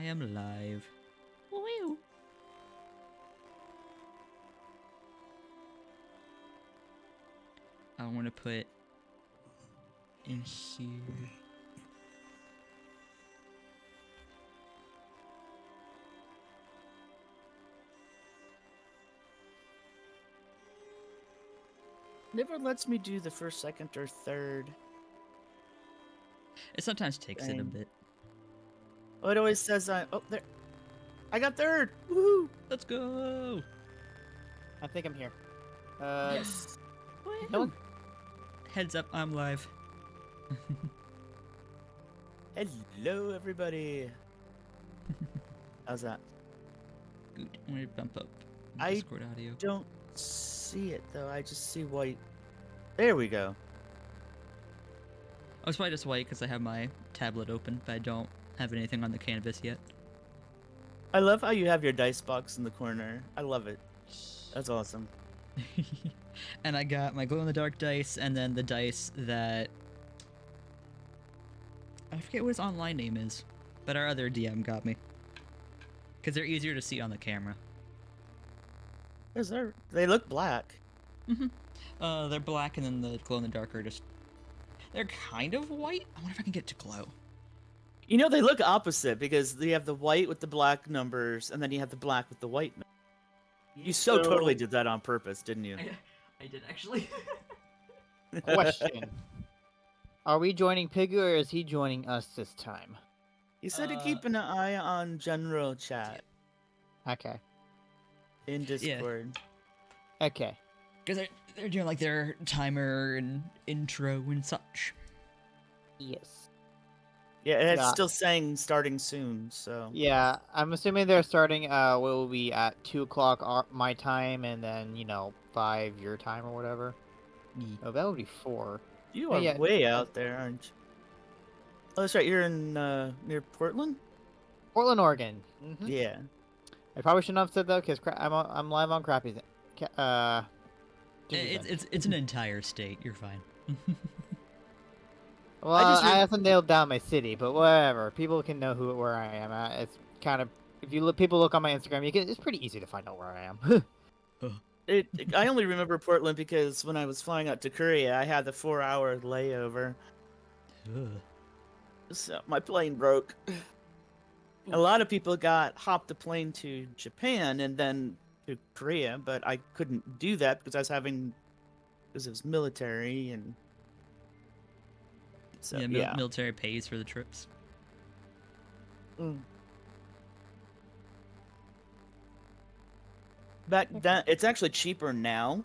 I am live. Woo. I want to put in here. Never lets me do the first, second, or third. It sometimes takes it a bit. Oh, it always says oh, there. I got third. Woohoo! Let's go. I think I'm here. Yes. No one... Heads up, I'm live. Hello, everybody. How's that? Good. I'm gonna bump up I Discord audio. Don't see it though. I just see white. There we go. Oh, it's probably just white because I have my tablet open, but I don't have anything on the canvas yet. I love how you have your dice box in the corner. I love it. That's awesome. And I got my glow-in-the-dark dice, and then the dice that... I forget what his online name is, but our other DM got me. Because they're easier to see on the camera. They look black. Mm-hmm. They're black, and then the glow-in-the-dark are just... They're kind of white? I wonder if I can get to glow. You know, they look opposite because you have the white with the black numbers, and then you have the black with the white numbers. You so totally did that on purpose, didn't you? I did, actually. Question. Are we joining Piggy or is he joining us this time? You said to keep an eye on general chat Okay. in Discord. Okay. Because they're doing like their timer and intro and such. Yes. Yeah, and it's still saying starting soon, so... Yeah, I'm assuming they're starting, will be at 2 o'clock my time, and then, 5 your time or whatever. Yeah. Oh, that would be 4. You are way out there, aren't you? Oh, that's right, you're in, near Portland? Portland, Oregon. Mm-hmm. Yeah. I probably shouldn't have said that, because I'm live on Crappy. It's an entire state, you're fine. Well, I haven't nailed down my city, but whatever. People can know where I am at. It's kind of... If you people look on my Instagram, it's pretty easy to find out where I am. I only remember Portland because when I was flying out to Korea, I had the 4-hour layover. So my plane broke. A lot of people hopped the plane to Japan and then to Korea, but I couldn't do that because because it was military and... So, yeah, military pays for the trips. Back then, it's actually cheaper now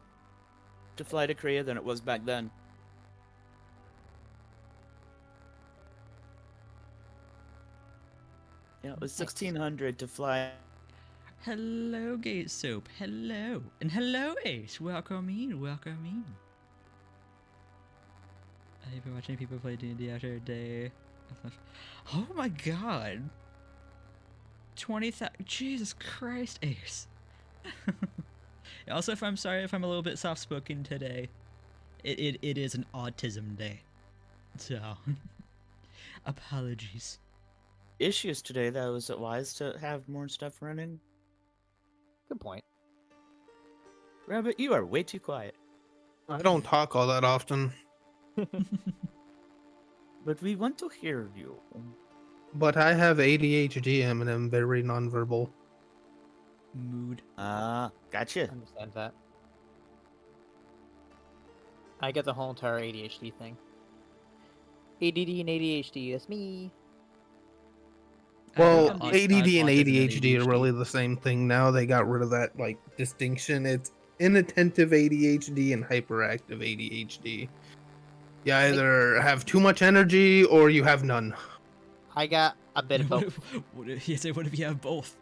to fly to Korea than it was back then. Yeah, it was 1,600 to fly. Hello, Gate Soap. Hello. And hello, Ace. Welcome in. Welcome in. I've been watching people play D&D after a day. Oh my god. 20,000. Jesus Christ, Ace. Also, if I'm sorry if I'm a little bit soft-spoken today. It is an autism day. So, apologies. Issues today, though. Is it wise to have more stuff running? Good point. Rabbit, you are way too quiet. I don't talk all that often. But we want to hear you. But I have ADHD and I'm very nonverbal. Mood. Gotcha. I understand that. I get the whole entire ADHD thing. ADD and ADHD, that's me. Well, ADD and ADHD are really the same thing now. They got rid of that distinction. It's inattentive ADHD and hyperactive ADHD. You either have too much energy or you have none. I got a bit of both. What if you have both?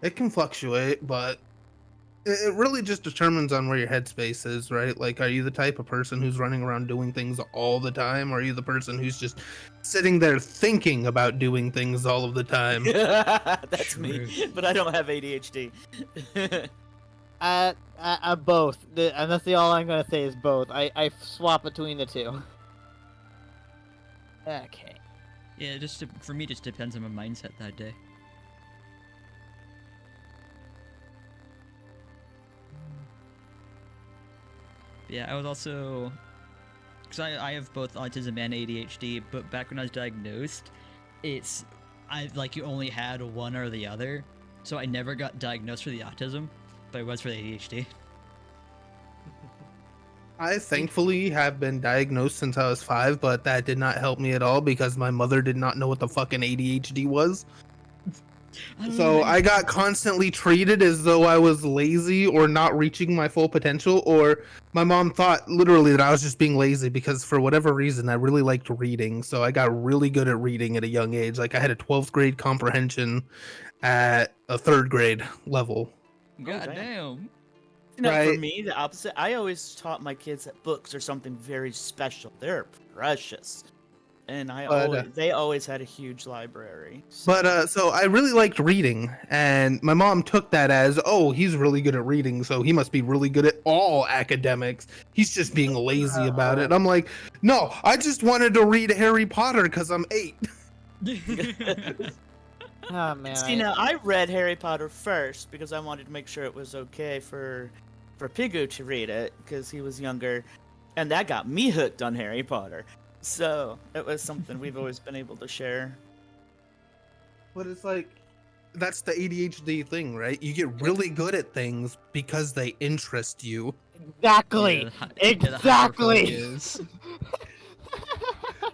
It can fluctuate, but it really just determines on where your headspace is, right? Like, are you the type of person who's running around doing things all the time? Or are you the person who's just sitting there thinking about doing things all of the time? That's me, but I don't have ADHD. Both. And that's all I'm going to say is both. I swap between the two. Okay. Yeah, for me, just depends on my mindset that day. Yeah, I was also, because I have both autism and ADHD, but back when I was diagnosed, you only had one or the other, so I never got diagnosed for the autism, but I was for the ADHD. I thankfully have been diagnosed since I was 5, but that did not help me at all because my mother did not know what the fucking ADHD was. So I got constantly treated as though I was lazy or not reaching my full potential, or my mom thought literally that I was just being lazy because for whatever reason I really liked reading. So I got really good at reading at a young age. Like I had a 12th grade comprehension at a 3rd grade level. God damn. damn. You know, for Right. me, the opposite. I always taught my kids that books are something very special. They're precious, and they always had a huge library. So I really liked reading, and my mom took that as, oh, he's really good at reading, so he must be really good at all academics. He's just being lazy about it. And I'm like, no, I just wanted to read Harry Potter because I'm 8. Oh man. See, now I read Harry Potter first because I wanted to make sure it was okay for Pigu to read it because he was younger, and that got me hooked on Harry Potter. So it was something we've always been able to share. But it's like, that's the ADHD thing, right? You get really good at things because they interest you. Exactly. Exactly.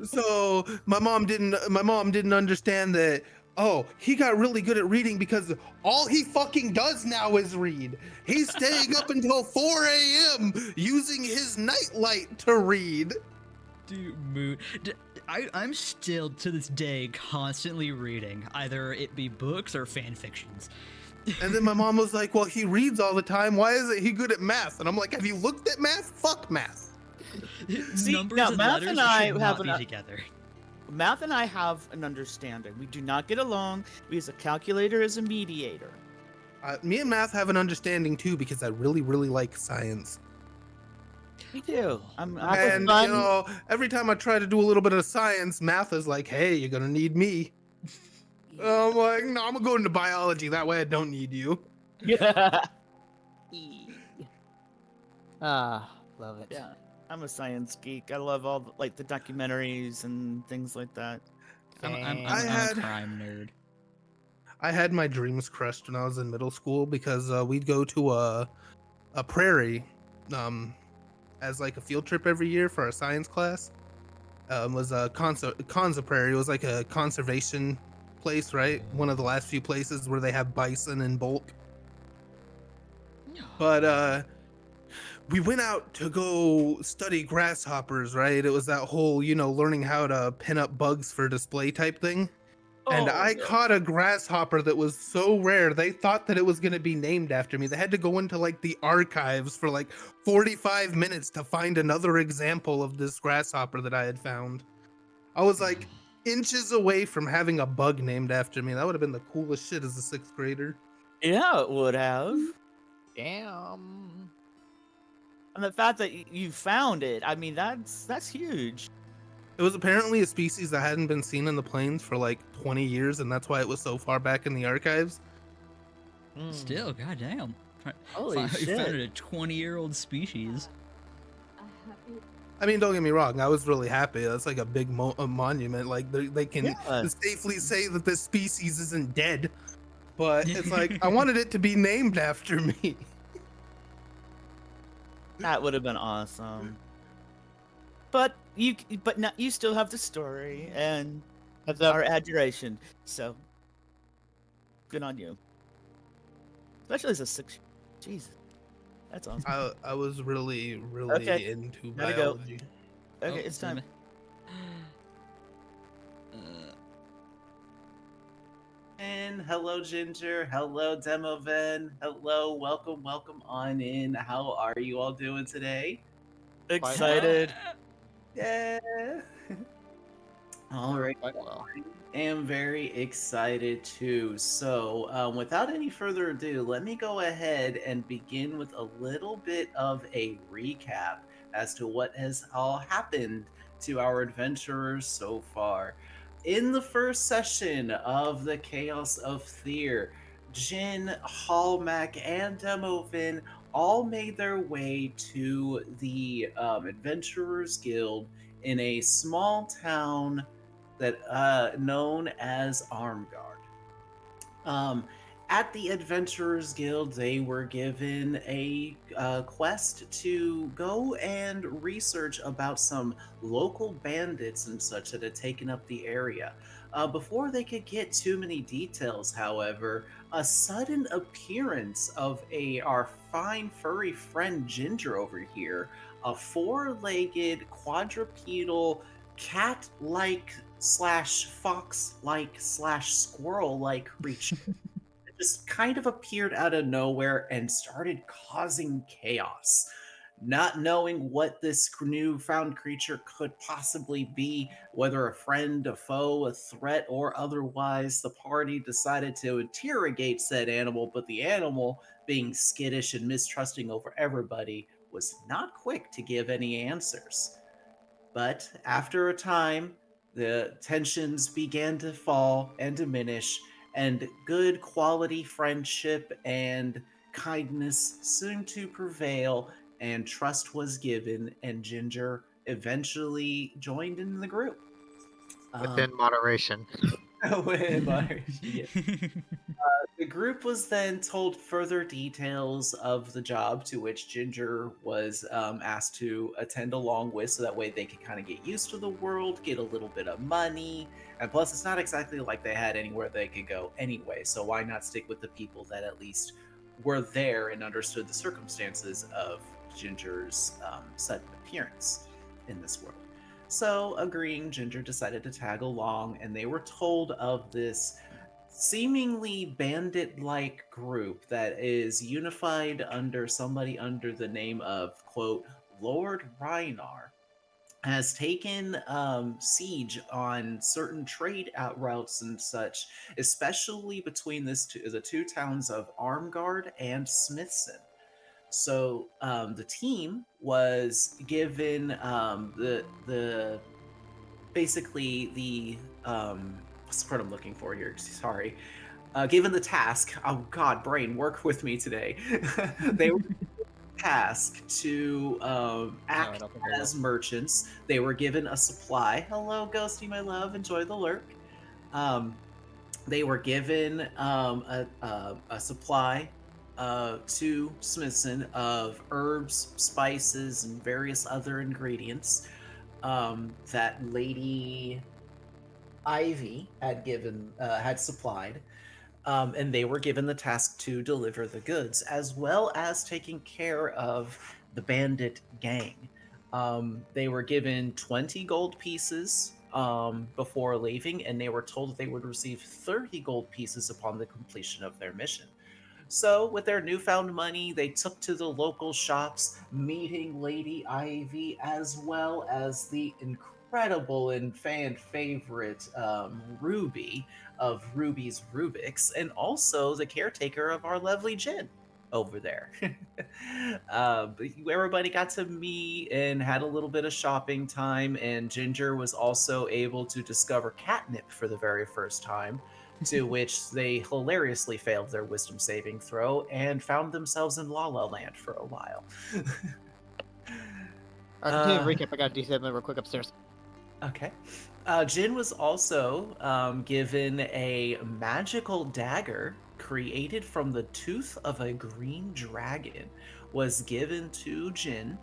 So my mom didn't understand that, oh, he got really good at reading because all he fucking does now is read. He's staying up until 4 a.m. using his nightlight to read. Dude, I'm still to this day constantly reading, either it be books or fan fictions. And then my mom was like, well, he reads all the time. Why isn't he good at math? And I'm like, have you looked at math? Fuck math. See, Numbers now, and Math letters and I should have not be an- together. Math and I have an understanding. We do not get along. We use a calculator as a mediator. Me and math have an understanding too because I really, really like science. Me too. I'm Math is And fun. you know, every time I try to do a little bit of science, math is like, hey, you're gonna need me. I'm like, no, I'm gonna go into biology. That way I don't need you. Love it. Yeah, I'm a science geek. I love all the documentaries and things like that. I'm Same. a crime nerd. I had my dreams crushed when I was in middle school because we'd go to a prairie as like a field trip every year for our science class. Was a Conza Prairie. It was like a conservation place, right? One of the last few places where they have bison in bulk. But we went out to go study grasshoppers, right? It was that whole, learning how to pin up bugs for display type thing. And Oh, I no. caught a grasshopper that was so rare, they thought that it was going to be named after me. They had to go into like the archives for like 45 minutes to find another example of this grasshopper that I had found. I was like inches away from having a bug named after me. That would have been the coolest shit as a 6th grader. Yeah, it would have. Damn. And the fact that you found it, I mean, that's huge. It was apparently a species that hadn't been seen in the plains for like 20 years, and that's why it was so far back in the archives. Still, goddamn. Holy You shit. found a 20-year-old species. I mean, don't get me wrong. I was really happy. That's like a big monument. Like they can Yeah. safely say that this species isn't dead. But it's like I wanted it to be named after me. That would have been awesome. But now you still have the story and Heads up. our adoration. So good on you. Especially as a 6. Jesus. That's awesome. I was really Okay, into gotta go. biology. Okay, Oh, it's time. And hello, Ginger. Hello, Demoven. Hello, welcome on in. How are you all doing today? Excited. Yeah. All right. Quite well. I am very excited too. So, without any further ado, let me go ahead and begin with a little bit of a recap as to what has all happened to our adventurers so far. in the first session of the Chaos of Thear, Jin, Hallmack, and Demovin all made their way to the Adventurers Guild in a small town that known as Armgard. Um, at the Adventurers Guild, they were given a quest to go and research about some local bandits and such that had taken up the area. Before they could get too many details, however, a sudden appearance of our fine furry friend Ginger over here, a four-legged quadrupedal cat-like slash fox-like slash squirrel-like creature that just kind of appeared out of nowhere and started causing chaos. Not knowing what this newfound creature could possibly be, whether a friend, a foe, a threat, or otherwise, the party decided to interrogate said animal, but the animal, being skittish and mistrusting over everybody, was not quick to give any answers. But after a time, the tensions began to fall and diminish, and good quality friendship and kindness seemed to prevail, and trust was given, and Ginger eventually joined in the group. Within moderation. Yeah. The group was then told further details of the job to which Ginger was asked to attend along with, so that way they could kind of get used to the world, get a little bit of money, and plus it's not exactly like they had anywhere they could go anyway, so why not stick with the people that at least were there and understood the circumstances of Ginger's sudden appearance in this world. So, agreeing, Ginger decided to tag along, and they were told of this seemingly bandit-like group that is unified under somebody under the name of, quote, Lord Reinar, has taken siege on certain trade out routes and such, especially between the two towns of Armgard and Smithson. So the team was given the basically the what's the word I'm looking for here? Sorry. Given the task, oh god, brain, work with me today. They were tasked to No, I act don't think I will. as merchants. They were given a supply. Hello, Ghosty, my love. Enjoy the lurk. Um, they were given a supply to Smithson of herbs, spices, and various other ingredients that Lady Ivy had supplied, and they were given the task to deliver the goods, as well as taking care of the bandit gang. They were given 20 gold pieces before leaving, and they were told that they would receive 30 gold pieces upon the completion of their mission. So, with their newfound money, they took to the local shops, meeting Lady Ivy as well as the incredible and fan favorite Ruby of Ruby's Rubik's, and also the caretaker of our lovely Jin over there. But everybody got to meet and had a little bit of shopping time, and Ginger was also able to discover catnip for the very first time, to which they hilariously failed their wisdom saving throw and found themselves in La La Land for a while. Continue the recap. I gotta do something real quick upstairs. Okay. Jin was also given a magical dagger created from the tooth of a green dragon. Was given to Jin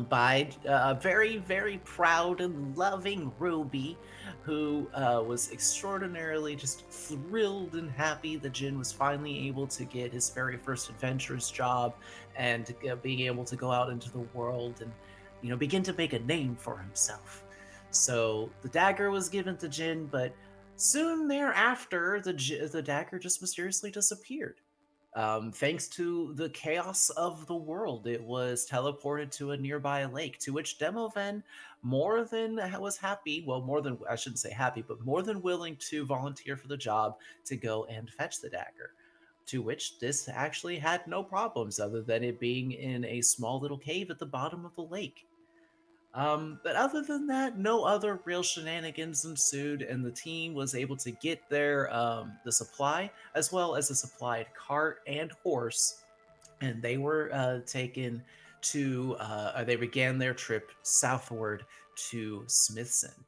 by a very, very proud and loving Ruby, who was extraordinarily just thrilled and happy that Jin was finally able to get his very first adventurous job and being able to go out into the world and, begin to make a name for himself. So the dagger was given to Jin, but soon thereafter, the dagger just mysteriously disappeared. Thanks to the chaos of the world, it was teleported to a nearby lake, to which Demoven more than was happy, well, more than, I shouldn't say happy, but more than willing to volunteer for the job to go and fetch the dagger. To which this actually had no problems other than it being in a small little cave at the bottom of the lake. But other than that, no other real shenanigans ensued, and the team was able to get their the supply as well as a supplied cart and horse, and they were taken to. They began their trip southward to Smithson.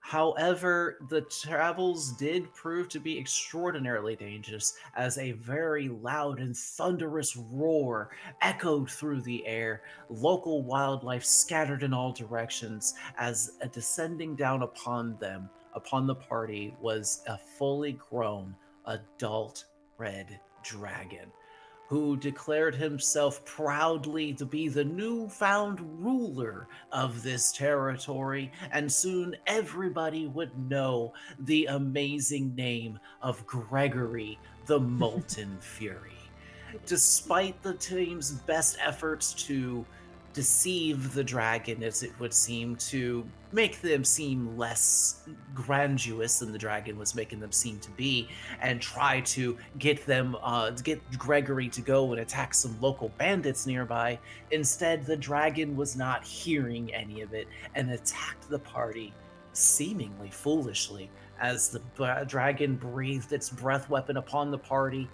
However, the travels did prove to be extraordinarily dangerous as a very loud and thunderous roar echoed through the air, local wildlife scattered in all directions as a descending down upon them, upon the party, was a fully grown adult red dragon who declared himself proudly to be the newfound ruler of this territory, and soon everybody would know the amazing name of Gregory the Molten Fury. Despite the team's best efforts to deceive the dragon, as it would seem, to make them seem less grandiose than the dragon was making them seem to be, and try to get them, get Gregory to go and attack some local bandits nearby. Instead, the dragon was not hearing any of it and attacked the party, seemingly foolishly. As the dragon breathed its breath weapon upon the party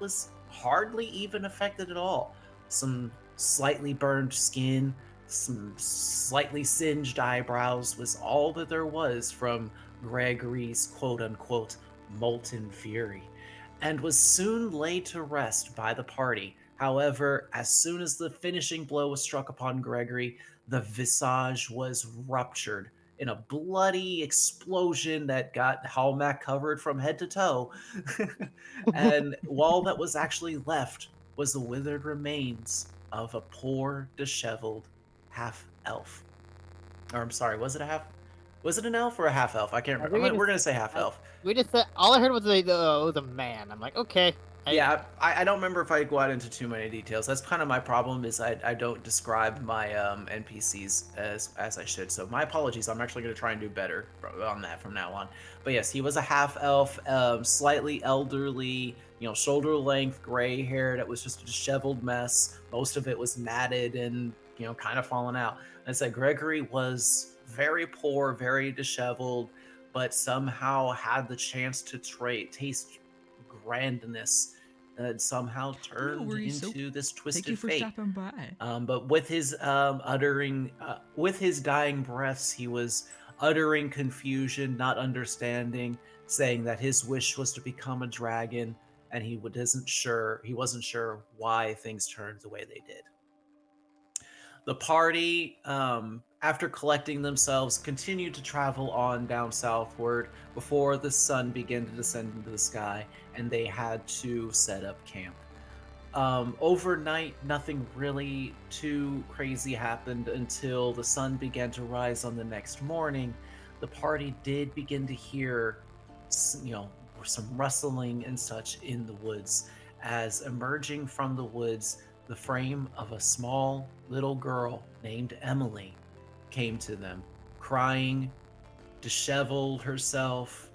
was hardly even affected at all. Some slightly burned skin, some slightly singed eyebrows was all that there was from Gregory's quote unquote molten fury, and was soon laid to rest by the party. However, as soon as the finishing blow was struck upon Gregory, the visage was ruptured in a bloody explosion that got Halmack covered from head to toe. And all that was actually left was the withered remains of a poor, disheveled half elf. Or I'm sorry, was it a half? Was it an elf or a half elf? I can't remember. We're gonna say half elf. We just said, all I heard was it was a man. I'm like, okay. Yeah, I don't remember if I go out into too many details. That's kind of my problem, is I don't describe my NPCs as I should. So my apologies. I'm actually going to try and do better on that from now on. But yes, he was a half elf, slightly elderly, shoulder length, gray hair that was just a disheveled mess. Most of it was matted and kind of fallen out. And I said Gregory was very poor, very disheveled, but somehow had the chance to taste grandness that somehow turned into this twisted Thank you for fate. stopping by. But with his with his dying breaths, he was uttering confusion, not understanding, saying that his wish was to become a dragon, and he wasn't sure why things turned the way they did. The party, after collecting themselves, continued to travel on down southward before the sun began to descend into the sky, and they had to set up camp. Overnight, nothing really too crazy happened until the sun began to rise on the next morning. The party did begin to hear, some rustling and such in the woods, as emerging from the woods, the frame of a small little girl named Emily came to them, crying, disheveled herself,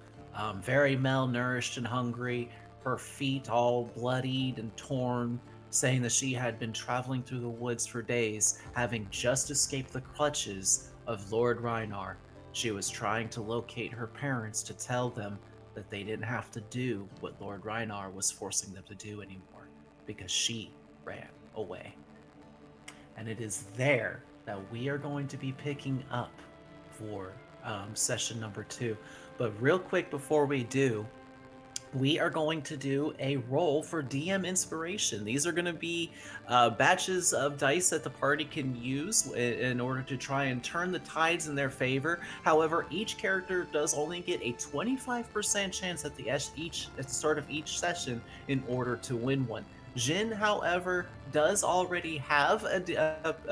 very malnourished and hungry, her feet all bloodied and torn, saying that she had been traveling through the woods for days, having just escaped the clutches of Lord Reinar. She was trying to locate her parents to tell them that they didn't have to do what Lord Reinar was forcing them to do anymore, because she ran away. And it is there that we are going to be picking up for session number 2. But real quick before we do, we are going to do a roll for DM inspiration. These are going to be batches of dice that the party can use in order to try and turn the tides in their favor. However, each character does only get a 25% chance at the start of each session in order to win one. Jin, however, does already have a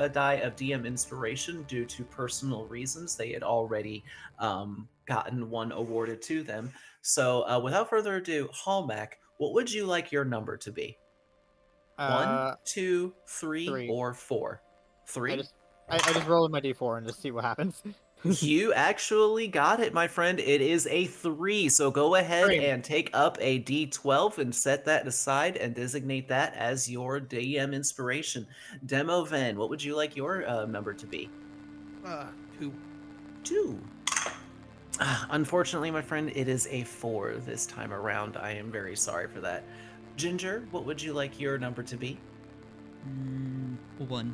die of DM inspiration due to personal reasons. They had already gotten one awarded to them. So without further ado, Hallmack, what would you like your number to be? 1, 2, 3, or 4? 3? I just roll in my d4 and just see what happens. You actually got it, my friend. It is a 3. So go ahead and take up a d12 and set that aside and designate that as your DM inspiration. Demoven, what would you like your number to be? 2. 2. Unfortunately, my friend, it is a 4 this time around. I am very sorry for that. Ginger, what would you like your number to be? 1.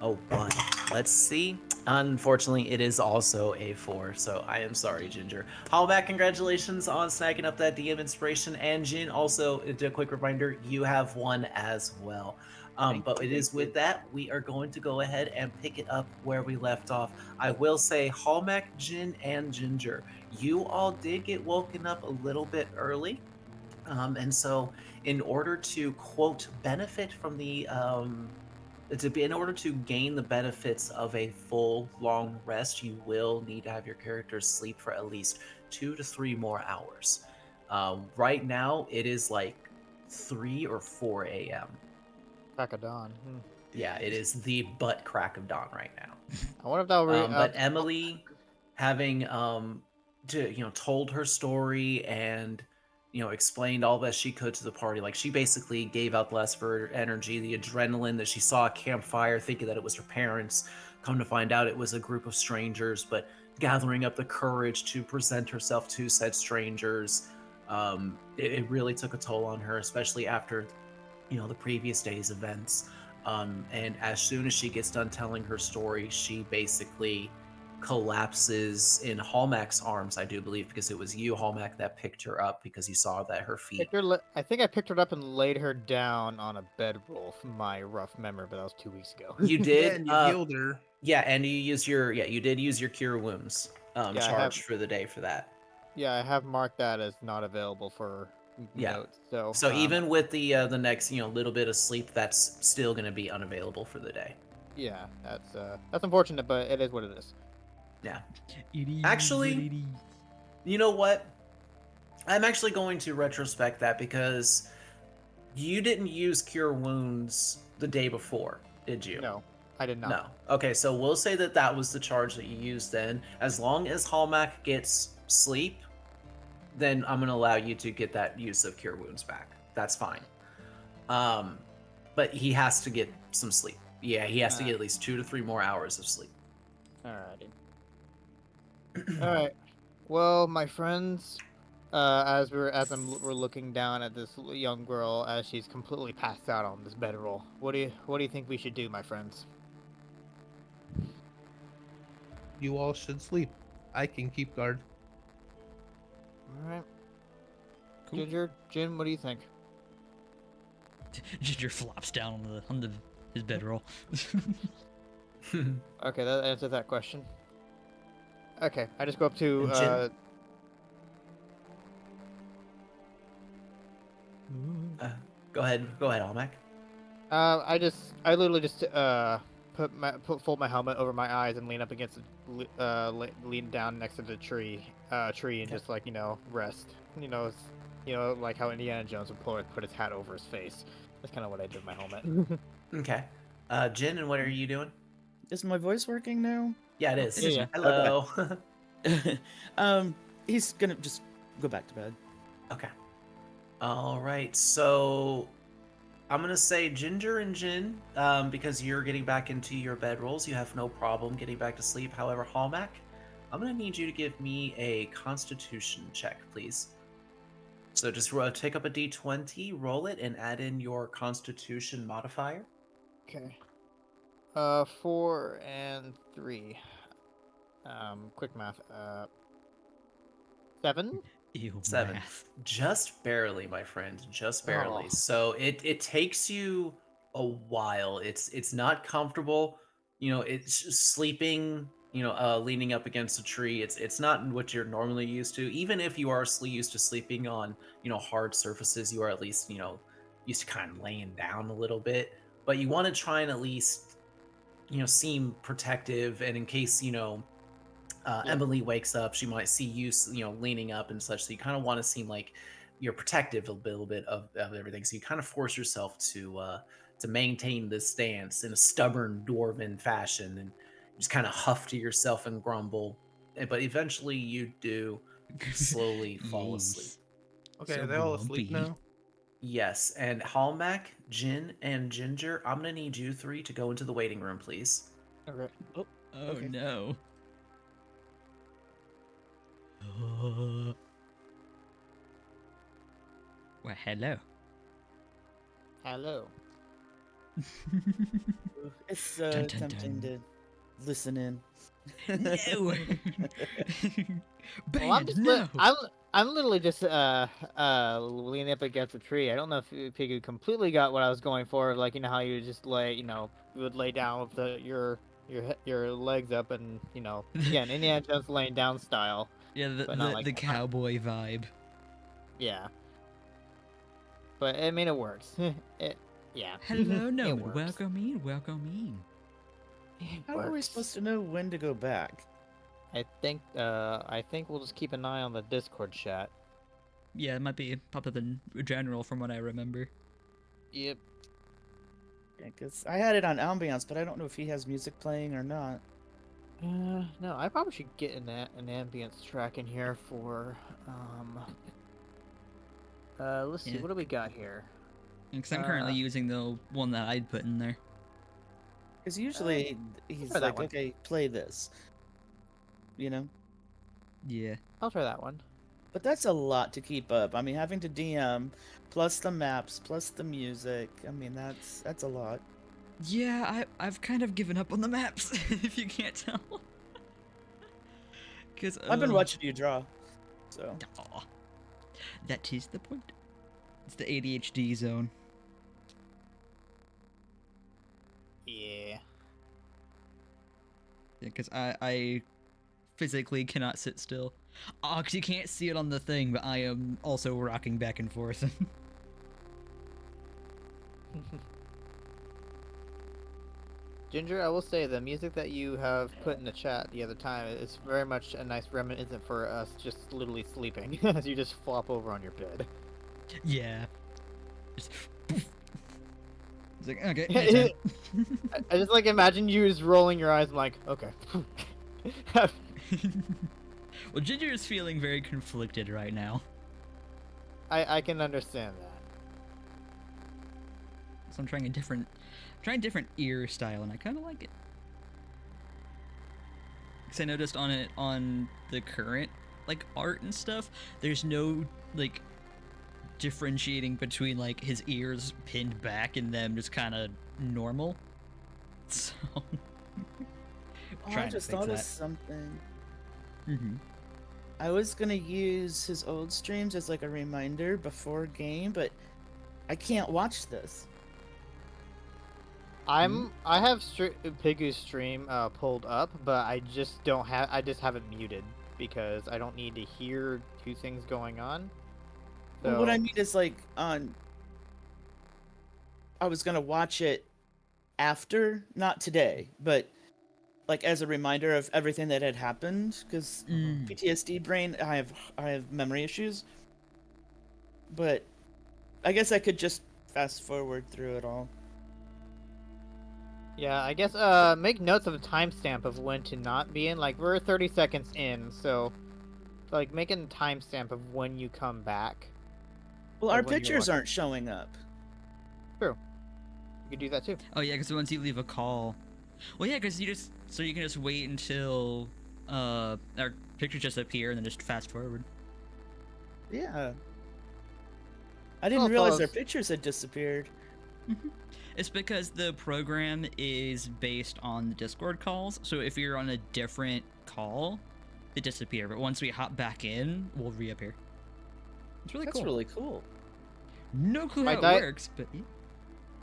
Oh, 1. Let's see. Unfortunately, it is also a 4, so I am sorry, Ginger. Hollowback, congratulations on snagging up that DM inspiration. And Jin, also, a quick reminder, you have 1 as well. But it is with that, we are going to go ahead and pick it up where we left off. I will say, Hallmac, Jin, and Ginger, you all did get woken up a little bit early. And so, in order to, quote, benefit from the in order to gain the benefits of a full long rest, you will need to have your characters sleep for at least 2 to 3 more hours. Right now, it is like 3 or 4 a.m. Crack of dawn. Yeah, it is the butt crack of dawn right now. I wonder if that'll But Emily, having told her story and explained all that she could to the party, like she basically gave out the last of her energy, the adrenaline that she saw a campfire, thinking that it was her parents. Come to find out, it was a group of strangers, but gathering up the courage to present herself to said strangers, it really took a toll on her, especially after the previous day's events. And as soon as she gets done telling her story, she basically collapses in Hallmack's arms, I do believe, because it was you, Hallmack, that picked her up because you saw that her feet. I think I picked her up and laid her down on a bedroll from my rough memory, but that was 2 weeks ago. You Yeah, did, and you healed her. yeah, and you did use your cure wounds charge for the day for that. Yeah, I have marked that as not available for notes. So even with the next little bit of sleep, that's still going to be unavailable for the day. Yeah, that's unfortunate, but it is what it is. Yeah. It is Actually, what it is. You know what? I'm actually going to retrospect that because you didn't use cure wounds the day before, did you? No, I did not. No. Okay, so we'll say that that was the charge that you used then. As long as Hallmack gets sleep, then I'm going to allow you to get that use of cure wounds back. That's fine. But he has to get some sleep. Yeah, he has to get at least 2 to 3 more hours of sleep. Alrighty. Alright. Well, my friends, we're looking down at this young girl as she's completely passed out on this bedroll. What do you think we should do, my friends? You all should sleep. I can keep guard. Alright. Cool. Ginger, Jin, what do you think? Ginger flops down on his bedroll. Okay, that answers that question. Okay, I just go up to And Go ahead, Hallmack. I literally just fold my helmet over my eyes and lean up against lean down next to the tree and just rest. Like how Indiana Jones would put his hat over his face. That's kind of what I did with my helmet. Okay. Jin, and what are you doing? Is my voice working now? Yeah, it is. Yeah. Hello. He's gonna just go back to bed. Okay. All right. So I'm gonna say Ginger and Jin, because you're getting back into your bedrolls, you have no problem getting back to sleep. However, Hallmack, I'm gonna need you to give me a Constitution check, please. So just take up a D20, roll it, and add in your Constitution modifier. Okay. 4 and 3. Quick math. 7? Ew, 7. math. Just barely, my friend. Just barely. Oh. So it takes you a while. It's not comfortable. It's just sleeping. Leaning up against a tree. It's not what you're normally used to. Even if you are used to sleeping on hard surfaces, you are at least used to kind of laying down a little bit. But you want to try and at least seem protective, and in case Emily wakes up, she might see you leaning up and such, so you kind of want to seem like you're protective a little bit of everything, so you kind of force yourself to maintain this stance in a stubborn dwarven fashion, and just kind of huff to yourself and grumble, but eventually you do slowly fall asleep. Okay, So are they all asleep grumpy. now? Yes, and Hallmack, Jin, and Ginger, I'm gonna need you 3 to go into the waiting room, please. Okay. Oh Okay. no. Well, hello. Hello. It's so Dun, dun, tempting dun. to listen in. No. Well, I'm Banned. just No. I'm literally just leaning up against a tree. I don't know if Pigu completely got what I was going for. Like, you know how you just lay, you would lay down with your legs up, and again, Indiana Jones laying down style, Yeah, but not like the cowboy vibe. yeah. But I mean, it works. Yeah. Hello, It Nomad. works. Welcome in. Welcome in. It How are we works. supposed to know when to go back? I think we'll just keep an eye on the Discord chat. Yeah, it might be popped up in general from what I remember. Yep. Yeah, because I had it on ambiance, but I don't know if he has music playing or not. No, I probably should get an ambience track in here for let's see, Yeah. what do we got here? Because I'm currently using the one that I'd put in there. Because usually he's try that like, one. okay, play this. You know? Yeah. I'll try that one. But that's a lot to keep up. I mean, having to DM, plus the maps, plus the music. I mean, that's a lot. Yeah, I've kind of given up on the maps, if you can't tell. Because I've been watching you draw, so. Aw, that is the point. It's the ADHD zone. Yeah. Yeah, because I physically cannot sit still. Oh, because you can't see it on the thing, but I am also rocking back and forth. Ginger, I will say the music that you have put in the chat the other time is very much a nice reminiscent for us just literally sleeping as you just flop over on your bed. Yeah. Just it's like, okay, nighttime. I just like imagine you just rolling your eyes and like, okay. Well, Ginger is feeling very conflicted right now. I can understand that. So I'm trying a different ear style, and I kind of like it. Because I noticed on the current like art and stuff, there's no like differentiating between like his ears pinned back and them just kind of normal. So Oh, I trying to just fix thought of that. something. Mm-hmm. I was gonna use his old streams as like a reminder before game, but I can't watch this. I have Pigu's stream pulled up, but I just have it muted because I don't need to hear two things going on. So Well, what I mean is like I was gonna watch it after, not today, but like as a reminder of everything that had happened. Because PTSD brain, I have memory issues, but I guess I could just fast forward through it all. yeah, I guess make notes of a timestamp of when to not be in. Like we're 30 seconds in, so like making a timestamp of when you come back. Well, Or our when you're pictures watching. aren't showing up. True. You could do that too. Oh yeah, because once you leave a call, well yeah, because you can just wait until our pictures just appear and then just fast forward. Yeah. I didn't Well, realize folks. our pictures had disappeared. It's because the program is based on the Discord calls, so if you're on a different call, they disappear. But once we hop back in, we'll reappear. It's really That's cool. really cool. No clue My how it di- works, but yeah.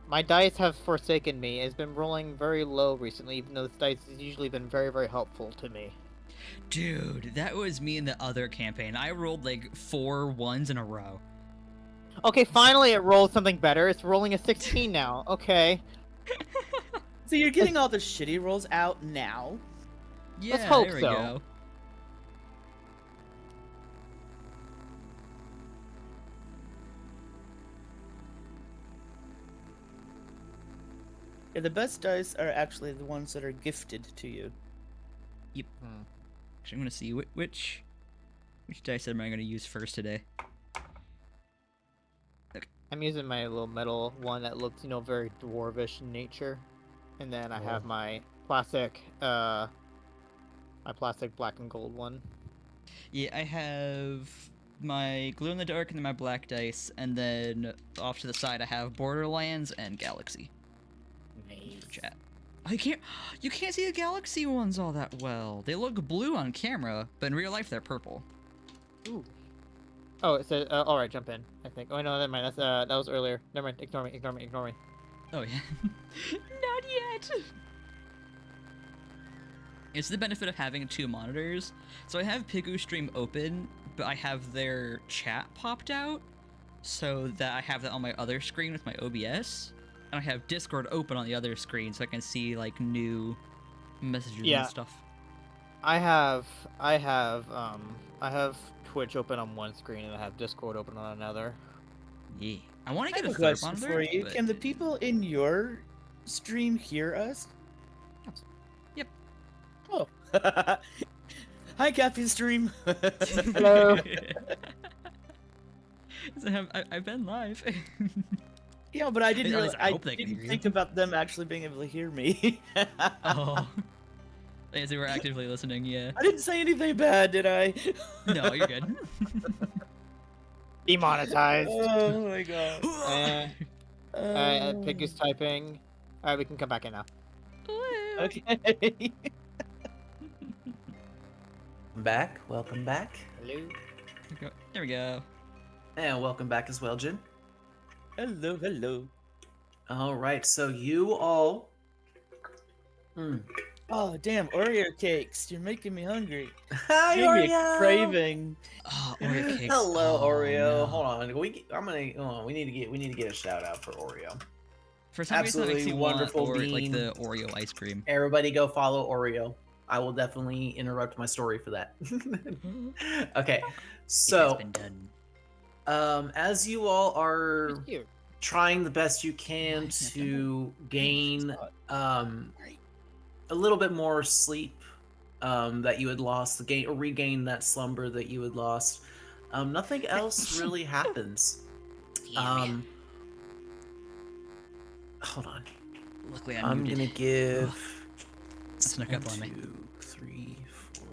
My dice have forsaken me. It's been rolling very low recently, even though this dice has usually been very, very helpful to me. Dude, that was me in the other campaign. I rolled like 4 ones in a row. Okay, finally it rolled something better. It's rolling a 16 now. Okay. So you're getting all the shitty rolls out now? Yeah, hope there we so. go. Yeah, the best dice are actually the ones that are gifted to you. Yep. Actually, I'm gonna see which dice am I gonna use first today. I'm using my little metal one that looks, very dwarvish in nature. And then I have my classic My plastic black and gold one. Yeah, I have my glow in the dark and then my black dice, and then off to the side I have Borderlands and Galaxy for chat. Oh, you can't see the Galaxy ones all that well. They look blue on camera, but in real life they're purple. Ooh. Oh, it said. All right, jump in. I think. Oh no, never mind. That's that was earlier. Never mind. Ignore me. Ignore me. Ignore me. Oh yeah. Not yet. It's the benefit of having 2 monitors. So I have Pigu Stream open, but I have their chat popped out, so that I have that on my other screen with my OBS, and I have Discord open on the other screen, so I can see like new messages and stuff. I have Twitch open on one screen and I have Discord open on another. Yeah. I want to I get have a a third question monitor. for you. but- Can the people in your stream hear us? Yep. Oh. Hi, Cappy Stream. Hello. So I've been live. Yeah, but I didn't At really. least I hope they can didn't hear you. think about them actually being able to hear me. Oh. As they were actively listening, yeah. I didn't say anything bad, did I? No, you're good. Demonetized. Oh my god. Pig is typing. All right, we can come back in now. Okay. Welcome back, Hello. There we go. and welcome back as well, Jin. Hello, hello. All right, so you all. Oh, damn, Oreo cakes. You're making me hungry. Hi, Give me a Oreo. craving. Oh, Oreo cakes. Hello, Oh, Oreo. no. Hold on. We need to get a shout out for Oreo. For some reason, that makes Absolutely me wonderful want like bean. the Oreo ice cream. Everybody go follow Oreo. I will definitely interrupt my story for that. Okay, so It's been done. as you all are He's cute. trying the best you can to gain a little bit more sleep that you had lost, regain that slumber that you had lost, nothing else really happens. Hold on. Luckily, I'm muted. gonna give. Snuck up on me. 2, 3, 4.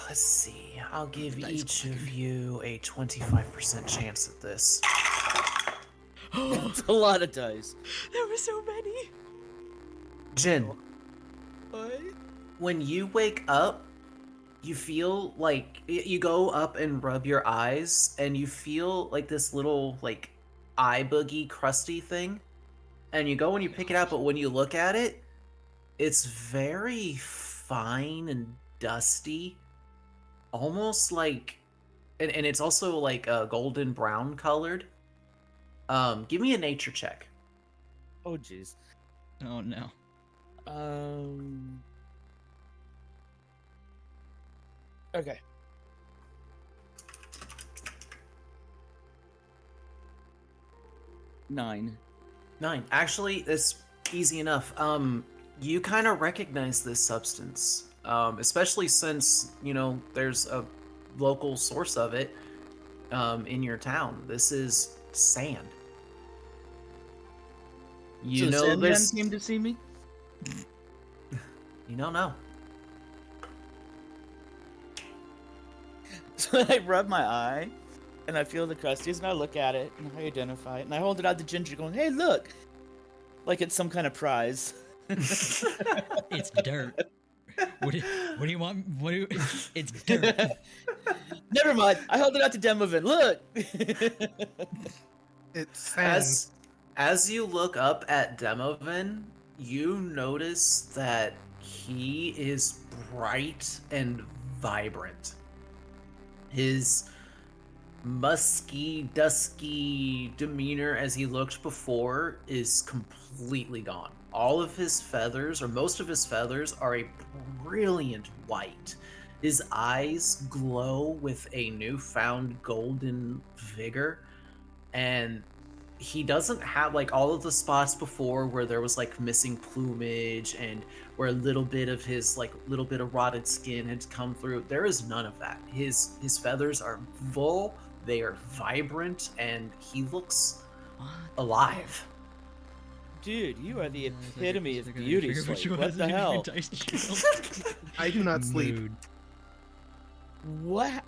Let's see. I'll give Dice each of clock. you a 25% chance at this. That's a lot of dice. There were so many. Jin, What? when you wake up, you feel like you go up and rub your eyes, and you feel like this little like eye boogie crusty thing, and you go and you pick it up, but when you look at it, it's very fine and dusty, almost like, and it's also like golden brown colored. Give me a nature check. Oh, jeez. Oh no. Okay. Nine. 9. Actually, it's easy enough. You kind of recognize this substance, especially since there's a local source of it in your town. This is sand. You So know, Sandman there's. came to see me? You don't know. So I rub my eye, and I feel the crusties, and I look at it, and I identify it, and I hold it out to Ginger, going, "Hey, look!" Like it's some kind of prize. It's dirt. What do you want? It's dirt. Never mind. I held it out to Demovin. Look. It's sand. As you look up at Demovin, you notice that he is bright and vibrant. His musky, dusky demeanor as he looked before is completely gone. All of his feathers, or most of his feathers, are a brilliant white. His eyes glow with a newfound golden vigor, and he doesn't have like all of the spots before where there was like missing plumage and where a little bit of his little bit of rotted skin had come through. There is none of that. His feathers are full, they are vibrant, and he looks What? alive. Dude, you are the Is that epitome is of that gonna beauty trigger which sleep. one What is the it gonna be hell? dice shield? I do not sleep. Mood. What?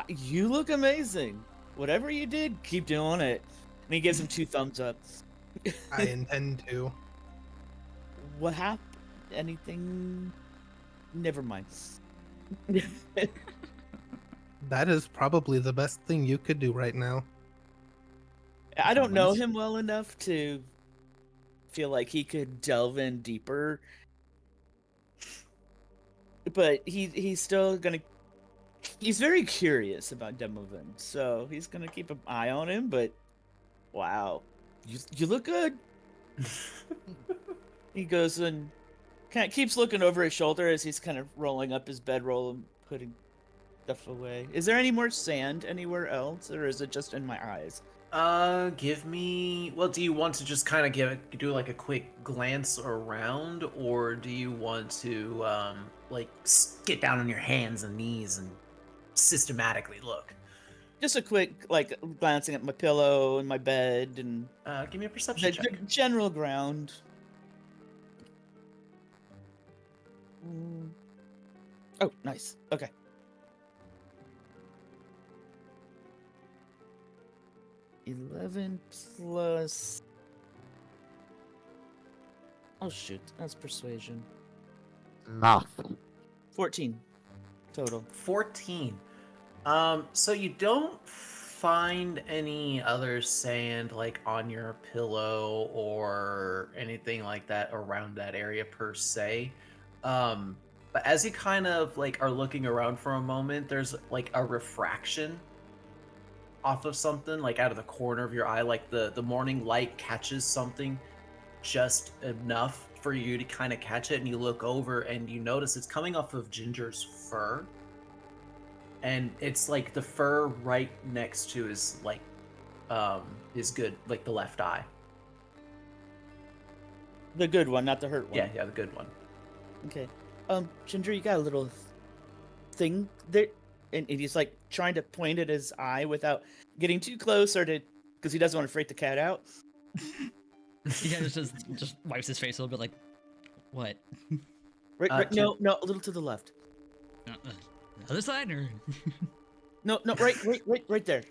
You look amazing. Whatever you did, keep doing it. And he gives him 2 thumbs up. I intend to. What happened? Anything? Never mind. That is probably the best thing you could do right now. I don't know Someone's- him well enough to feel like he could delve in deeper. But he's still gonna. He's very curious about Demovin, so he's gonna keep an eye on him. But wow, you look good. He goes and kind of keeps looking over his shoulder as he's kind of rolling up his bedroll and putting stuff away. Is there any more sand anywhere else, or is it just in my eyes? Give me. Well, do you want to just kind of do like a quick glance around, or do you want to like get down on your hands and knees and systematically look? Just a quick, like, glancing at my pillow and my bed and Give me a the perception check. general ground. Mm. Oh, nice. Okay. $11 plus. Oh shoot, that's persuasion. Nothing. 14 total. 14. So you don't find any other sand like on your pillow or anything like that around that area per se. But as you kind of like are looking around for a moment, there's like a refraction off of something like out of the corner of your eye, like the morning light catches something just enough for you to kind of catch it, and you look over and you notice it's coming off of Ginger's fur. And it's like the fur right next to his good, like the left eye. The good one, not the hurt one. Yeah, the good one. Okay. Ginger, you got a little thing there, and he's like trying to point at his eye without getting too close, or because he doesn't want to freak the cat out. He kind of just wipes his face a little bit, like, what? Right, no, a little to the left. The other side, or No, right there.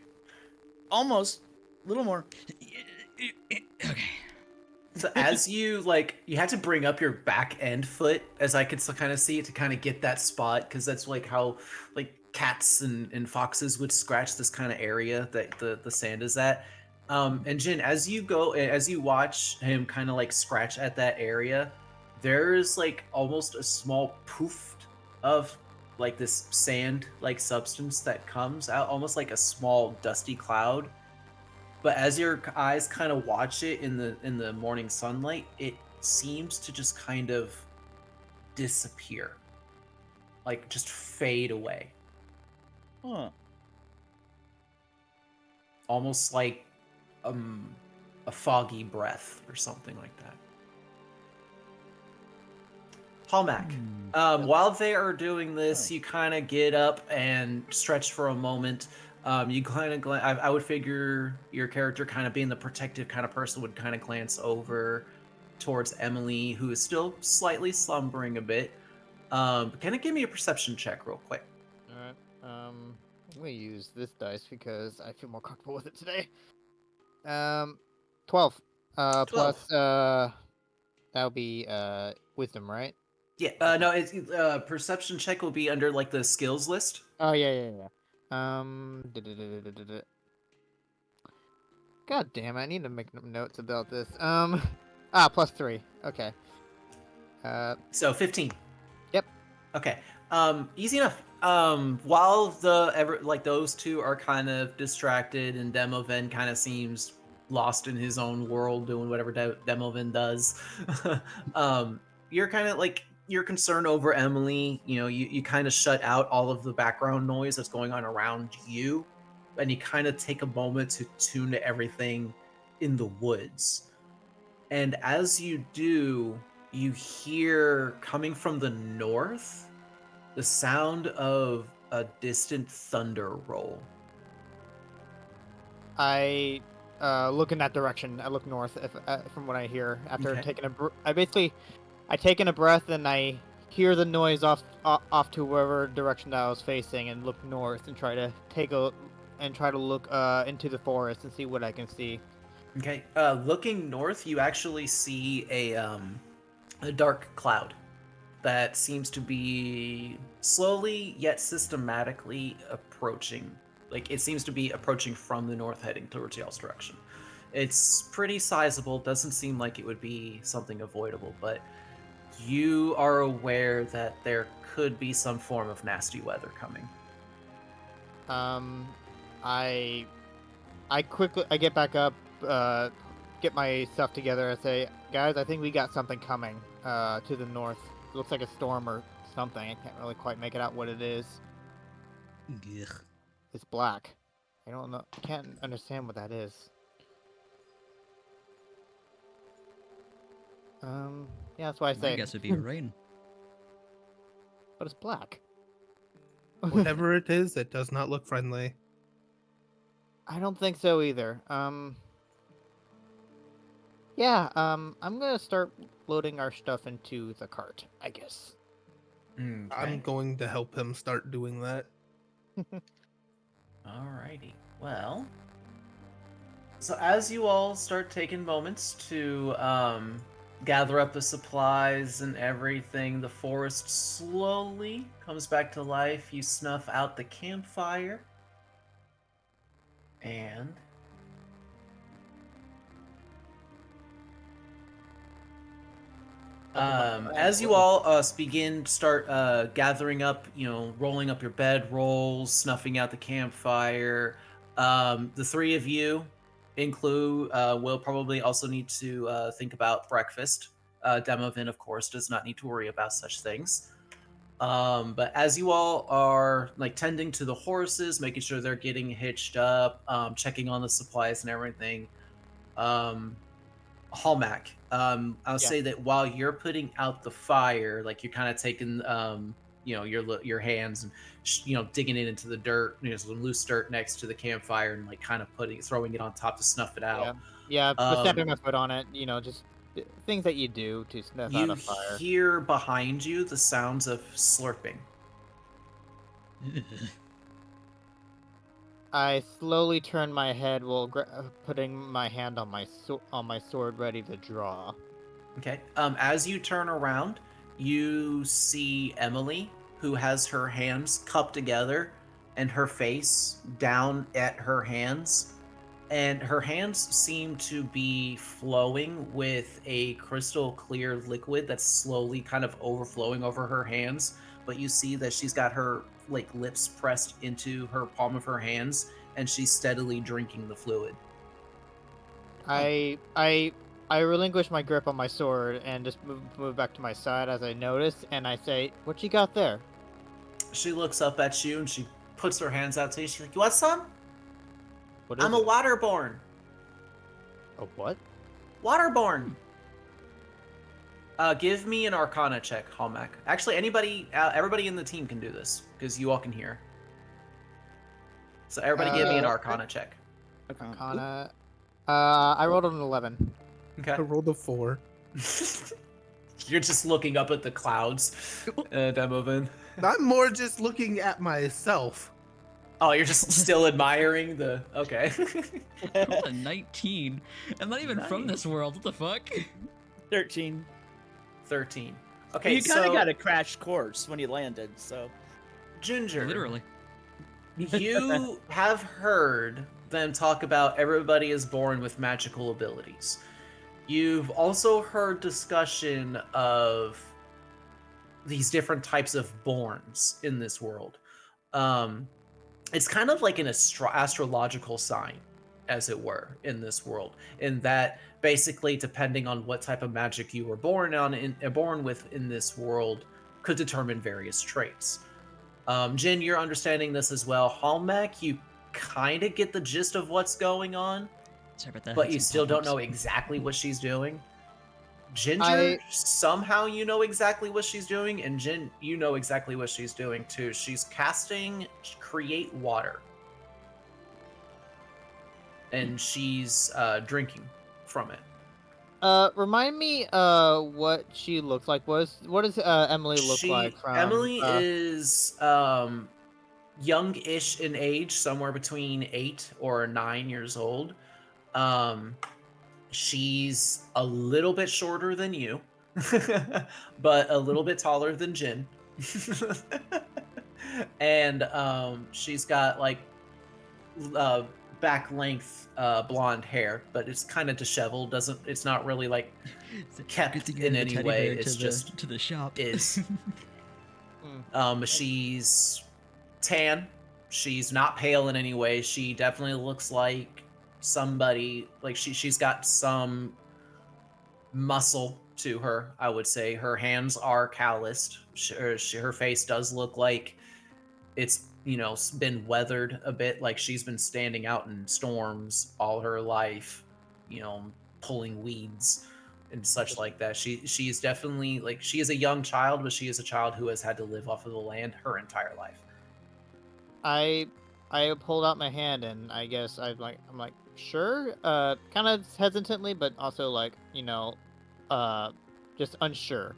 Almost. A little more. okay. So as you had to bring up your back end foot, as I could kind of see it, to kind of get that spot, because that's like how like cats and foxes would scratch this kind of area that the sand is at. And Jin, as you watch him kind of like scratch at that area, there's like almost a small poof of like this sand like substance that comes out, almost like a small dusty cloud. But as your eyes kind of watch it in the morning sunlight, it seems to just kind of disappear, like just fade away, Huh. almost like a foggy breath or something like that. Hallmac. While they are doing this, you kind of get up and stretch for a moment. You kind of I would figure your character, kind of being the protective kind of person, would kind of glance over towards Emily, who is still slightly slumbering a bit. Kind of give me a perception check real quick. All right. I'm gonna use this dice because I feel more comfortable with it today. 12. 12. Plus that'll be wisdom, right? Yeah. No. It's perception check will be under like the skills list. Oh yeah. Da-da-da-da-da-da. God damn, I need to make notes about this. Plus 3. Okay. So 15. Yep. Okay. Easy enough. While those two are kind of distracted, and Demoven kind of seems lost in his own world, doing whatever Demoven does. You're kind of like, you're concerned over Emily. You know, you kind of shut out all of the background noise that's going on around you, and you kind of take a moment to tune to everything in the woods. And as you do, you hear coming from the north the sound of a distant thunder roll. I look in that direction. I look north from what I hear after Okay. taking I take in a breath and I hear the noise off to wherever direction that I was facing and look north and try to look into the forest and see what I can see. Okay. Looking north, you actually see a dark cloud that seems to be slowly yet systematically approaching. Like it seems to be approaching from the north, heading towards y'all's direction. It's pretty sizable. Doesn't seem like it would be something avoidable, but you are aware that there could be some form of nasty weather coming. I I get back up, get my stuff together, and say, guys, I think we got something coming to the north. It looks like a storm or something. I can't really quite make it out what it is. Ugh. It's black. I don't know. I can't understand what that is. Yeah, that's why I My say. guess would be rain. But it's black. Whatever it is, it does not look friendly. I don't think so either. Yeah, I'm gonna start loading our stuff into the cart, I guess. I'm going to help him start doing that. Alrighty. Well, so as you all start taking moments to gather up the supplies and everything, the forest slowly comes back to life. You snuff out the campfire. And as you all begin start gathering up, rolling up your bed rolls, snuffing out the campfire, the three of you include will probably also need to think about breakfast. Demovin, of course, does not need to worry about such things. But as you all are like tending to the horses, making sure they're getting hitched up, checking on the supplies and everything, Hallmack, I'll say that while you're putting out the fire, like you're kind of taking, your hands and digging it into the dirt, some loose dirt next to the campfire, and like kind of throwing it on top to snuff it out. Yeah, but stepping my foot on it, just things that you do to snuff out You a fire. hear behind you the sounds of slurping. I slowly turn my head while putting my hand on my sword, ready to draw. Okay. As you turn around, you see Emily, who has her hands cupped together and her face down at her hands. And her hands seem to be flowing with a crystal clear liquid that's slowly kind of overflowing over her hands. But you see that she's got her lips pressed into her palm of her hands, and she's steadily drinking the fluid. I relinquish my grip on my sword and just move back to my side as I notice, and I say, "What you got there?" She looks up at you and she puts her hands out to you. She's like, "You want some? What is I'm a waterborn." A what? Waterborn. Give me an Arcana check, Hallmack. Actually, everybody in the team can do this because you all can hear. So everybody, give me an Arcana check. Arcana. I rolled an 11. Okay. I rolled a 4. You're just looking up at the clouds, Demovin. I'm more just looking at myself. Oh, you're just still admiring the. Okay. Rolled a 19. I'm not even from this world. What the fuck? 13. 13. Okay, You kind of got a crash course when you landed, so. Ginger. Literally. You have heard them talk about everybody is born with magical abilities. You've also heard discussion of these different types of borns in this world. It's kind of like an astrological sign, as it were, in this world. In that, basically, depending on what type of magic you were born with in this world, could determine various traits. Jin, you're understanding this as well. Hallmack, you kind of get the gist of what's going on, Sorry about that. but you still don't know exactly what she's doing. Ginger, somehow you know exactly what she's doing, and Jin, you know exactly what she's doing too. She's casting Create Water. and she's drinking from it. Remind me, what she looks like. What does Emily look like from? Emily is young-ish in age, somewhere between 8 or 9 years old. She's a little bit shorter than you, but a little bit taller than Jin. And she's got like uh, back length blonde hair, but it's kind of disheveled. It's not really like kept Good to in give the any teddy way. bear It's to just the shop. is. Mm. She's tan. She's not pale in any way. She definitely looks like somebody, like she's got some muscle to her, I would say. Her hands are calloused. Her face does look like it's, been weathered a bit, like she's been standing out in storms all her life, pulling weeds and such like that. She is definitely, like, she is a young child, but she is a child who has had to live off of the land her entire life. I pulled out my hand, and I guess I'm like sure, kind of hesitantly, but also like just unsure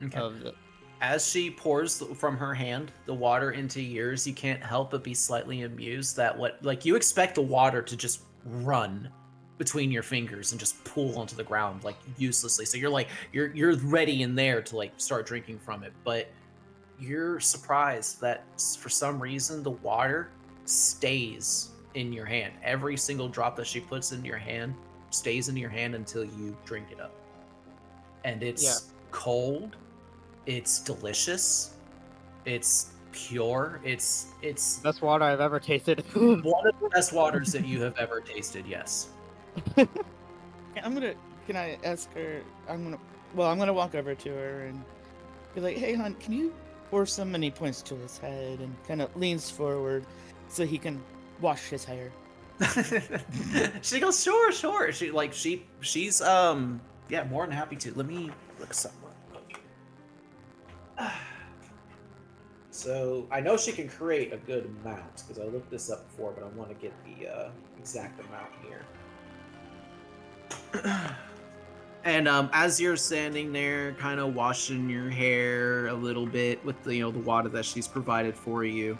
Okay. of the. As she pours from her hand the water into yours, you can't help but be slightly amused that you expect the water to just run between your fingers and just pool onto the ground like uselessly. So you're like you're ready in there to like start drinking from it, but you're surprised that for some reason the water stays in your hand. Every single drop that she puts in your hand stays in your hand until you drink it up. And it's cold. It's delicious. It's pure. It's Best water I've ever tasted. one of the best waters that you have ever tasted. Yes. Can I ask her? I'm gonna walk over to her and be like, "Hey, hon, can you pour some?" And he points to his head and kind of leans forward so he can wash his hair. She goes, sure. She's more than happy to. Let me look something up. So I know she can create a good amount because I looked this up before, but I want to get the exact amount here. And as you're standing there, kind of washing your hair a little bit with the water that she's provided for you,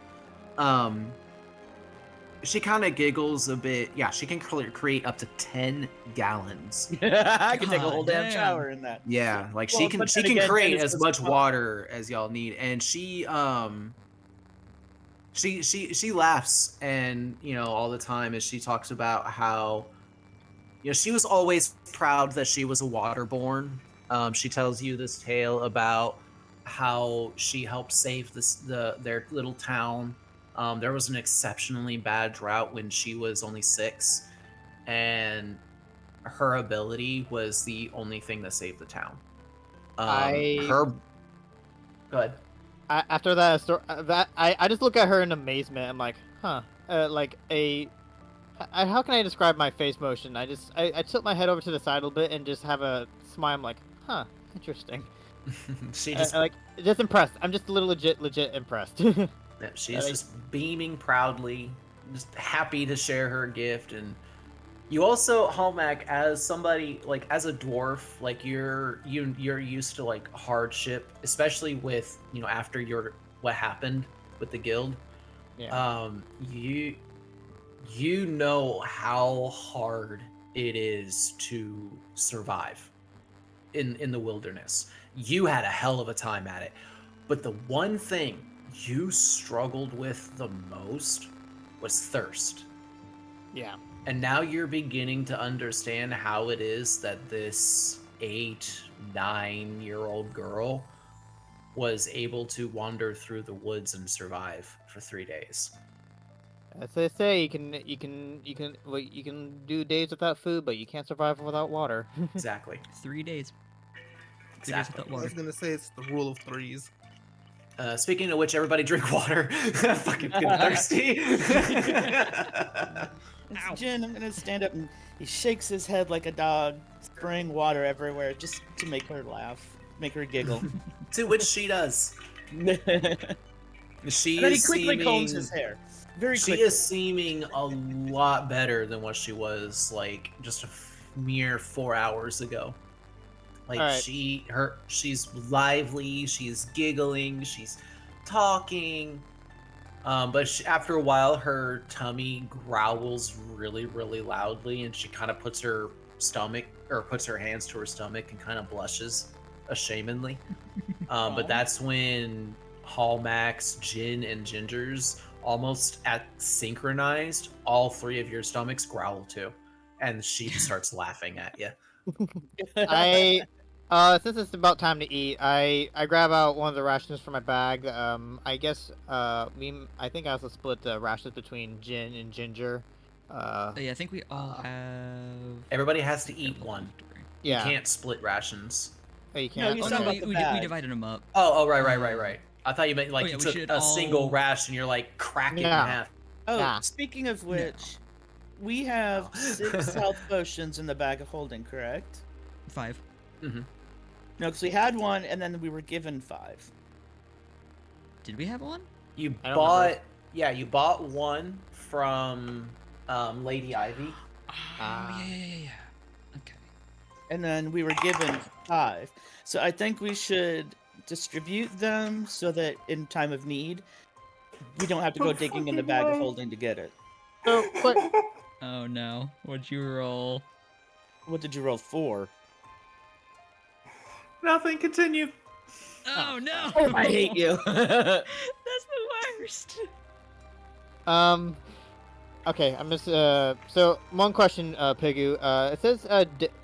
she kind of giggles a bit. Yeah, she can create up to 10 gallons. I can take a God whole damn damn. shower in that. Yeah, like Well, she can but then create again, as Dennis much was- water as y'all need, and she laughs, and all the time as she talks about how she was always proud that she was a waterborn. She tells you this tale about how she helped save their little town. There was an exceptionally bad drought when she was only 6, and her ability was the only thing that saved the town. Go ahead. After that, I just look at her in amazement. I'm like, huh, how can I describe my face motion? I tilt my head over to the side a little bit and just have a smile. I'm like, huh, interesting. She just Just impressed. I'm just a little legit impressed. she's just beaming proudly, just happy to share her gift. And you also, Hallmack, as somebody like as a dwarf, like you're used to like hardship, especially with after what happened with the guild. Yeah. You know how hard it is to survive in the wilderness. You had a hell of a time at it, but the one thing you struggled with the most was thirst. Yeah. And now you're beginning to understand how it is that this 8-9-year-old girl was able to wander through the woods and survive for 3 days. As they say, you can do days without food, but you can't survive without water. Exactly. 3 days. 3 days Exactly. without I was water. gonna say it's the rule of threes. Speaking of which, everybody drink water. Fucking thirsty. Ow. Jin, I'm gonna stand up and he shakes his head like a dog, spraying water everywhere just to make her laugh, make her giggle. To which she does. And She then he is quickly combs seeming- his hair. very She quickly. is seeming a lot better than what she was like just a mere 4 hours ago. Like Alright. she's lively, she's giggling, she's talking. But after a while, her tummy growls really, really loudly, and she kind of puts her hands to her stomach and kind of blushes ashamedly. But Aw. that's when Hallmax, Jin, and Ginger's almost at synchronized. All three of your stomachs growl too, and she just starts laughing at you. I since it's about time to eat, I grab out one of the rations from my bag. I guess I think I also split the rations between Jin and Ginger. Yeah, I think we all have. Everybody has to Yeah, eat we'll one. have to- You Yeah. can't split rations. Oh, you No, can't. he's Oh Okay. talking no, about the we bag. divided them up. Oh, right. Um, I thought you meant like yeah, you we took should a single all- ration. You're like crack it in No. half. Oh, Nah. speaking of No. which, we have Oh. 6 health potions in the bag of holding, correct? 5. Mm-hmm. No, because we had one and then we were given 5. Did we have one? You I don't remember. you bought one from Lady Ivy. Oh, Ah. yeah. Okay. And then we were given 5. So I think we should distribute them so that in time of need, we don't have to go Oh, digging in the fucking bag of no. holding to get it. So, but Oh no, what'd you roll? What did you roll for? Nothing. Continue. Oh no! I hate you. That's the worst. Okay, I'm just so one question, Pigu. It says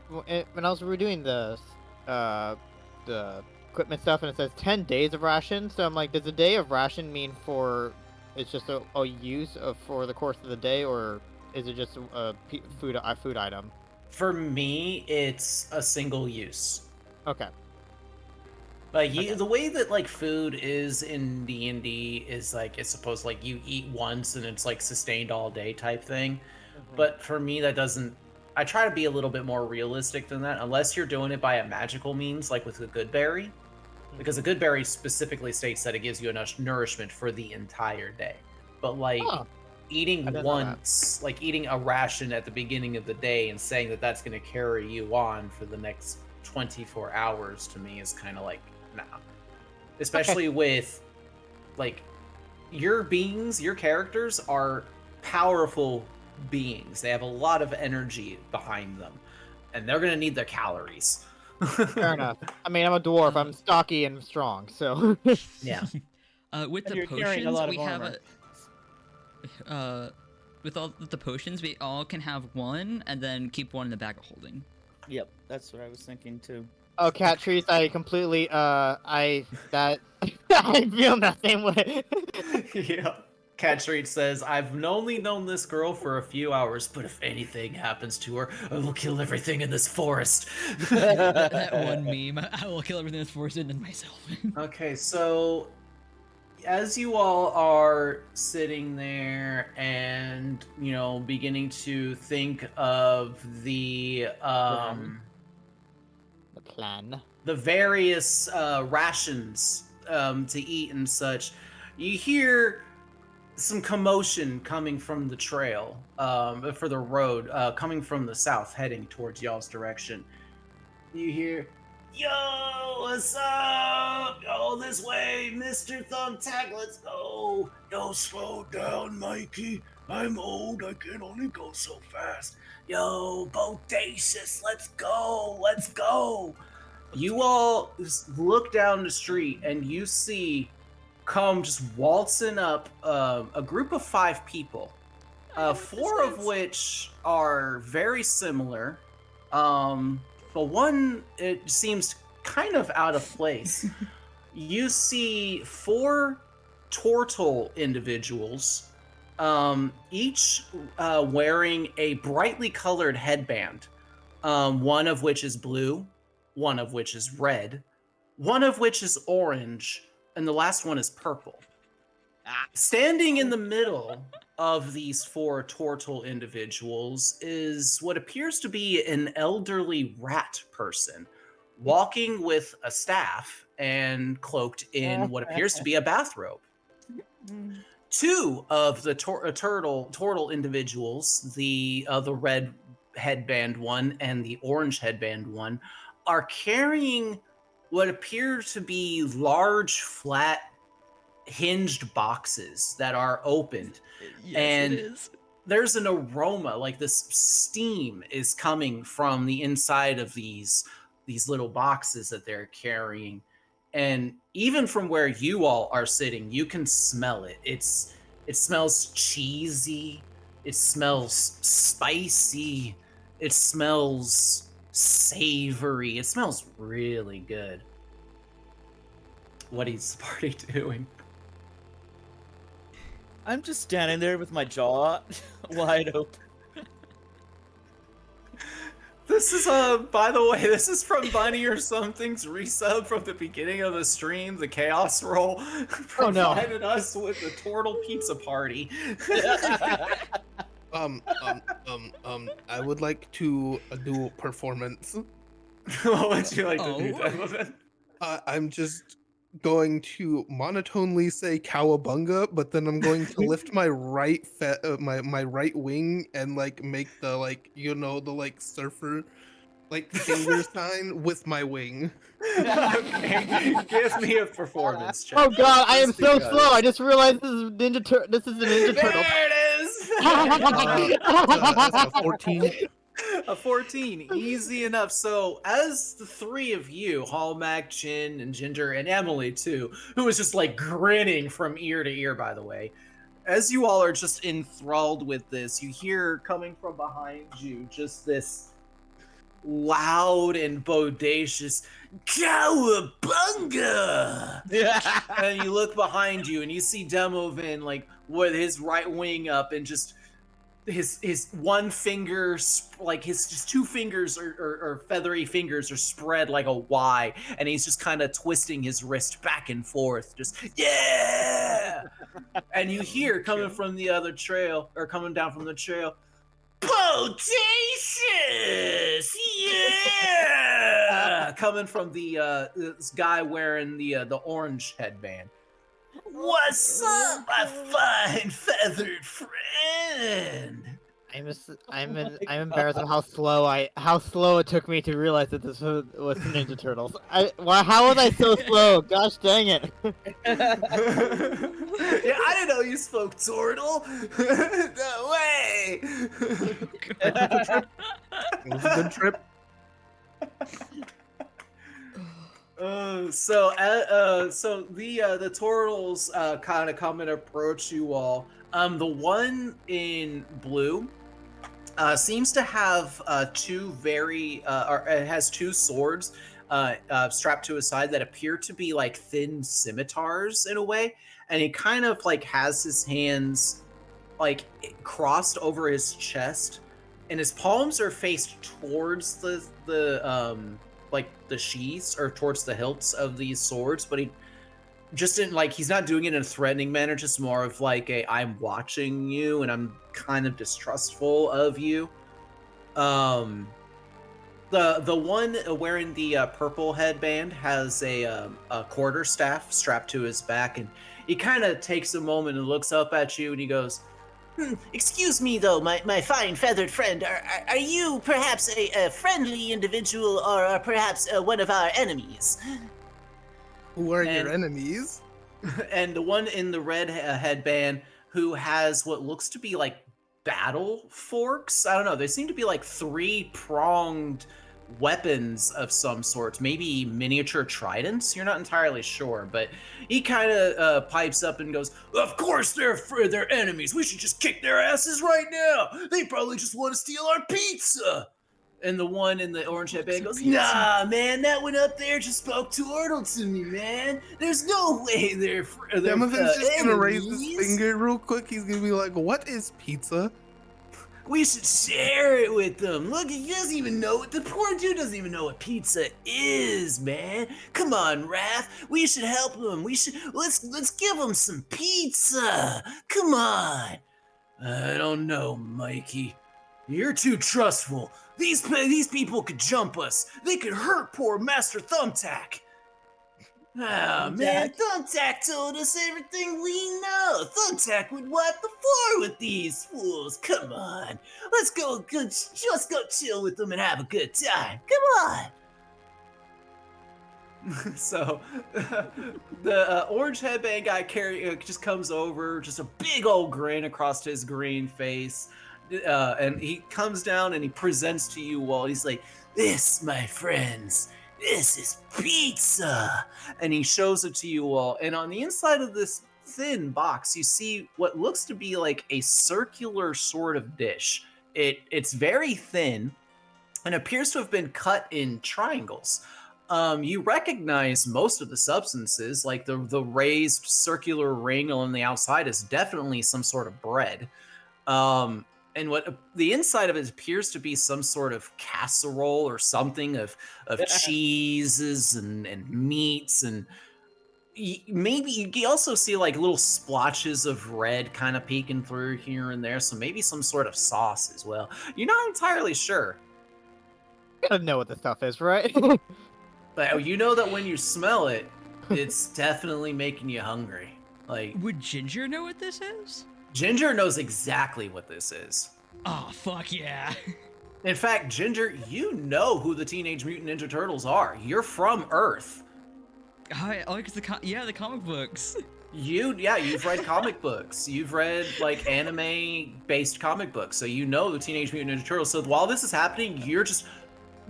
when I was redoing the equipment stuff, and it says 10 days of ration. So I'm like, does a day of ration mean it's just a use for the course of the day, or is it just a food item? For me, it's a single use. Okay. Like Okay. the way that like food is in D&D is like it's supposed like you eat once and it's like sustained all day type thing. But for me, that doesn't. I try to be a little bit more realistic than that, unless you're doing it by a magical means, like with a good berry, because a good berry specifically states that it gives you enough nourishment for the entire day. But like Oh, I eating didn't know that. once, like eating a ration at the beginning of the day and saying that that's going to carry you on for the next 24 hours, to me is kind of like nah. Especially with like your characters are powerful beings. They have a lot of energy behind them, and they're gonna need their calories. Fair enough. I mean, I'm a dwarf. I'm stocky and strong, so. Yeah. With And the you're carrying a potions, lot of we have armor. with the potions, we all can have one, and then keep one in the bag of holding. Yep, that's what I was thinking too. Oh, cat trees! I completely I feel the same way. Yeah. Cat Street says, "I've only known this girl for a few hours, but if anything happens to her, I will kill everything in this forest." that one meme. I will kill everything that's forced and then myself. Okay, so as you all are sitting there and beginning to think of the The plan. the various rations to eat and such, you hear some commotion coming from the trail, for the road, coming from the south, heading towards y'all's direction. You hear, "Yo, what's up? Yo, this way, Mr. Thumbtack, let's go. Yo, slow down, Mikey. I'm old, I can only go so fast. Yo, Bodacious, let's go. You all just look down the street and you see come just waltzing up a group of 5 people, 4 of which are very similar, but one, it seems kind of out of place. You see 4 turtle individuals, each wearing a brightly colored headband, one of which is blue, one of which is red, one of which is orange, and the last one is purple. Standing in the middle of these 4 turtle individuals is what appears to be an elderly rat person, walking with a staff and cloaked in what appears to be a bathrobe. two of the turtle individuals, the red headband one and the orange headband one, are carrying what appear to be large, flat, hinged boxes that are opened. Yes, And it is. there's an aroma, like this steam is coming from the inside of these little boxes that they're carrying. And even from where you all are sitting, you can smell it. It smells cheesy, it smells spicy, it smells savory, it smells really good. What is the party doing? I'm just standing there with my jaw wide open. This is by the way, this is from Bunny or Something's resub from the beginning of the stream. The Chaos Roll Oh, no. provided us with the Turtle Pizza Party. I would like to do a performance. What would you like to do, Oh. Donovan? I'm just going to monotonely say cowabunga, but then I'm going to lift my right my right wing and like make the like the like surfer like finger sign with my wing. Okay, give me a performance check. Oh god, I am Just so because. slow. I just realized this is This is the Ninja Turtle. There it is. That's a 14. A 14, easy enough. So, as the three of you, Hallmac, Jin, and Ginger, and Emily too, who is just like grinning from ear to ear, by the way, as you all are just enthralled with this, you hear coming from behind you just this loud and bodacious cowabunga. And you look behind you and you see Demovin like with his right wing up and just his one finger, like his just two fingers or feathery fingers are spread like a Y, and he's just kind of twisting his wrist back and forth, just yeah. And you hear coming from the other trail, or coming down from the trail, bodacious, yeah, coming from the this guy wearing the orange headband. What's up, my fine feathered friend? I'm embarrassed of how slow it took me to realize that this was Ninja Turtles. How was I so slow? Gosh dang it! Yeah, I didn't know you spoke turtle. No way. It was a good trip. So the turtles kind of come and approach you all. The one in blue seems to have two very or it has two swords strapped to his side that appear to be like thin scimitars in a way, and he kind of like has his hands like crossed over his chest, and his palms are faced towards the like the sheaths or towards the hilts of these swords, but he just didn't like, he's not doing it in a threatening manner, just more of like a I'm watching you and I'm kind of distrustful of you. The one wearing the purple headband has a quarterstaff strapped to his back, and he kind of takes a moment and looks up at you and he goes, excuse me, though, my fine feathered friend. Are you perhaps a friendly individual, or perhaps one of our enemies? Who are your enemies? And the one in the red headband, who has what looks to be like battle forks. I don't know. They seem to be like three-pronged weapons of some sort, maybe miniature tridents. You're not entirely sure, but he kind of pipes up and goes, of course they're enemies, we should just kick their asses right now, they probably just want to steal our pizza. And the one in the orange headband goes, nah man, that one up there just spoke turtle to me, man, there's no way they're Demovan's just gonna raise his enemies. finger real quick. He's gonna be like, what is pizza? We should share it with them. Look, he doesn't even know what the poor dude doesn't even know what pizza is, man. Come on, Raph. We should help him. Let's give him some pizza. Come on. I don't know, Mikey. You're too trustful. These people could jump us. They could hurt poor Master Thumbtack. Ah, man, Thumbtack told us everything we know. Thumbtack would wipe the floor with these fools. Come on. Let's go chill with them and have a good time. Come on. So, the orange headband guy just comes over, just a big old grin across his green face. And he comes down and he presents to you all. He's like, "This, my friends, this is pizza." And he shows it to you all. And on the inside of this thin box, you see what looks to be like a circular sort of dish. It's very thin and appears to have been cut in triangles. You recognize most of the substances, like the raised circular ring on the outside is definitely some sort of bread. And what the inside of it appears to be some sort of casserole or something of cheeses and meats, and maybe you also see like little splotches of red kind of peeking through here and there, so maybe some sort of sauce as well. You're not entirely sure. Gotta know what the stuff is, right? But you know that when you smell it, it's definitely making you hungry. Like, Would Ginger know what this is? Ginger knows exactly what this is. Oh, fuck yeah. In fact, Ginger, you know who the Teenage Mutant Ninja Turtles are. You're from Earth. Oh, because the comic books. You've read comic books. You've read like anime-based comic books, so you know the Teenage Mutant Ninja Turtles. So while this is happening, you're just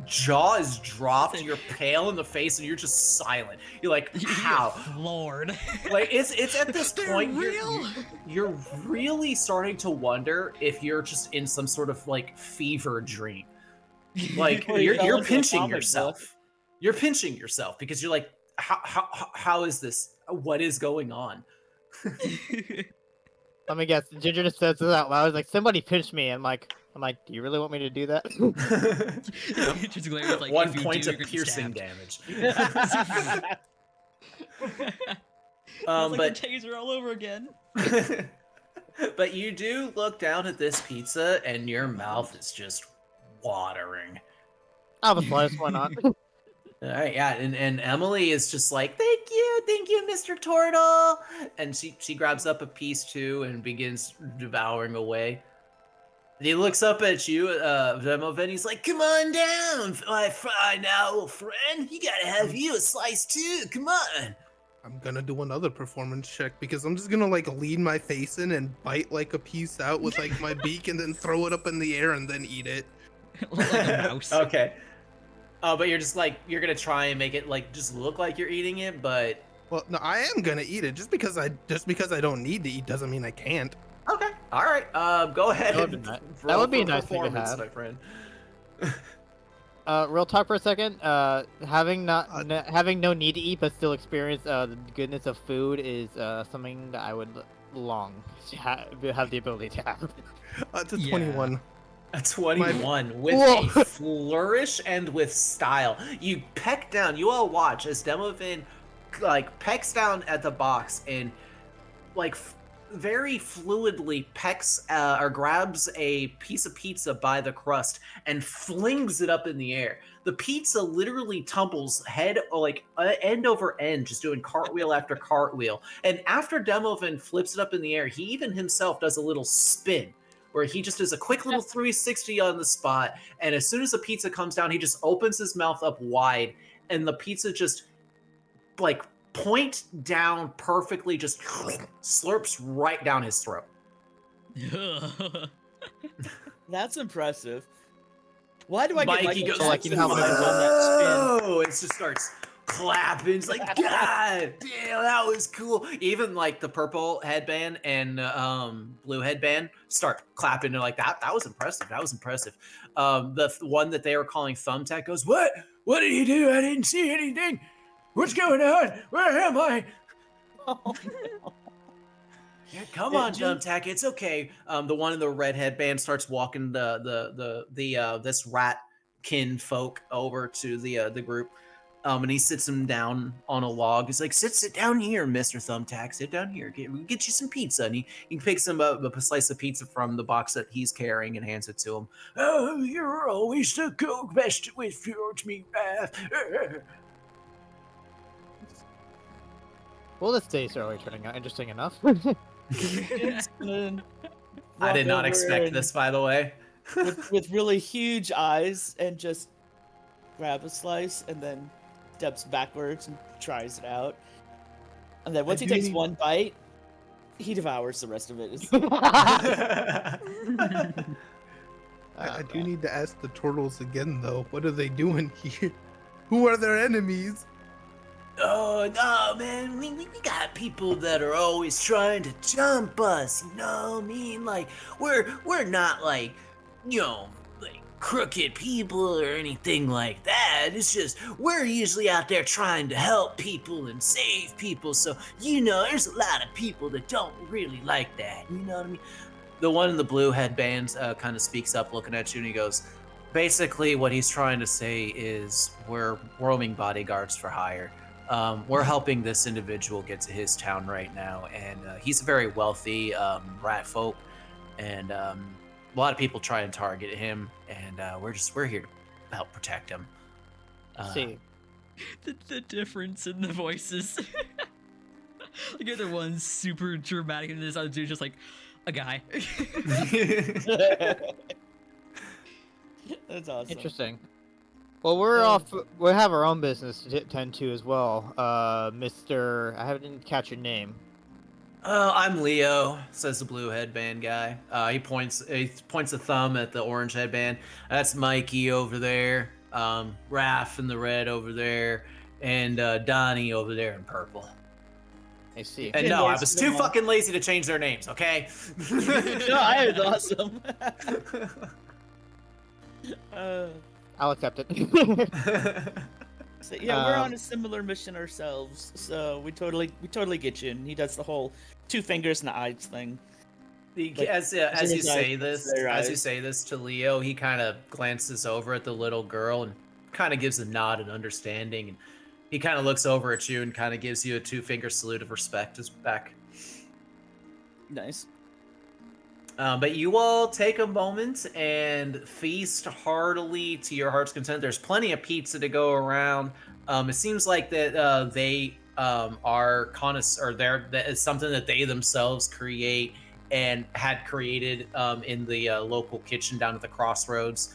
jaw is dropped, you're pale in the face, and you're just silent. You're like, how? You're floored. Like it's at this They're point real? you're really starting to wonder if you're just in some sort of like fever dream. Like Or you fell you're into a pinching comic yourself. book. You're pinching yourself because you're like, how is this? What is going on? Let me guess. Ginger just says this out loud. He's like, somebody pinched me. I'm like, do you really want me to do that? Just glaring with, like, 1 if you point do, of you're getting piercing stabbed. damage. It's like But the taser all over again. but you do look down at this pizza and your mouth is just watering. I'll have a slice, why not? All right, yeah, and Emily is just like, thank you, Mr. Turtle, and she grabs up a piece too and begins devouring away. And he looks up at you, Demovan. He's like, "Come on down, my fine owl friend. You gotta have you a slice too. Come on." I'm gonna do another performance check because I'm just gonna like lean my face in and bite like a piece out with like my beak and then throw it up in the air and then eat it. Like a mouse. Okay. But you're just like, you're gonna try and make it like just look like you're eating it, but Well, no, I am gonna eat it. Just because I don't need to eat doesn't mean I can't. okay. All right. Go ahead. That would and be nice. roll That would be a for nice thing to performance, have. my friend. Real talk for a second. Having no need to eat but still experience the goodness of food is something that I would long to have the ability to have. It's a Yeah. 21. A 21 with Whoa. a flourish and with style. You peck down. You all watch as Demovan like pecks down at the box and like very fluidly pecks or grabs a piece of pizza by the crust and flings it up in the air. The pizza literally tumbles head like end over end, just doing cartwheel after cartwheel. And after Demovan flips it up in the air, he even himself does a little spin where he just does a quick little 360 on the spot. And as soon as the pizza comes down, he just opens his mouth up wide and the pizza just like point down perfectly, just slurps right down his throat. That's impressive. Why do I get Mikey Michael goes Jackson like, vibes on that "Whoa!" It just starts clapping. It's like, God damn, that was cool. Even like the purple headband and blue headband start clapping. They're like, that was impressive. That was impressive. The one that they were calling Thumbtack goes, What did he do? I didn't see anything. What's going on? Where am I? spin? Yeah, come on, Thumbtack. It's okay. The one in the red headband starts walking this rat kin folk over to the group. And he sits him down on a log. He's like, sit down here, Mr. Thumbtack. Sit down here. We'll get you some pizza. And he picks him up a slice of pizza from the box that he's carrying and hands it to him. Oh, you're always the cook best with me. Well, this day's already turning out interesting enough. It's gonna I did walk not over expect and- this, by the way. with really huge eyes and just grab a slice and then steps backwards and tries it out. And then once he do takes need- one bite, he devours the rest of it. I do need to ask the turtles again, though. What are they doing here? Who are their enemies? Oh no, man! We got people that are always trying to jump us. You know what I mean? Like we're not like, you know, like crooked people or anything like that. It's just we're usually out there trying to help people and save people. So you know, there's a lot of people that don't really like that. You know what I mean? The one in the blue headband kind of speaks up, looking at you, and he goes, basically, what he's trying to say is we're roaming bodyguards for hire. We're helping this individual get to his town right now, and he's a very wealthy rat folk, and a lot of people try and target him, and we're here to help protect him. See, The difference in the voices. Like the one's super dramatic and this other dude's just like a guy. That's awesome. interesting. Well, we're off. We have our own business to tend to as well. Mister, I didn't catch your name. I'm Leo, says the blue headband guy. He points a thumb at the orange headband. That's Mikey over there. Raph in the red over there, and Donnie over there in purple. I see. And no, I was too fucking lazy to change their names. Okay. No, I was awesome. I'll accept it. So yeah, we're on a similar mission ourselves, so we totally get you. And he does the whole 2 fingers and the eyes thing. As you as I say fix this, their as you eyes. say this to Leo, he kind of glances over at the little girl and kind of gives a nod and understanding, and he kind of looks over at you and kind of gives you a 2-finger salute of respect as back. Nice. But you all take a moment and feast heartily to your heart's content. There's plenty of pizza to go around. It seems like that they are connoisseurs, or that is something that they themselves create and had created in the local kitchen down at the crossroads,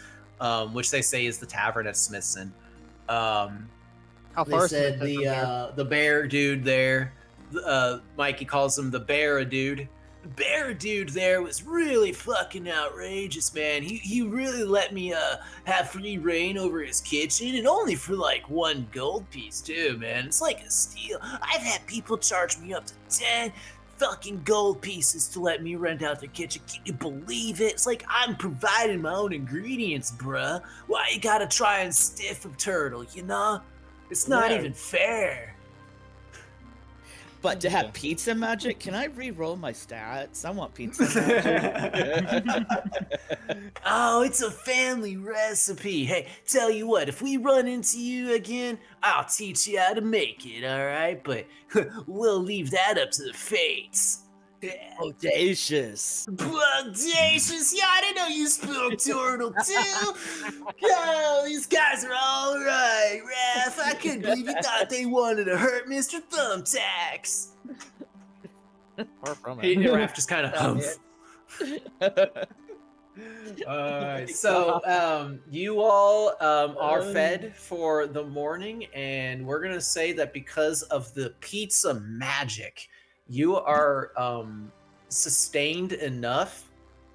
which they say is the tavern at Smithson. How They far is said Smithson from here? the bear dude there, Mikey calls him the bear dude. The bear dude there was really fucking outrageous, man. He really let me have free reign over his kitchen, and only for like 1 gold piece too, man. It's like a steal. I've had people charge me up to 10 fucking gold pieces to let me rent out their kitchen. Can you believe it? It's like I'm providing my own ingredients, bruh. Why you gotta try and stiff a turtle, you know? It's not Yeah. even fair. But to have pizza magic, can I re-roll my stats? I want pizza magic. Oh, it's a family recipe. Hey, tell you what, if we run into you again, I'll teach you how to make it, alright? But we'll leave that up to the fates. Audacious. Audacious, yeah, I didn't know you spoke turtle too. Oh, these guys are all right, Raph. I couldn't believe you thought they wanted to hurt Mr. Thumbtacks. Far from Hey, it. Raph just kind of humph. Alright, so you all are fed for the morning, and we're gonna say that because of the pizza magic, you are sustained enough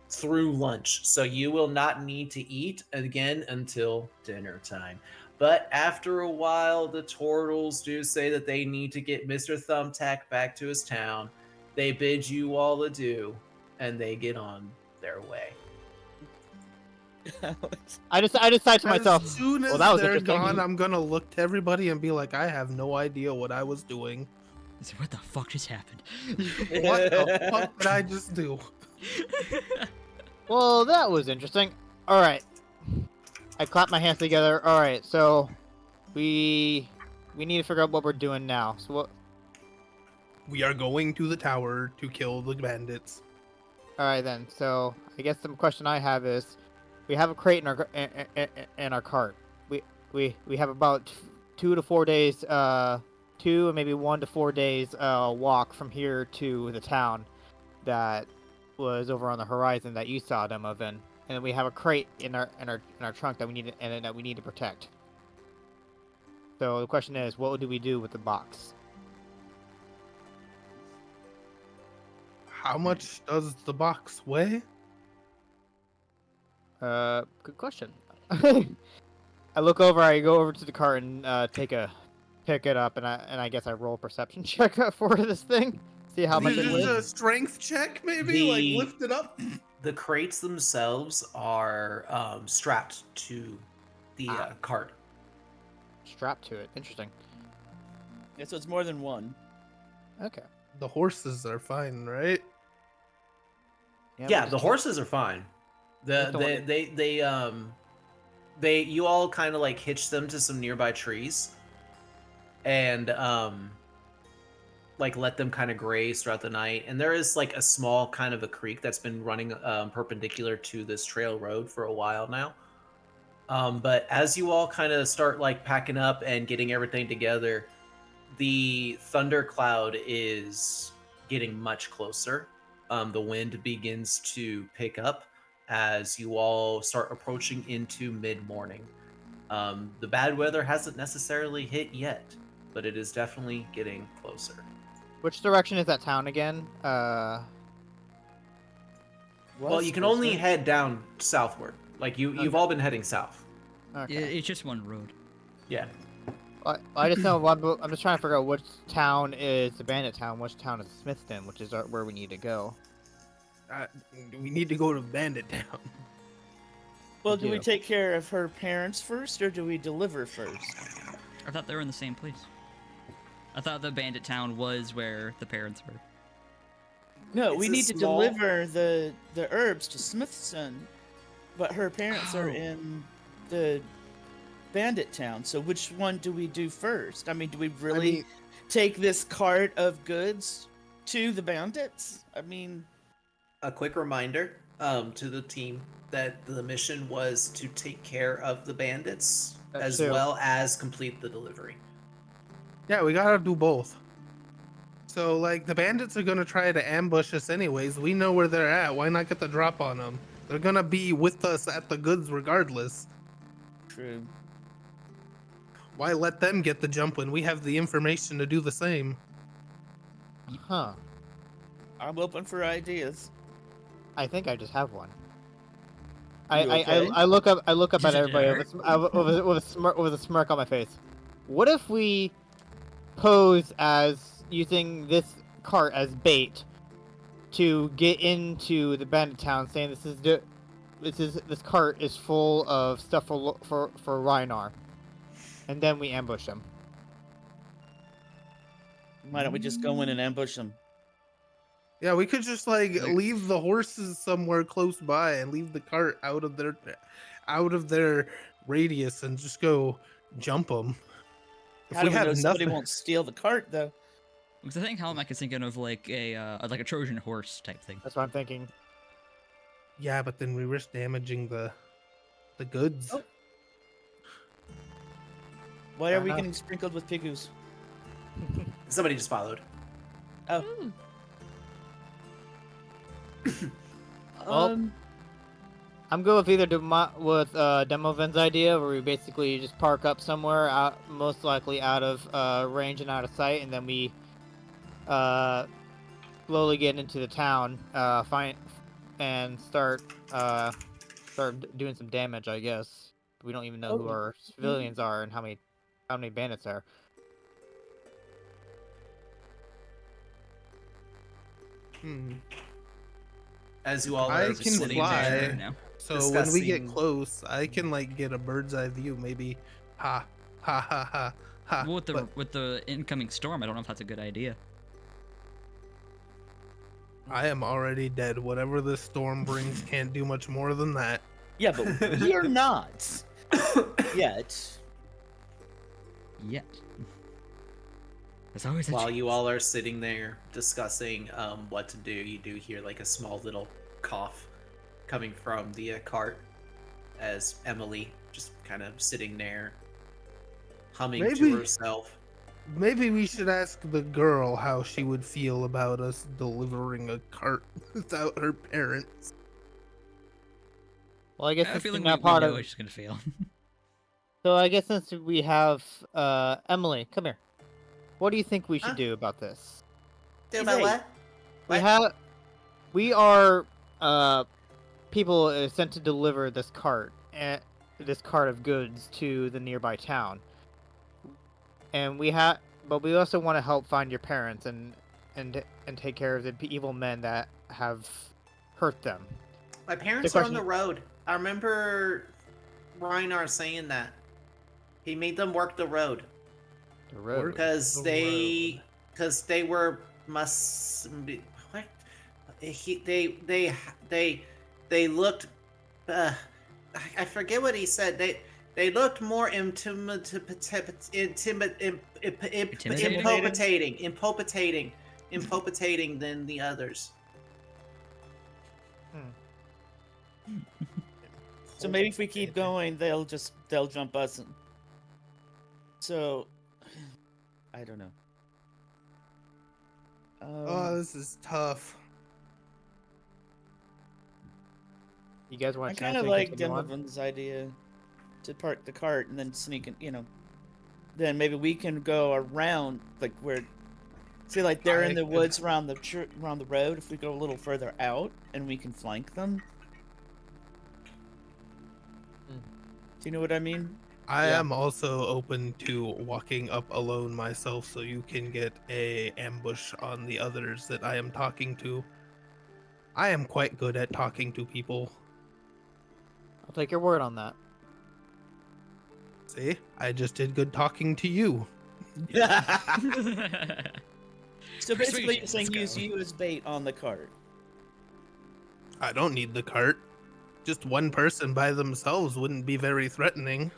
through lunch, so you will not need to eat again until dinner time. But after a while, the turtles do say that they need to get Mr. Thumbtack back to his town. They bid you all adieu, and they get on their way. I decide to myself. As soon as well, that was they're interesting. gone, I'm gonna look to everybody and be like, I have no idea what I was doing. So what the fuck just happened? What the fuck did I just do? Well, that was interesting. All right. I clap my hands together. All right, so we need to figure out what we're doing now. So what? We are going to the tower to kill the bandits. All right then. So I guess the question I have is, we have a crate in our cart. We have about 2 to 4 days 2, maybe 1 to 4 days walk from here to the town that was over on the horizon that you saw them of in, and then we have a crate in our trunk that we need to protect. So the question is, what do we do with the box? How much does the box weigh? Good question. I look over. I go over to the cart and pick it up, and I guess I roll a perception check for this thing. See how much Is it this weighs. a strength check, maybe? Like lift it up? The crates themselves are strapped to the cart. Strapped to it. Interesting. Yeah, so it's more than one. Okay. The horses are fine, right? Yeah, the horses are fine. You all kind of like hitch them to some nearby trees, and like let them kind of graze throughout the night. And there is like a small kind of a creek that's been running perpendicular to this trail road for a while now. But as you all kind of start like packing up and getting everything together, the thundercloud is getting much closer. The wind begins to pick up as you all start approaching into mid-morning. The bad weather hasn't necessarily hit yet, but it is definitely getting closer. Which direction is that town again? Well, West you can or only south? head down southward. Like you've all been heading south. Okay. It's just one road. Yeah. I just know I'm just trying to figure out which town is the bandit town, which town is Smithton, which is where we need to go. We need to go to Bandit Town. Well, do we do. take care of her parents first, or do we deliver first? I thought they were in the same place. I thought the bandit town was where the parents were. No, It's we a need to small- deliver the herbs to Smithson, but her parents are Oh. in the bandit town. So which one do we do first? I mean, do we really take this cart of goods to the bandits? I mean, A quick reminder to the team that the mission was to take care of the bandits as True. well as complete the delivery. Yeah, we gotta do both. So, like, the bandits are gonna try to ambush us anyways. We know where they're at. Why not get the drop on them? They're gonna be with us at the goods regardless. true. Why let them get the jump when we have the information to do the same? Huh. I'm open for ideas. I think I just have one. You okay? I look up at Yeah. everybody with a smirk on my face. What if we pose as using this cart as bait to get into the bandit town, saying this cart is full of stuff for Reinar, and then we ambush them. Why don't we just go in and ambush them? Yeah, we could just like Like- leave the horses somewhere close by and leave the cart out of their radius and just go jump them. How do we know somebody won't steal the cart, though? Because I think Halmac is thinking of like a Trojan horse type thing. That's what I'm thinking. Yeah, but then we risk damaging the goods. Oh. Why are we Uh-huh. getting sprinkled with pigoos? Somebody just followed. Oh. Well, I'm good with either Demovin's idea, where we basically just park up somewhere, most likely out of range and out of sight, and then we slowly get into the town, and start doing some damage. I guess we don't even know who Oh. our civilians are and how many bandits are. As you all I are can sitting fly. there, now. So when we get discussing- close, I can like get a bird's eye view, maybe. Ha ha ha ha ha. Well, But with the incoming storm, I don't know if that's a good idea. I am already dead. Whatever this storm brings can't do much more than that. Yeah, but we are not yet. Yet. There's always a While chance. you all are sitting there discussing what to do, you do hear like a small little cough coming from the cart as Emily just kind of sitting there humming to Maybe- herself. Maybe we should ask the girl how she would feel about us delivering a cart without her parents. Well, I guess I have a it's feeling now we part know of. it's just gonna fail. So I guess since we have Emily, come here. What do you think we should Huh? do about this? Do She's my eight. what? We What? have, we are people sent to deliver this cart, this cart of goods to the nearby town, and but we also want to help find your parents and take care of the evil men that have hurt them. My parents are on the question- road. I remember Reinar saying that. He made them work the road The road. because The they were must be what they looked I forget what he said. They looked more impopitating than the others. So maybe if we keep going, they'll jump us. So I don't know. Oh, this is tough. You guys I want to kind chance of to like continue on? Demovan's idea to park the cart and then sneak in. Then maybe we can go around, like where. See, like they're in the woods around the road. If we go a little further out and we can flank them. Mm. Do you know what I mean? I Yeah. am also open to walking up alone myself so you can get a ambush on the others that I am talking to. I am quite good at talking to people. I'll take your word on that. See, I just did good talking to you. So basically, Persuasion, you're saying let's use go. you as bait on the cart. I don't need the cart. Just one person by themselves wouldn't be very threatening.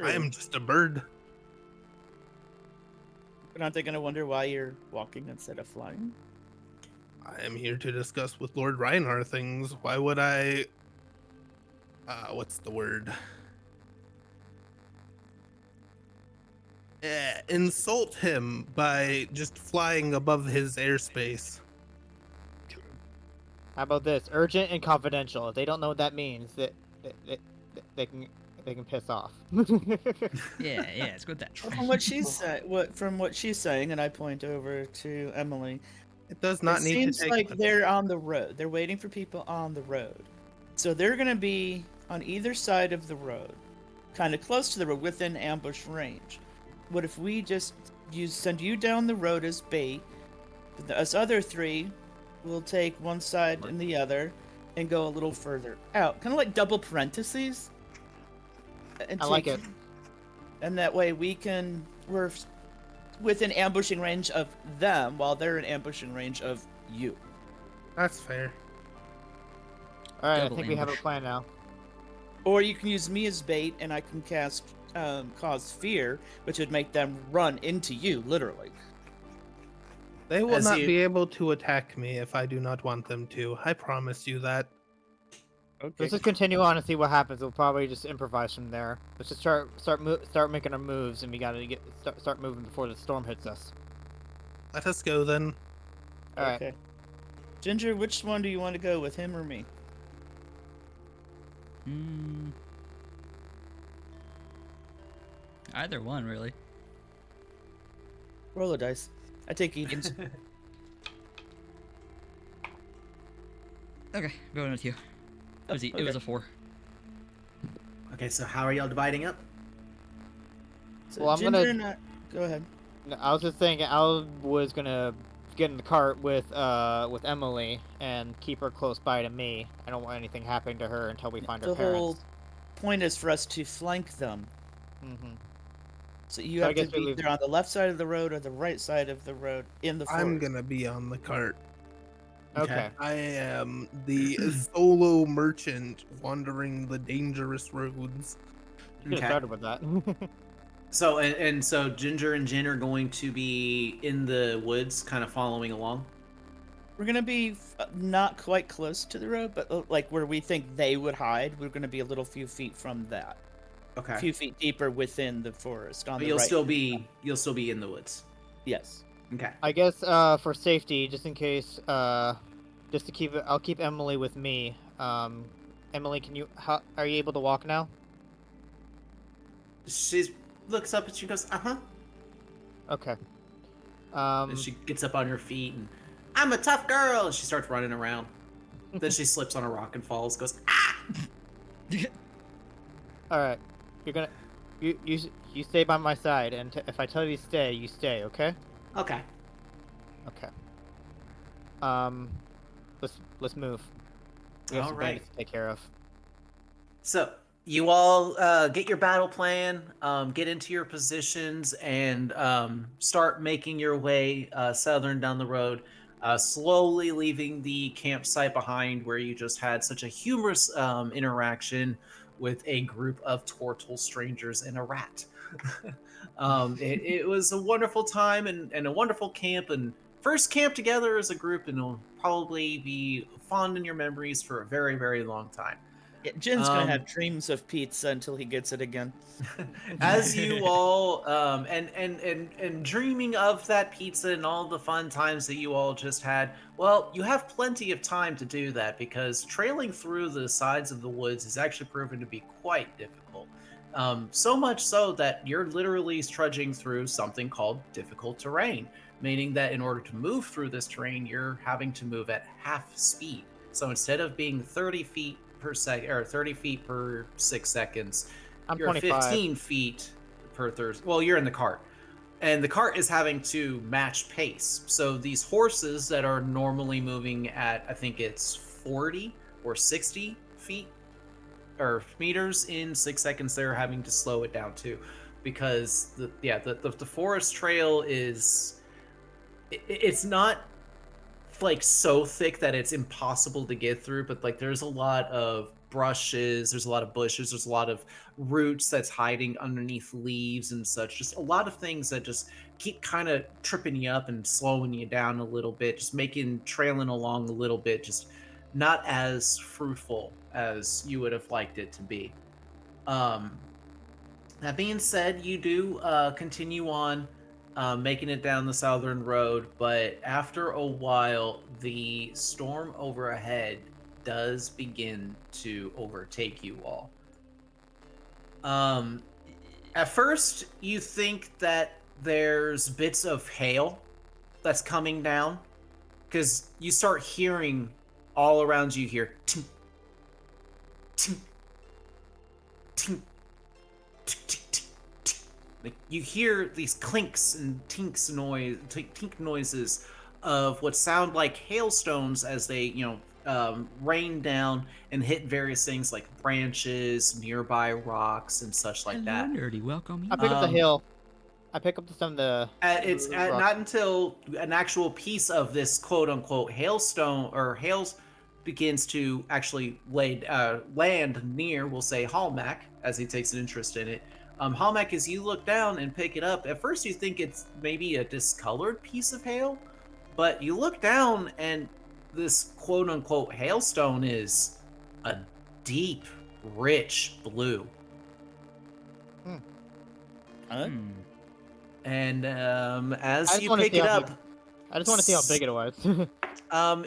I am just a bird. But aren't they gonna wonder why you're walking instead of flying? I am here to discuss with Lord Reinar things. Why would I... what's the word? Insult him by just flying above his airspace. How about this? Urgent and confidential. If they don't know what that means, they can piss off. Yeah, let's go with that. Well, from what she's saying, and I point over to Emily. It does not It need to seems take like much. they're on the road. They're waiting for people on the road. So they're going to be on either side of the road, kind of close to the road, within ambush range. What if we just send you down the road as bait? Us other three will take one side and the other and go a little further out. Kind of like double parentheses. And I like it. And that way we're within ambushing range of them while they're in ambushing range of you. That's fair. All right, I Double think we have a ambush. plan now. Or you can use me as bait and I can cast cause fear, which would make them run into you, literally. They will As not you- be able to attack me if I do not want them to. I promise you that. Okay. Let's just continue on and see what happens. We'll probably just improvise from there. Let's just start making our moves, and we gotta start moving before the storm hits us. Let us go then. All right. Okay. Ginger, which one do you want to go with, him or me? Either one, really. Roll a dice. I take evens. Okay, going with you. It was a 4. Okay, so how are y'all dividing up? So Well, I'm Ginger gonna- and I... Go ahead. No, I was just thinking I was gonna get in the cart with Emily and keep her close by to me. I don't want anything happening to her until we find her The whole parents. point is for us to flank them. Mm-hmm. So you So I have to guess we be leave- either on the left side of the road or the right side of the road in the forest. I'm gonna be on the cart. Okay. I am the solo merchant wandering the dangerous roads. You could have started with that. So so Ginger and Jin are going to be in the woods, kind of following along. We're gonna be not quite close to the road, but like where we think they would hide. We're gonna be a little few feet from that. a few feet deeper within the forest. On But the you'll right. still be in the woods. Yes. Okay. I guess for safety, just in case, just to keep it, I'll keep Emily with me. Emily, are you able to walk now? She looks up and she goes, "Uh-huh." Okay. And she gets up on her feet and, "I'm a tough girl," and she starts running around. Then she slips on a rock and falls, goes, "Ah!" All right. You're gonna, you stay by my side, and if I tell you to stay, you stay. Okay? Okay. Okay. Let's move. We have All some right. bandits to take care of. So you all get your battle plan, get into your positions, and start making your way southern down the road, slowly leaving the campsite behind where you just had such a humorous interaction with a group of turtle strangers and a rat. It was a wonderful time and a wonderful camp, and first camp together as a group, and it'll probably be fond in your memories for a very, very long time. Yeah, Jin's gonna have dreams of pizza until he gets it again. As you all and dreaming of that pizza and all the fun times that you all just had, well, you have plenty of time to do that because trailing through the sides of the woods is actually proven to be quite difficult. So much so that you're literally trudging through something called difficult terrain, meaning that in order to move through this terrain, you're having to move at half speed. So instead of being 30 feet per second or 30 feet per 6 seconds, I'm you're 25. 15 feet per third. Well, you're in the cart, and the cart is having to match pace. So these horses that are normally moving at, I think it's 40 or 60 feet or meters in 6 seconds, they're having to slow it down too, because the forest trail is it's not like so thick that it's impossible to get through, but like there's a lot of brushes, there's a lot of bushes, there's a lot of roots that's hiding underneath leaves and such, just a lot of things that just keep kind of tripping you up and slowing you down a little bit, just making trailing along a little bit just not as fruitful as you would have liked it to be. That being said, you do continue on making it down the southern road, but after a while, the storm over ahead does begin to overtake you all. At first, you think that there's bits of hail that's coming down, because you start hearing all around you here, tink, tink, tink, tink, tink, tink, tink. Like you hear these clinks and tink noises of what sound like hailstones as they, rain down and hit various things like branches, nearby rocks, and such like Hello, that. nerdy. Welcome. I pick up the Um, hill. I pick up some of the. It's rocks. not until an actual piece of this quote unquote hailstone or hails begins to actually land near, we'll say, Hallmack, as he takes an interest in it. Hallmack, as you look down and pick it up, at first you think it's maybe a discolored piece of hail, but you look down and this quote unquote hailstone is a deep, rich blue. Huh? And I as just you wanna pick see it how up, I just want to see how big it was.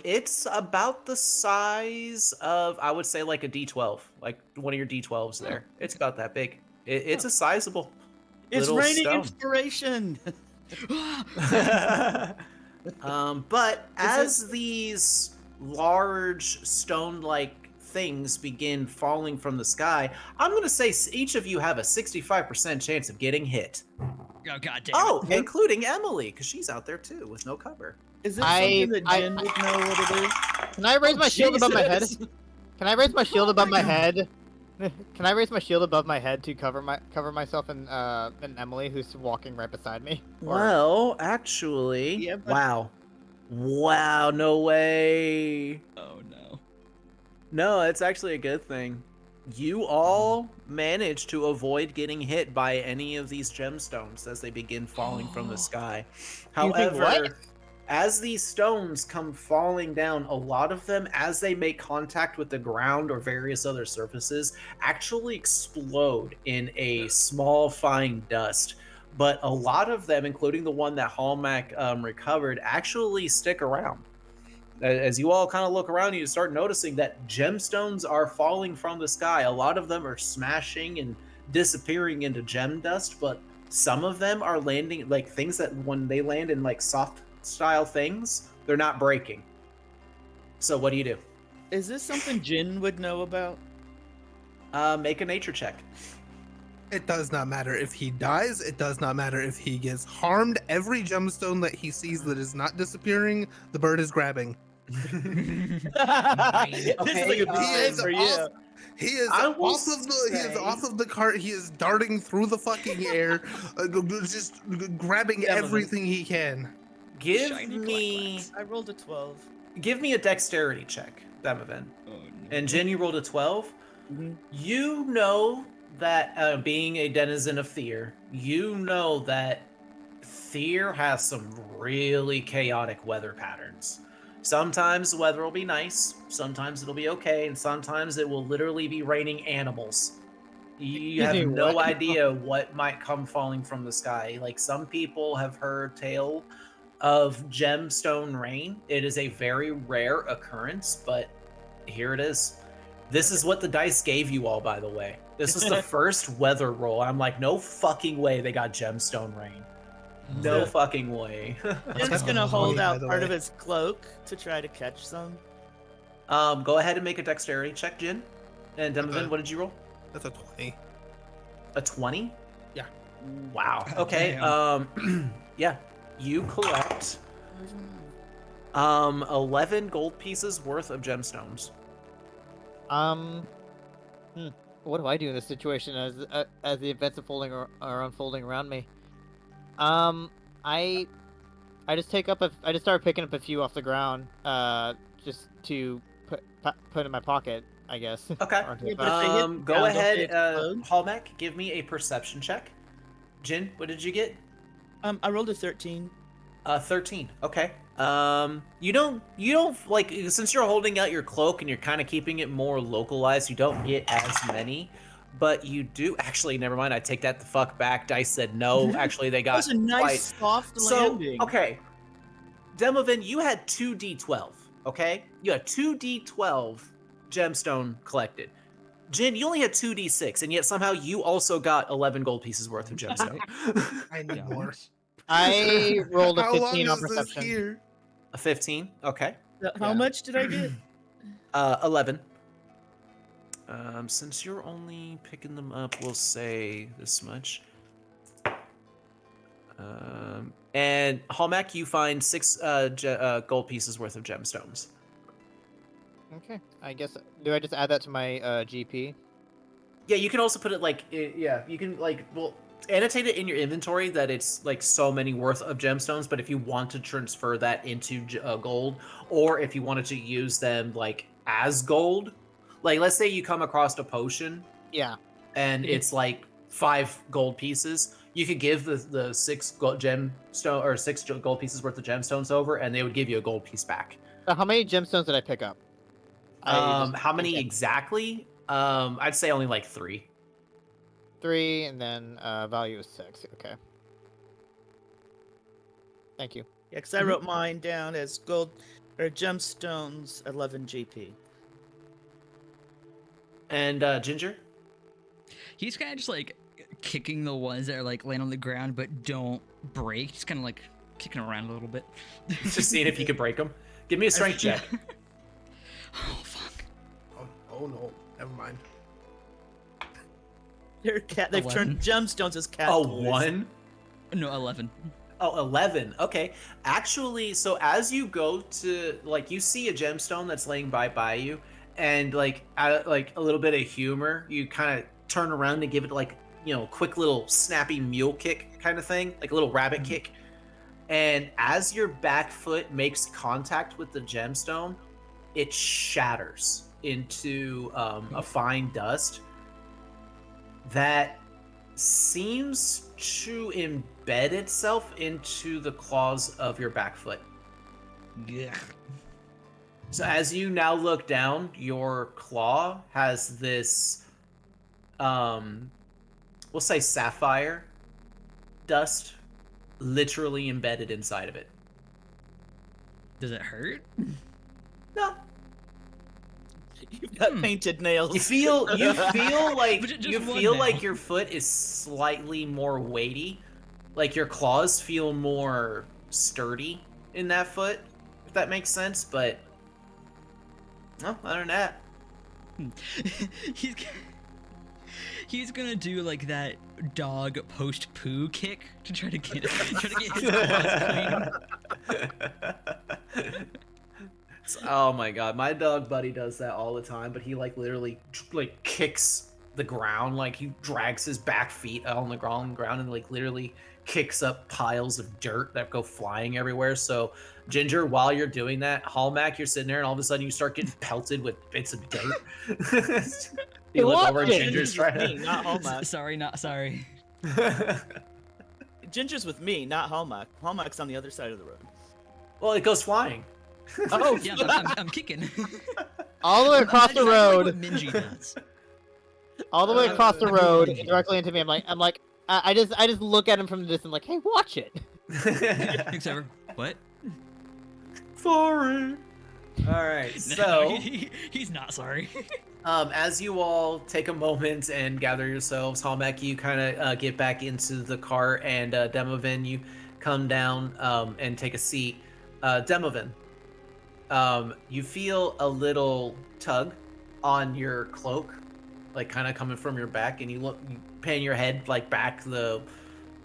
it's about the size of, I would say, like a D12, like one of your D12s there. It's about that big. It's a sizable It's little raining stone. inspiration. But Is as these large stone-like things begin falling from the sky, I'm going to say each of you have a 65% chance of getting hit. Oh, god damn Oh, it. including Emily, because she's out there too with no cover. Is it I- something that I- Jin would know what it is? Can I raise my shield above my head? Jesus. Can I raise my shield Oh above my my head? Can I raise my shield above my head to cover myself and Emily, who's walking right beside me? Or- Well, actually, Yeah, but- wow, no way. Oh no. No, it's actually a good thing. You all managed to avoid getting hit by any of these gemstones as they begin falling from the sky. You think However, what? As these stones come falling down, a lot of them, as they make contact with the ground or various other surfaces, actually explode in a small, fine dust. But a lot of them, including the one that Hallmack recovered, actually stick around. As you all kind of look around, you start noticing that gemstones are falling from the sky. A lot of them are smashing and disappearing into gem dust, but some of them are landing like things that when they land in like soft style things, they're not breaking. So what do you do? Is this something Jin would know about? Make a nature check. It does not matter if he dies. It does not matter if he gets harmed. Every gemstone that he sees that is not disappearing, the bird is grabbing. This is like a big He thing is for you. He is I will off of the cart. He is darting through the fucking air, just grabbing Yeah, man. everything he can. Give Shiny me clack-clacks. I rolled a 12. give me a dexterity check, Demovan. Oh, no. And Jen, you rolled a 12. Mhm. You know that being a denizen of Thear, you know that Thear has some really chaotic weather patterns. Sometimes the weather will be nice, sometimes it'll be okay, and sometimes it will literally be raining animals. You have Excuse me, no what? idea what might come falling from the sky. Like some people have heard tale of gemstone rain. It is a very rare occurrence, but here it is. This is what the dice gave you all, by the way. This was the first weather roll. I'm like, no fucking way they got gemstone rain. No So- fucking way. Jin's gonna funny, hold by out the part way. of his cloak to try to catch some. Go ahead and make a dexterity check, Jin. And Demovan, Okay. what did you roll? That's a 20. A 20? Yeah. Wow. God Okay. Yeah. You collect 11 gold pieces worth of gemstones. What do I do in this situation as the events are unfolding around me? I just I just started picking up a few off the ground, just to put in my pocket, I guess. Okay. Or to- Yeah, but if they hit the Go ground, don't ahead, they explode? Hallmack, give me a perception check. Jin, what did you get? I rolled a 13. 13. Okay. You don't like, since you're holding out your cloak and you're kind of keeping it more localized, you don't get as many, but you do actually, never mind, I take that the fuck back. Dice said no. Actually, they That got was a nice soft so landing. okay. Demovan, you had 2d12, okay? You had 2d12 gemstone collected. Jin, you only had 2d6, and yet somehow you also got 11 gold pieces worth of gemstone. I need Yeah. more. I rolled a How long 15 on is this perception. here? A 15, okay. How Yeah. much did I get? 11. Since you're only picking them up, we'll say this much. And Hallmack, you find 6 gold pieces worth of gemstones. Okay. I guess, do I just add that to my GP? Yeah, you can also put it like, yeah, you can like, well, annotate it in your inventory that it's like so many worth of gemstones, but if you want to transfer that into gold, or if you wanted to use them like as gold, like let's say you come across a potion Yeah. and it's like 5 gold pieces, you could give the 6 gemstone or 6 gold pieces worth of gemstones over, and they would give you a gold piece back. So how many gemstones did I pick up? How many okay. exactly? I'd say only like 3. 3, and then value is 6. Okay. Thank you. Yeah, because I wrote mine down as gold or gemstones 11 GP. And Ginger? He's kind of just like kicking the ones that are like laying on the ground but don't break. Just kind of like kicking around a little bit. Just seeing if you could break them. Give me a strength check. Oh fuck! Oh no, never mind. They're cat. They've 11. turned gemstones as cat. Oh, toys. 1? No, 11. Oh, 11. Okay. Actually, so as you go to, like, you see a gemstone that's laying by you, and like, out of, like a little bit of humor, you kind of turn around to give it like, you know, quick little snappy mule kick kind of thing, like a little rabbit kick. And as your back foot makes contact with the gemstone, it shatters into a fine dust that seems to embed itself into the claws of your back foot. Yeah. So as you now look down, your claw has this, we'll say sapphire dust literally embedded inside of it. Does it hurt? No. You've got painted nails. You feel like But just you one feel nail. like your foot is slightly more weighty. Like your claws feel more sturdy in that foot, if that makes sense, but no, other than that. he's he's gonna do like that dog post poo kick to try to get his claws clean. Oh my god, my dog buddy does that all the time, but he like literally like kicks the ground, like he drags his back feet on the ground and like literally kicks up piles of dirt that go flying everywhere. So Ginger, while you're doing that, Hallmack, you're sitting there and all of a sudden you start getting pelted with bits of dirt. You look over and What? Ginger's with trying me, not Hallmark. Sorry, not sorry. Ginger's with me, not Hallmark. Hallmark's on the other side of the road. Well, it goes flying. Oh, Yeah, I'm kicking. All the way across the Exactly road, what Minji does. all the way across the I mean, road, Minji. directly into me. I'm like, I just look at him from the distance, like, hey, watch it. Except for what? Sorry. All right, so he's not sorry. as you all take a moment and gather yourselves, Hallmack, you kind of get back into the car, and Demovin, you come down and take a seat. Demovin, you feel a little tug on your cloak, like kind of coming from your back, and you pan your head like back the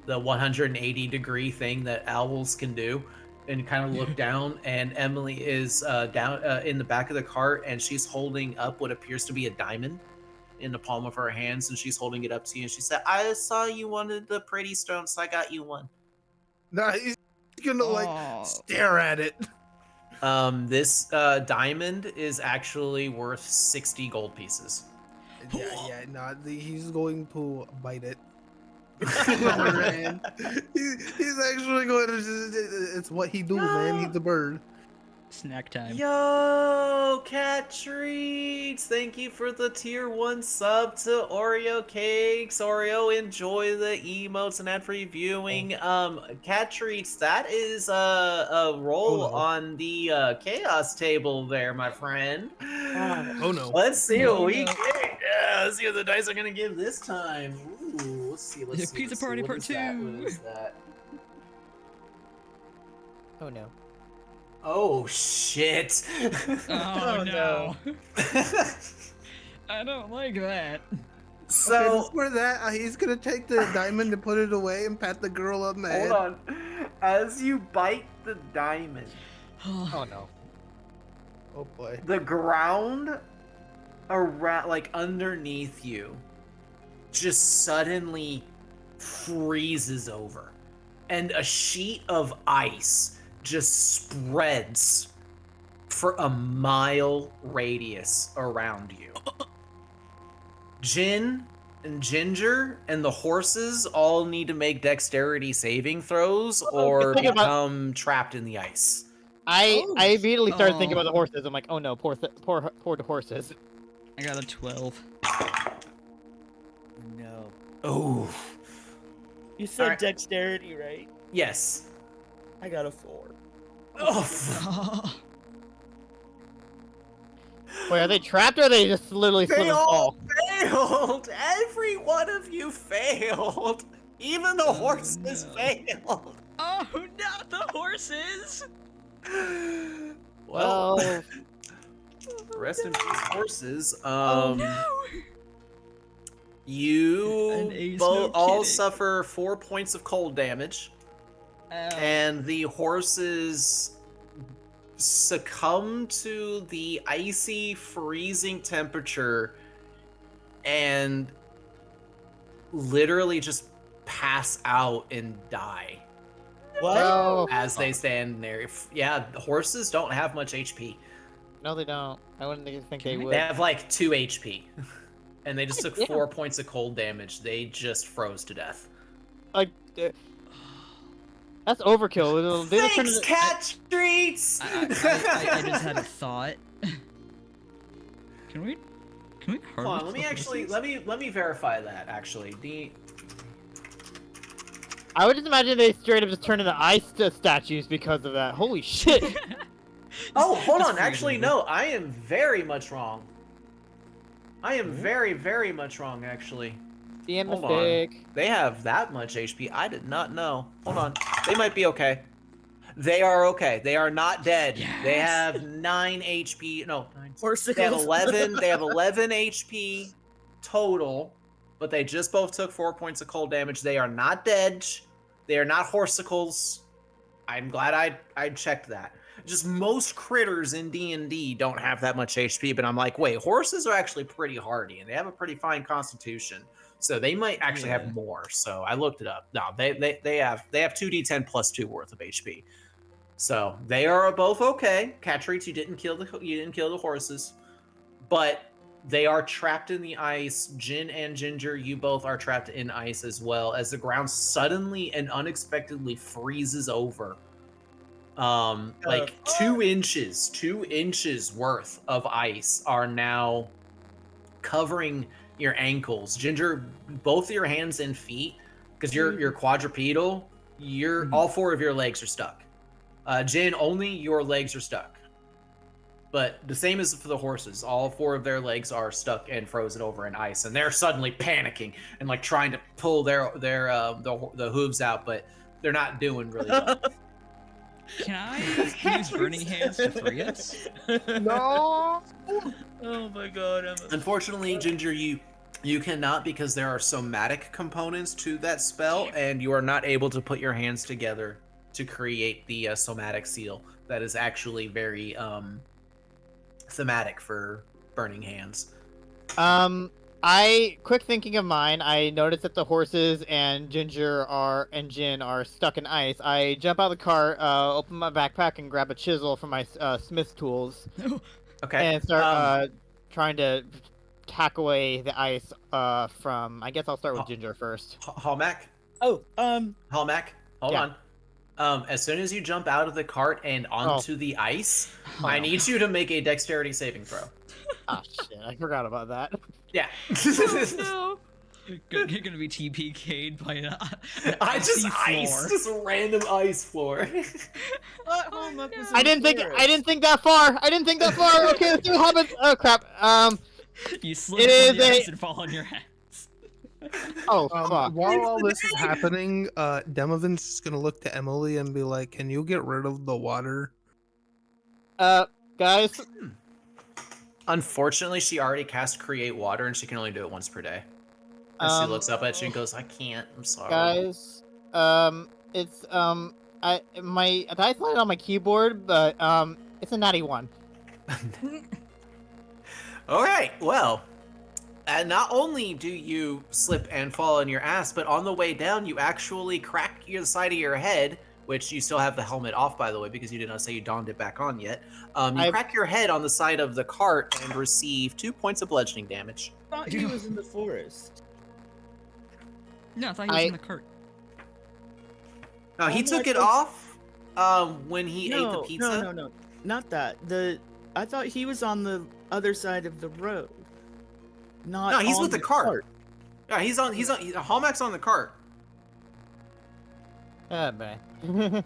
180-degree thing that owls can do, and kind of look down, and Emily is down in the back of the cart, and she's holding up what appears to be a diamond in the palm of her hands, and she's holding it up to you, and she said, "I saw you wanted the pretty stone, so I got you one." Nah, he's gonna Aw. like stare at it. This diamond is actually worth 60 gold pieces. Yeah, nah, he's going to bite it. Man. He's actually going to. It's what he do, man. He's a bird. Snack time. Yo, Cat Treats! Thank you for the tier 1 sub to Oreo Cakes. Oreo, enjoy the emotes and ad-free viewing. Cat Treats, that is a roll Oh, no. on the chaos table there, my friend. Oh no. Let's see Oh, what we no. get. Yeah, let's see what the dice are gonna give this time. Ooh, let's see. Pizza let's see. Party What Part is that? 2. What is that? Oh no. Oh shit! Oh, Oh, no. I don't like that. So So for that, he's gonna take the diamond and put it away and pat the girl on the head. hold on. As you bite the diamond, Oh no. Oh boy. the ground around, like underneath you, just suddenly freezes over, and a sheet of ice just spreads for a mile radius around you. Jin and Ginger and the horses all need to make dexterity saving throws or Think about- become trapped in the ice. I immediately started thinking Oh. about the horses. I'm like, oh no, poor horses. I got a 12. no. Oh, You said Alright. dexterity, right? yes. I got a 4. Oh, Wait, are they trapped or are they just literally slip they and all fall? failed. Every one of you failed. Even the horses no. failed. Oh, not the horses! Well, rest in peace, horses. Oh, no! You An ace, both no all kidding. suffer 4 points of cold damage, Ow. and the horses succumb to the icy, freezing temperature, and literally just pass out and die What? no, as they stand there. Yeah, the horses don't have much HP. no, they don't. I wouldn't think they Can I- would. They have like 2 HP. And they just took Yeah. 4 points of cold damage. They just froze to death. Like, That's overkill. They just turn Thanks, into- cat treats. I just had a thought. Can we harvest Hold on, let the me actually horses? let me verify that actually. I would just imagine they straight up just turn into ice statues because of that. Holy shit! Oh, hold Just on. freeze Actually, over. no. I am very much wrong. I am very, very much wrong, actually. The Hold mistake. on. They have that much HP. I did not know. Hold on. They might be okay. They are okay. They are not dead. They Yes. have 9 HP. No, 9. Horsicles. They have 11. They have 11 HP total, but they just both took 4 points of cold damage. They are not dead. They are not horsicles. I'm glad I checked that. Just most critters in D&D don't have that much HP, but I'm like, wait, horses are actually pretty hardy and they have a pretty fine constitution, so they might actually Yeah. have more. So I looked it up. No, they have 2d10 plus 2 worth of HP. So they are both okay. Cat treats, you didn't kill the horses, but they are trapped in the ice. Jin and Ginger, you both are trapped in ice as well, as the ground suddenly and unexpectedly freezes over. Like 2 inches worth of ice are now covering your ankles. Ginger, both your hands and feet, because you're quadrupedal, all 4 of your legs are stuck. Jin, only your legs are stuck. But the same as for the horses, all 4 of their legs are stuck and frozen over in ice, and they're suddenly panicking and like trying to pull the hooves out, but they're not doing really well. Can I use burning hands to free us? No. Oh my god. Unfortunately, Ginger, you cannot, because there are somatic components to that spell, and you are not able to put your hands together to create the somatic seal. That is actually very thematic for burning hands. Quick thinking of mine, I noticed that the horses and Jin are stuck in ice. I jump out of the car, open my backpack, and grab a chisel from my smith tools, Okay. and start trying to hack away the ice from. I guess I'll start with Ginger first. Hallmac, Oh, hold Yeah. on. As soon as you jump out of the cart and onto the ice, I need you to make a dexterity saving throw. Ah, shit! I forgot about that. Yeah. No. You're gonna be TPK'd by an Just icy ice, floor. just random ice floor. I didn't think that far. Okay, let's see what happens. Oh crap. You slip It on the is ice and fall on your hands. Oh fuck. While all this is happening, Demovan's just gonna look to Emily and be like, "Can you get rid of the water?" Guys. Unfortunately, she already cast Create Water, and she can only do it once per day. And she looks up at you and goes, "I can't. I'm sorry." Guys, it's my dice landed on my keyboard, but it's a natty 1. All right. Well, and not only do you slip and fall on your ass, but on the way down, you actually crack the side of your head, which you still have the helmet off, by the way, because you did not say you donned it back on yet. You crack your head on the side of the cart and receive 2 points of bludgeoning damage. I thought he was in the forest. No, I thought he was in the cart. No, he took it off when he ate the pizza. No, not that. I thought he was on the other side of the road. Not. No, he's on with the cart. Yeah, he's on. Hallmack's on the cart. Oh man.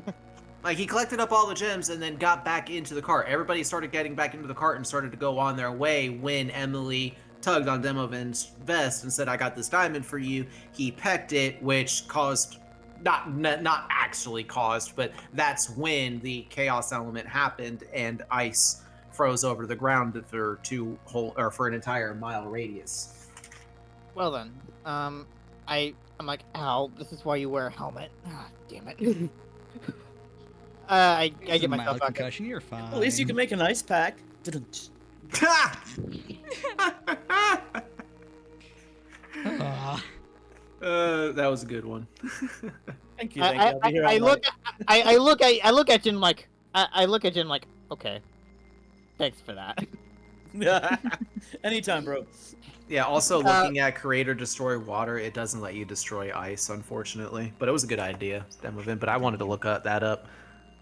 Like, he collected up all the gems and then got back into the cart. Everybody started getting back into the cart and started to go on their way when Emily tugged on Demovan's vest and said, "I got this diamond for you." He pecked it, which caused, not actually caused, but that's when the chaos element happened and ice froze over the ground for for an entire mile radius. Well then, I'm like, ow, this is why you wear a helmet. Ah, damn it. I get myself back. concussion. You're fine. At least you can make an ice pack. Ah. That was a good one. Thank you. I'll be here all night. I look at Jin like, okay, thanks for that. Anytime, bro. Yeah, also looking at create or destroy water, it doesn't let you destroy ice, unfortunately. But it was a good idea, Demovin, but I wanted to look that up.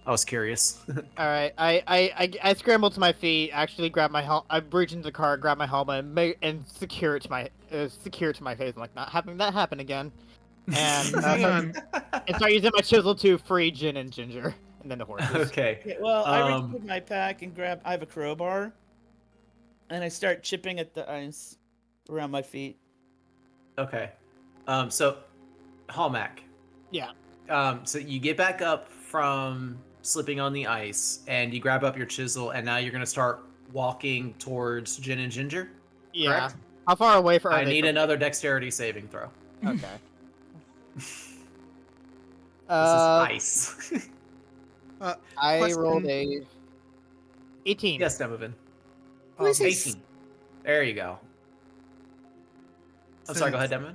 I was curious. All right, I scrambled to my feet, actually grabbed my I reached into the car, grabbed my helmet, and secure it to my face. I'm like, not having that happen again. And Hang on. and start using my chisel to free Jin and Ginger, and then the horses. Okay. Okay, well, I reach into my pack and grab. I have a crowbar, and I start chipping at the ice around my feet. Okay. So, Hallmack. Yeah. So you get back up from slipping on the ice, and you grab up your chisel, and now you're gonna start walking towards Jin and Ginger. Yeah. Correct? How far away are I they need from another dexterity saving throw. me? Okay. This is ice. I Question. rolled a 18. Yes, Demovin. Please say s- 18. There you go. I'm sorry, go ahead, Demovin.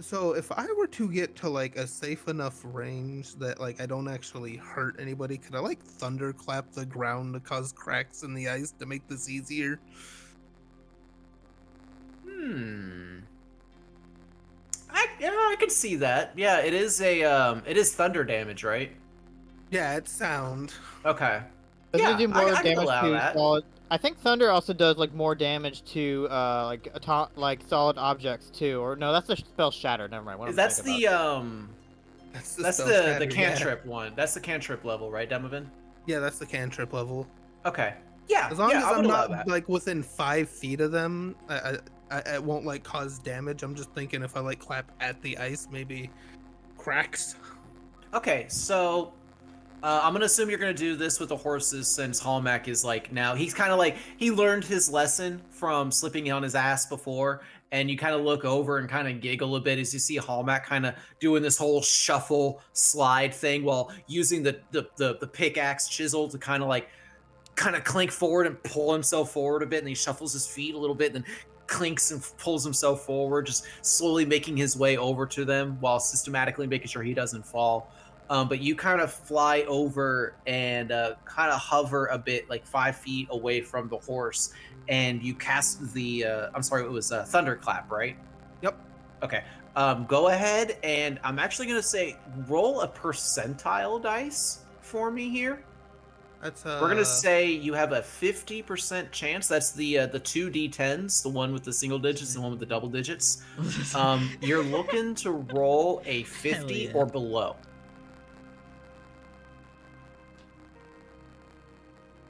So if I were to get to like a safe enough range that like I don't actually hurt anybody, could I like thunderclap the ground to cause cracks in the ice to make this easier? I could see that. Yeah, it is it is thunder damage, right? Yeah, it's sound. Okay. Doesn't Yeah, it do more I can damage allow to that. solid? I think thunder also does like more damage to like solid objects too. Or no, that's the spell shatter. Never mind. What am I That's thinking the about? that's spell the shatter, cantrip one. That's the cantrip level, right, Demovin? Yeah, that's the cantrip level. Okay. Yeah. As long yeah, as I would I'm allow not that. like within 5 feet of them, it won't like cause damage. I'm just thinking if I like clap at the ice, maybe cracks. Okay, so I'm gonna assume you're gonna do this with the horses since Hallmack is like now he's kind of like he learned his lesson from slipping on his ass before, and you kind of look over and kind of giggle a bit as you see Hallmack kind of doing this whole shuffle slide thing while using the pickaxe chisel to kind of clink forward and pull himself forward a bit, and he shuffles his feet a little bit, and then clinks and pulls himself forward, just slowly making his way over to them while systematically making sure he doesn't fall. But you kind of fly over and kind of hover a bit, like 5 feet away from the horse, and you cast the. I'm sorry, it was thunderclap, right? Yep. Okay. Go ahead, and I'm actually gonna say roll a percentile dice for me here. That's We're gonna say you have a 50% chance. That's the 2d10s, the one with the single digits, and the one with the double digits. You're looking to roll a 50 yeah. or below.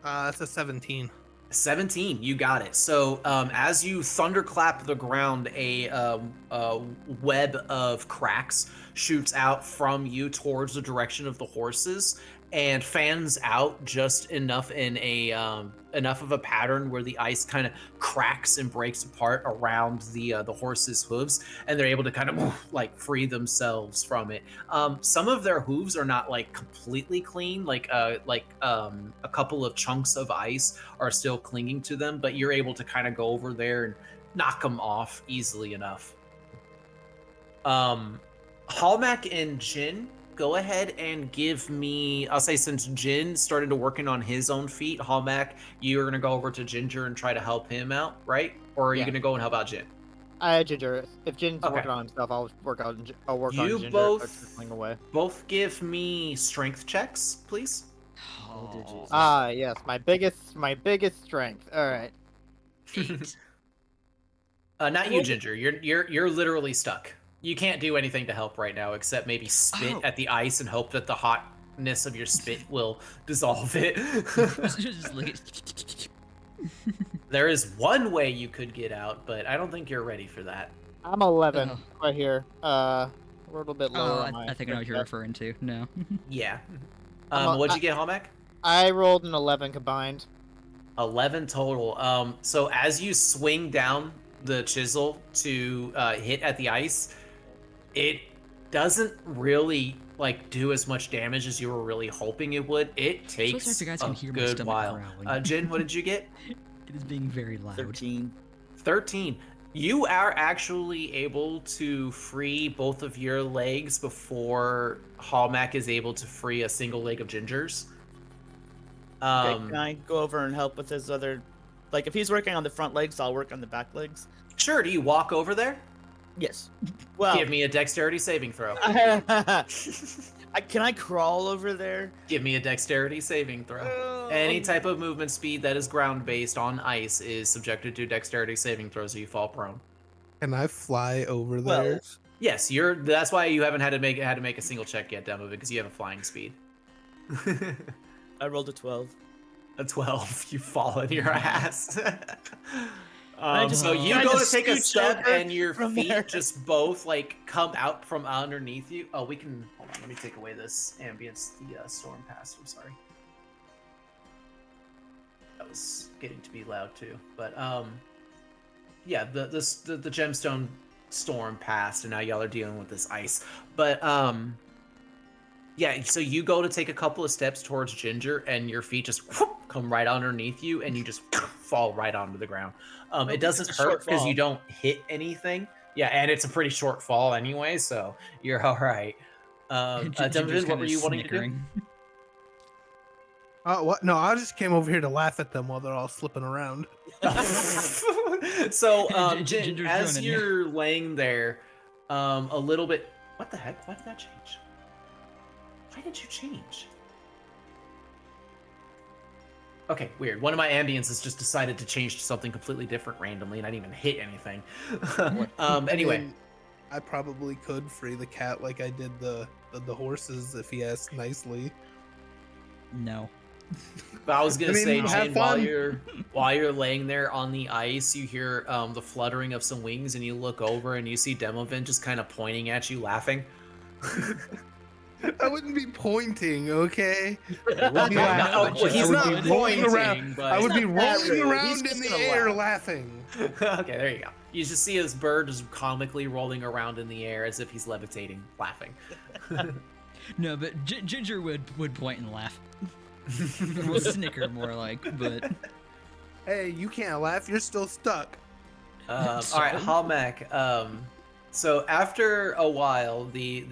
That's a 17. 17, you got it. So as you thunderclap the ground, a web of cracks shoots out from you towards the direction of the horses and fans out just enough in a enough of a pattern where the ice kind of cracks and breaks apart around the horses' hooves, and they're able to kind of like free themselves from it. Some of their hooves are not like completely clean, like a couple of chunks of ice are still clinging to them, but you're able to kind of go over there and knock them off easily enough. Hallmack and Jin, go ahead and give me, I'll say since Jin started to working on his own feet, Hallmack, you're going to go over to Ginger and try to help him out, right? Or are you Yeah. going to go and help out Jin? Ginger. If Jin's Okay. working on himself, I'll work on You Ginger. both- Fling away. Both give me strength checks, please. Oh, Ah, yes, my biggest strength. All right. eight. Not you, Ginger. You're literally stuck. You can't do anything to help right now except maybe spit Oh. at the ice and hope that the hotness of your spit will dissolve it. Just look at- There is one way you could get out, but I don't think you're ready for that. I'm 11 Oh. right here. We're a little bit lower. Oh, on my I think I know what you're strength. referring to. No. Yeah. I'm What'd you get, Hallmack? I rolled an 11 combined. 11 total. So as you swing down the chisel to hit at the ice, it doesn't really like do as much damage as you were really hoping it would. It takes if you guys a can hear my good stomach while. growling. Jin, what did you get? It is being very loud. 13. 13. You are actually able to free both of your legs before Hallmack is able to free a single leg of Ginger's. Okay, can I go over and help with his other Like, if he's working on the front legs, I'll work on the back legs. Sure. Do you walk over there? Yes. Well, Give me a dexterity saving throw. can I crawl over there? Give me a dexterity saving throw. Oh. Any type of movement speed that is ground based on ice is subjected to dexterity saving throws, or you fall prone. Can I fly over Well, there? Yes, that's why you haven't had to make a single check yet, Demo, because you have a flying speed. I rolled a 12. A 12, you fall on your ass. just- So you I go to just take a scooch step over and your from feet there. just both like come out from underneath you. Oh, we can hold on. Let me take away this ambience. The storm passed. I'm sorry. That was getting to be loud too. But yeah, the gemstone storm passed, and now y'all are dealing with this ice. But yeah, so you go to take a couple of steps towards Ginger, and your feet just come right underneath you, and you just fall right onto the ground. It doesn't it's a hurt short because you fall. don't hit anything. Yeah, and it's a pretty short fall anyway, so you're all right. Ginger's Devin, what kinda were you wanting to do? snickering. What? No, I just came over here to laugh at them while they're all slipping around. So, Ginger's Jin, as joining you. you're laying there, a little bit. What the heck? Why did that change? Why did you change? Okay, weird. One of my ambiences just decided to change to something completely different randomly, and I didn't even hit anything. Anyway. I mean, I probably could free the cat like I did the horses if he asked nicely. No. But I was gonna I mean, say, have Jin, while fun. you're laying there on the ice, you hear the fluttering of some wings, and you look over and you see Demovin just kind of pointing at you, laughing. I wouldn't be pointing, okay? Okay, no, well, he's I not would be rolling pointing, around. but I would be He's not that rolling rude. He's around just in the gonna air laugh. laughing. Okay, there you go. You just see his bird just comically rolling around in the air as if he's levitating, laughing. No, but Ginger would point and laugh. Well, snicker more like, but Hey, you can't laugh. You're still stuck. All right, Halmek. So after a while, the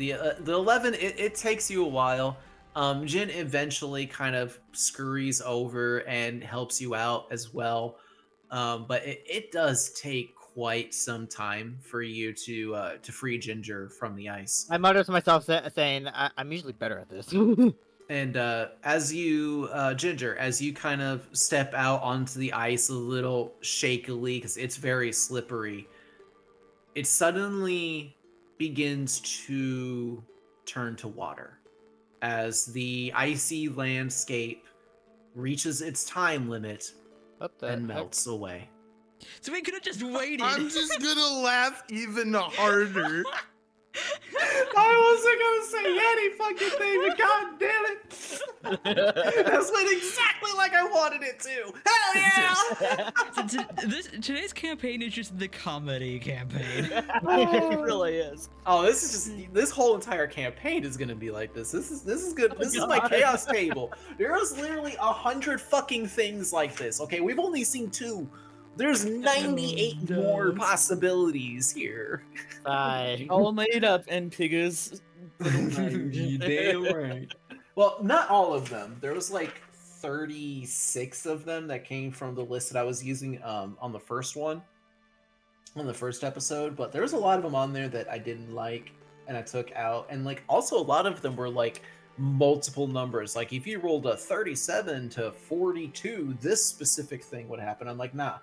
11, it takes you a while. Jin eventually kind of scurries over and helps you out as well. But it does take quite some time for you to free Ginger from the ice. I mutter to myself, saying, "I'm usually better at this." And as you, Ginger, as you kind of step out onto the ice a little shakily, because it's very slippery, it suddenly begins to turn to water as the icy landscape reaches its time limit What the and heck? melts away. so we could have just waited. I'm just gonna laugh even harder. I wasn't gonna say any fucking thing, but god damn it! That's went exactly like I wanted it to. Hell yeah! Today's campaign is just the comedy campaign. It really is. Oh, this whole entire campaign is gonna be like this. This is good. This is my chaos table. There's literally 100 fucking things like this. Okay, we've only seen 2. There's 98 more possibilities here. Sigh. All made up in Piggy's little mind. Damn right. Well, not all of them. There was like 36 of them that came from the list that I was using on the first one, on the first episode. But there was a lot of them on there that I didn't like and I took out. And like also a lot of them were like multiple numbers. Like if you rolled a 37 to 42, this specific thing would happen. I'm like, nah.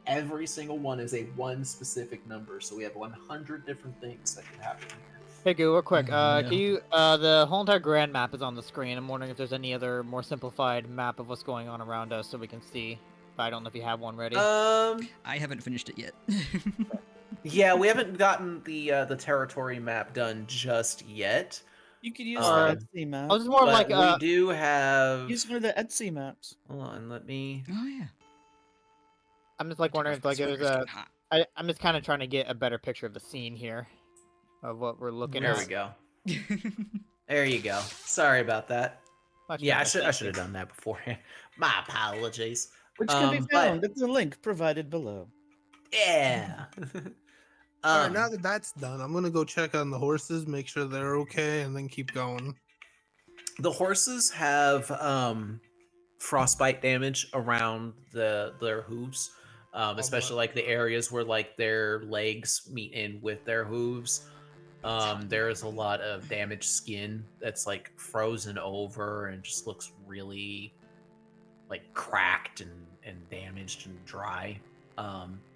Every single one is a one specific number, so we have 100 different things that can happen here. Hey, Goo, real quick. No. Can you? The whole entire grand map is on the screen. I'm wondering if there's any other more simplified map of what's going on around us, so we can see. But I don't know if you have one ready. I haven't finished it yet. Yeah, we haven't gotten the territory map done just yet. You could use Alright. the Etsy map. I was just more But like, we do have. Use one of the Etsy maps. Hold on, let me. Oh yeah. I'm just like wondering if like there's a. Hot. I'm just kind of trying to get a better picture of the scene here, of what we're looking There at. we go. There you go. Sorry about that. Much Yeah, better. I should have done that beforehand. My apologies. Which can be but- found at the link provided below. Yeah. All right, now that that's done, I'm gonna go check on the horses, make sure they're okay, and then keep going. The horses have frostbite damage around their hooves, especially like the areas where like their legs meet in with their hooves. There is a lot of damaged skin that's like frozen over and just looks really like cracked and damaged and dry.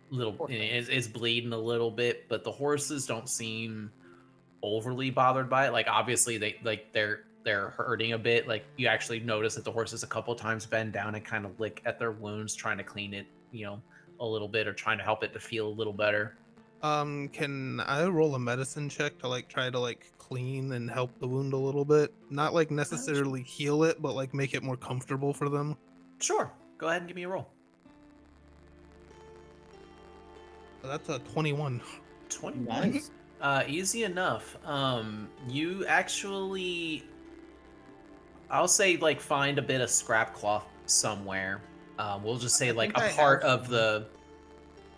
Little Poor thing. it's bleeding a little bit, but the horses don't seem overly bothered by it. Like obviously they're hurting a bit. Like you actually notice that the horses a couple times bend down and kind of lick at their wounds, trying to clean it, a little bit or trying to help it to feel a little better. Can I roll a medicine check to like try to like clean and help the wound a little bit? Not like necessarily heal it, but like make it more comfortable for them. Sure. Go ahead and give me a roll. That's a 21. 21. Nice. Easy enough. You actually, I'll say, like, find a bit of scrap cloth somewhere. We'll just say, I like, think a I part have of some. the.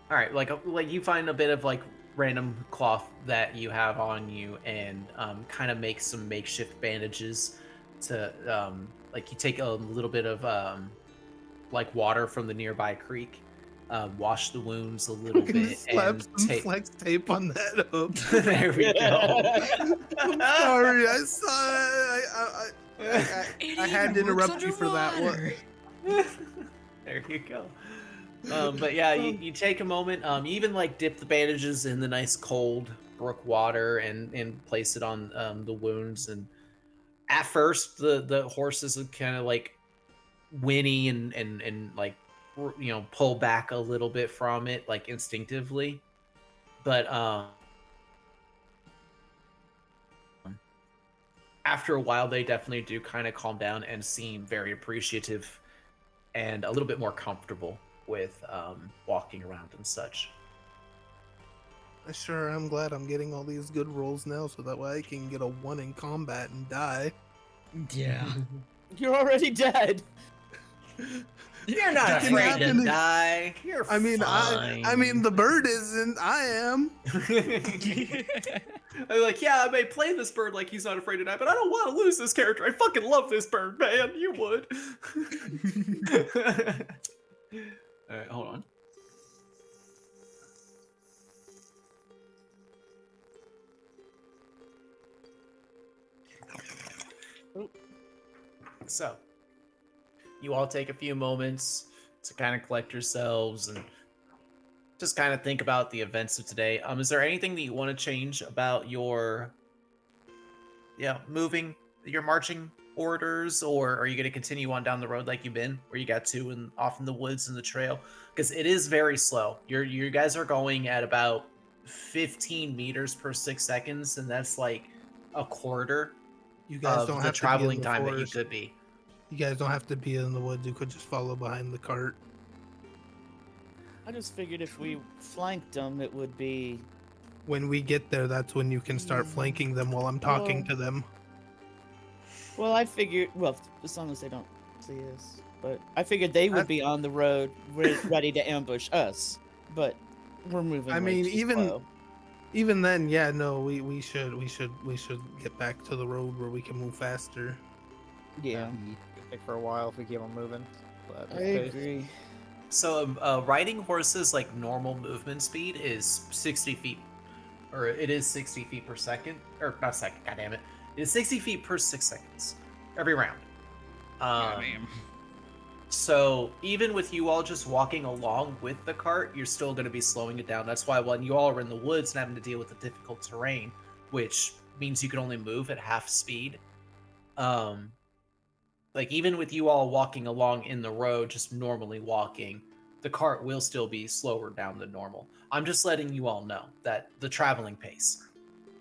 All right, like you find a bit of like random cloth that you have on you, and kind of make some makeshift bandages. To like you take a little bit of like water from the nearby creek, wash the wounds a little I'm gonna bit, slap and some take. flex tape on that up. There we go. I'm sorry. I saw. I had to interrupt you for that one. There you go. But yeah, you take a moment. You even like dip the bandages in the nice cold brook water and place it on the wounds. And at first, the horses would kind of like whinny and like pull back a little bit from it, like instinctively. But after a while, they definitely do kind of calm down and seem very appreciative and a little bit more comfortable with walking around and such. Sure, I'm glad I'm getting all these good rolls now, so that way I can get a 1 in combat and die. Yeah. You're already dead. You're not It can afraid happen. to die. You're I mean, fine. I mean, the bird isn't. I am. I'm like, yeah, I may play this bird like he's not afraid to die, but I don't want to lose this character. I fucking love this bird, man. You would. All right, hold on. So, you all take a few moments to kind of collect yourselves and just kind of think about the events of today. Is there anything that you want to change about your moving your marching orders, or are you going to continue on down the road like you've been, where you got to and off in the woods and the trail? Because it is very slow. You guys are going at about 15 meters per 6 seconds, and that's like a quarter You guys of don't the have to be traveling in the time that you forest. could be. You guys don't have to be in the woods. You could just follow behind the cart. I just figured if we flanked them, it would be. When we get there, that's when you can start flanking them while I'm talking Oh. to them. Well, I figured. Well, as long as they don't see us, but I figured they would be on the road, ready to ambush us. But we're moving. I way mean, too even slow. even then, yeah, no, we should get back to the road where we can move faster. Yeah, It'd take for a while if we keep on moving. But at I this pace. agree. So, riding horses like normal movement speed is 60 feet, or it is 60 feet per second, or not second. God damn it! It is 60 feet per 6 seconds every round. So even with you all just walking along with the cart, you're still going to be slowing it down. That's why when you all are in the woods and having to deal with the difficult terrain, which means you can only move at half speed. Like even with you all walking along in the road, just normally walking, the cart will still be slower down than normal. I'm just letting you all know that the traveling pace.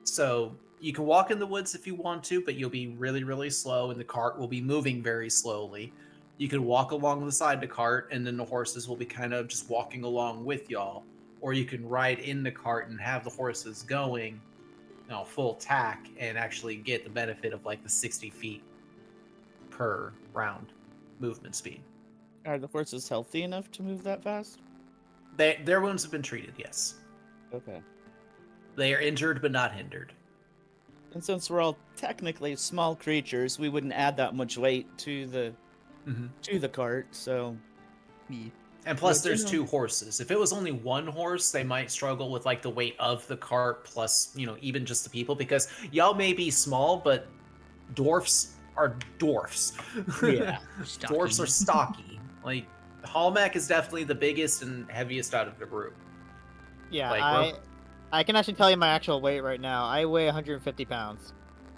So you can walk in the woods if you want to, but you'll be really, really slow, and the cart will be moving very slowly. You can walk along the side of the cart, and then the horses will be kind of just walking along with y'all. Or you can ride in the cart and have the horses going, full tack, and actually get the benefit of like the 60 feet per round movement speed. Are the horses healthy enough to move that fast? Their wounds have been treated, yes. Okay. They are injured but not hindered. And since we're all technically small creatures, we wouldn't add that much weight to the Mhm. to the cart. So Yeah. And plus, Yeah, there's generally- 2 horses. If it was only 1 horse, they might struggle with like the weight of the cart plus, even just the people because y'all may be small, but dwarfs are dwarfs. Yeah. Dwarfs are Stocky. stocky. Like Hallmack is definitely the biggest and heaviest out of the group. Yeah, Like I can actually tell you my actual weight right now. I weigh 150 pounds.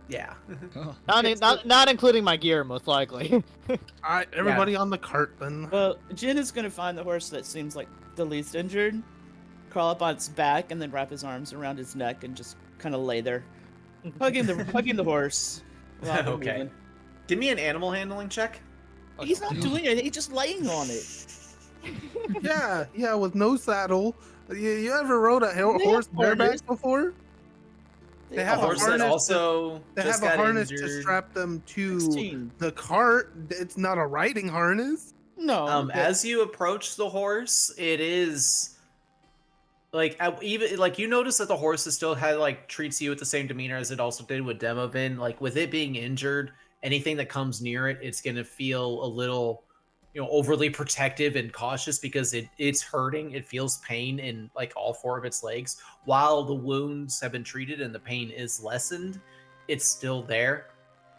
yeah. Oh. Not including my gear, most likely. All right, everybody on the cart then. Well, Jin is gonna find the horse that seems like the least injured, crawl up on its back, and then wrap his arms around its neck and just kind of lay there, hugging the horse. While we're Okay. moving. Give me an animal handling check. He's not doing anything. He's just laying on it. Yeah, with no saddle. You ever rode a They have horse harness. bareback before? They have A a horse that harness to- also They just have a got harness to injured. strap them to 16. the cart. It's not a riding harness. No. As you approach the horse, it is like even like you notice that the horse is still had like treats you with the same demeanor as it also did with Demovin. Like with it being injured, anything that comes near it, it's gonna feel a little, overly protective and cautious because it's hurting. It feels pain in like all 4 of its legs. While the wounds have been treated and the pain is lessened, it's still there.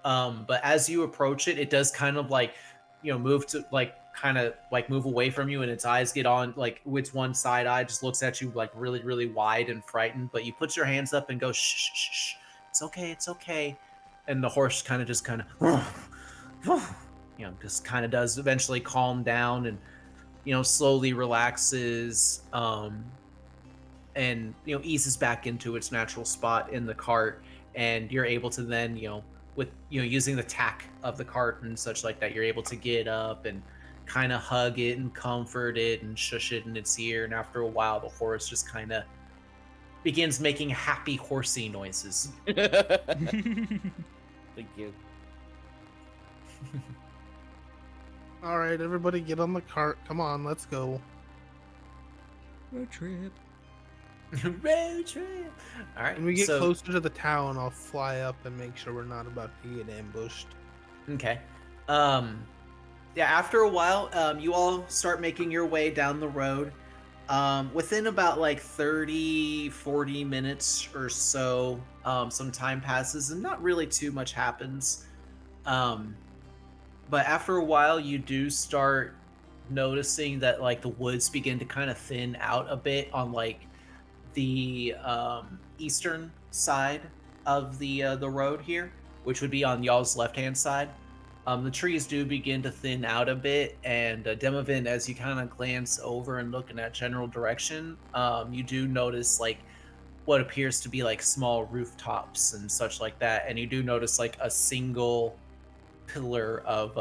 But as you approach it, it does kind of like, move to like kind of like move away from you, and its eyes get on like its one side eye just looks at you like really, really wide and frightened. But you put your hands up and go, shh, shh, shh, shh. It's okay, it's okay. And the horse kind of just just kind of does eventually calm down and slowly relaxes and eases back into its natural spot in the cart, and you're able to then with using the tack of the cart and such like that, you're able to get up and kind of hug it and comfort it and shush it in its ear, and after a while the horse just kind of begins making happy horsey noises. Thank you. All right, everybody get on the cart. Come on, let's go. Road trip. Road trip. All right, When we get so, closer to the town, I'll fly up and make sure we're not about to get ambushed. Okay. Yeah, after a while, you all start making your way down the road. Within about like 30-40 minutes or so, some time passes and not really too much happens. But after a while, you do start noticing that like the woods begin to kind of thin out a bit on like the eastern side of the road here, which would be on y'all's left-hand side. The trees do begin to thin out a bit, and Demovin, as you kind of glance over and look in that general direction, you do notice like what appears to be like small rooftops and such like that, and you do notice like a single pillar of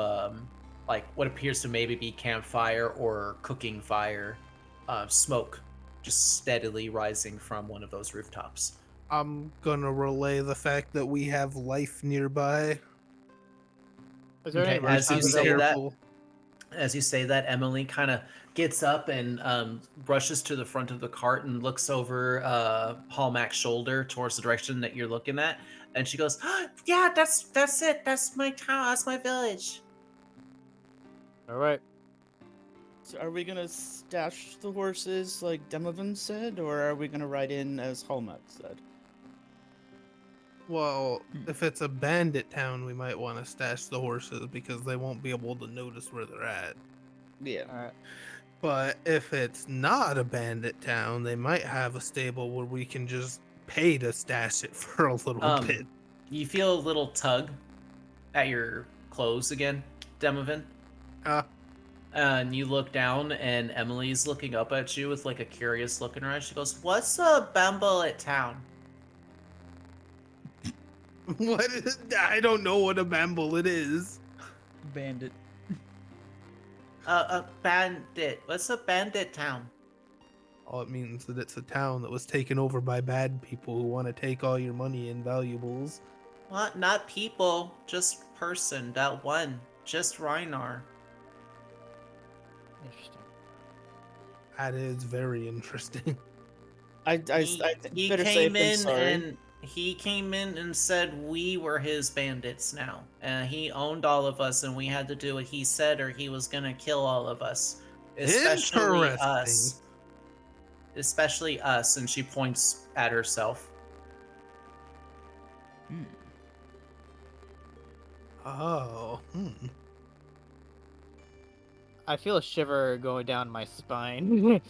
like what appears to maybe be campfire or cooking fire smoke just steadily rising from one of those rooftops. I'm gonna relay the fact that we have life nearby. Is there Okay, any as you restaurants say that, Careful. as you say that, Emily kind of gets up and rushes to the front of the cart and looks over Hallmack's shoulder towards the direction that you're looking at, and she goes, "Yeah, that's it. That's my town. That's my village." All right. So are we gonna stash the horses like Demovin said, or are we gonna ride in as Hallmark said? Well, if it's a bandit town, we might want to stash the horses because they won't be able to notice where they're at. Yeah. All right. But if it's not a bandit town, they might have a stable where we can just pay to stash it for a little bit. You feel a little tug at your clothes again, Demovin. And you look down, and Emily's looking up at you with like a curious look in her eyes. She goes, "What's a Bambolet town?" What? I don't know what a bamble it is. Bandit. A bandit. What's a bandit town? All it means that it's a town that was taken over by bad people who want to take all your money and valuables. What? Not people, just person. That one, just Reinar. Interesting. That is very interesting. I He better say came than in sorry. and He came in and said we were his bandits now. He owned all of us and we had to do what he said or he was gonna kill all of us. Especially Interesting. us. Especially us, and she points at herself. Hmm. Oh. I feel a shiver going down my spine.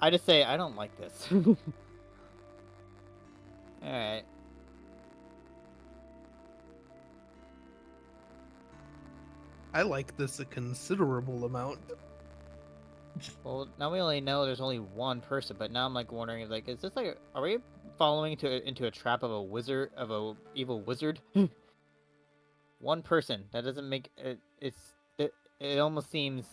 I just say I don't like this. Alright. I like this a considerable amount. Well, now we only know there's only one person, but now I'm like wondering, like, is this like, are we following into a trap of a wizard, of a evil wizard? One person. That doesn't make it. It almost seems.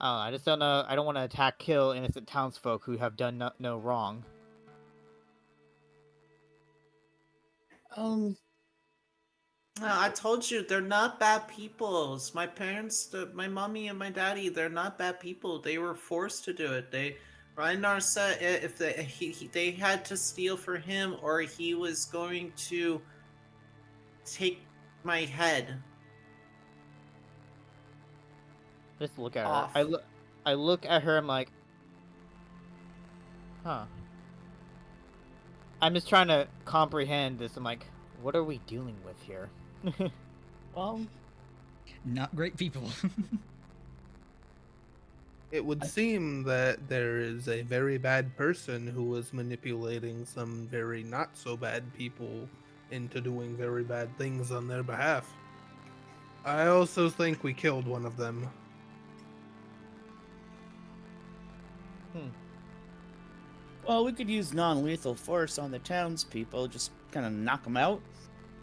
I don't know. I just don't know. I don't want to attack, kill innocent townsfolk who have done no wrong. I told you they're not bad people. My parents, my mommy and my daddy, they're not bad people. They were forced to do it. Reinar said if they had to steal for him or he was going to take my head Just look at off. her. I look at her. I'm like, huh. I'm just trying to comprehend this. I'm like, what are we dealing with here? Well, Not great people. It would seem that there is a very bad person who was manipulating some very not so bad people into doing very bad things on their behalf. I also think we killed one of them. well, we could use non-lethal force on the townspeople, just kind of knock them out,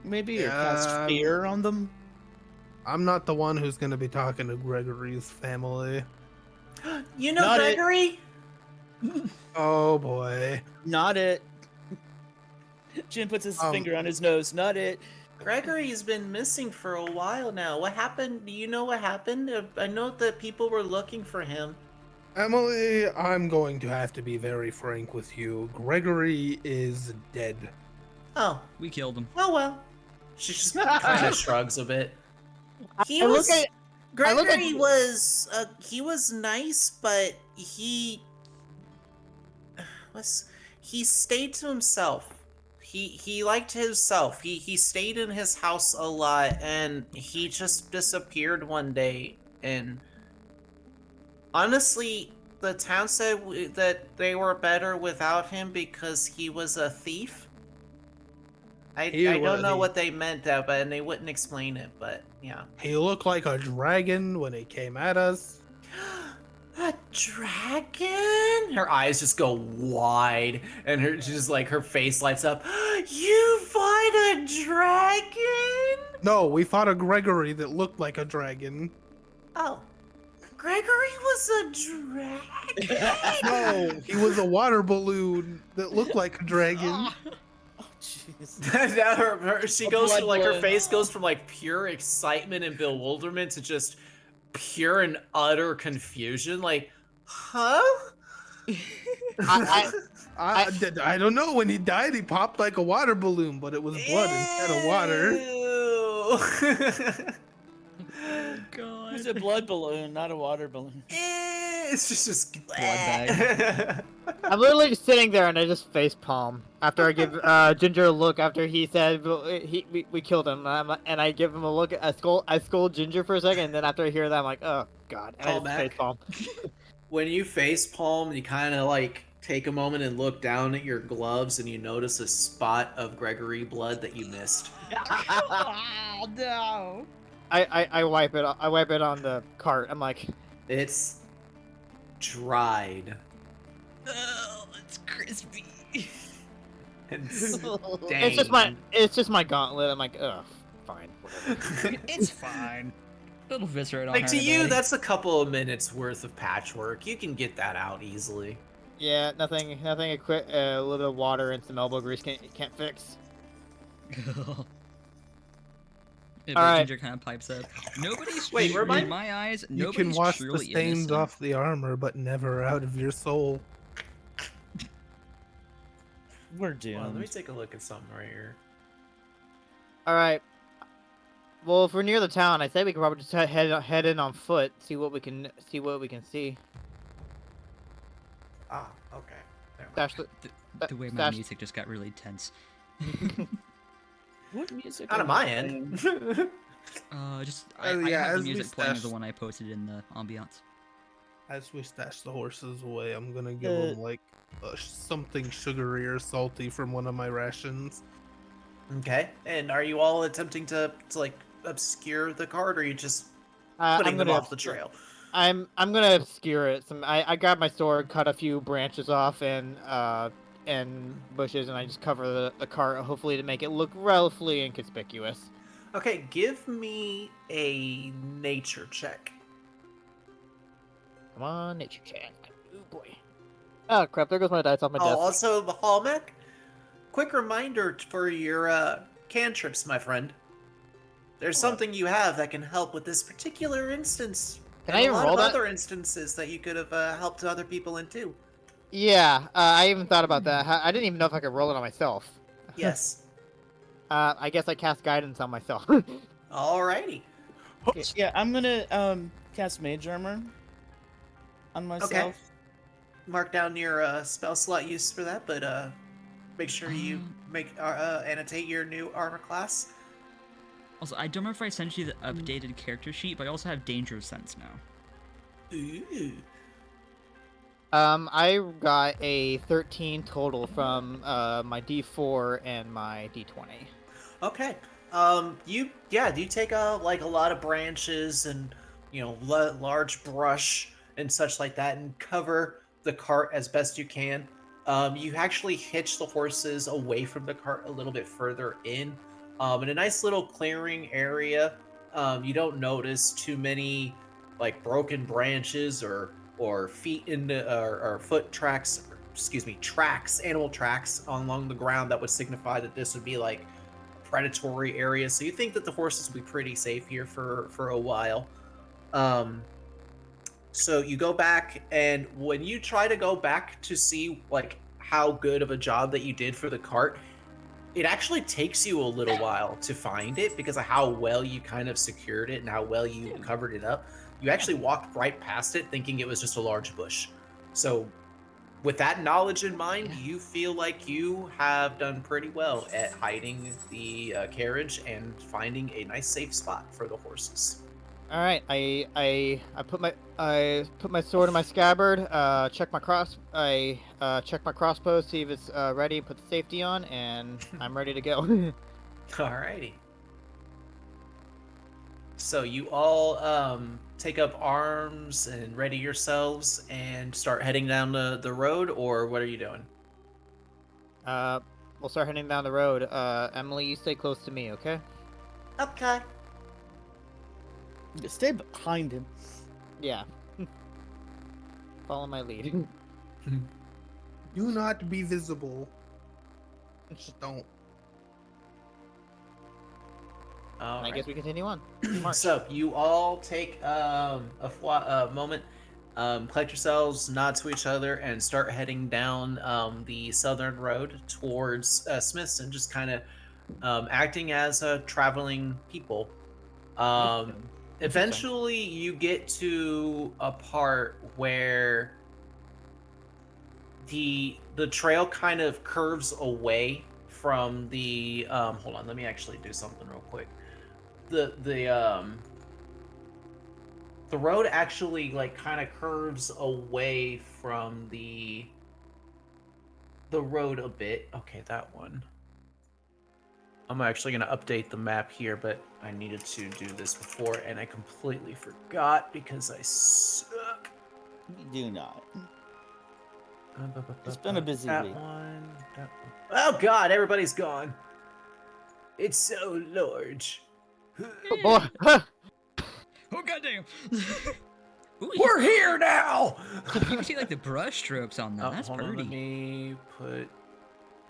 maybe, or cast Yeah, fear on them. I'm not the one who's going to be talking to Gregory's family. You know Not it. Gregory? Oh boy. Not it. Jin puts his finger on his nose. Not it. Gregory's been missing for a while now. What happened? Do you know what happened? I know that people were looking for him. Emily, I'm going to have to be very frank with you. Gregory is dead. Oh, We killed him. oh well. She just kind of shrugs a bit. He I was. look at. I look at- Gregory was. He was nice, but he stayed to himself. He liked himself. He stayed in his house a lot, and he just disappeared one day. And honestly, the town said that they were better without him because he was a thief. I don't know what they meant that, but and they wouldn't explain it. But yeah. He looked like a dragon when he came at us. A dragon? Her eyes just go wide, and her face lights up. You fight a dragon? No, we fought a Gregory that looked like a dragon. Oh, Gregory was a dragon. No, he was a water balloon that looked like a dragon. Oh, jeez. Now she A goes blood from like her balloon. face goes from like pure excitement and bewilderment to just pure and utter confusion. Like, huh? I don't know. When he died, he popped like a water balloon, but it was blood instead of water. Ew. God. It's a blood balloon, not a water balloon. It's just Blood bag. I'm literally just sitting there and I just face palm after I give Ginger a look after he said we killed him and I give him a look. I scold Ginger for a second, and then after I hear that I'm like, oh god, and I Call just back. face palm. When you face palm, you kind of like take a moment and look down at your gloves, and you notice a spot of Gregory blood that you missed. Oh no. I wipe it. I wipe it on the cart. I'm like, It's dried. Oh, it's crispy. It's it's just my gauntlet. I'm like, ugh, fine. Whatever. It's fine. Little viscerate on like her to you, belly. that's a couple of minutes worth of patchwork. You can get that out easily. Yeah, nothing. A quick, a little bit of water and some elbow grease can't fix. Alright. Ginger kind of pipes up. Nobody's Wait, in remind- my eyes. You Nobody's can wash the truly stains innocent. off the armor, but never out of your soul. We're Well, let me doomed. take a look at something right here. All right. Well, if we're near the town, I say we could probably just head in on foot, see what we can see. Ah, okay. Never mind. Stash the, The way my stash- music just got really tense. What music? Out are of you my playing? end. I yeah, have the as we music playing as the stash- one I posted in the ambiance. As we stash the horses away, I'm gonna give Uh, them like something sugary or salty from one of my rations. Okay. And are you all attempting to like obscure the cart, or are you just putting I'm them gonna off the trail? I'm gonna obscure it. I grabbed my sword, cut a few branches off and bushes, and I just cover the cart, hopefully to make it look relatively inconspicuous. Okay, give me a nature check. Come on, nature check. Oh boy. Oh crap! There goes my dice off my Oh, desk. also the hallmark. Quick reminder for your cantrips, my friend. There's something you have that can help with this particular instance. Can and I even a lot roll of that? other instances that you could have helped other people in too. Yeah, I even thought about that. I didn't even know if I could roll it on myself. Yes. I guess I cast guidance on myself. Alrighty. Okay, yeah, I'm gonna cast Mage Armor on myself. Mark down your spell slot use for that, but make sure you annotate your new armor class. Also, I don't remember if I sent you the updated character sheet, but I also have Danger Sense now. Ooh. I got a 13 total from my D4 and my D20. Okay. You take a lot of branches and large brush and such like that, and cover the cart as best you can. You actually hitch the horses away from the cart a little bit further in a nice little clearing area. You don't notice too many like broken branches or feet in the or foot tracks, animal tracks along the ground that would signify that this would be like predatory area. So you think that the horses will be pretty safe here for a while. So you go back, and when you try to go back to see like how good of a job that you did for the cart, it actually takes you a little while to find it because of how well you kind of secured it and how well you covered it up. You actually walked right past it thinking it was just a large bush. So with that knowledge in mind, you feel like you have done pretty well at hiding the carriage and finding a nice safe spot for the horses. All right, I put my sword in my scabbard. Check my crossbow, see if it's ready. Put the safety on, and I'm ready to go. Alrighty. So you all take up arms and ready yourselves and start heading down the road, or what are you doing? We'll start heading down the road. Emily, you stay close to me, okay? Okay. Stay behind him. Yeah. Follow my lead. Do not be visible. Just don't. All I right. guess we continue on. March. So you all take a moment, collect yourselves, nod to each other, and start heading down the southern road towards Smiths, and just kind of acting as traveling people. Eventually, you get to a part where the trail kind of curves away from the. Hold on, let me actually do something real quick. The road actually like kind of curves away from the road a bit. Okay, that one. I'm actually going to update the map here, but I needed to do this before, and I completely forgot because I suck. You do not. It's been a busy that week. One, that one. Oh God, everybody's gone. It's so large. Oh boy. Oh goddamn! Ooh, We're here now. you can see like the brush strokes on that. That's hold on, pretty. let me put.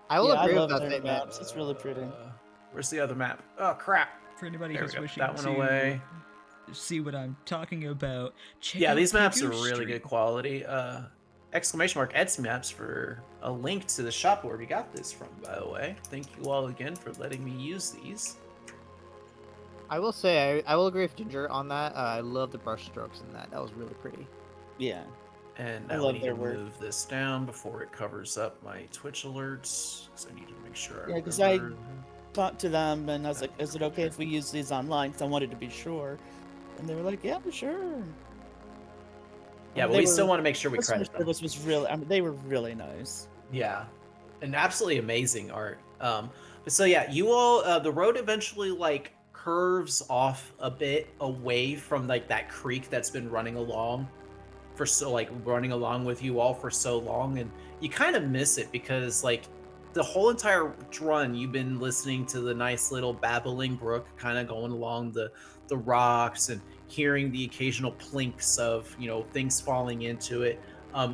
I will Yeah, I agree love with that their statement. maps. It's really pretty. Where's the other map? Oh crap! For anybody There we who's go. wishing That one to away. see what I'm talking about, check Yeah, out these maps are Pigoo really Street. good quality. Exclamation mark Etsy maps for a link to the shop where we got this from, by the way. Thank you all again for letting me use these. I will say, I will agree with Ginger on that. I love the brush strokes in that. That was really pretty. Yeah. And I now love we need their to work. move this down before it covers up my Twitch alerts. Because I need to make sure I Yeah, 'cause remember. Talked to them and I was like, is it okay if we use these online? Because I wanted to be sure. And they were like, yeah, sure. Yeah, but they we still were- want to make sure we customer credit them. service was really, I mean, they were really nice. Yeah, and absolutely amazing art. But so yeah, you all, the road eventually like curves off a bit away from like that creek that's been running along for so like running along with you all for so long, and you kind of miss it because like the whole entire run you've been listening to the nice little babbling brook kind of going along the rocks and hearing the occasional plinks of things falling into it,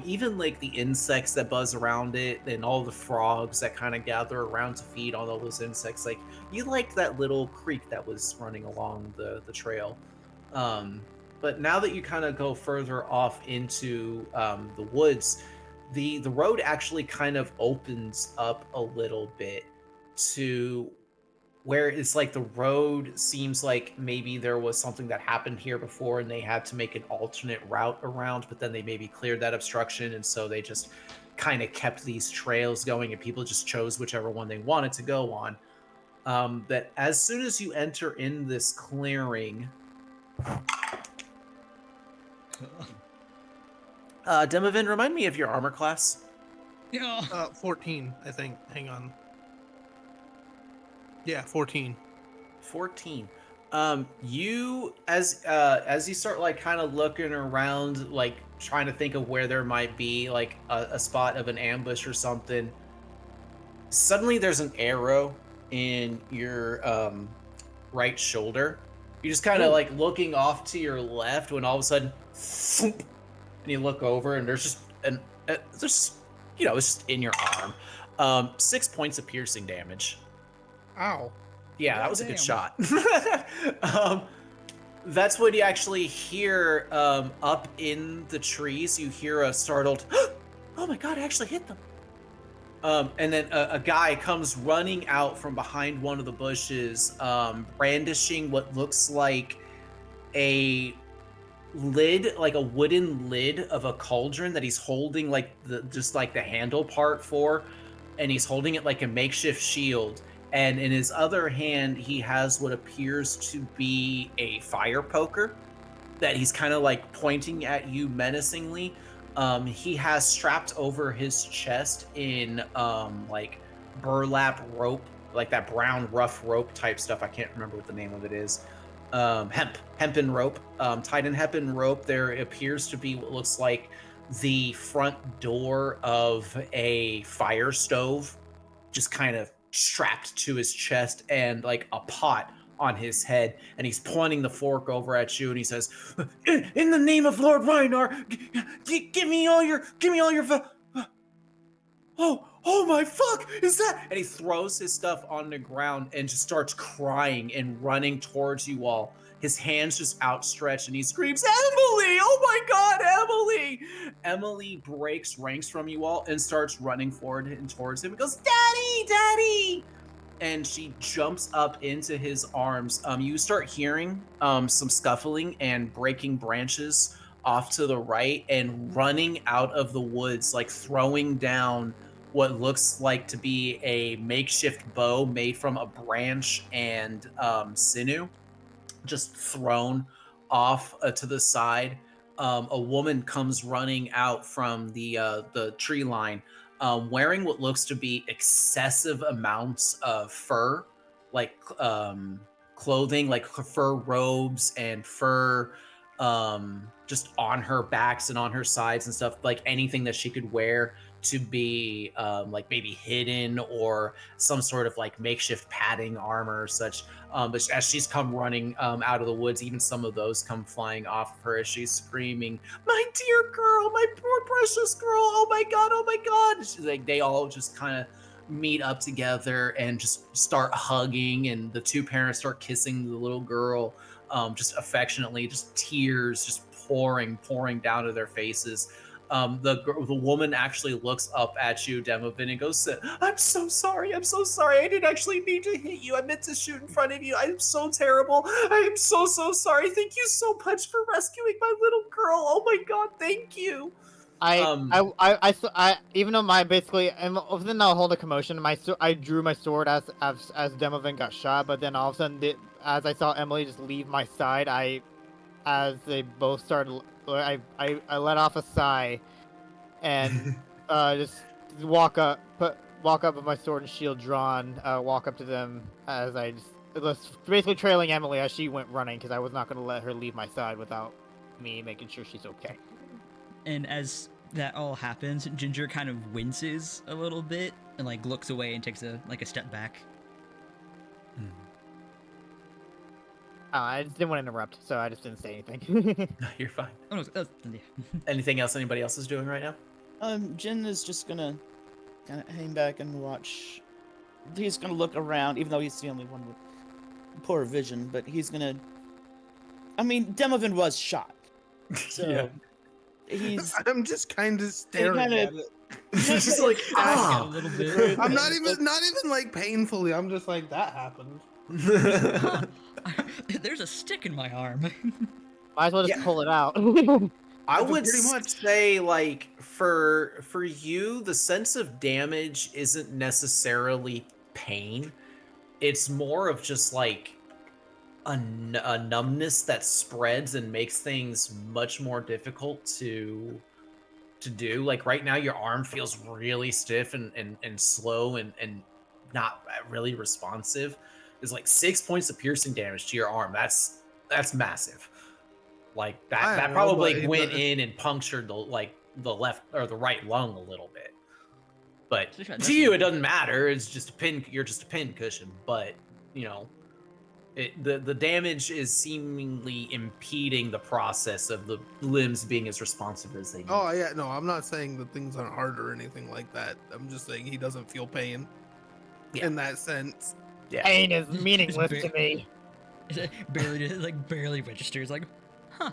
even like the insects that buzz around it and all the frogs that kind of gather around to feed on all those insects. Like you liked that little creek that was running along the trail. But now that you kind of go further off into the woods, the road actually kind of opens up a little bit to where it's like the road seems like maybe there was something that happened here before and they had to make an alternate route around, but then they maybe cleared that obstruction, and so they just kind of kept these trails going and people just chose whichever one they wanted to go on. That as soon as you enter in this clearing, Demovin, remind me of your armor class. Yeah. 14, I think. Hang on. Yeah, 14. 14. You as you start like kind of looking around, like trying to think of where there might be like a spot of an ambush or something. Suddenly there's an arrow in your right shoulder. You just kind of like looking off to your left when all of a sudden, thump, and you look over and there's just it's just in your arm. 6 points of piercing damage. Ow. Yeah, that God was a good damn. shot. That's what you actually hear up in the trees. You hear a startled, "Oh my god, I actually hit them!" And then a guy comes running out from behind one of the bushes, brandishing what looks like a lid, like a wooden lid of a cauldron that he's holding like the handle part for, and he's holding it like a makeshift shield. And in his other hand, he has what appears to be a fire poker that he's kind of like pointing at you menacingly. He has strapped over his chest in like burlap rope, like that brown rough rope type stuff. I can't remember what the name of it is. Hempen rope. Tied in hempen rope, there appears to be what looks like the front door of a fire stove, just kind of strapped to his chest, and like a pot on his head, and he's pointing the fork over at you, and he says, "In the name of Lord Reinar, give me all your oh my fuck is that?" And he throws his stuff on the ground and just starts crying and running towards you all. His hands just outstretched, and he screams, "Emily! Oh my god, Emily!" Emily breaks ranks from you all and starts running forward and towards him and goes, "Daddy, Daddy!" And she jumps up into his arms. You start hearing some scuffling and breaking branches off to the right, and running out of the woods, like throwing down what looks like to be a makeshift bow made from a branch and sinew, just thrown off to the side. A woman comes running out from the tree line, wearing what looks to be excessive amounts of fur, like clothing, like fur robes and fur just on her backs and on her sides and stuff, like anything that she could wear to be like maybe hidden, or some sort of like makeshift padding armor or such. But as she's come running out of the woods, even some of those come flying off of her as she's screaming, "My dear girl, my poor precious girl! Oh my god! Oh my god!" She's like, they all just kind of meet up together and just start hugging, and the two parents start kissing the little girl, just affectionately, just tears just pouring down to their faces. The woman actually looks up at you, Demovin, and goes, "I'm so sorry. I'm so sorry. I didn't actually mean to hit you. I meant to shoot in front of you. I am so terrible. I am so sorry. Thank you so much for rescuing my little girl. Oh my God, thank you." Even though my basically, within the whole commotion, I drew my sword as Demovin got shot, but then all of a sudden, as I saw Emily just leave my side, as they both started, I let off a sigh, and just walk up with my sword and shield drawn, walk up to them as I just was basically trailing Emily as she went running because I was not going to let her leave my side without me making sure she's okay. And as that all happens, Ginger kind of winces a little bit and like looks away and takes a step back. I just didn't want to interrupt, so I just didn't say anything. No, you're fine. Oh no, yeah. Anything else anybody else is doing right now? Jin is just gonna kind of hang back and watch. He's gonna look around, even though he's the only one with poor vision. But he's gonna. I mean, Demovin was shot, so Yeah. he's. I'm just kind of staring kinda- at it. Just like, A little bit. I'm not even like painfully. I'm just like, that happened. Huh. There's a stick in my arm. Might as well just Yeah. pull it out. I But would pretty much- say, like, for you, the sense of damage isn't necessarily pain. It's more of just like a numbness that spreads and makes things much more difficult to do. Like right now, your arm feels really stiff and slow and not really responsive. There's like 6 points of piercing damage to your arm. That's massive. Like I that know, probably but- went in and punctured the left or the right lung a little bit. But That's to you, it doesn't matter. It's just a pin. You're just a pin cushion. But you know, the damage is seemingly impeding the process of the limbs being as responsive as they need. Oh yeah, no, I'm not saying that things aren't hard or anything like that. I'm just saying he doesn't feel pain Yeah. in that sense. Yeah. Pain is meaningless ba- to me. barely registers. Like, huh?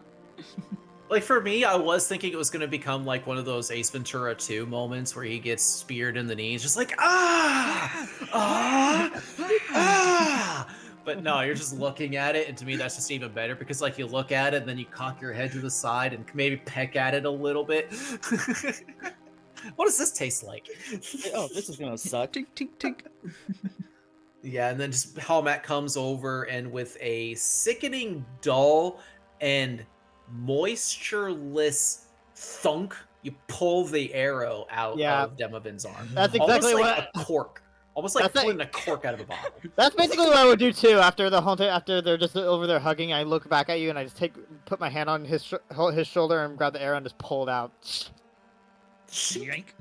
Like for me, I was thinking it was going to become like one of those Ace Ventura 2 moments where he gets speared in the knees, just like ah. But no, you're just looking at it, and to me, that's just even better because like you look at it, and then you cock your head to the side and maybe peck at it a little bit. What does this taste like? Oh, this is gonna suck. Tink tink tink. Yeah, and then just Hallmat comes over and with a sickening, dull, and moistureless thunk, you pull the arrow out Yeah. of Demovin's arm. That's Almost exactly like what. a cork. Almost like That's like- pulling a cork out of a bottle. That's basically what I would do too. After they're just over there hugging, I look back at you and I just put my hand on his shoulder and grab the arrow and just pull it out. Yank.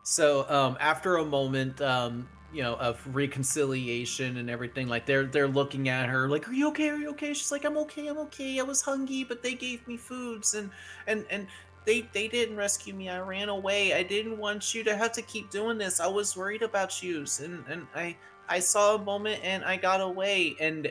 So after a moment, of reconciliation and everything, like they're looking at her like, "Are you okay? Are you okay?" She's like, I'm okay. I was hungry, but they gave me foods and they didn't rescue me. I ran away. I didn't want you to have to keep doing this. I was worried about you, and I saw a moment and I got away. And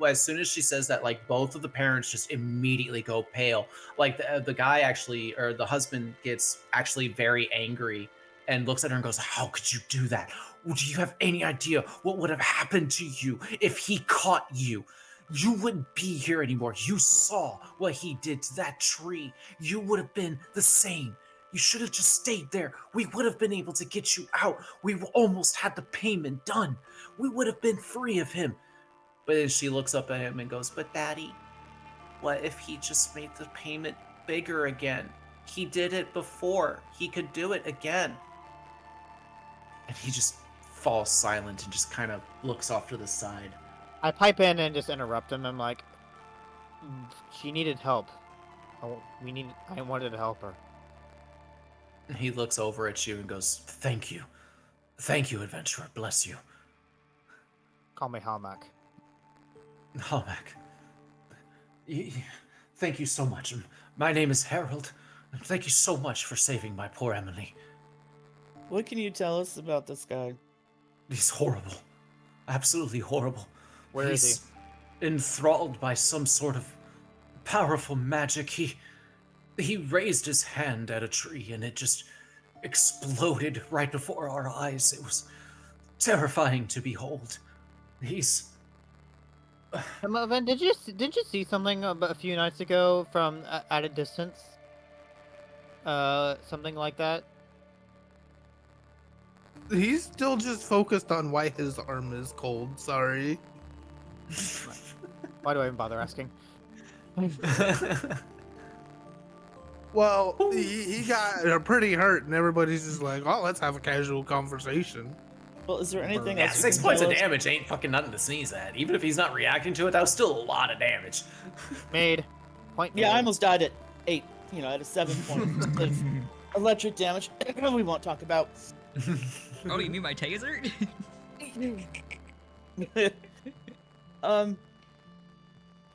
as soon as she says that, like both of the parents just immediately go pale. Like the guy actually, or the husband, gets actually very angry and looks at her and goes, "How could you do that? Do you have any idea what would have happened to you if he caught you? You wouldn't be here anymore. You saw what he did to that tree. You would have been the same. You should have just stayed there. We would have been able to get you out. We almost had the payment done. We would have been free of him." But then she looks up at him and goes, "But Daddy, what if he just made the payment bigger again? He did it before. He could do it again." And he just falls silent and just kind of looks off to the side. I pipe in and just interrupt him. I'm like, she needed help. I wanted to help her. And he looks over at you and goes, Thank you, adventurer. Bless you." Call me Halmak. Hallback. Thank you so much. My name is Harold. And thank you so much for saving my poor Emily. What can you tell us about this guy? He's horrible. Absolutely horrible. Where is He's enthralled by some sort of powerful magic. He raised his hand at a tree and it just exploded right before our eyes. It was terrifying to behold. He's Melvin, did you see something a few nights ago from at a distance? Something like that. He's still just focused on why his arm is cold. Sorry. Why do I even bother asking? Well, he got pretty hurt, and everybody's just like, "Oh, let's have a casual conversation." Well, is there anything Yeah, else? you 6 can points tell of us? damage ain't fucking nothing to sneeze at. Even if he's not reacting to it, that was still a lot of damage. Made. Point Yeah, I made. almost died at 8. At a 7 point of electric damage. We won't talk about. Oh, you mean my taser?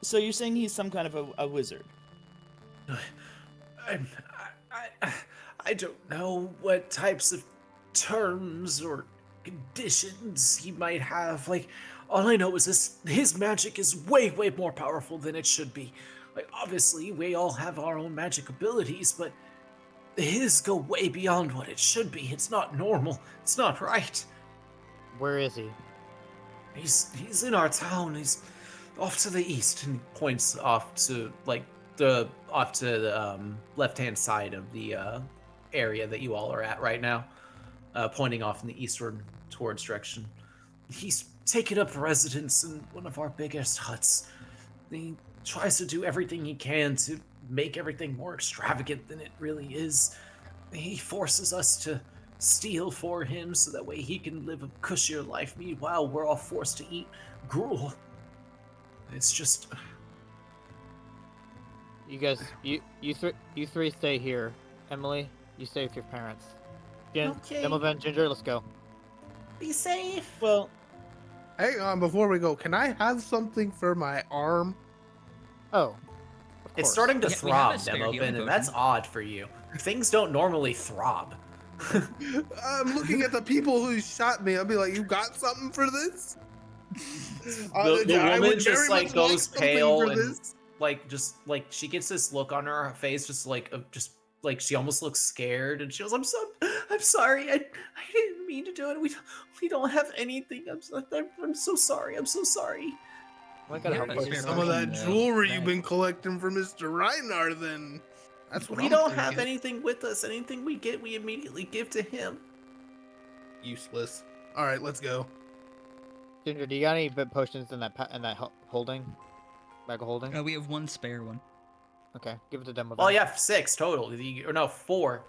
So you're saying he's some kind of a wizard? I don't know what types of terms or conditions he might have. Like, all I know is his magic is way, way more powerful than it should be. Like, obviously, we all have our own magic abilities, but his go way beyond what it should be. It's not normal. It's not right. Where is he? He's in our town. He's off to the east, and points off to the left-hand side of the area that you all are at right now, pointing off in the eastward towards direction. he's taken up residence in one of our biggest huts. He tries to do everything he can to make everything more extravagant than it really is. He forces us to steal for him so that way he can live a cushier life. Meanwhile, we're all forced to eat gruel. It's just... You guys, you three stay here. Emily, you stay with your parents. Okay. Demovan, Ginger, let's go. Be safe. Well, Hang on, before we go, can I have something for my arm? Oh. Of It's course. starting to Yeah, we have a throb, spare Demopin, healing and that's potion. odd for you. Things don't normally throb. I'm looking at the people who shot me. I'll be like, "You got something for this?" The I woman would just very like much goes something pale for and this. like she gets this look on her face, just like she almost looks scared, and she goes, I'm sorry, I didn't mean to do it. We don't have anything. I'm so sorry. I'm so sorry. I gotta Yeah, help but you. spare Some of that potion, jewelry that- you've been collecting for Mr. Reinar, then. That's what We I'm don't thinking. have anything with us. Anything we get, we immediately give to him. Useless. All right, let's go. Ginger, do you got any bit potions in that holding? Bag of holding? We have one spare one. Okay, give it to Demovan. Well, yeah, 6 total. Or no, 4.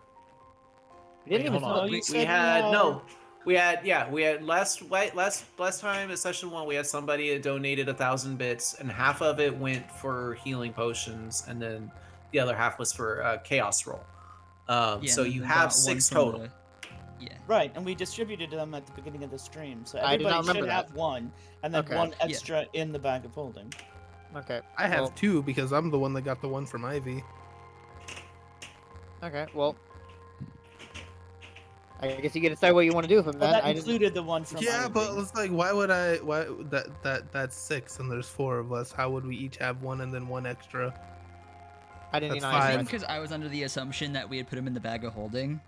You didn't Wait, even hold know. on. you We said had no. we had last time in session 1 we had somebody that donated 1,000 bits, and half of it went for healing potions, and then the other half was for chaos roll. Yeah, So and you then have got one 6 from total. Yeah. right, and we distributed them at the beginning of the stream, so I did not everybody remember should that. have one, and then Okay. one extra in the bag of holding. Okay. I have well, 2 because I'm the one that got the one from Ivy. Okay, well. I guess you get to decide what you want to do with them Well, then. that included the one from Yeah, Ivy. but it's like, why that's 6 and there's 4 of us. How would we each have one and then one extra? I didn't that's even I five. think because I was under the assumption that we had put them in the bag of holding.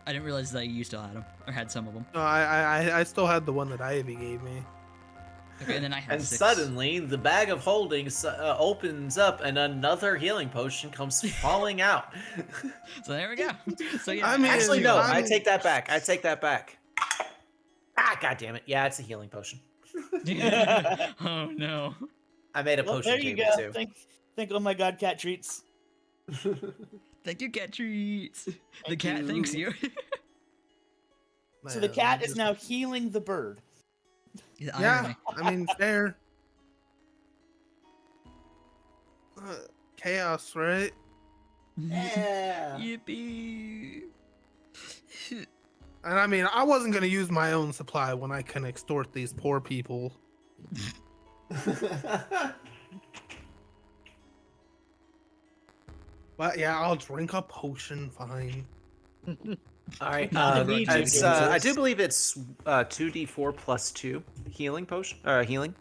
I didn't realize that you still had them, or had some of them. No, I still had the one that Ivy gave me. Okay, and then I had And 6. suddenly, the bag of holding opens up, and another healing potion comes falling out. So there we go. So yeah. I mean, Actually, no, I I'm- take that back. I take that back. Ah, god damn it! Yeah, it's a healing potion. Oh no. I made a Well, potion there you table go. too. Think, oh my god, cat treats. Thank you, cat treats. The Thank cat you. thanks you. So the Man, cat I'm is just- now healing the bird. The Yeah, irony. I mean, fair. Chaos, right? Yeah. Yippee. And I mean, I wasn't gonna use my own supply when I can extort these poor people. But yeah, I'll drink a potion, fine. All right. I need to It's, do I this. do believe it's 2d4 plus 2 healing potion. Healing.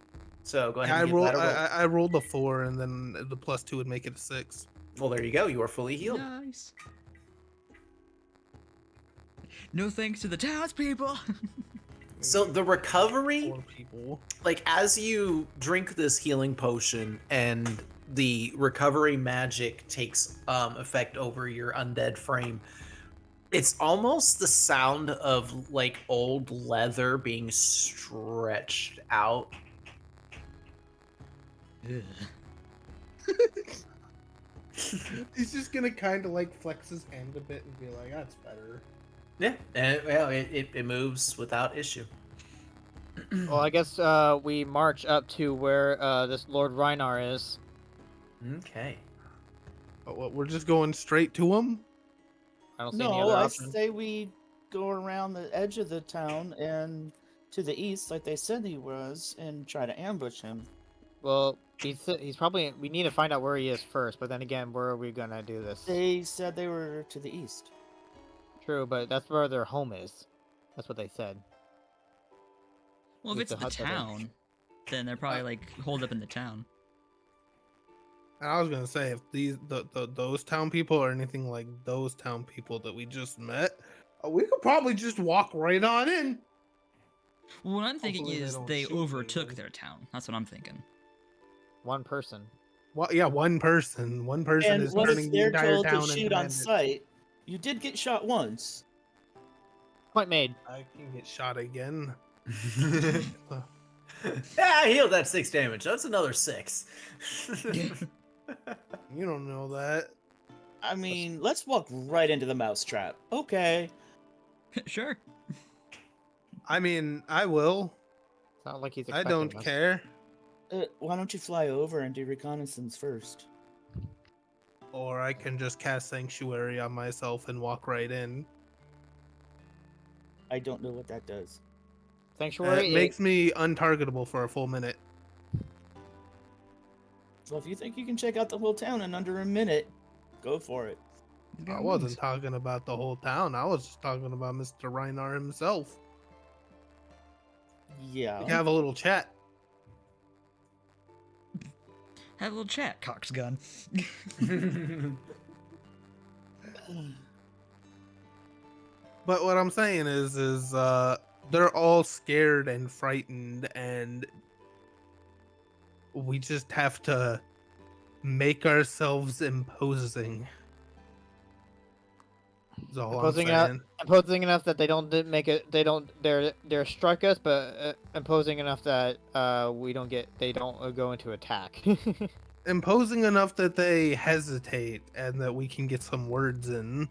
So go ahead I and give roll. that a roll. I rolled a 4, and then the +2 would make it a 6. Well, there you go. You are fully healed. Nice. No thanks to the townspeople. So the recovery, 4 people. like as you drink this healing potion and the recovery magic takes effect over your undead frame, it's almost the sound of like old leather being stretched out. He's just gonna kind of like flex his hand a bit and be like, "That's better." Yeah, and well, it moves without issue. Well, I guess we march up to where this Lord Reinar is. Okay. But what? We're just going straight to him. I don't see any No, other I option. say we go around the edge of the town and to the east, like they said he was, and try to ambush him. Well, he's probably. We need to find out where he is first. But then again, where are we gonna do this? They said they were to the east. True, but that's where their home is. That's what they said. Well, if With it's the the hut that they- town, then they're probably like holed up in the town. And I was gonna say, if those town people are anything like those town people that we just met, we could probably just walk right on in. Well, what I'm thinking Hopefully they is don't they shoot me, overtook but- their town. That's what I'm thinking. One person. Well, yeah, one person. One person And is what if turning the they're entire told to town shoot into on bandits. sight? You did get shot once. Point made. I can get shot again. Yeah, I healed that 6 damage. That's another 6. You don't know that. I mean, let's walk right into the mousetrap. Okay. Sure. I mean, I will. It's not like he's I expecting don't us. care. Why don't you fly over and do reconnaissance first? Or I can just cast Sanctuary on myself and walk right in. I don't know what that does. Sanctuary. It makes me untargetable for a full minute. So if you think you can check out the whole town in under a minute, go for it. I wasn't talking about the whole town. I was just talking about Mr. Reinar himself. Yeah. We can have a little chat. Have a little chat, Cox gun. But what I'm saying is they're all scared and frightened, and we just have to make ourselves imposing. Is all Imposing I'm saying. imposing enough that they don't make it. They don't. They're strike us, but imposing enough that we don't get. They don't go into attack. Imposing enough that they hesitate and that we can get some words in.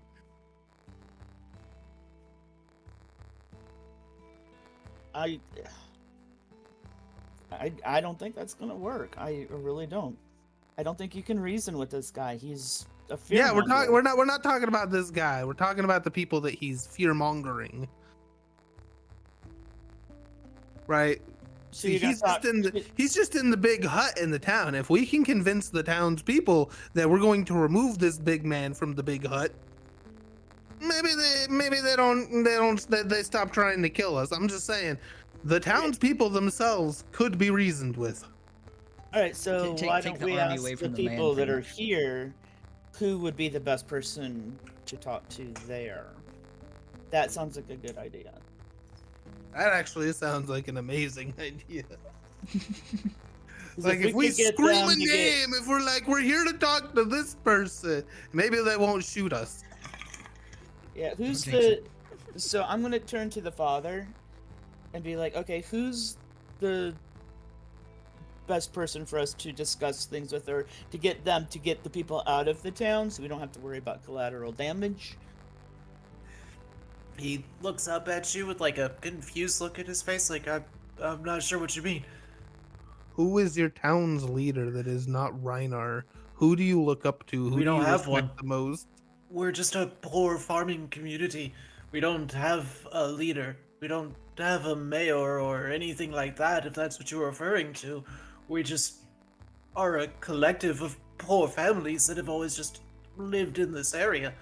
I don't think that's gonna work. I really don't. I don't think you can reason with this guy. He's a fear. Yeah, we're not talking about this guy. We're talking about the people that he's fear mongering. Right? So See, you're gonna he's just in the big hut in the town. If we can convince the townspeople that we're going to remove this big man from the big hut, maybe they stop trying to kill us. I'm just saying, the townspeople themselves could be reasoned with. All right, so why take don't the we army ask away the from the man people that thing. are here who would be the best person to talk to there? That sounds like a good idea. That actually sounds like an amazing idea. 'Cause Like if we could get scream them a to get- name, if we're like, we're here to talk to this person, maybe they won't shoot us. Yeah, who's Okay. So I'm gonna turn to the father and be like, okay, who's the best person for us to discuss things with, or to get them to get the people out of the town so we don't have to worry about collateral damage? He looks up at you with like a confused look at his face, like I'm not sure what you mean. Who is your town's leader that is not Reinar? Who do you look up to? Who We do don't you have respect one. the most? We're just a poor farming community. We don't have a leader. We don't have a mayor or anything like that, if that's what you're referring to. We just are a collective of poor families that have always just lived in this area.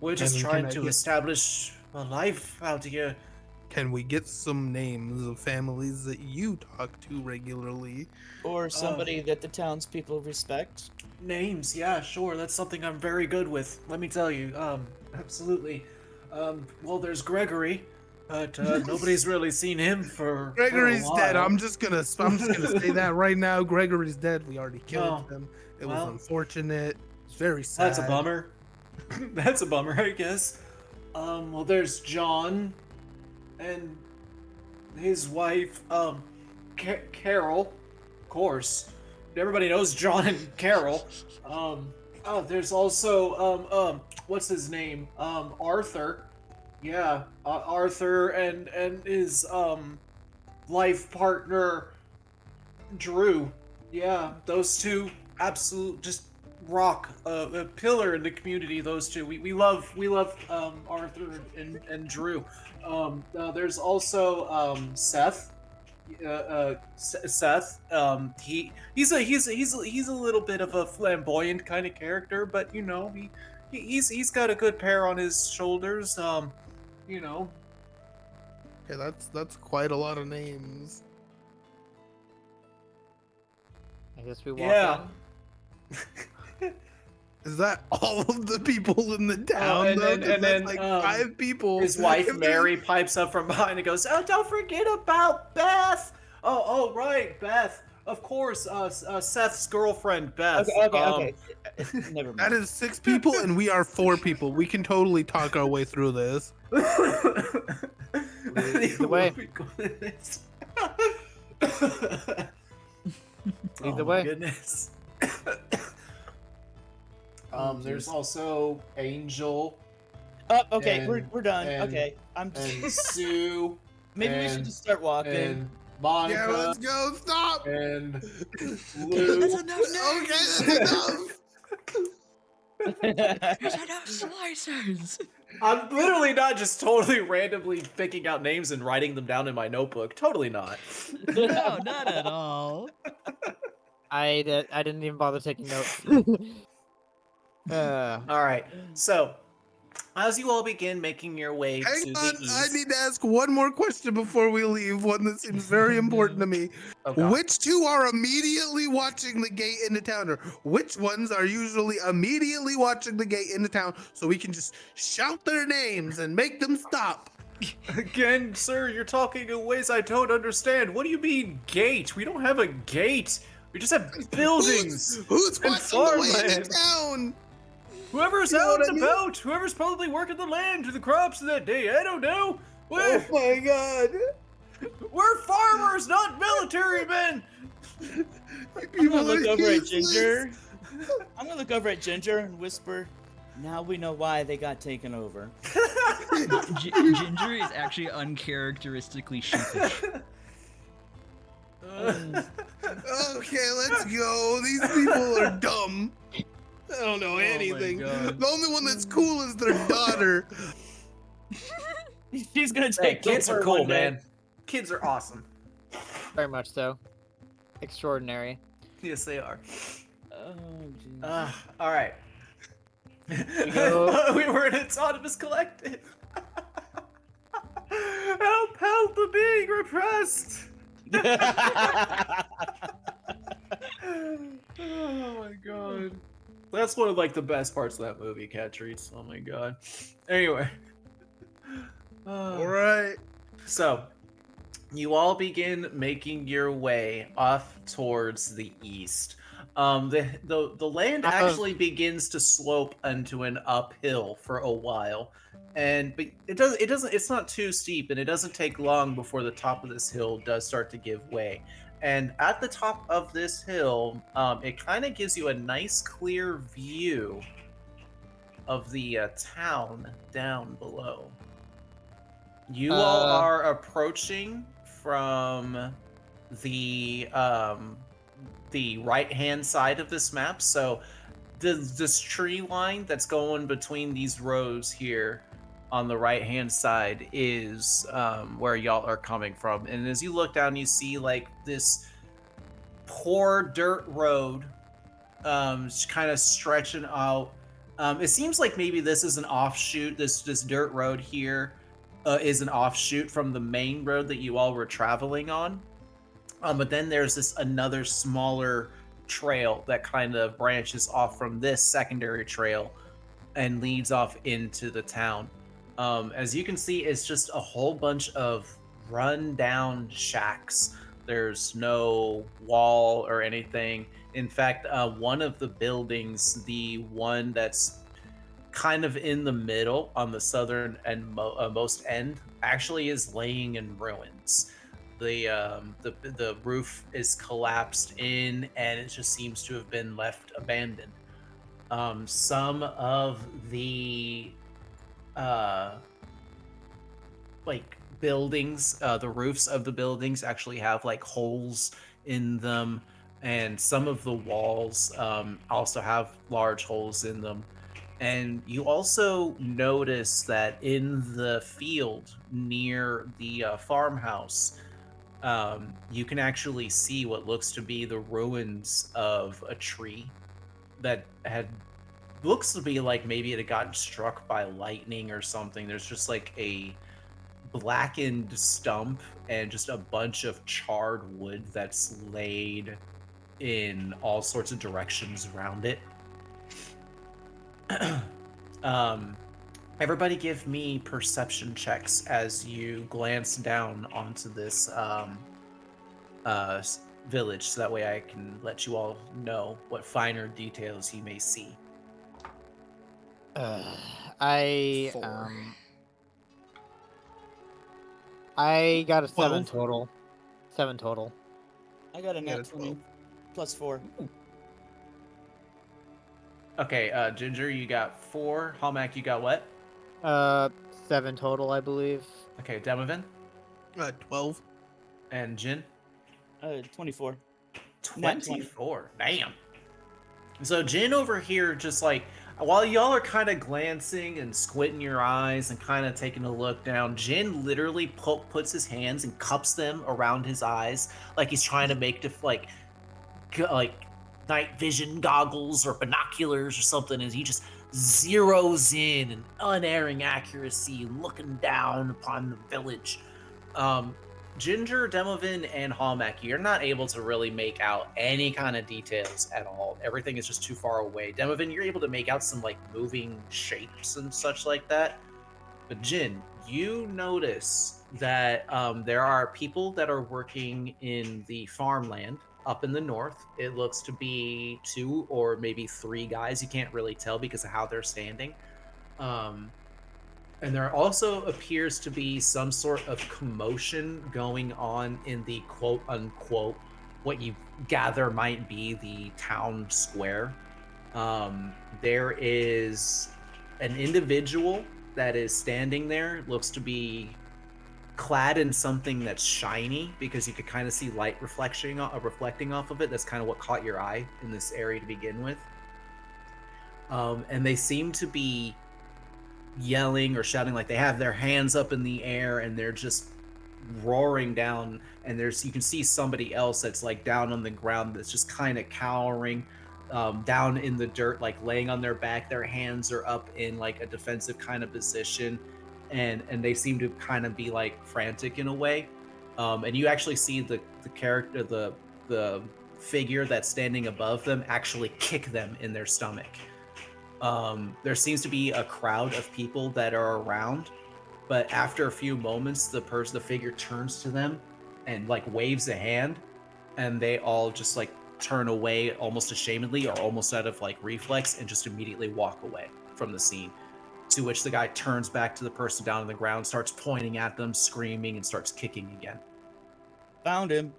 We're just And trying can I to get- establish life out here. Can we get some names of families that you talk to regularly? Or somebody that the townspeople respect. Names, yeah, sure. That's something I'm very good with. Let me tell you. Absolutely. Well, there's Gregory, but nobody's really seen him for Gregory's a dead. while. I'm just gonna say that right now. Gregory's dead. We already killed Oh, him. It well. was unfortunate. It's very sad. That's a bummer. That's a bummer, I guess. Well, there's John and his wife, Carol, of course. Everybody knows John and Carol. There's also, what's his name? Arthur. Yeah, Arthur and his, life partner, Drew. Yeah, those two absolute just rock a pillar in the community. Those two, we love Arthur and Drew. There's also Seth. Seth. He's a little bit of a flamboyant kind of character, but you know he's got a good pair on his shoulders. You know. Okay, that's quite a lot of names. I guess we walk Yeah. in. Is that all of the people in the town? and though? then- 'Cause and that's then, like um, 5 people. His wife If there's- Mary pipes up from behind and goes, "Oh, don't forget about Beth." Oh, right, Beth. Of course, Seth's girlfriend, Beth. Okay. Never mind. That is 6 people, and we are 4 people. We can totally talk our way through this. Lead the way. Lead the Oh, my way. goodness. There's also Angel Oh, okay, and- we're done. and- okay, I'm and Sue maybe we should and- just start walking. and Monica Yeah, let's go. Stop. and That's Lou. enough Okay, names. that's enough. There's enough slicers. I'm literally not just totally randomly picking out names and writing them down in my notebook. Totally not. No, not at all. I didn't even bother taking notes. All right. So, as you all begin making your way Hang to on, the east, I need to ask one more question before we leave. One that seems very important to me. Oh, God. Which 2 are immediately watching the gate into town, or which ones are usually immediately watching the gate into town, so we can just shout their names and make them stop? Again, sir, you're talking in ways I don't understand. What do you mean gate? We don't have a gate. We just have buildings. Who's and watching the way into farmland. town? Whoever's You know out what I and mean? about, whoever's probably working the land or the crops that day, I don't know. Oh my god! We're farmers, not military men. You I'm people gonna look are over at useless. Ginger. I'm gonna look over at Ginger and whisper, "Now we know why they got taken over." Ginger is actually uncharacteristically sheepish. Okay, let's go. These people are dumb. I don't know anything. God. The only one that's cool is their daughter. She's gonna Hey, take kids over are cool, one day. man. Kids are awesome. very much so. Extraordinary. Yes, they are. Oh, jeez. All right. go. We were an autonomous collective. Help the being repressed. Oh my god. That's one of like the best parts of that movie, Cat Treats. Oh my god. Anyway. All right. So, you all begin making your way off towards the east. The land actually begins to slope into an uphill for a while, but it's not too steep, and it doesn't take long before the top of this hill does start to give way. And at the top of this hill, it kind of gives you a nice clear view of the town down below. You all are approaching from the right-hand side of this map. So this tree line that's going between these rows here on the right-hand side is where y'all are coming from. And as you look down, you see like this poor dirt road kind of stretching out. It seems like maybe this is an offshoot, this dirt road here is an offshoot from the main road that you all were traveling on. But then there's this another smaller trail that kind of branches off from this secondary trail and leads off into the town. As you can see, it's just a whole bunch of run-down shacks. There's no wall or anything. In fact, one of the buildings, the one that's kind of in the middle on the southern and most end, actually is laying in ruins. The roof is collapsed in, and it just seems to have been left abandoned. Some of the uh, like buildings, the roofs of the buildings actually have like holes in them, and some of the walls also have large holes in them. And you also notice that in the field near the farmhouse, you can actually see what looks to be the ruins of a tree that had looks to be like maybe it had gotten struck by lightning or something. There's just like a blackened stump and just a bunch of charred wood that's laid in all sorts of directions around it. um, Everybody give me perception checks as you glance down onto this village, so that way I can let you all know what finer details you may see. I 4. I got a 7 12. total. 7 total. I got a I got nat a 20 plus 4. Okay, Ginger, you got 4. Hallmack, you got what? 7 total, I believe. Okay, Demovan 12. and Jin. 24. Nat 20. 24. Damn. So Jin over here, just like while y'all are kind of glancing and squinting your eyes and kind of taking a look down, Jin literally puts his hands and cups them around his eyes, like he's trying to make like night vision goggles or binoculars or something, and he just zeroes in an unerring accuracy, looking down upon the village. Ginger, Demovan, and Hallmack, you're not able to really make out any kind of details at all. Everything is just too far away. Demovan, you're able to make out some like moving shapes and such like that. But Jin, you notice that there are people that are working in the farmland up in the north. It looks to be 2 or maybe 3 guys. You can't really tell because of how they're standing. And there also appears to be some sort of commotion going on in the quote unquote, what you gather might be the town square. There is an individual that is standing there, looks to be clad in something that's shiny because you could kind of see light reflecting off of it. That's kind of what caught your eye in this area to begin with. And they seem to be yelling or shouting, like they have their hands up in the air and they're just roaring down. And you can see somebody else that's like down on the ground that's just kind of cowering down in the dirt, like laying on their back. Their hands are up in like a defensive kind of position, and they seem to kind of be like frantic in a way. And you actually see the character, the figure that's standing above them, actually kick them in their stomach. There seems to be a crowd of people that are around, but after a few moments, the figure turns to them and like waves a hand, and they all just like turn away almost ashamedly or almost out of like reflex and just immediately walk away from the scene. To which the guy turns back to the person down on the ground, starts pointing at them, screaming, and starts kicking again. Found him.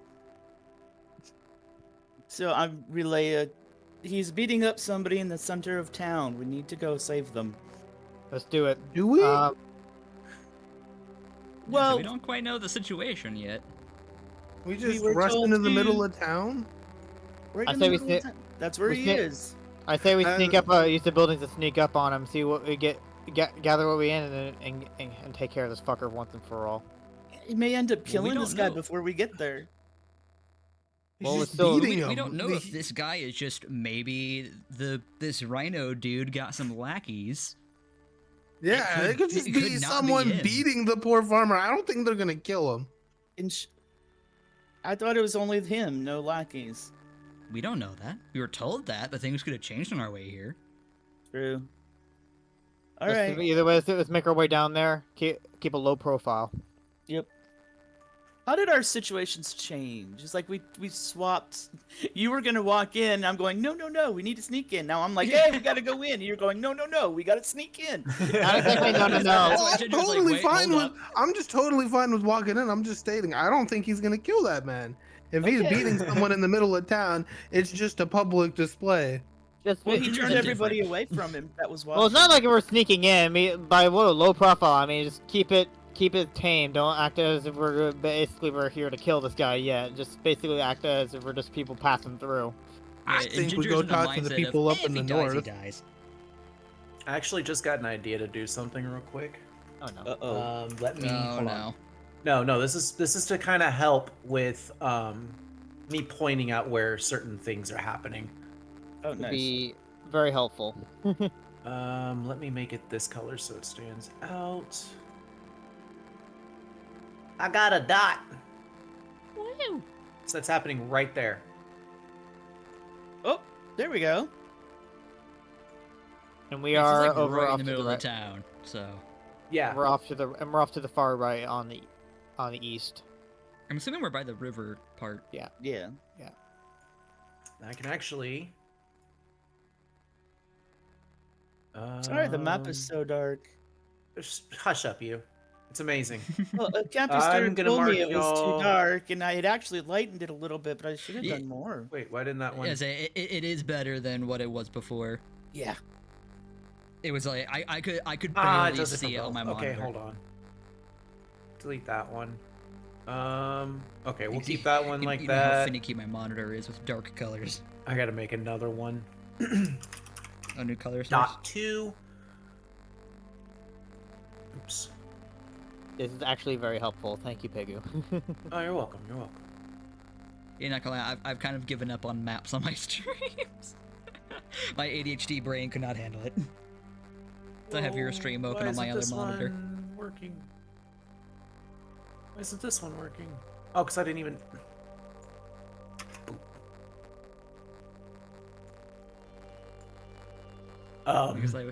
So I relay he's beating up somebody in the center of town. We need to go save them. Let's do it. Do we? So Well, we don't quite know the situation yet. we just were rushed told into the to- middle of town? right I in say the we middle of sni- town. That's where we he sni- is. I say we sneak up, Uh, use the buildings to sneak up on him, see what we gather what we can, and take care of this fucker once and for all. He may end up Well, we killing don't this guy know. before we get there. He's Well, just it's still- beating him. We don't know if this guy is just maybe this rhino dude got some lackeys. Yeah, it could just it be could not be someone him. beating the poor farmer. I don't think they're gonna kill him. I thought it was only him, no lackeys. We don't know that. We were told that, but things could have changed on our way here. True. All Let's right. Either way, let's make our way down there. Keep a low profile. Yep. How did our situations change? It's like we swapped. You were gonna walk in. I'm going, no, we need to sneak in. Now I'm like, hey, we gotta go in. And you're going, no, we gotta sneak in. Not exactly no. That's Oh, why I'm Ginger was like, totally "Wait, fine hold with. up." I'm just totally fine with walking in. I'm just stating. I don't think he's gonna kill that man. If he's Okay. beating someone in the middle of town, it's just a public display. Just Well, he Ginger's turned a everybody different- away from him. That was well, it's not like we're sneaking in. I mean, by what a low profile. I mean, just keep it tame. Don't act as if we're here to kill this guy yet. Just basically act as if we're just people passing through. I Yeah, and think we Ginger's go in the talk to the mindset of, people up "Eh, in if the he dies, north. He dies. I actually just got an idea to do something real quick. Oh no. Uh-oh. Let me. Oh hold on. no. No, this is to kind of help with me pointing out where certain things are happening. Oh, Would nice. be very helpful. Let me make it this color so it stands out. I got a dot. Woo. So that's happening right there. Oh, there we go. And we Yeah, so are it's like over right in off the to middle the of right. the town. So Yeah. We're off to the far right on the east. I'm assuming we're by the river part. Yeah. I can actually. Sorry, the map is so dark. Just hush up, you. It's amazing. Well, Campy I'm started gonna told me mark it was y'all- too dark, and I had actually lightened it a little bit, but I should have Yeah. done more. Wait, why didn't that one? Yes, it is better than what it was before. Yeah. It was like I could It barely does it see for it on my both. monitor. Okay, hold on. Delete that one. Okay, we'll You see- keep that one like you know how that. finicky my monitor is with dark colors. I gotta make another one. Oh, new colors. Dot 2. Oops. This is actually very helpful. Thank you, Pegu. Oh, you're welcome. You're welcome. You're not gonna lie, I've kind of given up on maps on my streams. My ADHD brain could not handle it. So I have your stream open on my other monitor. One working? Why isn't this one working? Oh, because I didn't even. Because I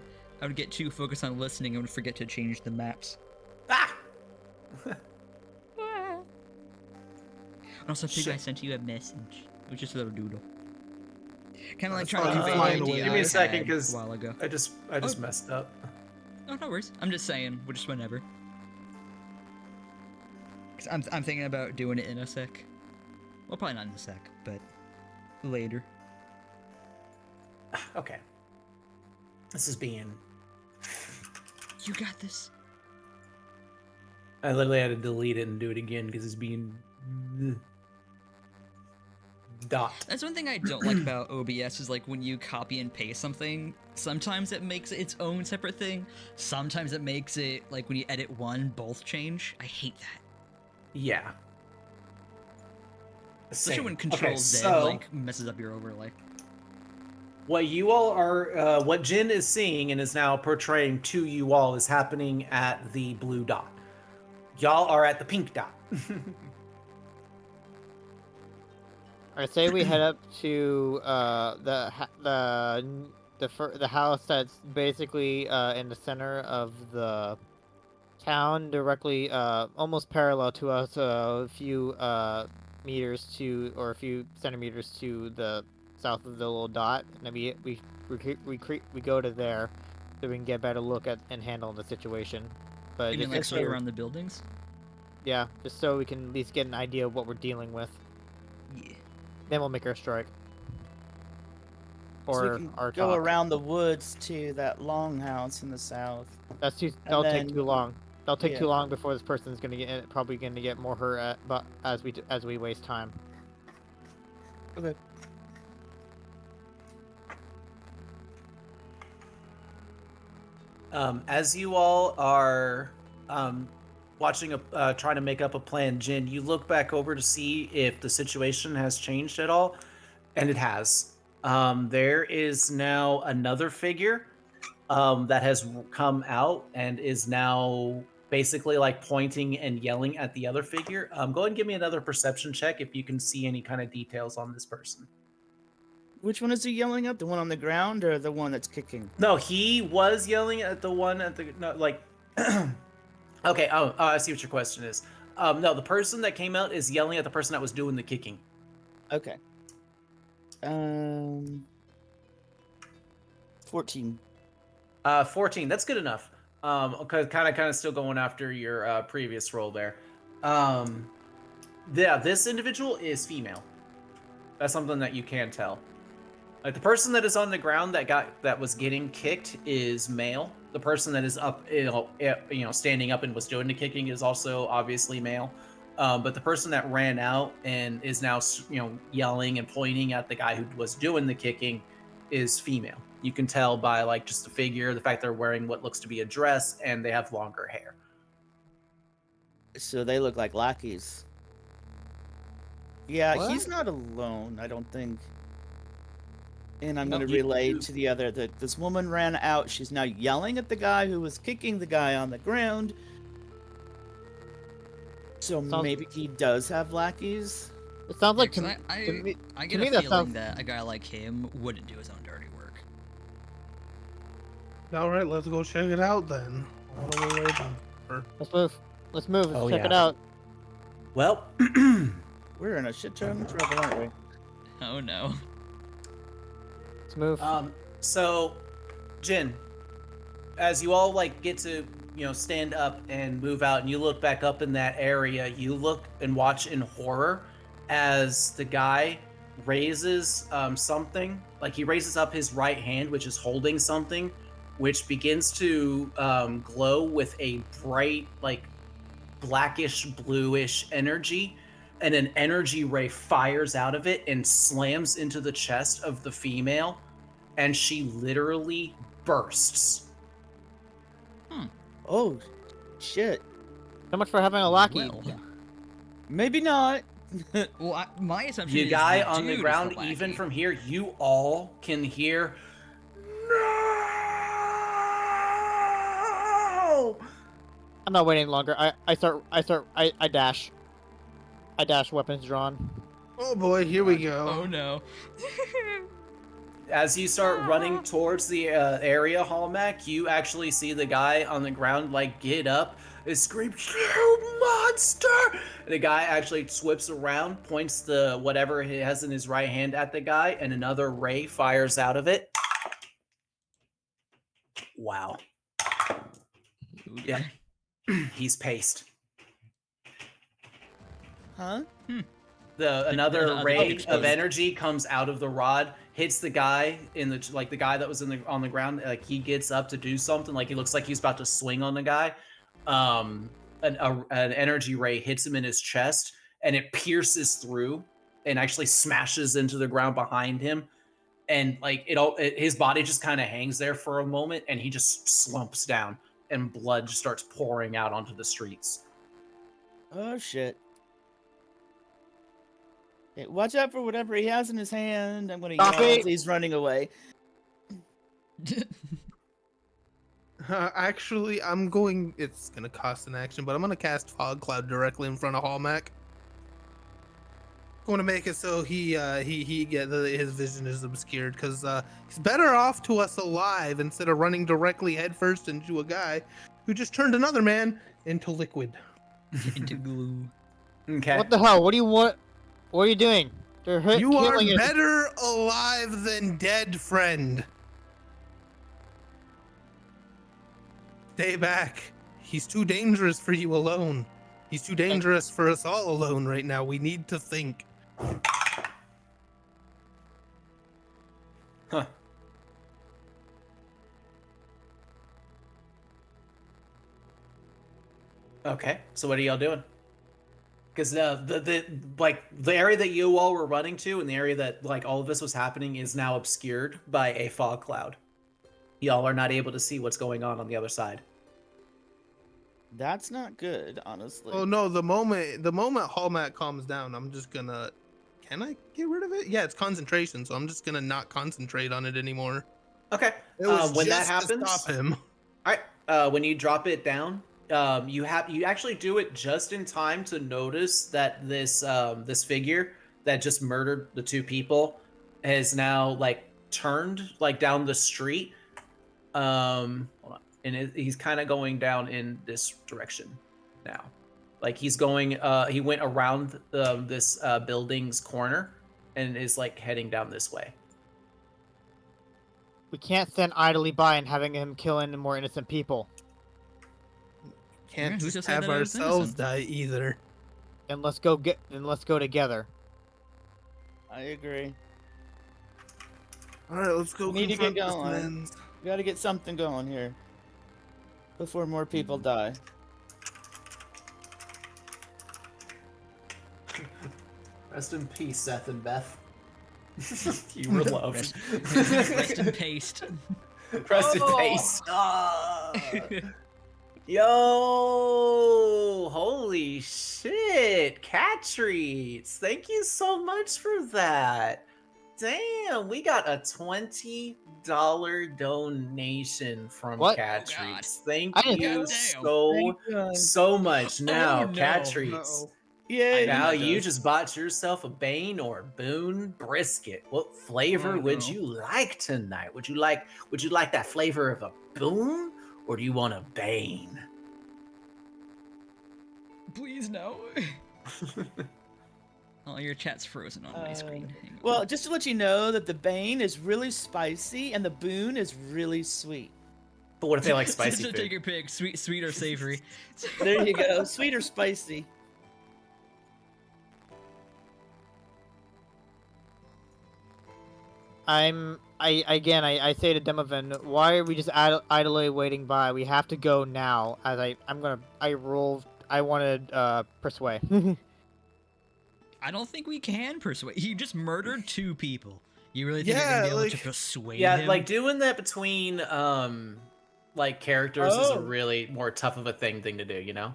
would get too focused on listening and would forget to change the maps. Ah! And also, Pig, I Shit. sent you a message. It was just a little doodle. Kind of like That's trying to fine. convey Flying the away. idea Give me I a second, had 'cause- a while ago. I just messed up. Oh, no worries. I'm just saying, just whenever. 'Cause I'm thinking about doing it in a sec. Well, probably not in a sec, but later. Okay. This is being. You got this. I literally had to delete it and do it again because it's being. Dot. That's one thing I don't like about OBS is like when you copy and paste something, sometimes it makes it its own separate thing. Sometimes it makes it like when you edit one, both change. I hate that. Yeah. Especially Same. when Control Z so like messes up your overlay. what you all are, what Jin is seeing and is now portraying to you all is happening at the blue dot. Y'all are at the pink dot. Alright, say we head up to the house that's basically in the center of the town, directly almost parallel to us, a few meters to or a few centimeters to the south of the little dot, and then we go to there so we can get a better look at and handle the situation. But You mean just like to right show- around the buildings? yeah, just so we can at least get an idea of what we're dealing with. Yeah. Then we'll make our strike. So we Or can our go talk. around the woods to that longhouse in the south. That'll take then- too long. That'll take yeah. too long before this person's gonna get probably gonna get more hurt. But as we waste time. Okay. As you all are watching trying to make up a plan, Jin, you look back over to see if the situation has changed at all, and it has. There is now another figure that has come out and is now basically like pointing and yelling at the other figure. Go ahead and give me another perception check if you can see any kind of details on this person. Which one is he yelling at? The one on the ground or the one that's kicking? No, he was yelling at the one at the no, like. Okay. Oh, I see what your question is. No, the person that came out is yelling at the person that was doing the kicking. Okay. 14. 14. That's good enough. Okay, kind of still going after your previous roll there. Yeah, this individual is female. That's something that you can tell. Like the person that is on the ground that was getting kicked is male. The person that is up, standing up and was doing the kicking is also obviously male. But the person that ran out and is now, yelling and pointing at the guy who was doing the kicking is female. You can tell by like just the figure, the fact they're wearing what looks to be a dress, and they have longer hair. So they look like lackeys. Yeah, What? he's not alone, I don't think. And I'm No, going to you- relay you- to the other that this woman ran out. She's now yelling at the guy who was kicking the guy on the ground. So Sounds- maybe he does have lackeys. It sounds like Yeah, to 'cause me, I to get me a that feeling sounds- that a guy like him wouldn't do his own dirty work. All right, let's go check it out then. What are we waiting for? let's move. Let's move. Let's Oh, check it yeah. out. Well, We're in a shit ton of trouble, aren't we? Oh no. Let's move. so, Jin, as you all like get to stand up and move out, and you look back up in that area, you look and watch in horror as the guy raises something. Like he raises up his right hand, which is holding something, which begins to glow with a bright, like blackish bluish energy, and an energy ray fires out of it and slams into the chest of the female, and she literally bursts. Oh, shit. So much for having a lackey. Well, Maybe not. well my assumption You is guy the on the dude is ground, lackey. even from here, you all can hear no. I'm not waiting longer. I dash. I dash, weapons drawn. Oh boy, here we go. Oh no. As you start running towards the area, Hallmack, you actually see the guy on the ground like get up and scream, "You monster!" And the guy actually whips around, points the whatever he has in his right hand at the guy, and another ray fires out of it. Wow. Ooh, Yeah. He's paced. Huh? Another other ray exposed. of energy comes out of the rod, hits the guy the guy that was on the ground. Like he gets up to do something, like he looks like he's about to swing on the guy. An energy ray hits him in his chest, and it pierces through and actually smashes into the ground behind him. And like his body just kind of hangs there for a moment, and he just slumps down, and blood just starts pouring out onto the streets. Oh, shit. Hey, watch out for whatever he has in his hand. I'm going to yell Stop it. as he's running away. Actually, it's gonna cost an action, but I'm gonna cast Fog Cloud directly in front of Hallmack. Going to make it so his vision is obscured, because he's better off to us alive instead of running directly headfirst into a guy who just turned another man into liquid. Into glue. Okay. What the hell? What do you want? What are you doing? They're You are killing us. better alive than dead, friend. Stay back. He's too dangerous for you alone. He's too dangerous for us all alone right now. We need to think. Huh. Okay, so what are y'all doing? Because the area that you all were running to and the area that like all of this was happening is now obscured by a fog cloud. Y'all are not able to see what's going on the other side. That's not good, honestly. Oh no, the moment Hallmat calms down, I'm just gonna... Can I get rid of it? Yeah, it's concentration, so I'm just gonna not concentrate on it anymore. Okay. It was When that just to happens, stop him. all right. When you drop it down, you actually do it just in time to notice that this figure that just murdered the two people has now like turned like down the street. Hold on, and he's kind of going down in this direction now. Like he's going. He went around this building's corner and is like heading down this way. We can't stand idly by and having him killing more innocent people. Can't who just just said have that I was ourselves innocent? die either. Then let's go together. I agree. All right, let's go. We need to get confront this going. man. We gotta get something going here before more people die. Rest in peace, Seth and Beth. You were loved. Rest in paste. Rest in peace. Yo, holy shit, cat treats. Thank you so much for that. Damn, we got a $20 donation from What? Cat Oh, God. Treats. Thank I didn't- you Damn. so much. Now, no. Cat Treats. No. Yay! Now that you does. just bought yourself a Bane or Boone brisket. What flavor Oh, would no. you like tonight? Would you like that flavor of a Boone or do you want a Bane? Please no. Oh, your chat's frozen on my screen. Hang on. Well, just to let you know that the Bane is really spicy and the Boone is really sweet. But what if they like Just spicy to take food? your pick, sweet or savory. There you go. Sweet or spicy. I say to Demovan, why are we just idly waiting by? We have to go now. I wanted persuade. I don't think we can persuade. He just murdered two people. You really think you're Yeah, gonna be able like- to persuade Yeah, him? like doing that between like characters is a Oh. really more tough of a thing to do, you know?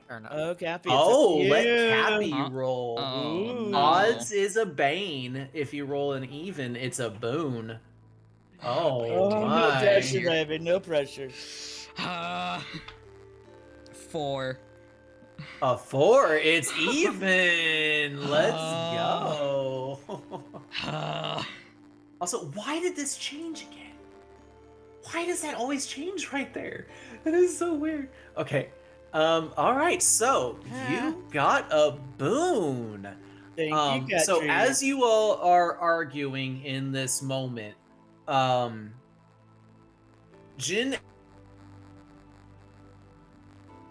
Fair enough. Oh, Cappy. Oh, let you. Cappy Huh? roll. Oh, Ooh. no. Odds is a Bane. If you roll an even, it's a Boon. Oh, Oh, no my. pressure, baby. No pressure. 4. A 4, it's even. Let's go. Also, why did this change again? Why does that always change right there? That is so weird. Okay. All right. So you got a Boon. Thank you, Cat So Tree. as you all are arguing in this moment, Jin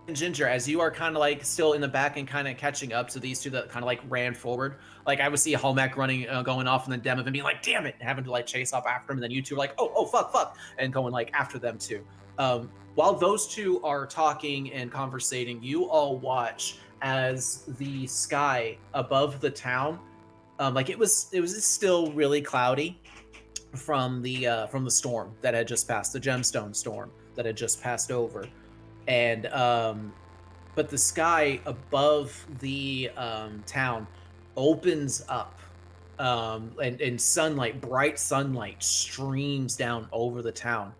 and Ginger, as you are kind of like still in the back and kind of catching up to these two that kind of like ran forward, like I would see Hallmark running, going off, and then Dem and being like, "Damn it!" and having to like chase up after him, and then you two are like, "Oh, fuck," and going like after them too. While those two are talking and conversating, you all watch as the sky above the town, like it was still really cloudy from the storm that had just passed, the gemstone storm that had just passed over, and but the sky above the town opens up, and sunlight, bright sunlight, streams down over the town.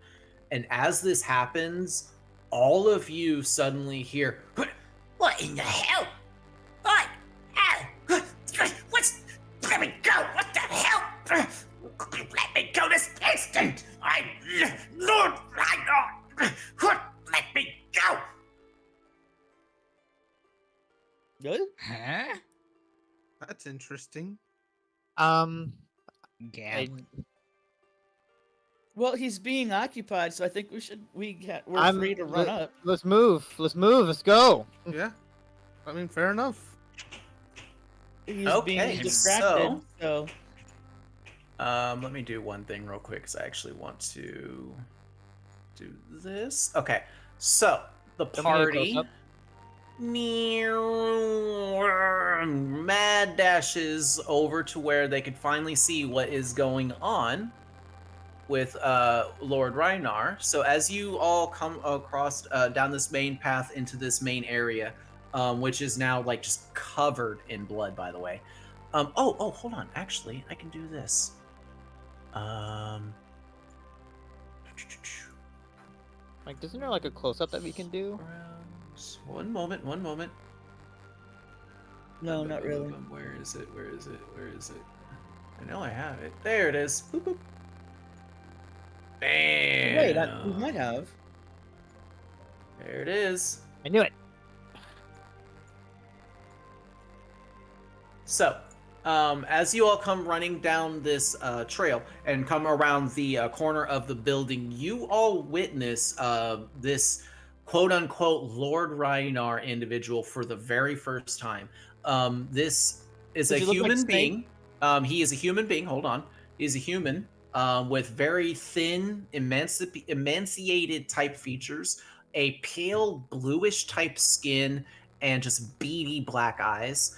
And as this happens, all of you suddenly hear, "What in the hell? What? Hell? What's? Let me go! What the hell? Let me go this instant! Lord, let me go!" Good? Huh? That's interesting. Gab. Well, he's being occupied, so I think we're free to run up. Let's move. Let's go. Yeah. I mean, fair enough. He's Okay, being distracted, so let me do one thing real quick because I actually want to do this. Okay, so the party mad dashes over to where they can finally see what is going on with Lord Reinar. So as you all come across down this main path into this main area, which is now like just covered in blood, by the way. Oh, hold on. Actually, I can do this. Like, isn't there like a close up that we can do? One moment, one moment. No, not really. Where is it? Where is it? Where is it? I know I have it. There it is. Boop, boop. Bam. Wait, we might have. There it is. I knew it. So, as you all come running down this trail and come around the corner of the building, you all witness this quote-unquote Lord Ragnar individual for the very first time. This is a Does he look like human Snake? being. He is a human being. Hold on. He's a human with very thin, emaciated type features, a pale bluish type skin, and just beady black eyes.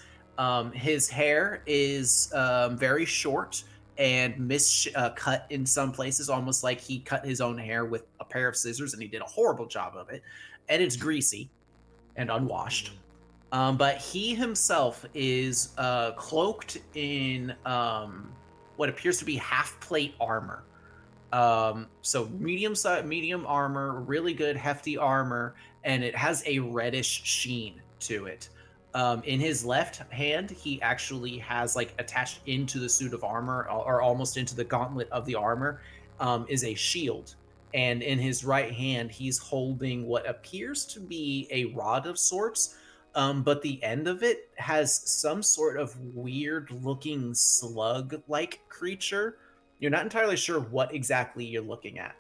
His hair is very short and cut in some places, almost like he cut his own hair with a pair of scissors, and he did a horrible job of it. And it's greasy and unwashed. But he himself is cloaked in what appears to be half-plate armor. So medium armor, really good hefty armor, and it has a reddish sheen to it. In his left hand, he actually has like attached into the suit of armor, or almost into the gauntlet of the armor, is a shield. And in his right hand, he's holding what appears to be a rod of sorts, but the end of it has some sort of weird-looking slug-like creature. You're not entirely sure what exactly you're looking at.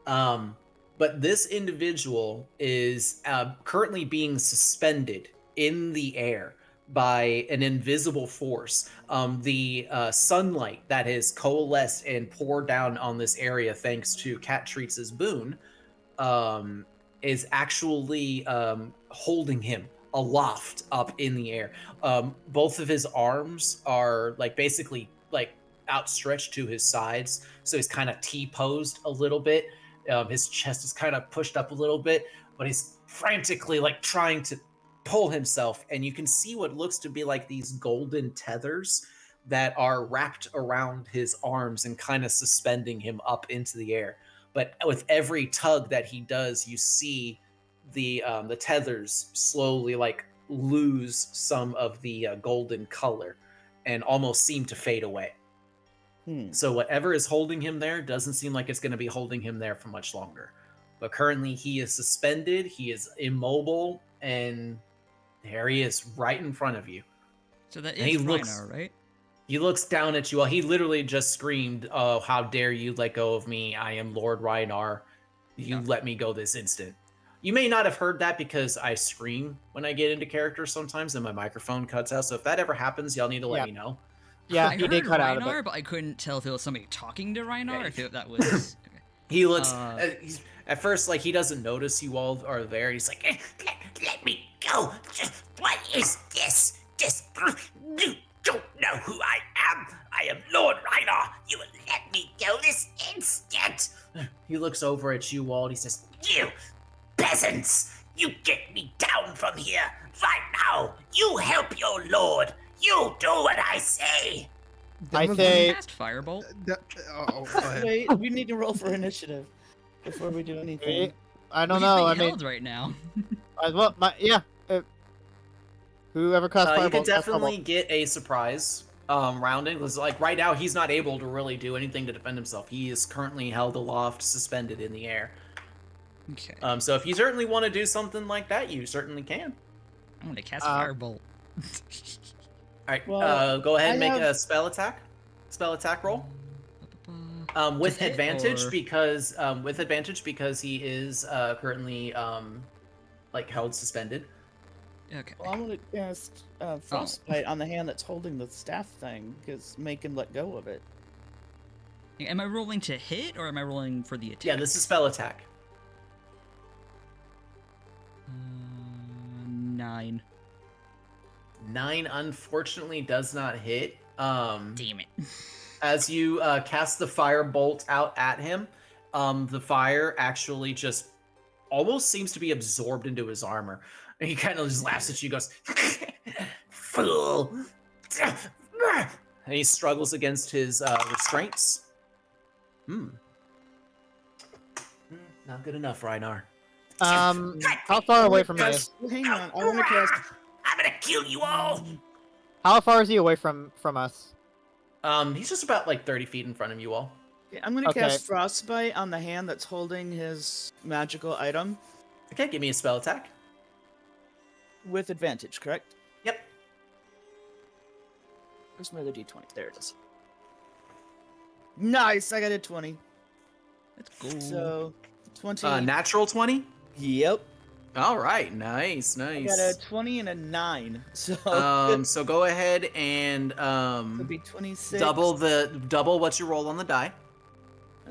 But this individual is currently being suspended in the air by an invisible force. The sunlight that has coalesced and poured down on this area thanks to Cat Treats' boon is actually holding him aloft up in the air. Both of his arms are like basically like outstretched to his sides, so he's kind of T-posed a little bit. His chest is kind of pushed up a little bit, but he's frantically like trying to pull himself, and you can see what looks to be like these golden tethers that are wrapped around his arms and kind of suspending him up into the air. But with every tug that he does, you see the tethers slowly like lose some of the golden color and almost seem to fade away. So whatever is holding him there doesn't seem like it's going to be holding him there for much longer. But currently he is suspended, he is immobile, and there he is right in front of you. So that And is he looks- Ragnar, right? He looks down at you all. He literally just screamed, "Oh, how dare you let go of me? I am Lord Ragnar. You let me go this instant." You may not have heard that because I scream when I get into character sometimes and my microphone cuts out. So if that ever happens, y'all need to let me know. Yeah, I he heard did cut out a Ragnar, bit. but I couldn't tell if it was somebody talking to Ragnar, Okay. if that was... Okay. He looks, He's at first, like, he doesn't notice you all are there. He's like, let me go. What is this? You don't know who I am. I am Lord Ragnar. You will let me go this instant. He looks over at you all and he says, "You peasants, you get me down from here right now. You help your lord. You do what I say." I Demogorgon- say- cast Firebolt. Oh, go ahead. Wait, we need to roll for initiative before we do anything. I don't He's know. being I mean, held right now. well, whoever casts You fireball, could casts fireball. definitely get a surprise rounding. Because like right now, he's not able to really do anything to defend himself. He is currently held aloft, suspended in the air. Okay. So if you certainly want to do something like that, you certainly can. I'm gonna cast Uh, Firebolt. All right, Well, go ahead and I make have- a spell attack roll. With To hit, advantage or- because he is currently like held suspended. Okay. Well, I'm gonna cast frostbite on the hand that's holding the staff thing, because make him let go of it. Am I rolling to hit, or am I rolling for the attack? Yeah, this is spell attack. 9. 9 unfortunately does not hit. Damn it. As you cast the fire bolt out at him, the fire actually just almost seems to be absorbed into his armor. And he kind of just laughs at you, goes, "Fool!" And he struggles against his restraints. Not good enough, Reinar. How far away from me? Hang on, I want to cast. I'm gonna kill you all. How far is he away from us? He's just about like 30 feet in front of you all. Okay, I'm gonna Okay. cast Frostbite on the hand that's holding his magical item Okay, give me a spell attack. with advantage, correct? Yep. Where's my other d20? There it is. Nice, I got a 20. Let's go. So, 20. Natural 20? Yep. All right, nice, I nice. got a 20 and a 9. So, So go ahead and it'd be 26. double what you roll on the die.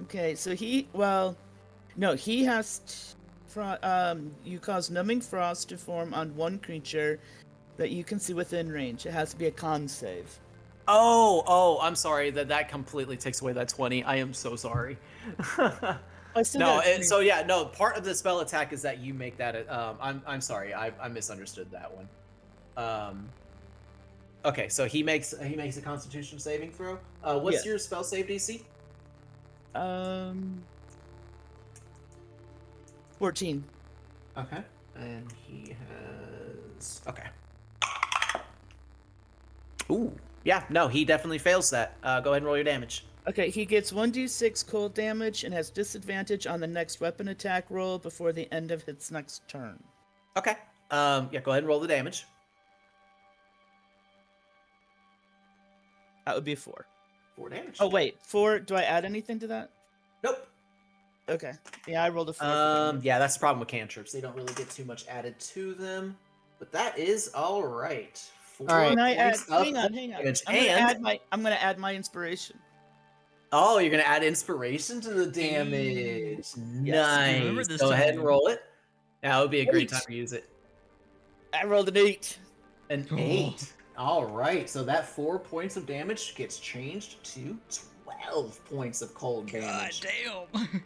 Okay, so he has you cause numbing frost to form on one creature that you can see within range. It has to be a con save. Oh, I'm sorry. That completely takes away that 20. I am so sorry. I still No, got a 20. part of the spell attack is that you make that. I'm sorry. I misunderstood that one. Okay, so he makes a Constitution saving throw. What's Yes. your spell save DC? 14. Okay, and he has. Okay. Ooh, yeah, no, he definitely fails that. Go ahead and roll your damage. Okay, he gets 1d6 cold damage and has disadvantage on the next weapon attack roll before the end of its next turn. Okay. Yeah, go ahead and roll the damage. That would be a 4. 4 damage. Oh wait, 4. Do I add anything to that? Nope. Okay. Yeah, I rolled a 4. for damage. Yeah, that's the problem with cantrips. They don't really get too much added to them. But that is all right. 4 All right. Can I add? points of Hang on. damage. I'm gonna add my inspiration. Oh, you're gonna add inspiration to the damage. Nice. remember this Go ahead time. and roll it. Now would be a great Eight. time to use it. I rolled an 8. An Oh. 8. All right. So that 4 points of damage gets changed to 12 points of cold God damage. damn.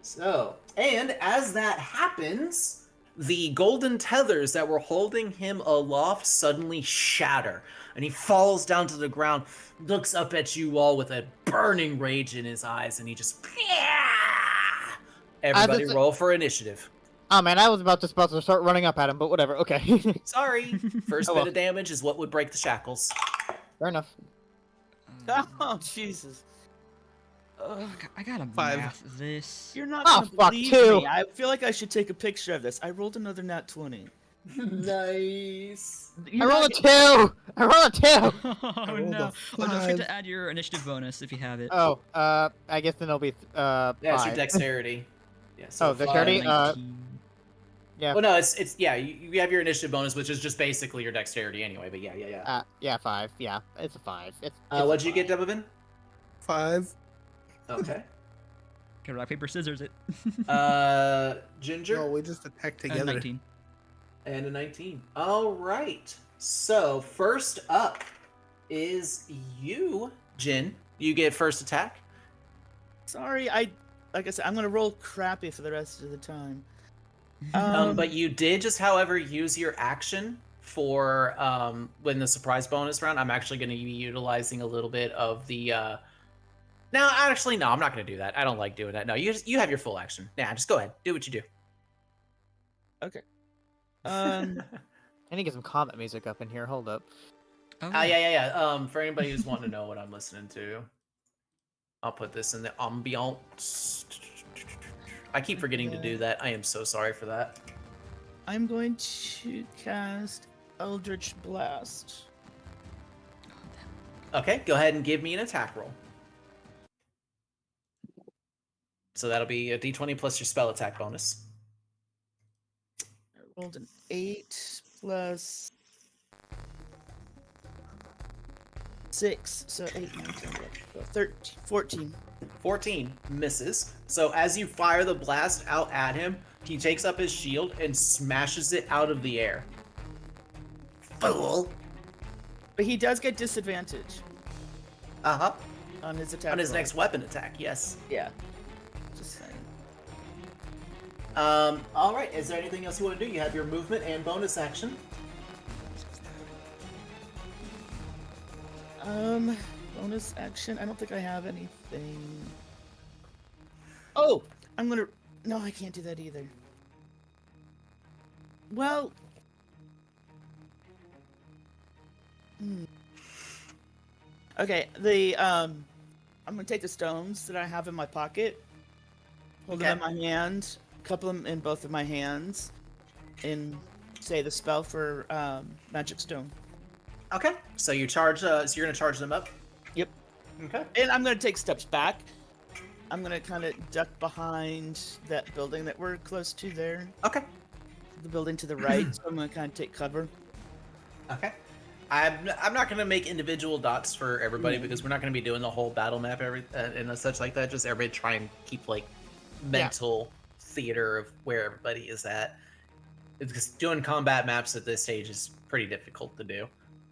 So, and as that happens, the golden tethers that were holding him aloft suddenly shatter, and he falls down to the ground, looks up at you all with a burning rage in his eyes, and he just. Everybody just- roll for initiative. Oh man, I was about to start running up at him, but whatever. Okay. Sorry. First Oh, bit well. of damage is what would break the shackles. Fair enough. Oh Jesus! Ugh, I gotta 5. math this. you're not Oh, gonna fuck, believe 2. me. I feel like I should take a picture of this. I rolled another nat 20. Nice. You're I rolled a not 2. I rolled a 2. Oh rolled a no! Oh, don't forget 5. to add your initiative bonus if you have it. Oh, I guess then it'll be Yeah, it's your 5. dexterity. Yeah, Oh, dexterity? 19. Yeah. Well, no, it's yeah. You have your initiative bonus, which is just basically your dexterity anyway. But yeah. Yeah, 5. Yeah, it's a 5. It's What'd you a get, 5. Demovin? 5. Okay. Okay, rock paper scissors it. Ginger No, we just attack 19. and a 19. All right. So first up is you, Jin. You get first attack. Sorry, like I said, I'm gonna roll crappy for the rest of the time. But you did just, however, use your action for when the surprise bonus round. I'm actually going to be utilizing a little bit of the. No, actually, no. I'm not going to do that. I don't like doing that. No, you have your full action. Nah, just go ahead. Do what you do. Okay. I need to get some combat music up in here. Hold up. Oh, Yeah. For anybody who's wanting to know what I'm listening to, I'll put this in the ambiance. I keep forgetting to do that. I am so sorry for that. I'm going to cast Eldritch Blast. Okay, go ahead and give me an attack roll. So that'll be a d20 plus your spell attack bonus. I rolled an 8 plus 6, so 8, 9, 10, 11, 13, 14. 14 misses. So as you fire the blast out at him, he takes up his shield and smashes it out of the air. Fool! But he does get disadvantage Uh-huh. on his attack. On his roll. next weapon attack, yes. Yeah. Just saying. All right. Is there anything else you want to do? You have your movement and bonus action. Bonus action. I don't think I have anything. Oh, I'm gonna No, I can't do that either. Well... Okay, I'm gonna take the stones that I have in my pocket, hold them in my hand, couple them in both of my hands, and say the spell for magic stone. Okay. So you charge. So you're gonna charge them up. Yep. Okay. And I'm gonna take steps back. I'm gonna kind of duck behind that building that we're close to there. Okay. The building to the right. So I'm gonna kind of take cover. Okay. I'm not going to make individual dots for everybody because we're not going to be doing the whole battle map and such like that. Just everybody try and keep like mental theater of where everybody is at. Because doing combat maps at this stage is pretty difficult to do.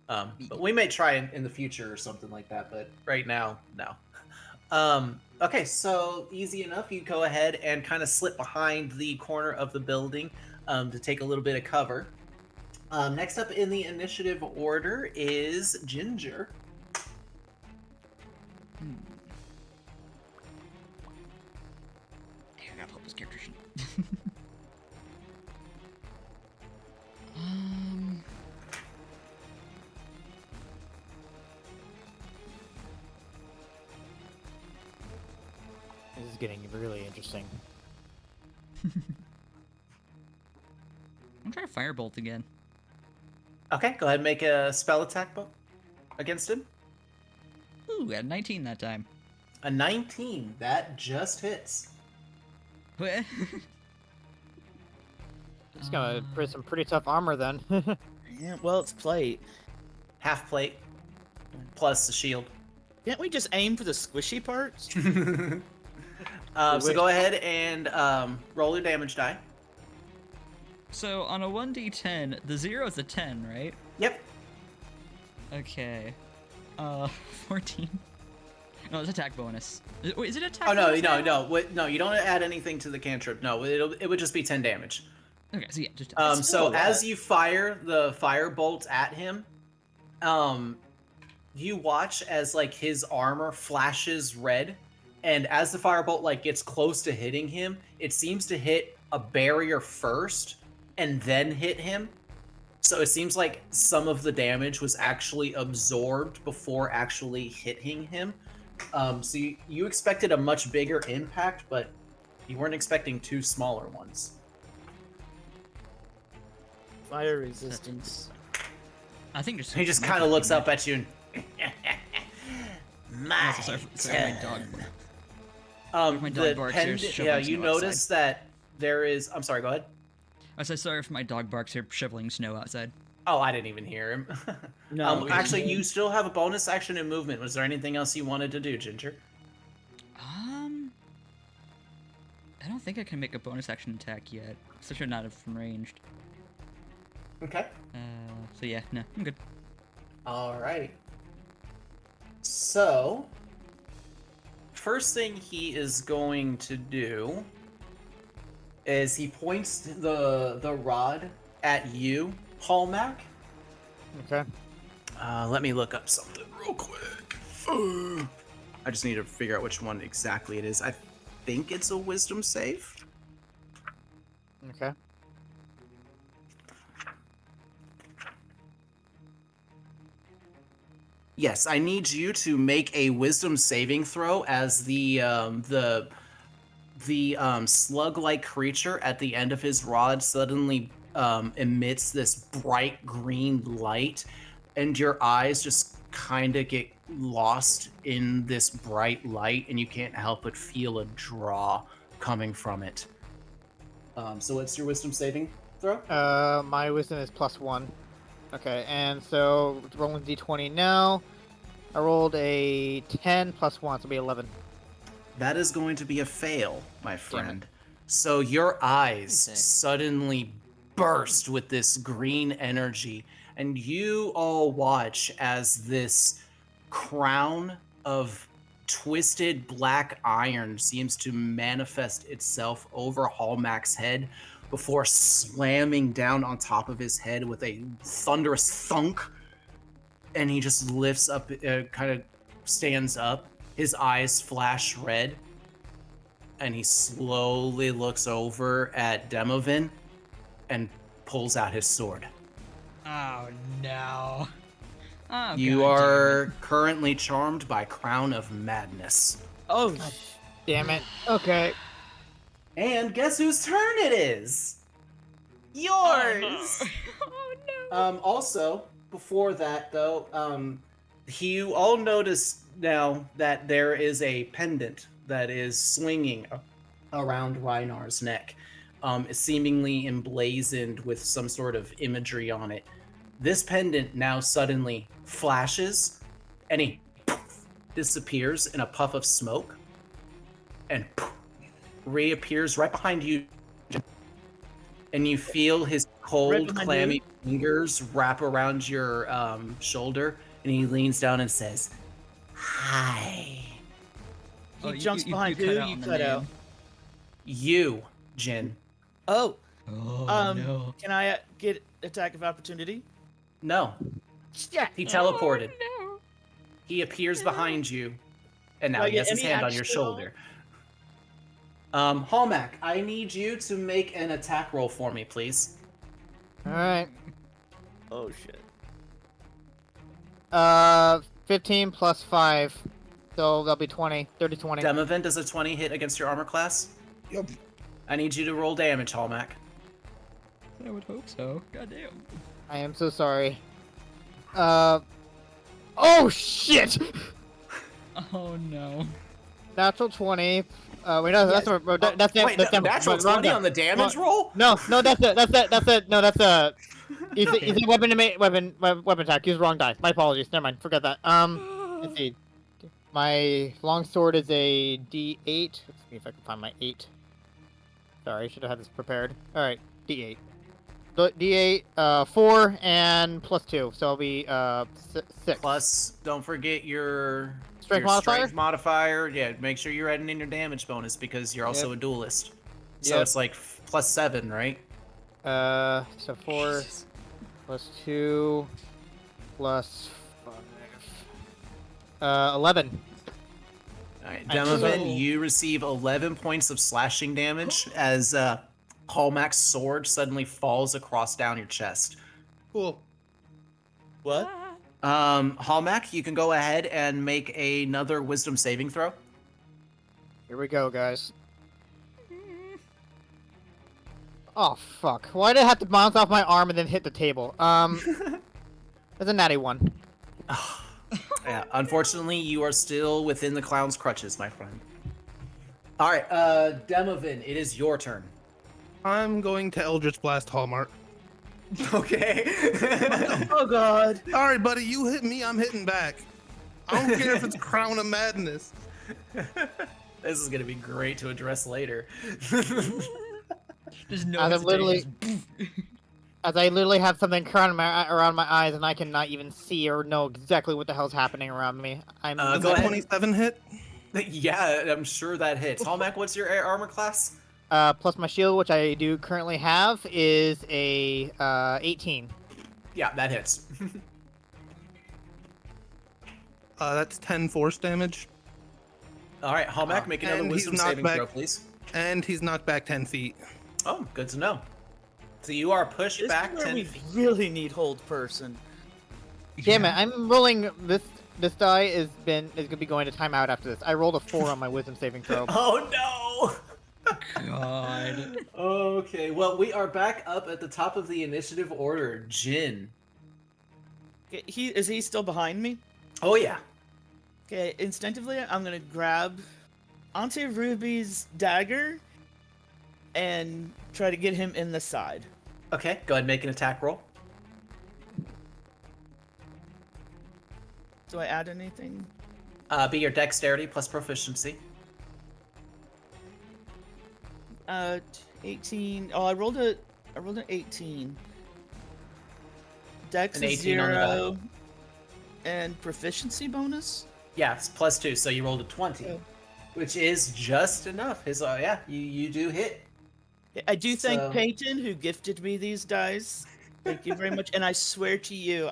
But we may try in the future or something like that. But right now, no. Okay, so easy enough. You go ahead and kind of slip behind the corner of the building to take a little bit of cover. Next up in the initiative order is Ginger. I gotta help this character sheet. This is getting really interesting. I'm trying to firebolt again. Okay, go ahead and make a spell attack against him. Ooh, at 19 that time. A 19, that just hits. What? It's gonna put some pretty tough armor then. Yeah, well, it's plate. Half plate plus the shield. Can't we just aim for the squishy parts? So go ahead and roll your damage die. So on a 1d10, the 0 is a 10, right? Yep. Okay. 14. No, it's attack bonus. Wait, is it attack Oh no, bonus now? no, you don't add anything to the cantrip. No, it would just be 10 damage. Okay, so yeah, just So as you fire the fire bolts at him, you watch as like his armor flashes red, and as the firebolt like gets close to hitting him, it seems to hit a barrier first and then hit him. So it seems like some of the damage was actually absorbed before actually hitting him. So you expected a much bigger impact, but you weren't expecting two smaller ones. Fire resistance. I think just He just kind of looks up at you and my sorry, my dog. My dog the barks here, yeah, shoveling you snow notice that there is. I'm sorry. Go ahead. I said sorry if my dog barks here shoveling snow outside. Oh, I didn't even hear him. No, actually, you still have a bonus action and movement. Was there anything else you wanted to do, Ginger? I don't think I can make a bonus action attack yet, especially not from ranged. Okay. So yeah, no, I'm good. All right. So, first thing he is going to do is he points the rod at you, Hallmac. Okay. Let me look up something real quick. I just need to figure out which one exactly it is. I think it's a wisdom save. Okay. Yes, I need you to make a wisdom saving throw as the slug-like creature at the end of his rod suddenly emits this bright green light, and your eyes just kind of get lost in this bright light, and you can't help but feel a draw coming from it. So what's your wisdom saving throw? My wisdom is +1. Okay, and so rolling d20 now. I rolled a 10 +1, so it'll be 11. That is going to be a fail, my friend. So your eyes Okay. suddenly burst with this green energy, and you all watch as this crown of twisted black iron seems to manifest itself over Hallmac's head before slamming down on top of his head with a thunderous thunk. And he just lifts up, kind of stands up. His eyes flash red. and he slowly looks over at Demovin and pulls out his sword. Oh no. Oh, You God damn are currently charmed by Crown of Madness. Oh, Damn it. Okay. And guess whose turn it is? it. Yours! Oh no. Also, before that though, you all notice now that there is a pendant that is swinging around Reinar's neck, seemingly emblazoned with some sort of imagery on it. This pendant now suddenly flashes, and he disappears in a puff of smoke, and reappears right behind you, and you feel his cold, behind clammy you? fingers wrap around your shoulder, and he leans down and says, "Hi." he Oh, jumps you behind cut who? out You on the cut out. name. You, Jin. Oh, Oh no. can I get attack of opportunity? No, Yeah. he teleported. Oh, no. He appears behind you, and now Do I he has get his any hand on your action at all? shoulder. Hallmack, I need you to make an attack roll for me, please. All right. Oh shit. 15 plus 5. So that'll be 20. 30, 20. Demovin, does a 20 hit against your armor class? Yep. I need you to roll damage, Hallmack. I would hope so. God damn. I am so sorry. Oh shit! Oh no. Natural 20. Wait, no, that's Wait, that's natural 20 on the damage roll? No, that's it. No, that's a. He's a weapon attack. Use wrong die. My apologies. Never mind. Forget that. Let's see. My longsword is a D8. Let's see if I can find my 8. Sorry, I should have had this prepared. All right, D8. D8, 4 and plus 2, so it'll be 6. Plus, don't forget your Strength modifier? Strength modifier. Yeah, make sure you're adding in your damage bonus because you're also Yep. a duelist. So Yep. it's like plus 7, right? So 4 plus 2 plus 5. 11. Alright, I'm Demovin, so- you receive 11 points of slashing damage as Hallmack's sword suddenly falls across down your chest. Cool. What? Hallmack, you can go ahead and make another wisdom saving throw. Here we go, guys. Oh fuck! Why did I have to bounce off my arm and then hit the table? That's a natty 1. Yeah, unfortunately, you are still within the clown's crutches, my friend. Alright, Demovin, it is your turn. I'm going to Eldritch Blast Hallmark. Okay. Oh god. All right, buddy, you hit me, I'm hitting back. I don't care if it's Crown of Madness. This is gonna be great to address later. There's no I'm literally- hesitation. As I literally have something around my eyes and I cannot even see or know exactly what the hell's happening around me. I'm Does Go that ahead. 27 hit? Yeah, I'm sure that hits. Hallmack, what's your armor class? plus my shield, which I do currently have, is a 18. Yeah, that hits. That's 10 force damage, Alright, Hallmack, make another and he's wisdom knocked saving back. throw, please. and he's knocked back 10 feet. Oh, good to know. So you are pushed This back is where 10 we feet. really need hold person. Damn it! I'm rolling this. This die is gonna be going to timeout after this. I rolled a 4 on my wisdom saving throw. Oh no! God. Okay, well, we are back up at the top of the initiative order. Jin. Okay, is he still behind me? Oh, yeah. Okay, instinctively, I'm gonna grab Auntie Ruby's dagger and try to get him in the side. Okay, go ahead and make an attack roll. Do I add anything? Be your dexterity plus proficiency. 18. Oh, I rolled an 18. Dex An is 18 on the die. 0. And proficiency bonus? Yeah, it's plus 2, so you rolled a 20. Oh. Which is just enough. Yeah, you do hit. I do thank So- Peyton, who gifted me these dice. Thank you very much, and I swear to you,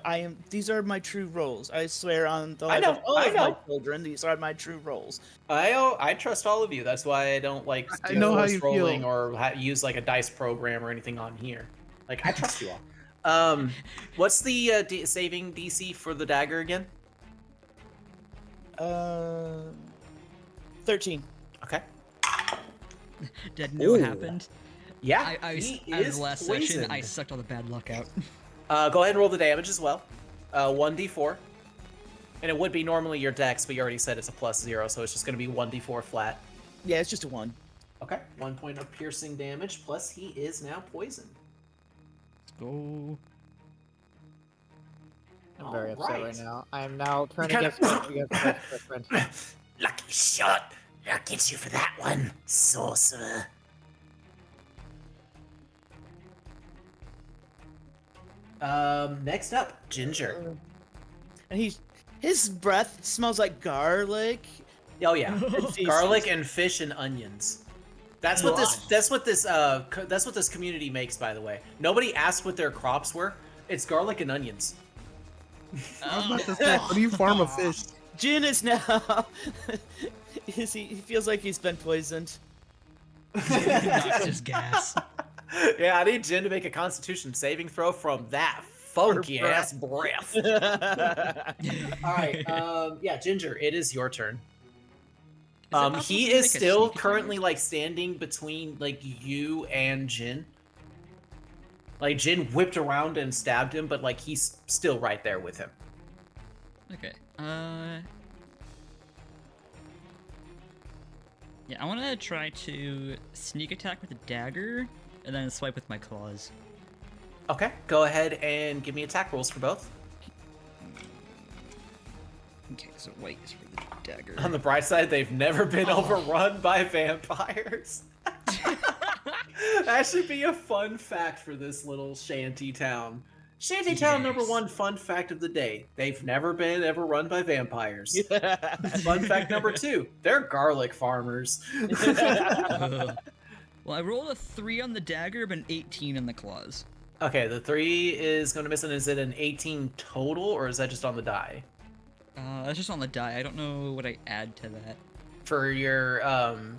these are my true roles. I swear on the life know, of all I of my know. children, these are my true roles. I trust all of you. That's why I don't like I do know how force you rolling feel. or use like a dice program or anything on here. Like I trust you all. What's the saving DC for the dagger again? 13. Okay. Didn't know what Ooh. happened. Yeah, Out he of is the last session, I poisoned. sucked all the bad luck out. Go ahead and roll the damage as well. 1d4. And it would be normally your dex, but you already said it's a +0, so it's just going to be 1d4 flat. Yeah, it's just a 1. Okay, 1 point of piercing damage, plus he is now poisoned. Let's go. I'm very upset right Alright. now. I am now turning kinda- against my best friend. Lucky shot. I'll get you for that one, sorcerer. Next up, Ginger. And his breath smells like garlic. Oh yeah, feces. garlic and fish and onions. That's what this. That's what this. That's what this community makes. By the way, nobody asked what their crops were. It's garlic and onions. I was about to say, how do you farm a fish? Jin is now. He feels like he's been poisoned. Noxious gas. Yeah, I need Jin to make a Constitution saving throw from that funky ass breath. All right, yeah, Ginger, it is your turn. He is still currently like standing between like you and Jin. Like Jin whipped around and stabbed him, but like he's still right there with him. Okay. Yeah, I want to try to sneak attack with a dagger, and then swipe with my claws. Okay, go ahead and give me attack rolls for both. Okay, so white is for the dagger. On the bright side, they've never been overrun by vampires. That should be a fun fact for this little shanty town. Shanty town number Yes. 1 fun fact of the day. They've never been ever run by vampires. Fun fact number 2, they're garlic farmers. Ugh. Well, I rolled a 3 on the dagger, but an 18 on the claws. Okay, the 3 is going to miss, and is it an 18 total, or is that just on the die? That's just on the die. I don't know what I add to that. For your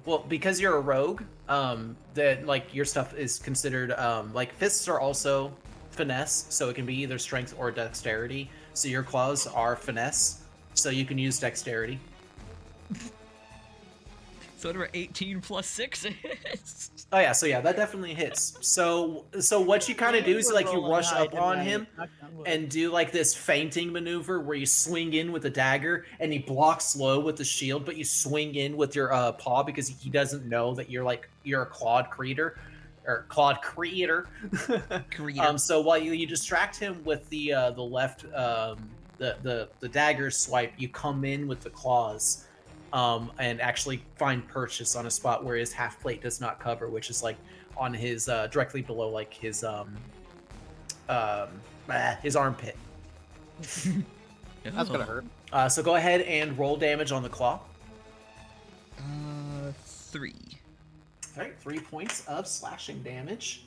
well, because you're a rogue, that like your stuff is considered like fists are also finesse, so it can be either strength or dexterity. So your claws are finesse, so you can use dexterity. So whatever 18 plus 6 is. Oh yeah, so yeah, that definitely hits. So what you kind of do is like you rush up on him and do like this feinting maneuver where you swing in with the dagger and he blocks low with the shield, but you swing in with your paw because he doesn't know that you're a clawed creator. So while you distract him with the left the dagger swipe, you come in with the claws. And actually find purchase on a spot where his half plate does not cover, which is like on his directly below like his armpit. That's gonna hurt. So go ahead and roll damage on the claw. 3. All right, 3 points of slashing damage.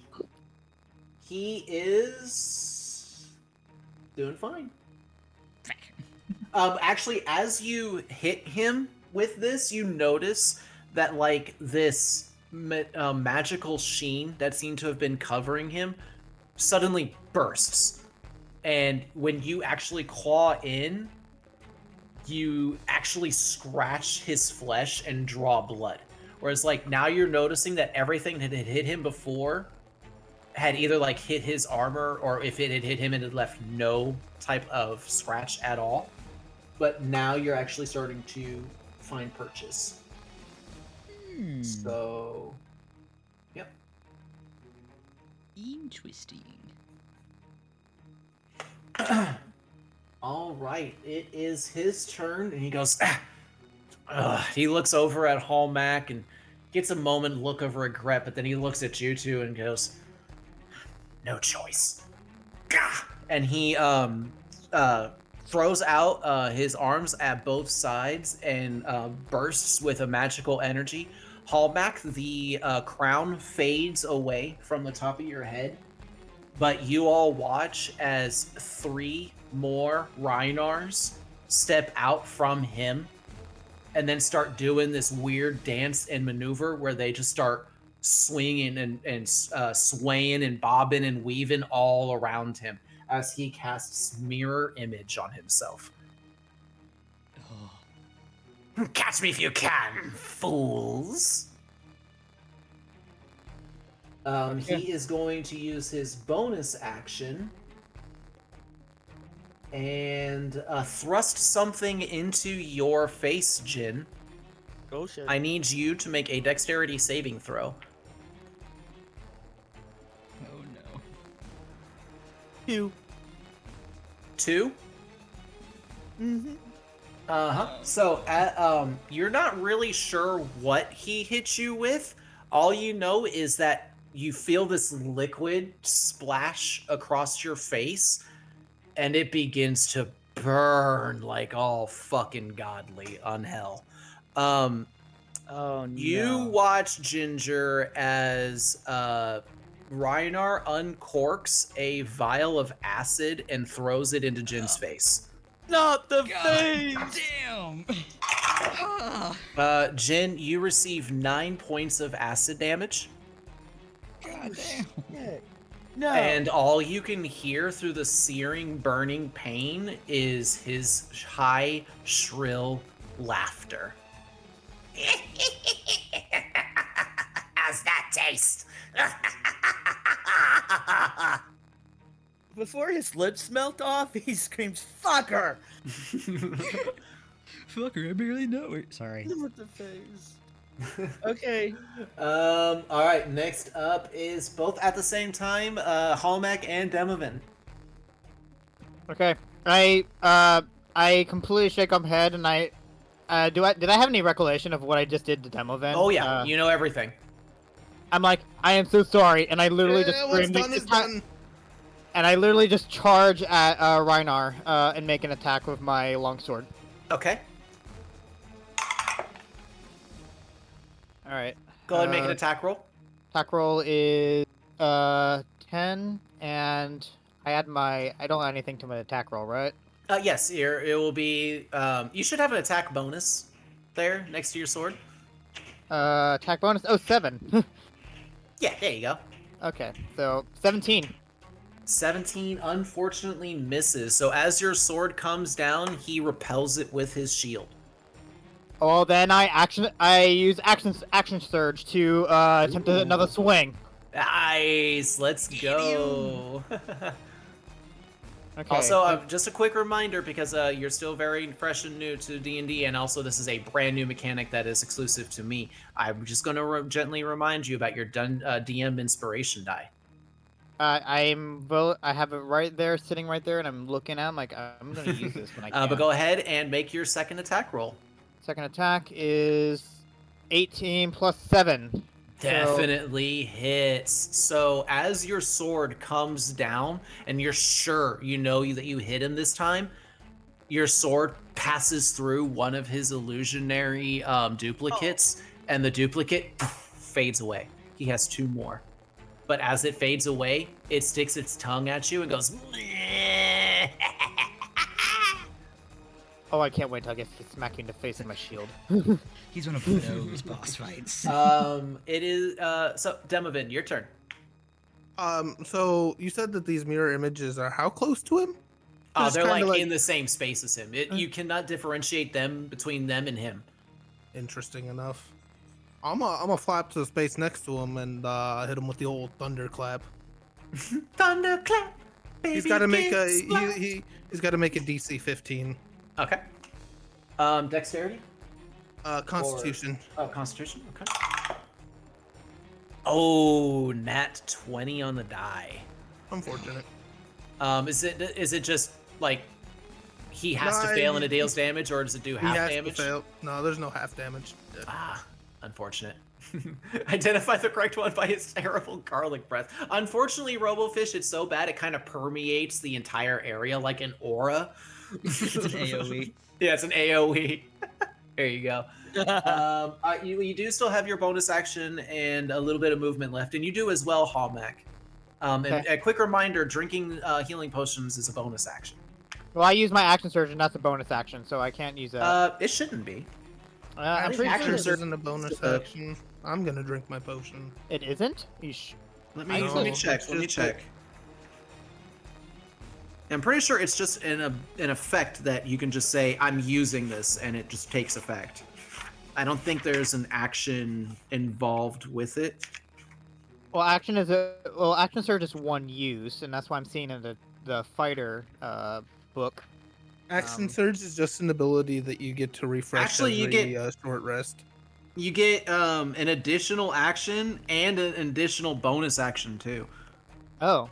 He is doing fine. Actually, as you hit him with this, you notice that like this magical sheen that seemed to have been covering him suddenly bursts, and when you actually claw in, you actually scratch his flesh and draw blood. Whereas like now you're noticing that everything that had hit him before had either like hit his armor, or if it had hit him, it had left no type of scratch at all. But now you're actually starting to find purchase. So, yep. Interesting. All right, it is his turn, and he goes. He looks over at Hallmack and gets a moment look of regret, but then he looks at you two and goes, "No choice." And he throws out his arms at both sides and bursts with a magical energy. Hallback, the crown fades away from the top of your head, but you all watch as 3 more Rhinars step out from him and then start doing this weird dance and maneuver where they just start swinging and swaying and bobbing and weaving all around him as he casts mirror image on himself. Oh. Catch me if you can, fools. He is going to use his bonus action and thrust something into your face, Jin. Oh shit. I need you to make a dexterity saving throw. Oh no. 2. 2? Mm-hmm. So, you're not really sure what he hit you with. All you know is that you feel this liquid splash across your face, and it begins to burn like all fucking godly on hell. Oh no. You watch Ginger as Reinar uncorks a vial of acid and throws it into Jin's face. Not the God face. damn. Ah, Jin, you receive 9 points of acid damage. God damn. Shit. No. And all you can hear through the searing, burning pain is his high, shrill laughter. How's that taste? Before his lips melt off, he screams, "Fucker!" Fucker, I barely know it. Sorry. Not the face. Okay. All right. Next up is both at the same time, Hallmack and Demovan. Okay. I completely shake my head and I did I have any recollection of what I just did to Demovan? Oh yeah, you know everything. I'm like, I am so sorry, and I literally just what's screamed, done is done. and I literally just charge at Reinar and make an attack with my longsword. Okay. All right. Go ahead and make an attack roll. Attack roll is 10, and I don't add anything to my attack roll, right? Yes, here it will be. You should have an attack bonus there next to your sword. Attack bonus. Oh, 7. Yeah, there you go. Okay, so 17. 17 unfortunately misses. So as your sword comes down, he repels it with his shield. Oh, then I use action surge to attempt another swing. Nice. Let's go. Okay. Also, just a quick reminder because you're still very fresh and new to D&D, and also this is a brand new mechanic that is exclusive to me. I'm just going to gently remind you about your DM inspiration die. I have it right there, sitting right there, and I'm looking at. Like, I'm gonna use this when I can. But go ahead and make your second attack roll. Second attack is 18 plus 7. Definitely hits. So as your sword comes down and you're sure you know that you hit him this time, your sword passes through one of his illusionary duplicates, and the duplicate fades away. He has 2 more. But as it fades away, it sticks its tongue at you and goes. Oh, I can't wait till I get to smack you in the face with my shield. He's one of those boss fights. It is so Demovan, your turn. So you said that these mirror images are how close to him? Just They're kinda like in the same space as him. You cannot differentiate them between them and him. Interesting enough. I'm a flap to the space next to him and hit him with the old thunderclap. Thunderclap. Baby, He's got to make a kids fly. he's got to make a DC 15. Okay. Dexterity? Constitution. Oh, Constitution. Okay. Oh, nat 20 on the die. Unfortunate. Is it just like he has to No, fail and it deals damage, or does it do He half has damage? to fail. No, there's no half damage. Ah, unfortunate. Identify the correct one by his terrible garlic breath. Unfortunately, Robofish, it's so bad it kind of permeates the entire area like an aura. It's an AoE. Yeah, it's an AoE. There you go. You do still have your bonus action and a little bit of movement left, and you do as well, Hallmack. And Okay. a quick reminder: drinking healing potions is a bonus action. Well, I use my action surge, and that's a bonus action, so I can't use that. It shouldn't be. I'm think pretty action sure Surge surge- isn't a bonus uh, action. I'm gonna drink my potion. it isn't. Let I me know, let me it's check. Let me just that- check. I'm pretty sure it's just an effect that you can just say I'm using this and it just takes effect. I don't think there's an action involved with it. Well, action surge is one use, and that's why I'm seeing in the fighter book. Action Um, surge is just an ability that you get to refresh Actually, you every get- short rest. You get an additional action and an additional bonus action too. Oh.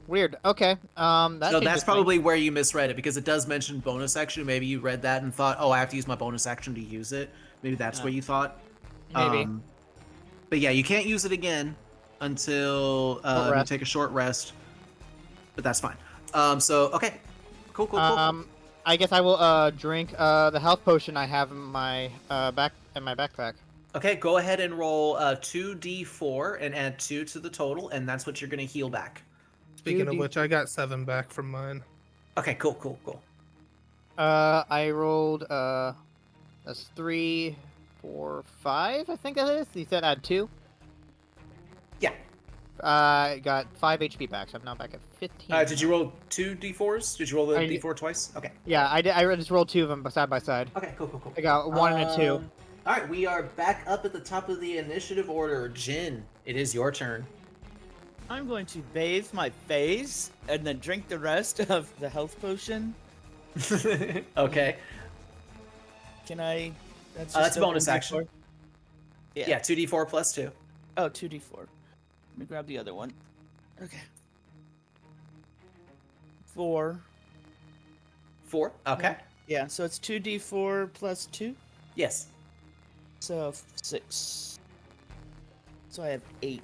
Weird. Okay. That So changes that's things. probably where you misread it because it does mention bonus action. Maybe you read that and thought, "Oh, I have to use my bonus action to use it." Maybe that's Yeah. what you thought. Maybe. But yeah, you can't use it again until you rest. take a short rest. But that's fine. So okay, cool. I guess I will drink the health potion I have in my backpack. Okay, go ahead and roll 2d4 and add 2 to the total, and that's what you're gonna heal back. Speaking of 2d which, I got 7 back from mine. Okay, cool. I rolled that's 3, 4, 5. I think that is. You said add 2. Yeah. I got 5 HP back, so I'm now back at 15. Did you roll 2 d4s? Did you roll the I- d4 twice? Okay. Yeah, I did. I just rolled 2 of them side by side. Okay, cool. I got 1 and a 2. All right, we are back up at the top of the initiative order. Jin, it is your turn. I'm going to bathe my face and then drink the rest of the health potion. Okay. Can I? That's That's a a bonus 1d4? action. Yeah, 2d4 plus 2. Oh, 2d4. Let me grab the other one. Okay. 4. 4. Okay. Yeah, so it's 2d4 plus 2. Yes. So 6. So I have 8.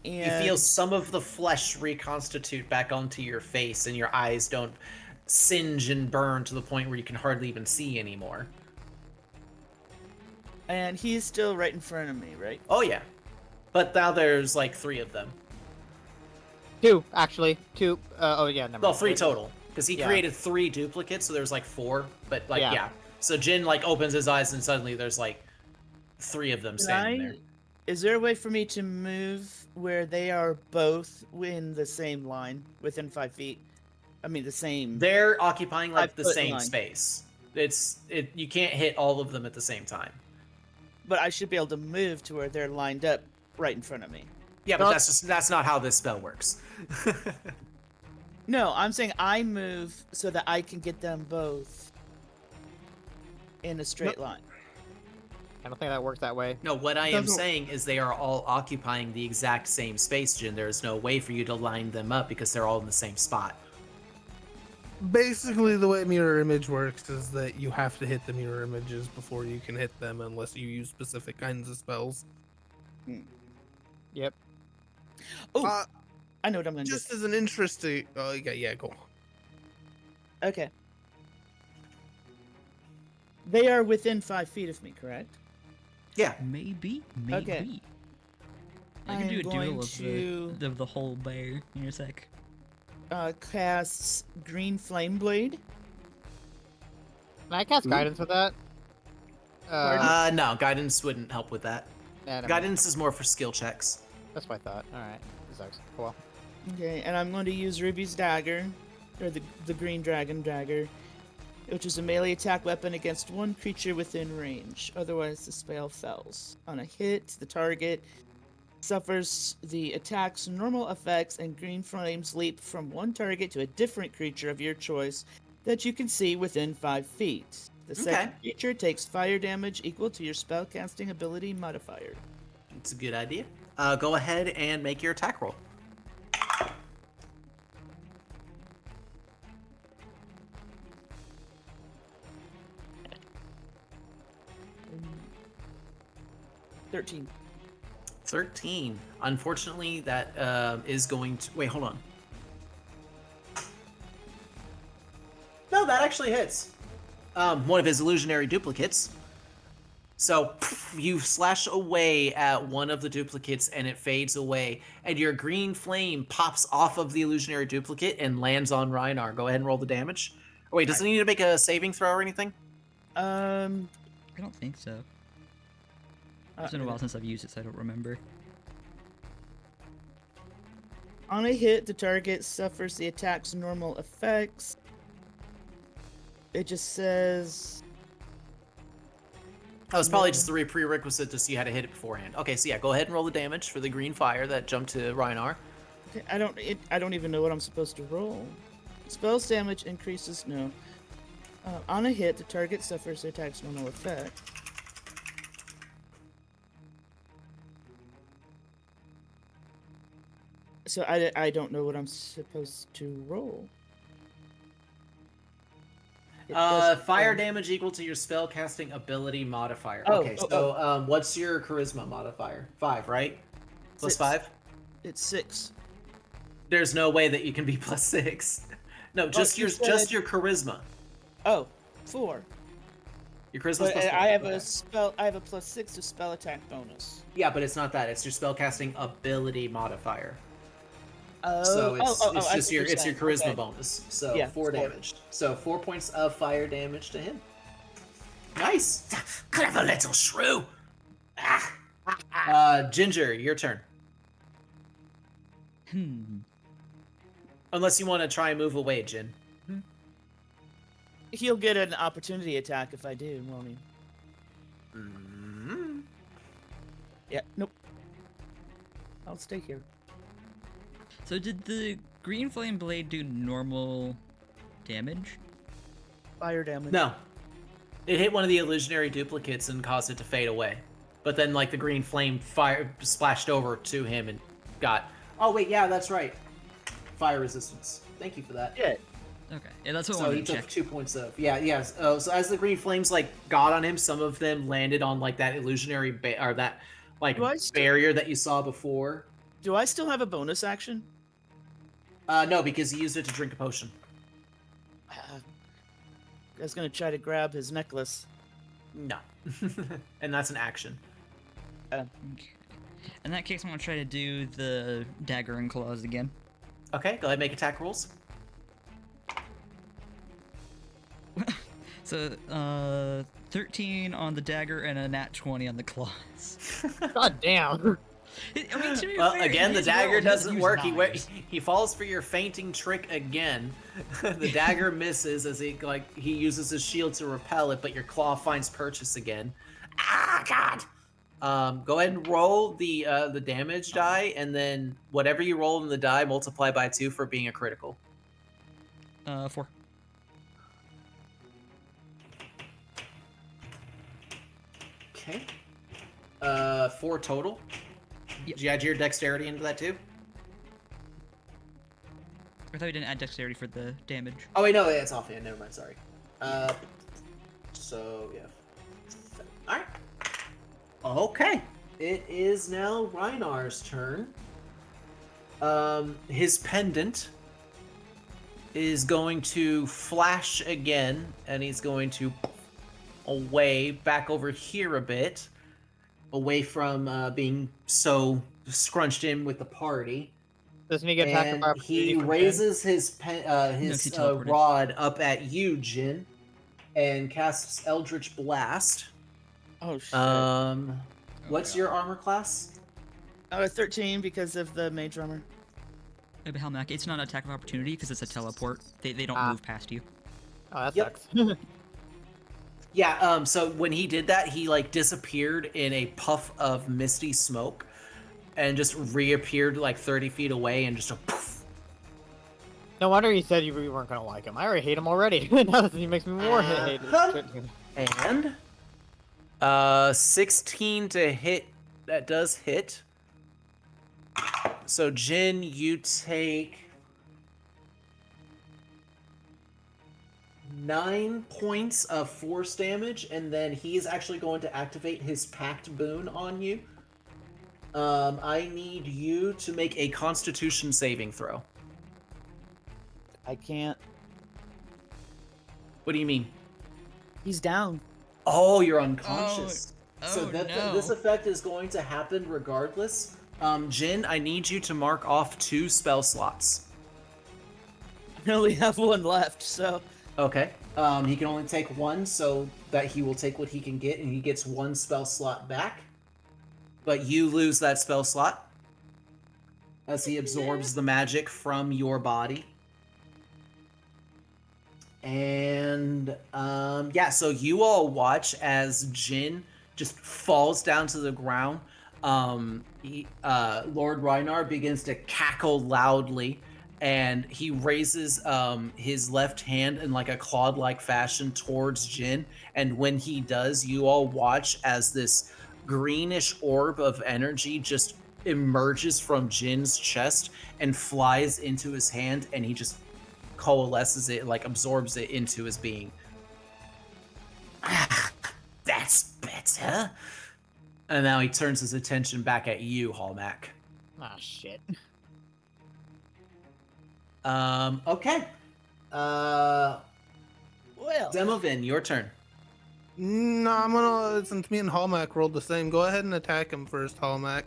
And You feel some of the flesh reconstitute back onto your face, and your eyes don't singe and burn to the point where you can hardly even see anymore. And he's still right in front of me, right? Oh yeah, but now there's like 3 of them. 2, actually. 2. Oh, yeah, never Well, mind. 3 total, because he Yeah. created 3 duplicates, so there's like 4. But like Yeah. yeah. So Jin like opens his eyes, and suddenly there's like 3 of them standing there. Is there a way for me to move where they are both in the same line, within 5 feet? I mean, the same. They're occupying like the 5-foot same line. space. You can't hit all of them at the same time. But I should be able to move to where they're lined up right in front of me. Yeah, but Well- that's not how this spell works. No, I'm saying I move so that I can get them both in a straight line. I don't think that works that way. No, what I am Doesn't- saying is they are all occupying the exact same space, Jin. There is no way for you to line them up because they're all in the same spot. Basically, the way mirror image works is that you have to hit the mirror images before you can hit them, unless you use specific kinds of spells. Yep. Oh, Uh, I know what I'm going to Just do. as an interesting, yeah, cool. Okay. They are within 5 feet of me, correct? Yeah. Maybe. Okay. I I can do am a going duel of the whole bear in a sec. Casts Green Flame Blade. Can I cast guidance with that? No, guidance wouldn't help with that. Nah, never mind. Guidance is more for skill checks. That's what I thought. Alright. This sucks. Cool. Okay, and I'm going to use Ruby's Dagger, or the Green Dragon Dagger, which is a melee attack weapon against one creature within range. Otherwise, the spell fails. On a hit, the target suffers the attack's normal effects, and green flames leap from one target to a different creature of your choice that you can see within 5 feet. The second creature takes fire damage equal to your spellcasting ability modifier. It's a good idea. Go ahead and make your attack roll. Mm. 13. 13. Unfortunately, that is going to... Wait, hold on. No, that actually hits. One of his illusionary duplicates So you slash away at one of the duplicates and it fades away. And your green flame pops off of the illusionary duplicate and lands on Reinar. Go ahead and roll the damage. Oh, wait, does it need to make a saving throw or anything? I don't think so. It's been a while since I've used it, so I don't remember. On a hit, the target suffers the attack's normal effects. It just says... Oh, it's probably just the prerequisite to see how to hit it beforehand. Okay, so yeah, go ahead and roll the damage for the green fire that jumped to Reinar. Okay, I don't even know what I'm supposed to roll. Spells damage increases, no. On a hit, the target suffers the attack's normal effect. So I don't know what I'm supposed to roll. Fire damage equal to your spell casting ability modifier. Oh, Okay, so what's your charisma modifier? 5, right? Plus 6. 5? It's 6. There's no way that you can be plus 6. No, just you your said- just your charisma. Oh, 4. Your charisma's But plus 4. I have Okay. I have a plus 6 to spell attack bonus. Yeah, but it's not that. It's your spell casting ability modifier. Oh, So it's I just see your what you're charisma saying. Okay. bonus. So Yeah, 4 4. damage. So 4 points of fire damage to him. Nice. Clever little shrew. Ginger, your turn. Unless you want to try and move away, Jin. He'll get an opportunity attack if I do, won't he? Mm-hmm. Yeah, nope. I'll stay here. So did the green flame blade do normal damage? Fire damage. No. It hit one of the illusionary duplicates and caused it to fade away. But then, like, the green flame fire splashed over to him and got... Oh, wait, yeah, that's right. Fire resistance. Thank you for that. Yeah. Okay, yeah, that's what I So wanted he to took check. 2 points of... Yeah, yeah. So as the green flames, like, got on him, some of them landed on, like, that illusionary... or that, like, Do I still- barrier that you saw before. Do I still have a bonus action? No, because he used it to drink a potion. I was gonna try to grab his necklace. No. And that's an action. Okay. In that case, I'm gonna try to do the dagger and claws again. Okay, go ahead and make attack rolls. So, 13 on the dagger and a nat 20 on the claws. God damn. I mean, to be Well, fair, again, the his roll, dagger he doesn't doesn't use work. knives. He falls for your fainting trick again. The dagger misses as he uses his shield to repel it, but your claw finds purchase again. Ah, God! Go ahead and roll the damage die, and then whatever you roll in the die, multiply by 2 for being a critical. 4. Okay. 4 total. Yep. Did you add your dexterity into that too? I thought you didn't add dexterity for the damage. Oh wait, no, it's offhand. Never mind. Sorry. So yeah. All right. Okay. It is now Reinar's turn. His pendant is going to flash again, and he's going to away back over here a bit, away from being so scrunched in with the party. Doesn't he get attack of And opportunity he from raises his he teleported. rod up at you, Jin, and casts Eldritch Blast. Oh shit. What's your armor class? 13 because of the mage armor. Yeah, but Helmac, it's not an attack of opportunity because it's a teleport. They don't Ah. move past you. Oh, that Yep. sucks. Yeah. So when he did that, he like disappeared in a puff of misty smoke, and just reappeared like 30 feet away, and just a poof. No wonder you said you weren't gonna like him. I already hate him already. Now that he makes me more hate him. And 16 to hit. That does hit. So Jin, you take 9 points of force damage, and then he's actually going to activate his pact boon on you. I need you to make a Constitution saving throw. I can't. What do you mean? He's down. Oh, you're unconscious. So Oh that no. this effect is going to happen regardless. Jin, I need you to mark off 2 spell slots. I only have one left, so Okay. He can only take 1, so that he will take what he can get, and he gets 1 spell slot back. But you lose that spell slot as he absorbs the magic from your body. And yeah, so you all watch as Jin just falls down to the ground. Lord Reinar begins to cackle loudly, and he raises his left hand in like a claw-like fashion towards Jin. And when he does, you all watch as this greenish orb of energy just emerges from Jin's chest and flies into his hand, and he just coalesces it, like absorbs it into his being. Ah, that's better. And now he turns his attention back at you, Hallmack. Ah, shit. Okay. well. Demovin, your turn. No, I'm gonna, since me and Hallmack rolled the same, go ahead and attack him first, Hallmack.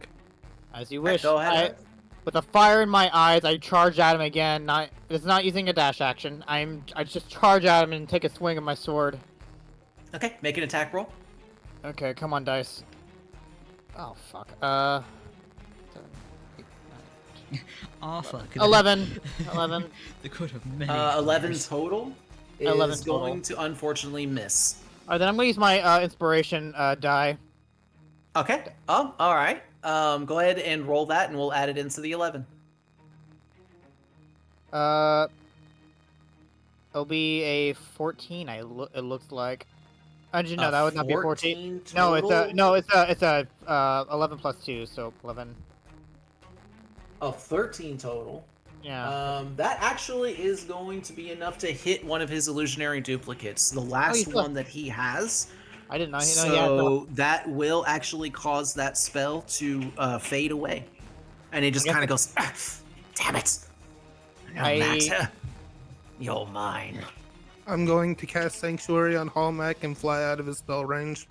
As you wish. Go ahead. With a fire in my eyes, I charge at him again. It's not using a dash action. I just charge at him and take a swing of my sword. Okay, make an attack roll. Okay, come on, dice. Oh fuck. 7, 8, 9, Oh fuck. 11. 11. The code of many. 11 colors. total is 11 total. going to unfortunately miss. Alright, then I'm gonna use my inspiration die. Okay. Oh, all right. Go ahead and roll that, and we'll add it into the 11. It'll be a 14. It looks like. Actually, no, that would not be 14. No, it's a 11 plus 2, so 11. A 13 total. Yeah. That actually is going to be enough to hit one of his illusionary duplicates, the last still- one that he has. I didn't know. So that will actually cause that spell to fade away, and it just kind of goes. "Ah, damn it! No matter, you're mine." I'm going to cast Sanctuary on Hallmack and fly out of his spell range.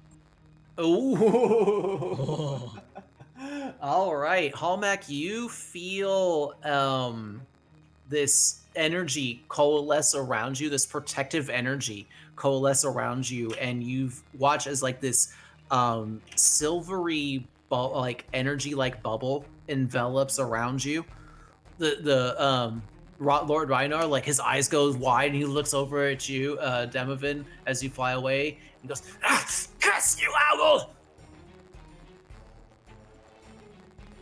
Ooh. Oh. All right, Hallmack, you feel this energy coalesce around you, this protective energy coalesce around you, and you watch as like this silvery like energy like bubble envelops around you. The Lord Reinar, like his eyes goes wide and he looks over at you, Demovin, as you fly away. He goes, "Ah, curse you, owl!"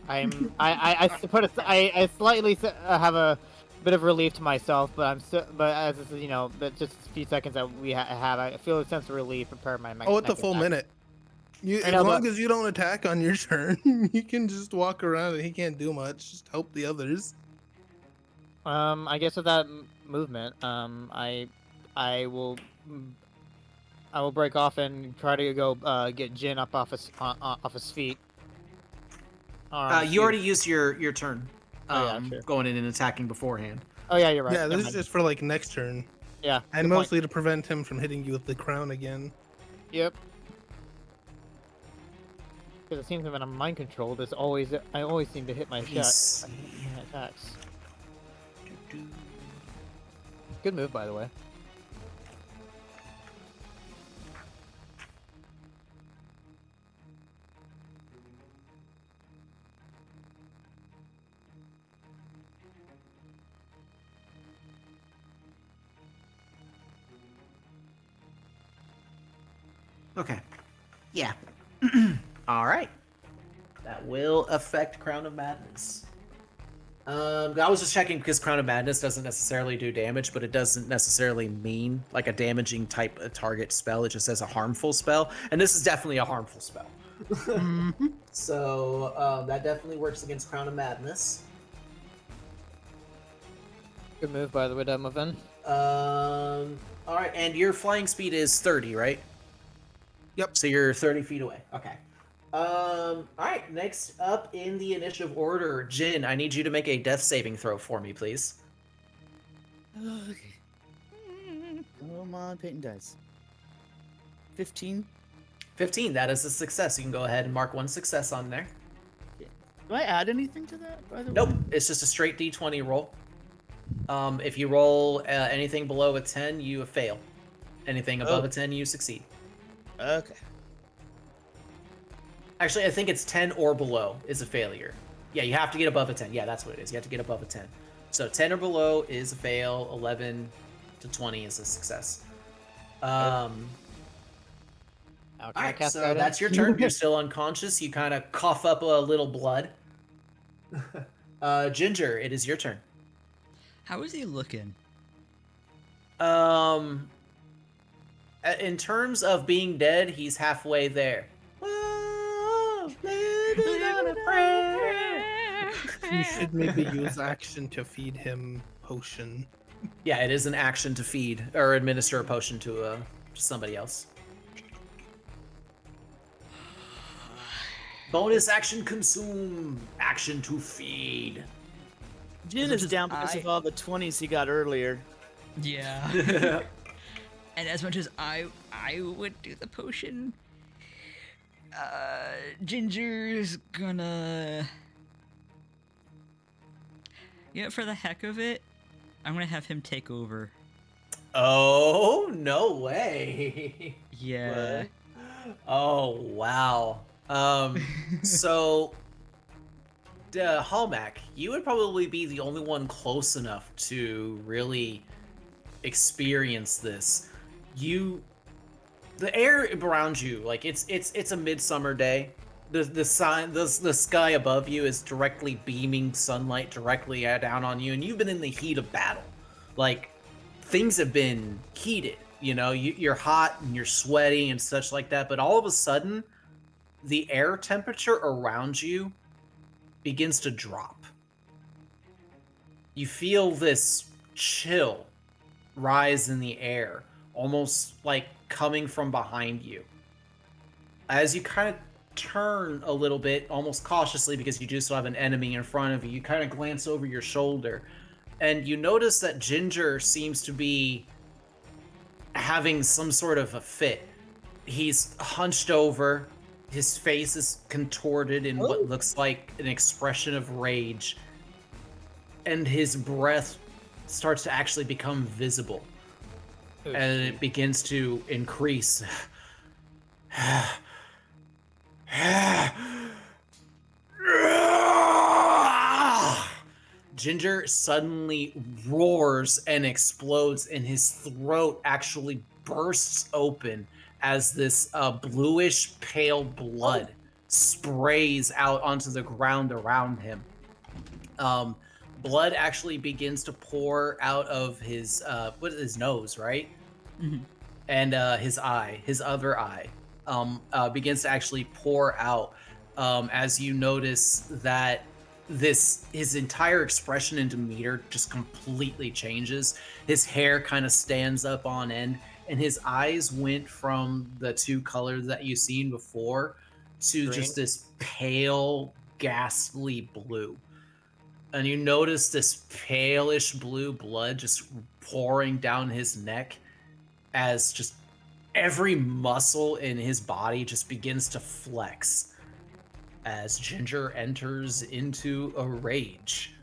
I slightly have a bit of relief to myself, but as this is, but just a few seconds that we have, I feel a sense of relief. Prepare my. Oh, it's a full minute. As long as you don't attack on your turn, you can just walk around and he can't do much. Just help the others. I guess with that movement, I will break off and try to go get Jin up off his feet. You already used your turn. Sure. Going in and attacking beforehand. Oh yeah, you're right. Yeah, this is just for like next turn. Yeah. And good point. mostly to prevent him from hitting you with the crown again. Yep. Because it seems when I'm mind controlled, I always seem to hit my attacks. Good move, by the way. Okay. Yeah. All right. That will affect Crown of Madness. I was just checking because Crown of Madness doesn't necessarily do damage, but it doesn't necessarily mean like a damaging type of target spell. It just says a harmful spell, and this is definitely a harmful spell. Mm-hmm. So that definitely works against Crown of Madness. Good move, by the way, Demovin. All right, and your flying speed is 30, right? Yep. So you're 30 feet away. Okay. All right, next up in the initiative order, Jin, I need you to make a death saving throw for me, please. Okay. Come on, paint and dice. 15. 15. That is a success. You can go ahead and mark 1 success on there. Do I add anything to that, by the Nope. way? It's just a straight D20 roll. If you roll anything below a 10, you fail. Anything above a 10, you succeed. Okay. Actually, I think it's 10 or below is a failure. Yeah, you have to get above a 10. Yeah, that's what it is. You have to get above a 10. So 10 or below is a fail. 11 to 20 is a success. How can I Alright, cast so guidance? that's your turn. You're still unconscious. You kind of cough up a little blood. Ginger, it is your turn. How is he looking? In terms of being dead, he's halfway there. You should maybe use action to feed him potion. Yeah, it is an action to feed or administer a potion to somebody else. Bonus action consume. Action to feed. Jin is down because of all the 20s he got earlier. Yeah. And as much as I would do the potion, Ginger's gonna... You know, for the heck of it, I'm gonna have him take over. Oh, no way. Yeah. Oh, wow. So, Hallmack, you would probably be the only one close enough to really experience this. The air around you, like it's a midsummer day. The sky above you is directly beaming sunlight directly down on you, and you've been in the heat of battle. Like, things have been heated. You know, you're hot and you're sweaty and such like that. But all of a sudden, the air temperature around you begins to drop. You feel this chill rise in the air, almost like coming from behind you. As you kind of turn a little bit, almost cautiously, because you do still have an enemy in front of you, you kind of glance over your shoulder, and you notice that Ginger seems to be having some sort of a fit. He's hunched over, his face is contorted in what looks like an expression of rage, and his breath starts to actually become visible. And it begins to increase. Ginger suddenly roars and explodes, and his throat actually bursts open as this bluish pale blood sprays out onto the ground around him. Blood actually begins to pour out of his his nose, right? Mm-hmm. And his other eye, begins to actually pour out, as you notice that his entire expression and demeanor just completely changes. His hair kind of stands up on end, and his eyes went from the two colors that you've seen before to Green. just this pale, ghastly blue. And you notice this palish blue blood just pouring down his neck as just every muscle in his body just begins to flex as Ginger enters into a rage.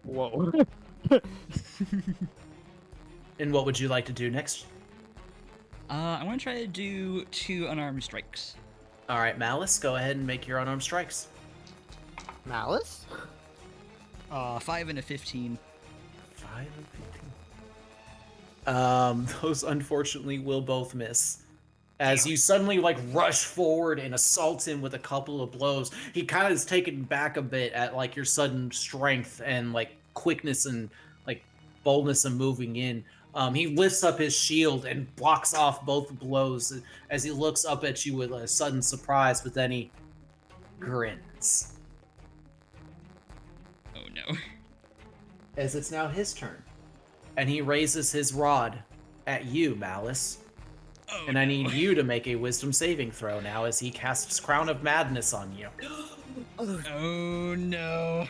Whoa. And what would you like to do next? I want to try to do 2 unarmed strikes. All right, Malice, go ahead and make your unarmed strikes. Malice? 5 and a 15. 5 and 15. Those unfortunately will both miss. As you suddenly rush forward and assault him with a couple of blows, he kind of is taken back a bit at your sudden strength and quickness and boldness in moving in. He lifts up his shield and blocks off both blows as he looks up at you with a sudden surprise, but then he grins. Oh no. As it's now his turn. And he raises his rod at you, Malice. Oh, And I need you to make a wisdom saving throw now as he casts Crown of Madness on you. Oh no.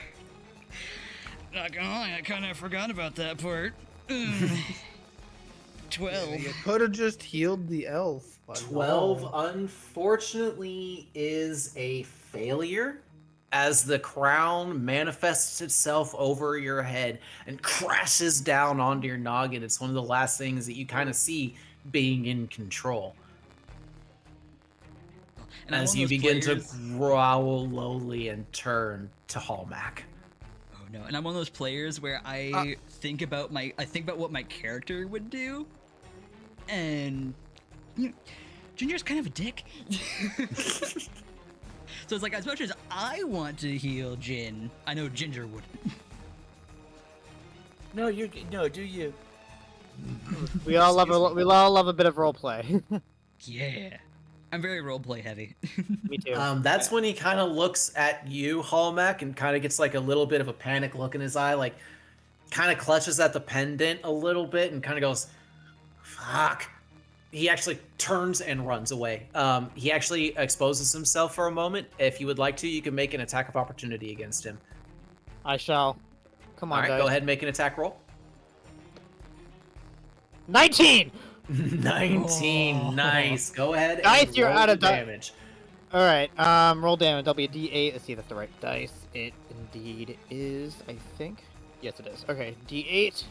Not gonna lie, I kind of forgot about that part. 12. You could have just healed the elf. but 12, no. unfortunately, is a failure as the crown manifests itself over your head and crashes down onto your noggin. It's one of the last things that you kind of see being in control. And I'm As one of you those begin players- to growl lowly and turn to Hallmac. Oh no! And I'm one of those players where I think about what my character would do, and Ginger's kind of a dick. So it's like, as much as I want to heal Jin, I know Ginger wouldn't. No, no, do you? We all love a bit of role play. Yeah, I'm very roleplay heavy. Me too. That's when he kind of looks at you, Hallmac, and kind of gets like a little bit of a panic look in his eye, like kind of clutches at the pendant a little bit and kind of goes, fuck. He actually turns and runs away. He actually exposes himself for a moment. If you would like to, you can make an attack of opportunity against him. I shall. Come on, All right, guys. go ahead and make an attack roll. 19! 19, Oh. Nice. Go ahead and Dice, you're roll out the of di- damage. Alright, roll damage. That'll be a d8. Let's see if that's the right dice. It indeed is, I think. Yes, it is. Okay, d8.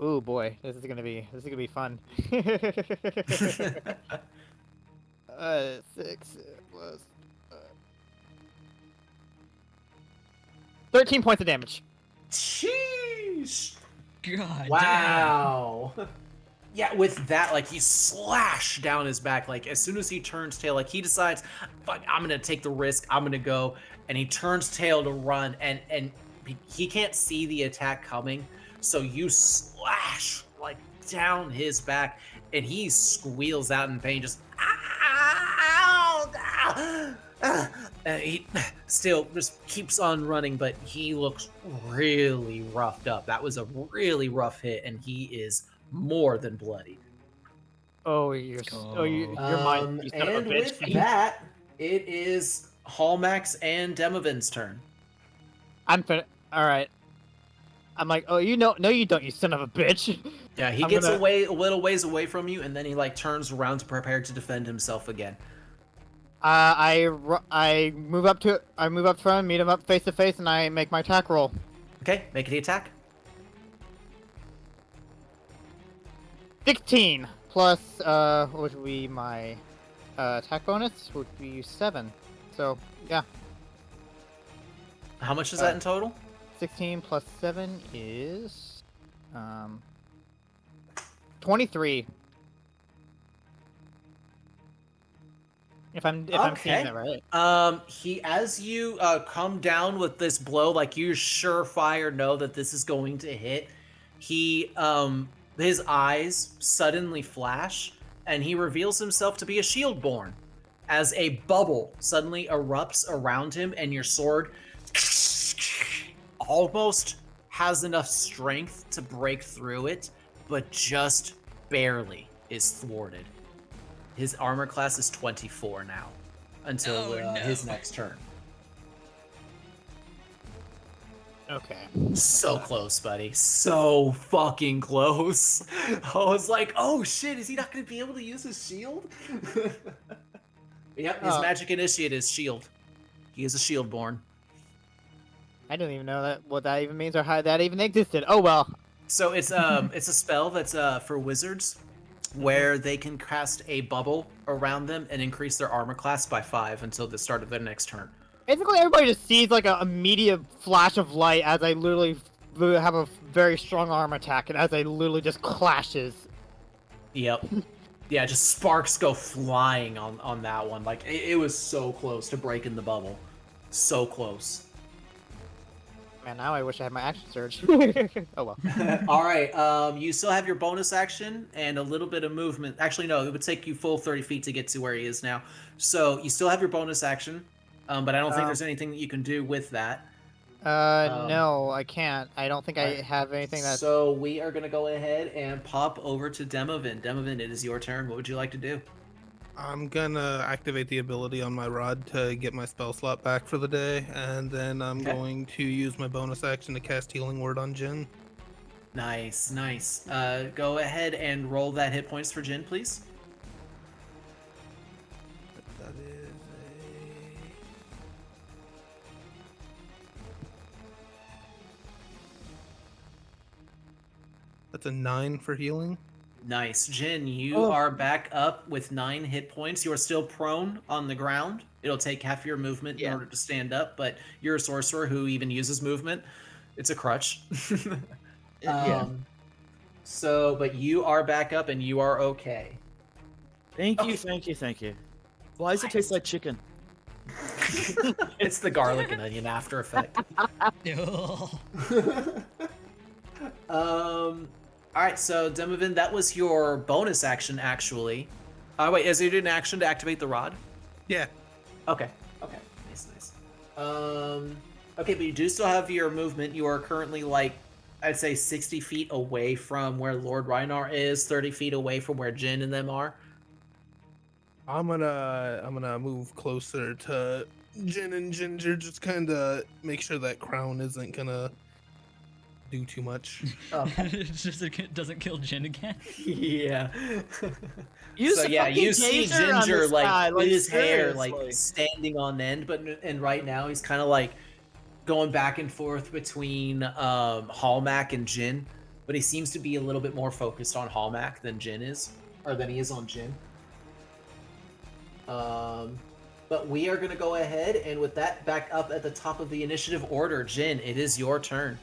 Ooh boy, this is gonna be fun. 6 plus 13 points of damage. Sheesh. God Wow. Yeah, with that, like, you slash down his back. Like, as soon as he turns tail, like, he decides, fuck, I'm gonna take the risk, I'm gonna go. And he turns tail to run, and he can't see the attack coming. So you slash, like, down his back, and he squeals out in pain, just, ow, and he still just keeps on running, but he looks really roughed up. That was a really rough hit, and he is more than bloody. Oh, you're mine. You son of a And bitch. with that, it is Hallmax and Demovin's turn. All right. I'm like, oh, no, you don't, you son of a bitch. Yeah, he I'm gets gonna- away a little ways away from you, and then he like turns around to prepare to defend himself again. I move up to him, meet him up face to face, and I make my attack roll. Okay, make the attack. 16 plus what would be my attack bonus would be 7. So yeah, How much is that in total? 16 plus 7 is 23. If I'm seeing that right. He as you come down with this blow, like you surefire know that this is going to hit. He his eyes suddenly flash, and he reveals himself to be a Shieldborn, as a bubble suddenly erupts around him, and your sword almost has enough strength to break through it, but just barely is thwarted. His armor class is 24 now, until Oh, no. his next turn. Okay. So close, buddy. So fucking close. I was like, oh shit, is he not going to be able to use his shield? Yep, his magic initiate is shield. He is a Shieldborn. I didn't even know what that even means or how that even existed. Oh well. So it's a spell that's for wizards, where they can cast a bubble around them and increase their armor class by 5 until the start of their next turn. Basically, everybody just sees like a immediate flash of light as I literally have a very strong arm attack, and as I literally just clashes. Yep. Yeah, just sparks go flying on that one. Like, it was so close to breaking the bubble. So close. Man, now I wish I had my action surge. Oh well. All right, you still have your bonus action and a little bit of movement. Actually, no, it would take you full 30 feet to get to where he is now. So you still have your bonus action, but I don't think there's anything that you can do with that. No, I can't. I don't think I Alright. have anything that's... So we are going to go ahead and pop over to Demovin. Demovin, it is your turn. What would you like to do? I'm gonna activate the ability on my rod to get my spell slot back for the day, and then I'm Okay. going to use my bonus action to cast Healing Word on Jin. Nice, nice. Go ahead and roll that hit points for Jin, please. That is That's a 9 for healing. Nice. Jin, you Oh. are back up with 9 hit points. You are still prone on the ground. It'll take half your movement in Yeah. order to stand up, but you're a sorcerer who even uses movement. It's a crutch. Yeah. But you are back up and you are okay. Thank you, Okay. thank you, thank you. Why does it taste like chicken? It's the garlic and onion after effect. All right, so Demovin, that was your bonus action, actually. Wait, is it an action to activate the rod? Yeah. Okay. Okay. Nice, nice. Okay, but you do still have your movement. You are currently I'd say 60 feet away from where Lord Reinar is, 30 feet away from where Jin and them are. I'm gonna move closer to Jin and Ginger, just kind of make sure that crown isn't gonna do too much. Okay. It's just it doesn't kill Jin again. Yeah. Use So the yeah, fucking you see taser on Ginger this guy, with his hair seriously. standing on end, and right now he's kind of going back and forth between Hallmack and Jin, but he seems to be a little bit more focused on Hallmack than Jin is, or than he is on Jin. But we are gonna go ahead and with that back up at the top of the initiative order, Jin, it is your turn.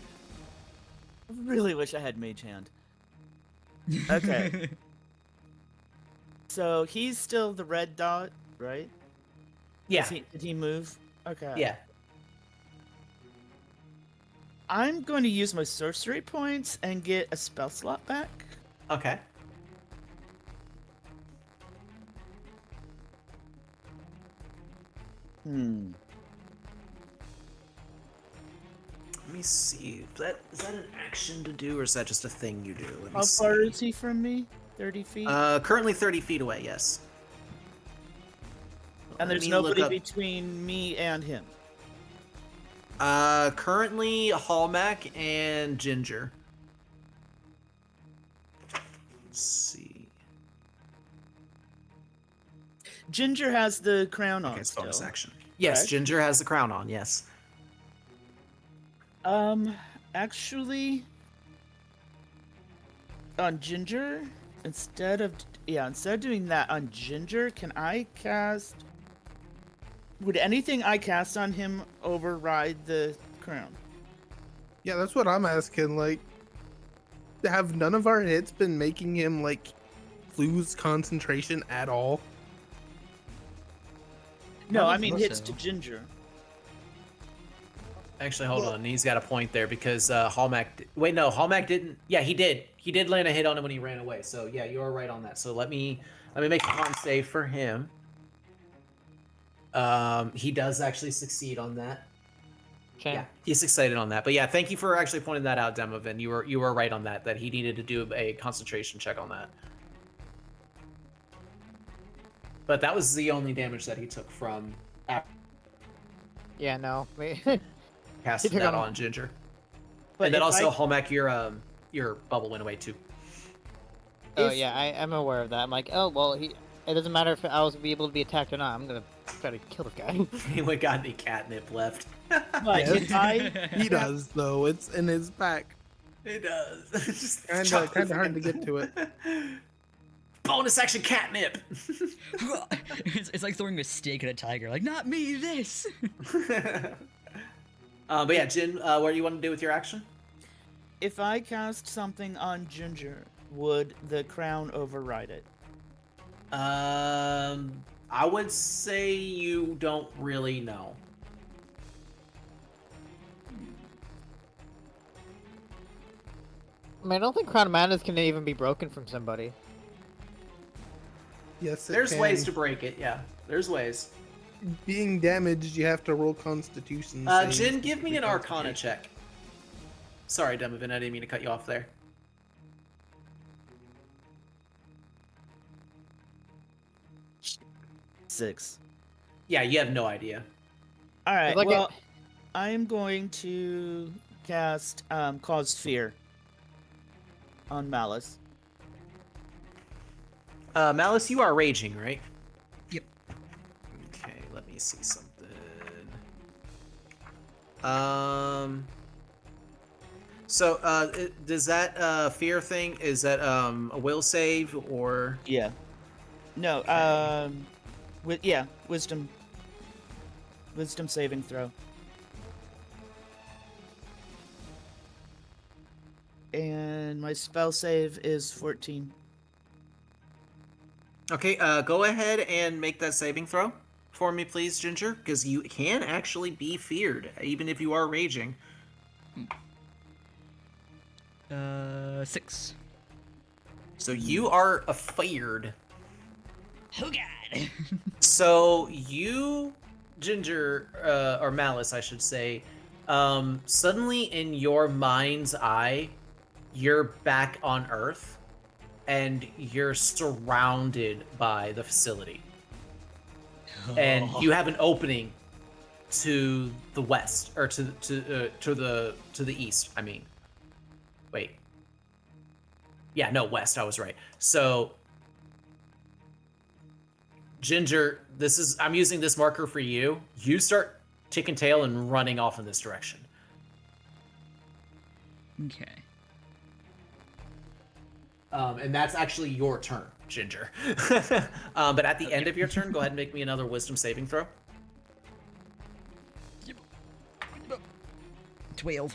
I really wish I had Mage Hand. Okay. So he's still the red dot, right? Yeah. Did he move? Okay. Yeah. I'm going to use my sorcery points and get a spell slot back. Okay. Hmm. Let me see. Is that an action to do, or is that just a thing you do? Let me How see. far is he from me? 30 feet? Currently 30 feet away. Yes. And Let there's me look nobody up- between me and him. Currently Hallmack and Ginger. Let's see. Ginger has the crown on Okay, it's still. bonus action. Yes, Correct. Ginger has the crown on. Yes. Actually, on Ginger, instead of doing that on Ginger, can I cast? Would anything I cast on him override the crown? Yeah, that's what I'm asking. Like, have none of our hits been making him lose concentration at all? No, I I mean think hits so. to Ginger. Actually, hold on. He's got a point there because Hallmack. Wait, no, Hallmack didn't. Yeah, he did. He did land a hit on him when he ran away. So yeah, you are right on that. So let me make a con save for him. He does actually succeed on that. Chan. Yeah, he succeeded on that. But yeah, thank you for actually pointing that out, Demovin. You were right on that. That he needed to do a concentration check on that. But that was the only damage that he took from Yeah, no. casting took that on- on Ginger. But And then if also, I- Hallmack, your bubble went away too. Oh If- yeah, I'm aware of that. I'm like, oh well, it doesn't matter if I was able to be attacked or not. I'm gonna try to kill this guy. Anyone got any catnip left? But if I He does, though. It's in his pack. It does. Just Kinda chop the hard to fucking- get to it. Bonus action catnip. it's like throwing a steak at a tiger. Like, not me, this. But yeah, Jin, what do you want to do with your action? if I cast something on Ginger, would the crown override it? I would say you don't really know. I mean, I don't think Crown of Madness can even be broken from somebody. Yes, it There's can. ways to break it. Yeah, there's ways. Being damaged, you have to roll Constitution. saves Jin, to give me be an Arcana Constitution. check. Sorry, Demovin, I didn't mean to cut you off there. Six. Yeah, you have no idea. All right. like I am going to cast Cause Fear. on Malice. Malice, you are raging, right? Yep. Okay, let me see something. So, does that fear thing, is that a will save or? Yeah. No. Wisdom. Wisdom saving throw. And my spell save is 14. Okay, go ahead and make that saving throw for me, please, Ginger, because you can actually be feared, even if you are raging. 6. So you are afeared. Oh god. So you, Ginger, or Malice, I should say, suddenly in your mind's eye, you're back on Earth, and you're surrounded by the facility. And you have an opening to the west, or to the east. I mean, wait. Yeah, no, west. I was right. So, Ginger, I'm using this marker for you. You start ticking tail and running off in this direction. Okay. And that's actually your turn, Ginger. But at the end of your turn, go ahead and make me another wisdom saving throw. 12.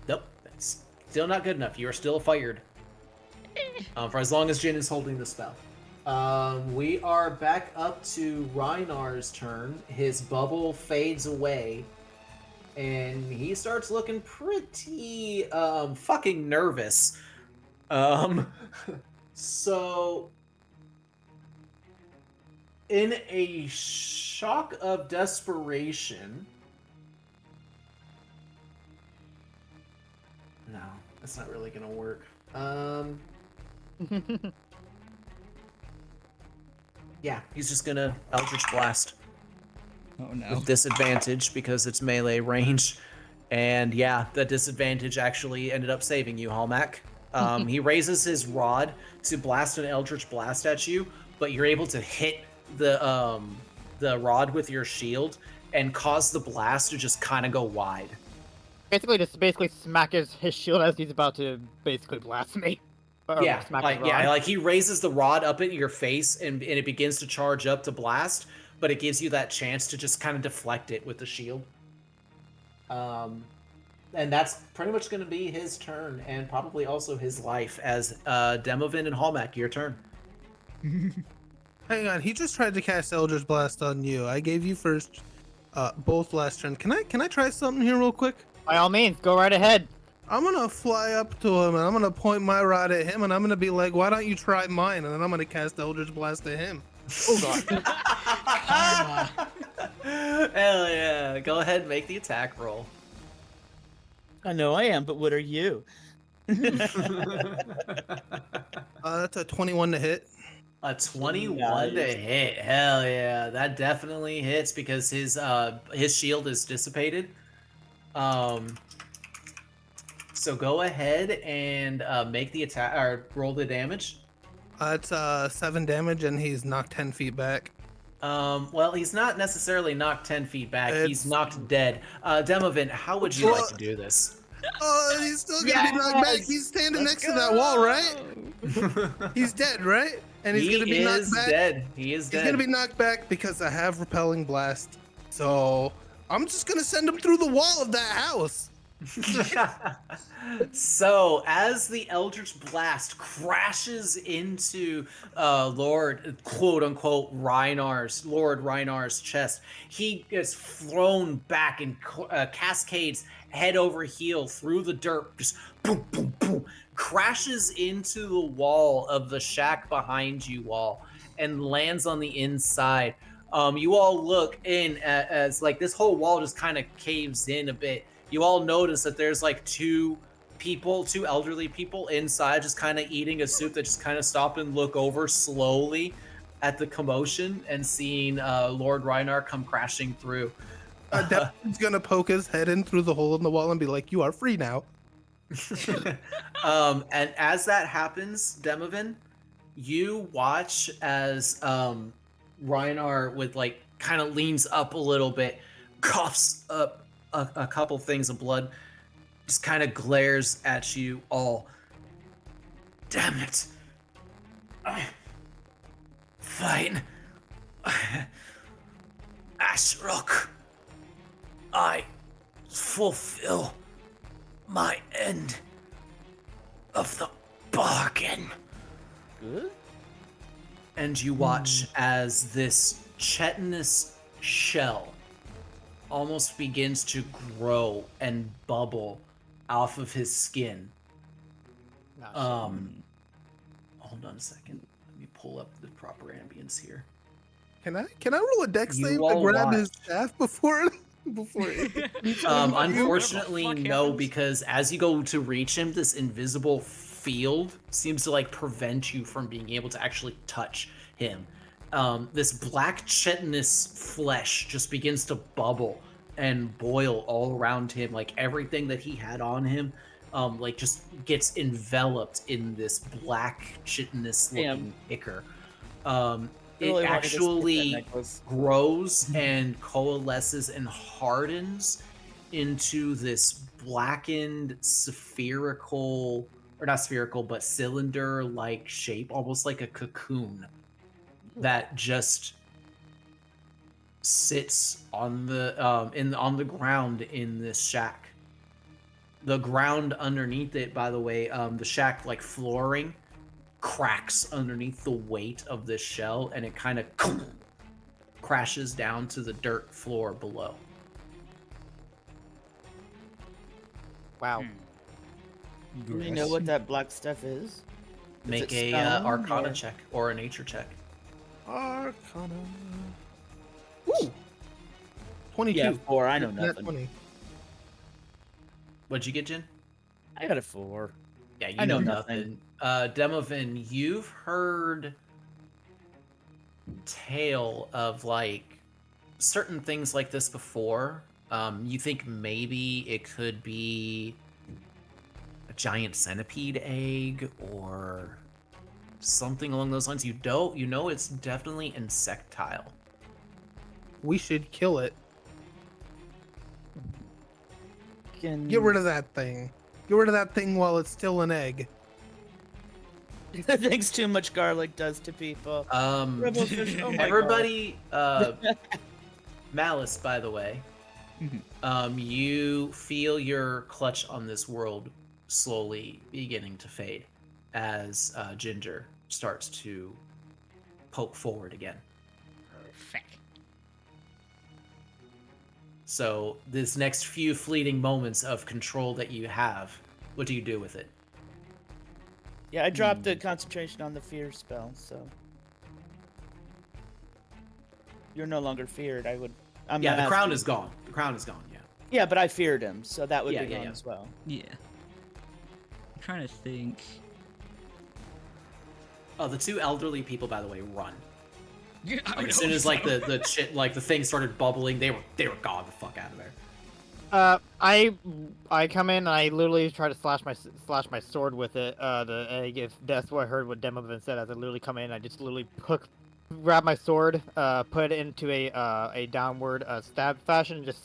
Nope. That's still not good enough. You are still fired. For as long as Jin is holding the spell. We are back up to Reinar's turn. His bubble fades away. And he starts looking pretty fucking nervous. So in a shock of desperation. No, that's not really gonna work. Yeah, he's just gonna Eldritch Blast. Oh no. With disadvantage because it's melee range. And yeah, the disadvantage actually ended up saving you, Hallmack. He raises his rod to blast an Eldritch Blast at you, but you're able to hit the rod with your shield and cause the blast to just kind of go wide. Basically smack his shield as he's about to basically blast me. Yeah, Smack like his rod. like he raises the rod up at your face and it begins to charge up to blast, but it gives you that chance to just kind of deflect it with the shield. And that's pretty much going to be his turn, and probably also his life, as Demovin and Hallmack, your turn. Hang on, he just tried to cast Eldritch Blast on you. I gave you first, both last turn. Can I try something here real quick? By all means, go right ahead. I'm gonna fly up to him and I'm gonna point my rod at him and I'm gonna be like, why don't you try mine? And then I'm gonna cast Eldritch Blast at him. Oh god. Hell yeah. Go ahead and make the attack roll. I know I am, but what are you? That's a 21 to hit. A 21 to hit. Hell yeah. That definitely hits because his shield is dissipated. So go ahead and make the attack or roll the damage. It's 7 damage and he's knocked 10 feet back. Well, he's not necessarily knocked 10 feet back. He's It's- knocked dead. Demovin, how would you like to do this? Oh, he's still gonna be knocked back. He's standing next to that wall, right? He's dead, right? And he's gonna be knocked back. Dead. He is dead. He's gonna be knocked back because I have Repelling Blast. So I'm just gonna send him through the wall of that house. So as the Eldritch Blast crashes into Lord quote unquote Lord Reinar's chest, he gets thrown back and cascades head over heel through the dirt, just boom boom boom, crashes into the wall of the shack behind you all and lands on the inside. You all look in as like this whole wall just kind of caves in a bit. You all notice that there's like two elderly people inside just kind of eating a soup that just kind of stop and look over slowly at the commotion and seeing Lord Reinar come crashing through. Devin's gonna poke his head in through the hole in the wall and be like, "You are free now." And as that happens, Demovin, you watch as Reinar with like kind of leans up a little bit, coughs up a couple things of blood, just kind of glares at you all. Damn it! Fine. Ashrock, I fulfill my end of the bargain. Good. And you watch as this chitinous shell almost begins to grow and bubble off of his skin. Hold on a second. Let me pull up the proper ambience here. Can I roll a dex You save to all grab his watch. staff before it? Unfortunately, Whatever the fuck no, happens. because as you go to reach him, this invisible field seems to like prevent you from being able to actually touch him. This black chitinous flesh just begins to bubble and boil all around him, like everything that he had on him, like just gets enveloped in this black chitinous looking ichor. It Really wanted to skip that actually necklace. grows and coalesces and hardens into this blackened spherical, or not spherical, but cylinder like shape, almost like a cocoon that just sits on the on the ground in this shack. The ground underneath it, by the way, the shack like flooring cracks underneath the weight of this shell, and it kind of crashes down to the dirt floor below. Wow. Do we know what that black stuff is? Make it a stone Arcana or- check or a Nature check. Arcana. Woo! 22. Yeah, 4. I know Nat nothing. 20. What'd you get, Jin? I got a 4. Yeah, you I know know nothing. Demovin, you've heard tale of like certain things like this before. You think maybe it could be a giant centipede egg or something along those lines. You know it's definitely insectile. We should kill it. Can... Get rid of that thing. Get rid of that thing while it's still an egg. Thanks too much garlic does to people. Rebel fish, oh my God. Everybody, Malice, by the way, you feel your clutch on this world slowly beginning to fade as Ginger starts to poke forward again. So this next few fleeting moments of control that you have, what do you do with it? Yeah, I dropped the concentration on the fear spell, so you're no longer feared. I'm Yeah, not the crown asking- is gone. The crown is gone, yeah. Yeah, but I feared him, so that would Yeah, be yeah, gone yeah. as well. Yeah. I'm trying to think. Oh, the two elderly people, by the way, run. Yeah, Like, as soon as like the shit, like the thing started bubbling, they were gone the fuck out of there. I come in and I literally try to slash my sword with it. The egg. If that's what I heard what Demovin said, as I literally come in, I just literally grab my sword, put it into a downward stab fashion, and just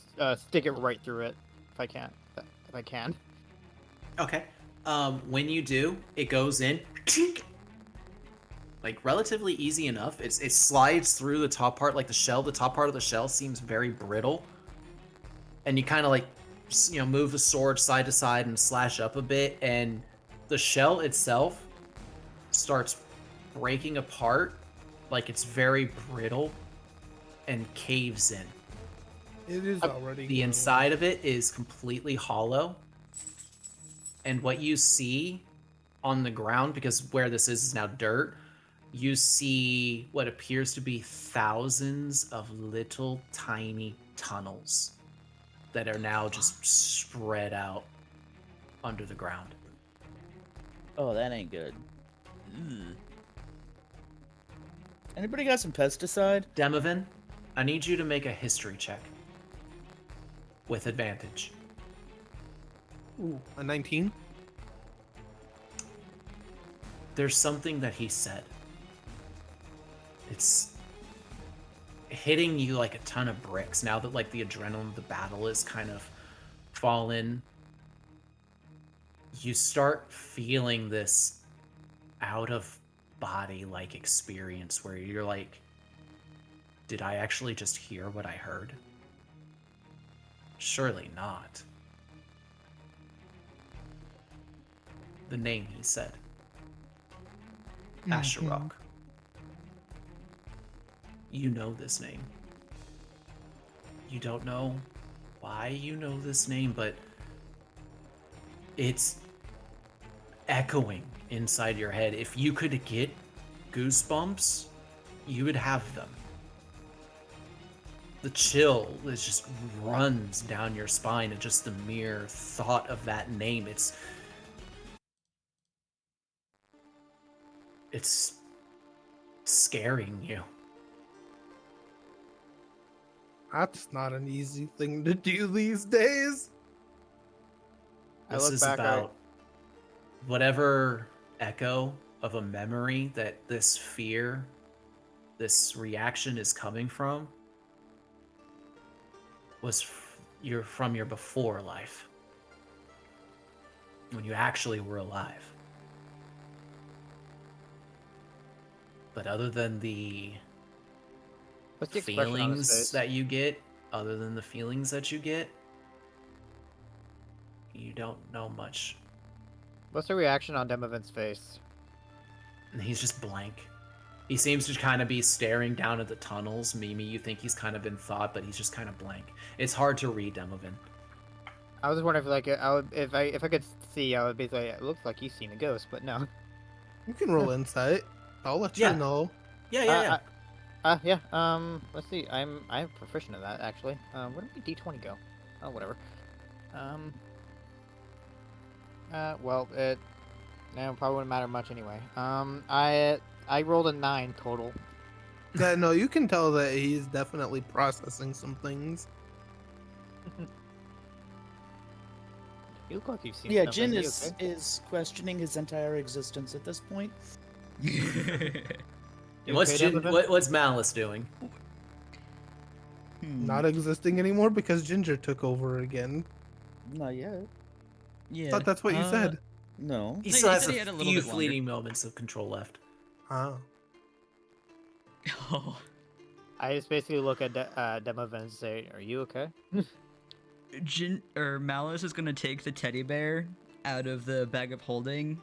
stick it right through it, if I can. If I can. Okay. When you do, it goes in, like relatively easy enough. It slides through the top part, like the shell. The top part of the shell seems very brittle, and you kind of like, move the sword side to side and slash up a bit, and the shell itself starts breaking apart, like it's very brittle, and caves in. It is already. The inside of it is completely hollow. And what you see on the ground, because where this is now dirt, you see what appears to be thousands of little tiny tunnels that are now just spread out under the ground. Oh, that ain't good. Anybody got some pesticide? Demovin, I need you to make a history check with advantage. Ooh, a 19. there's something that he said. It's hitting you like a ton of bricks now that like the adrenaline of the battle is kind of fallen. You start feeling this out of body like experience where you're like, did I actually just hear what I heard? Surely not. The name he said. Asherok. You know this name. You don't know why you know this name, but it's echoing inside your head. If you could get goosebumps, you would have them. The chill is just runs down your spine at just the mere thought of that name. It's scaring you. That's not an easy thing to do these days. I This look is back, about whatever echo of a memory that this fear, this reaction is coming from, was from your before life, when you actually were alive. But other than the What's the expression on his feelings face? that you get, you don't know much. What's the reaction on Demovin's face? And he's just blank. He seems to kind of be staring down at the tunnels. Mimi, you think he's kind of in thought, but he's just kind of blank. It's hard to read Demovin. I was just wondering if like if I could see, I would be like, it looks like he's seen a ghost, but no. You can roll insight. I'll let Yeah. you know. Yeah. Yeah. Let's see. I'm proficient in that actually. Where did my D20 go? Oh, whatever. Well, it probably wouldn't matter much anyway. I rolled a 9 total. Yeah, no, you can tell that he's definitely processing some things. You look like you've seen. Yeah, something. Jin You okay? is questioning his entire existence at this point. You What's okay, Demoven? what's Malice doing? Not existing anymore because Ginger took over again. Not yet. Yeah. Thought that's what you said. No. He He still said has he a had a little few bit longer. fleeting moments of control left. Oh. Oh. I just basically look at Demoven and say, "Are you okay?" Malice is gonna take the teddy bear out of the bag of holding,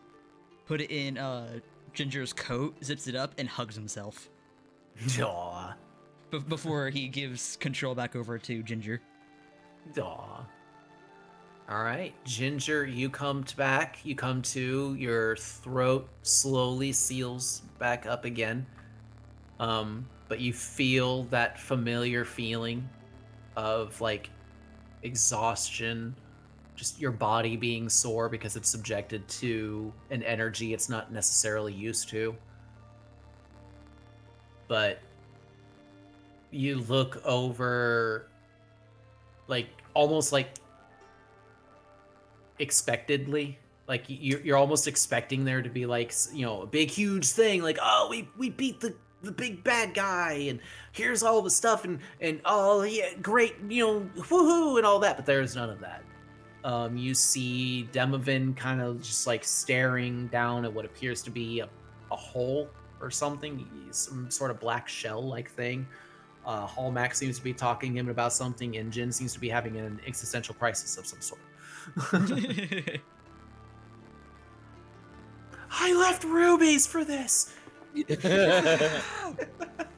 put it in Ginger's coat, zips it up, and hugs himself Aw. before he gives control back over to Ginger. Aw. All right, Ginger, you come back. You come to. Your throat slowly seals back up again. But you feel that familiar feeling of like exhaustion, just your body being sore because it's subjected to an energy it's not necessarily used to. But you look over, like almost like expectedly, like you're almost expecting there to be like, you know, a big huge thing, like, oh, we beat the big bad guy, and here's all the stuff, and oh yeah, great, you know, woohoo, and all that. But there's none of that. You see Demovin kind of just like staring down at what appears to be a hole or something, some sort of black shell-like thing. Hallmax seems to be talking to him about something, and Jin seems to be having an existential crisis of some sort. I left rubies for this.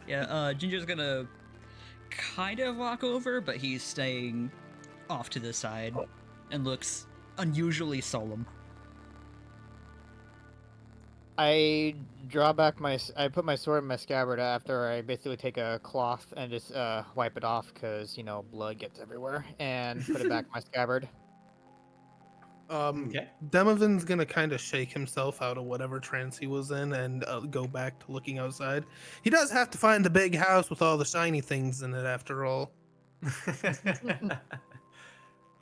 Yeah, Ginger's gonna kind of walk over, but he's staying off to the side and looks unusually solemn. I draw back I put my sword in my scabbard after I basically take a cloth and just wipe it off because, you know, blood gets everywhere, and put it back in my scabbard. Okay. Demovin's gonna kind of shake himself out of whatever trance he was in and go back to looking outside. He does have to find the big house with all the shiny things in it, after all.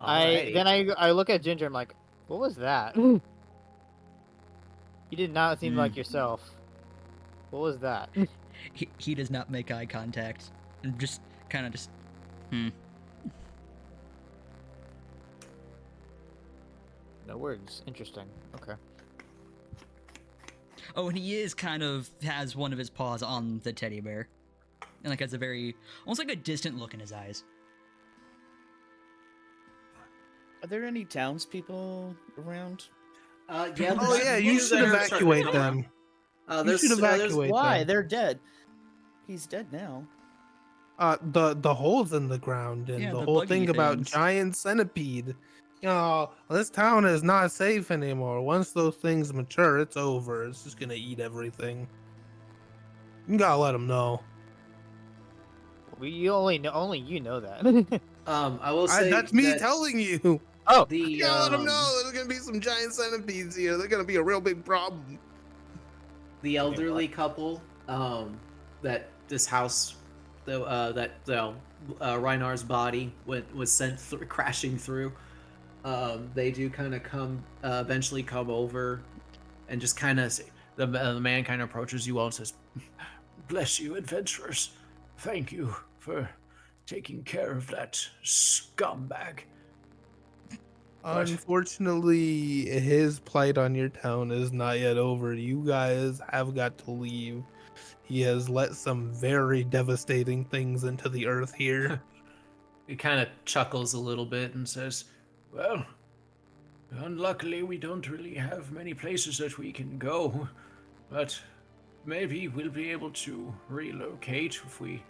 I Alrighty. look at Ginger. I'm like, what was that? You did not seem like Mm. yourself. What was that? He does not make eye contact. And just kind of just. No words. Interesting. Okay. Oh, and he is kind of has one of his paws on the teddy bear. And like has a very almost like a distant look in his eyes. Are there any townspeople around? Yeah. Oh there's yeah, a you few should that are starting to evacuate come around. them. You There's, should there's evacuate Why? them. They're dead. He's dead now. The holes in the ground and Yeah, the the whole buggy thing about things. giant centipede. You know, this town is not safe anymore. Once those things mature, it's over. It's just gonna eat everything. You gotta let them know. We only you know that. I will say That's me that telling you. Oh, the You gotta let them know there's gonna be some giant centipedes here. They're gonna be a real big problem. the elderly couple that this house that Reinar's body was sent crashing through, they do kind of come eventually come over and just kind of the man kind of approaches you all and says, Bless you, adventurers. Thank you for taking care of that scumbag. What? Unfortunately, his plight on your town is not yet over. You guys have got to leave. He has let some very devastating things into the earth here. he kind of chuckles a little bit and says, Well, unluckily, we don't really have many places that we can go, but maybe we'll be able to relocate if we,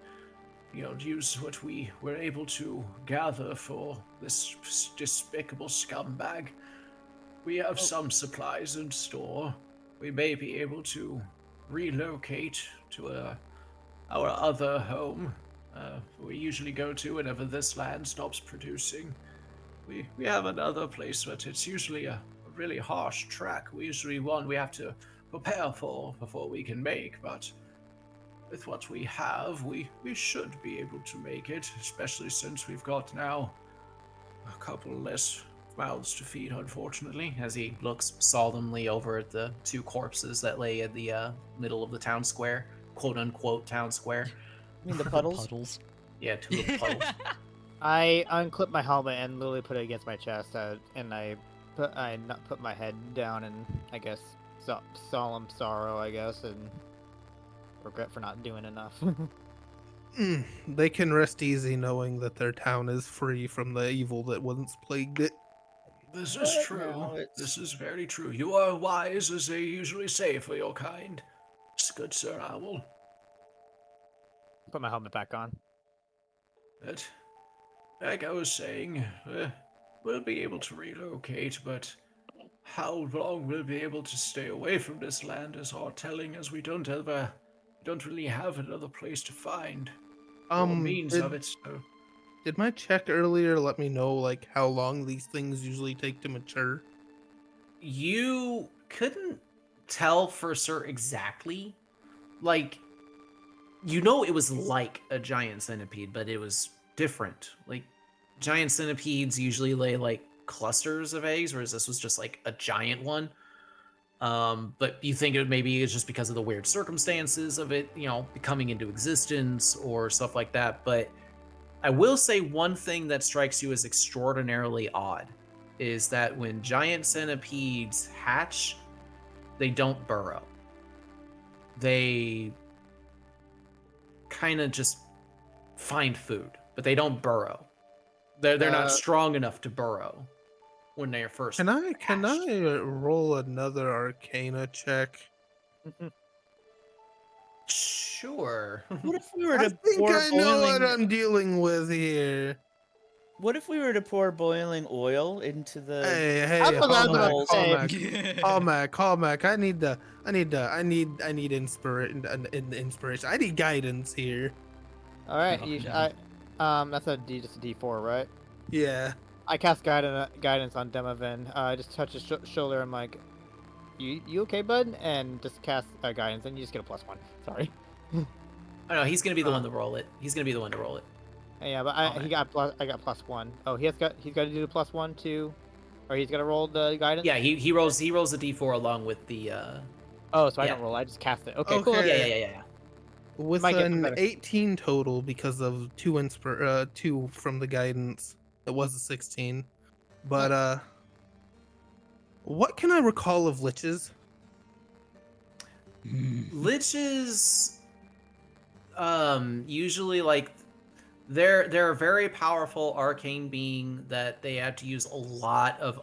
use what we were able to gather for this despicable scumbag. We have some supplies in store. We may be able to relocate to our other home. We usually go to whenever this land stops producing. We have another place, but it's usually a really harsh track. We have to prepare for before we can make, but with what we have, we should be able to make it, especially since we've got now a couple less mouths to feed, unfortunately, as he looks solemnly over at the two corpses that lay at the middle of the town square, quote unquote town square. I mean the puddles. Puddles. Yeah, two little puddles. I unclip my helmet and literally put it against my chest, and I put my head down and I guess solemn sorrow, I guess, and regret for not doing enough. They can rest easy knowing that their town is free from the evil that once plagued it. This is true. No, it's- This is very true. You are wise, as they usually say for your kind. It's good, Sir Owl. Put my helmet back on. But, like I was saying, we'll be able to relocate, but how long we'll be able to stay away from this land is hard telling, as we don't really have another place to find or means of it. So Did my check earlier let me know like how long these things usually take to mature? You couldn't tell for certain exactly. Like, it was like a giant centipede, but it was different. Like, giant centipedes usually lay like clusters of eggs, whereas this was just like a giant one. But you think maybe it's just because of the weird circumstances of it, coming into existence or stuff like that. But I will say one thing that strikes you as extraordinarily odd is that when giant centipedes hatch, they don't burrow. They kind of just find food, but they don't burrow. They're not strong enough to burrow when they're first. Can I hatched. roll another Arcana check? Sure. What if we were I to think pour I know what boiling? I'm dealing with here. What if we were to pour boiling oil into the? Hey, I was about Hallmark, to say- Hallmark. I need inspiration. I need guidance here. All right, Oh, you no. that's just a D4, right? Yeah. I cast guidance on Demovan. I just touch his shoulder. I'm like, you okay, bud? And just cast guidance, and you just get a +1. Sorry. I know he's gonna be the one to roll it. He's gonna be the one to roll it. Yeah, but I got +1. Oh, he's got to do the +1 too, or he's got to roll the guidance. Yeah, he rolls a d4 along with the Oh, so I Yeah. don't roll. I just cast it. Okay, cool. Okay. Yeah. With Might get some an better. 18 total because of two from the guidance, it was a 16. But what can I recall of liches? Liches, usually like they're a very powerful arcane being that they have to use a lot of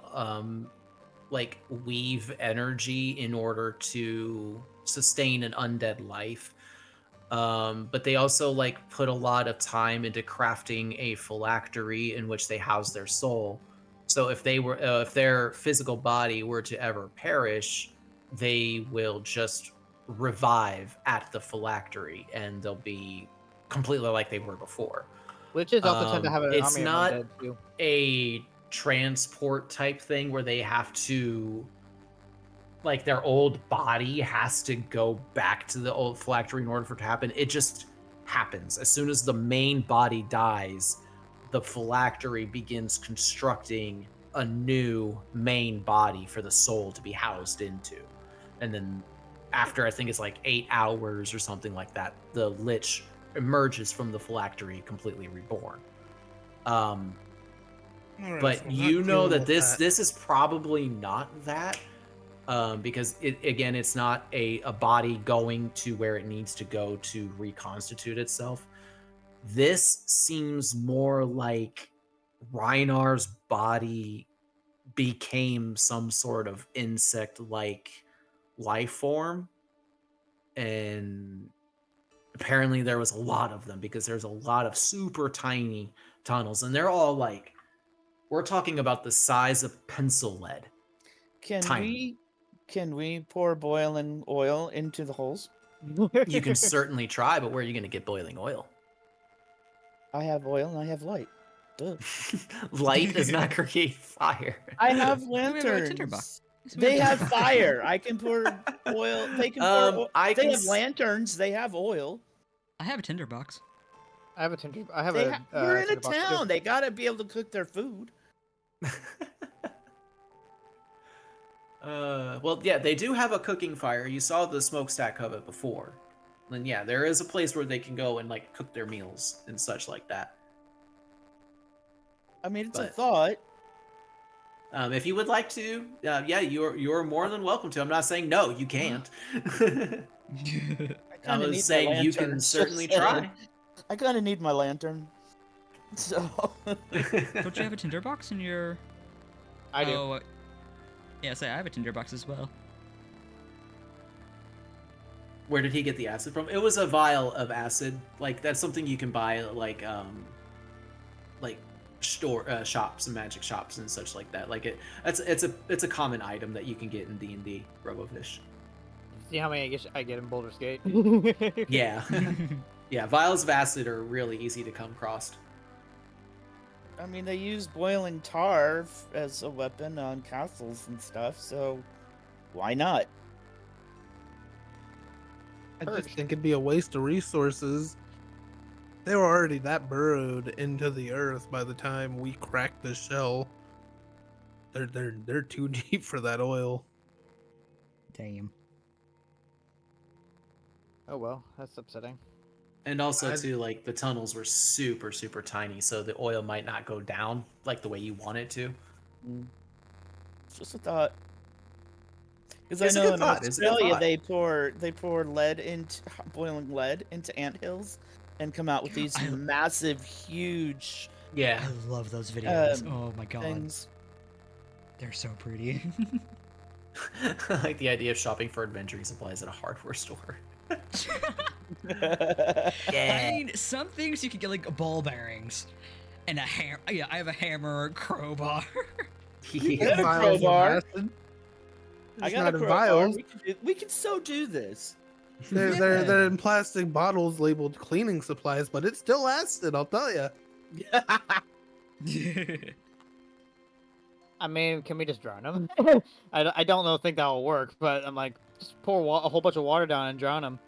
like weave energy in order to sustain an undead life. But they also like put a lot of time into crafting a phylactery in which they house their soul. So if their physical body were to ever perish, they will just revive at the phylactery and they'll be completely like they were before. Liches also tend to have an It's army of not undead too. a transport type thing where they have to like their old body has to go back to the old phylactery in order for it to happen. It just happens. As soon as the main body dies, the phylactery begins constructing a new main body for the soul to be housed into. And then after I think it's like 8 hours or something like that, the lich emerges from the phylactery completely reborn. Alright, so But I'm you not know dealing that with this is probably not that, because it's not a body going to where it needs to go to reconstitute itself. This seems more like Reinar's body became some sort of insect-like life form, and apparently there was a lot of them because there's a lot of super tiny tunnels, and they're all like, we're talking about the size of pencil lead. Can Tiny. we pour boiling oil into the holes? You can certainly try, but where are you going to get boiling oil? I have oil and I have light. Duh. Light does not create fire. I have We have a lanterns. tinderbox. They have fire. I can pour oil. They can pour. They have lanterns. They have oil. I have a tinderbox. I have a tinder. I have They a. we're in a tinderbox too. town. They gotta be able to cook their food. Well, yeah, they do have a cooking fire. You saw the smokestack of it before. Then yeah, there is a place where they can go and like cook their meals and such like that. I mean, it's a But- thought. If you would like to, yeah, you're more than welcome to. I'm not saying no, you can't. I I kind of need was saying my you can lantern, certainly so- try. I kind of need my lantern. So. Don't you have a tinderbox in your? I do. Oh, yeah, say I have a tinderbox as well. Where did he get the acid from? It was a vial of acid. Like that's something you can buy like store shops and magic shops and such like that. Like it's a common item that you can get in D&D RoboFish. See how many I get in Baldur's Gate? Yeah. Yeah, vials of acid are really easy to come across. I mean, they use boiling tar as a weapon on castles and stuff, so why not? I just think it'd be a waste of resources. They were already that burrowed into the earth by the time we cracked the shell. They're too deep for that oil. Damn. Oh well, that's upsetting. And also too, like the tunnels were super, super tiny, so the oil might not go down like the way you want it to. It's just a thought. Because It's a I know good in thought, it's a good Australia thought. they pour lead into boiling lead into anthills and come out with these massive, huge Yeah. I love those videos. Um, Oh my god, things. they're so pretty. I like the idea of shopping for adventuring supplies at a hardware store. I mean, some things you could get like ball bearings and a hammer. Yeah, I have a hammer or a crowbar. Yeah. Yeah. Vials of crowbar. acid. I It's got not a in crowbar. vials. We can so do this. They're in plastic bottles labeled cleaning supplies, but it's still acid, I'll tell you. I mean, can we just drown them? I don't think that will work, but I'm like, just pour a whole bunch of water down and drown them.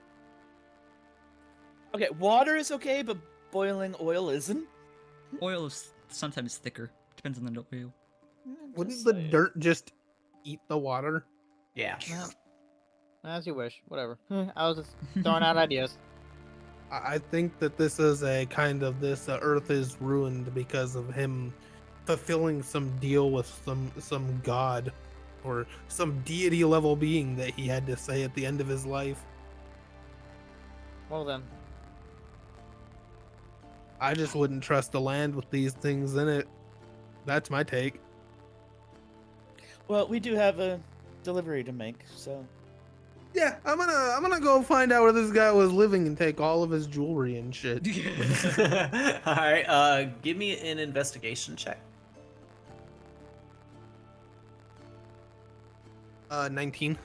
Okay, water is okay, but boiling oil isn't. Oil is sometimes thicker. Depends on the oil. Wouldn't the dirt just eat the water? Yeah. As you wish. Whatever. I was just throwing out ideas. I think that this is a kind of this Earth is ruined because of him fulfilling some deal with some god or some deity level being that he had to say at the end of his life. Well then. I just wouldn't trust the land with these things in it. That's my take. Well, we do have a delivery to make, so Yeah, I'm gonna go find out where this guy was living and take all of his jewelry and shit. All right, give me an investigation check. 19.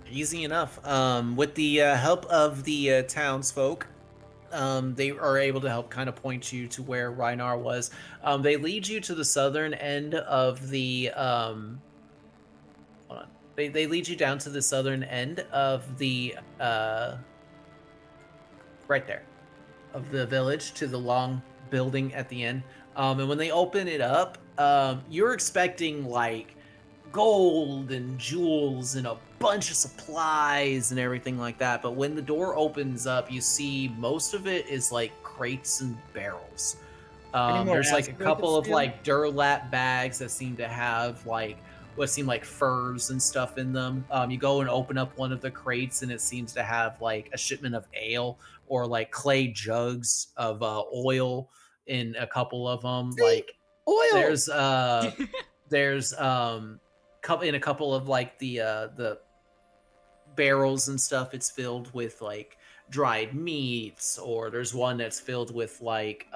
Easy enough. With the help of the townsfolk, they are able to help kind of point you to where Reinar was. They lead you to the southern end of the. Hold on. They lead you down to the southern end of the. Right there, of the village to the long building at the end. And when they open it up, you're expecting like gold and jewels and a bunch of supplies and everything like that. But when the door opens up, you see most of it is like crates and barrels. Any more There's like a acid I could couple of steal? like Durlap bags that seem to have like what seem like furs and stuff in them. You go and open up one of the crates and it seems to have like a shipment of ale or like clay jugs of oil in a couple of them. Like oil. there's in a couple of like the barrels and stuff, it's filled with like dried meats, or there's one that's filled with like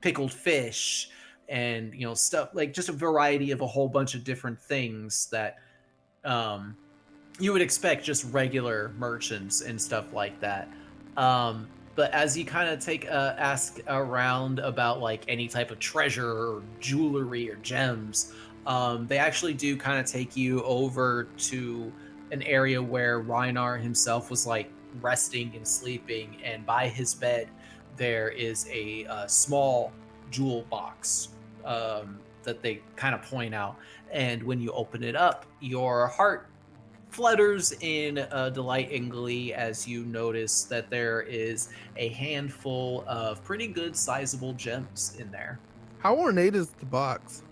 pickled fish and stuff like just a variety of a whole bunch of different things that you would expect just regular merchants and stuff like that. But as you kind of ask around about like any type of treasure or jewelry or gems, they actually do kind of take you over to an area where Reinar himself was like resting and sleeping, and by his bed there is a small jewel box that they kind of point out. And when you open it up, your heart flutters in delight and glee as you notice that there is a handful of pretty good sizable gems in there. How ornate is the box?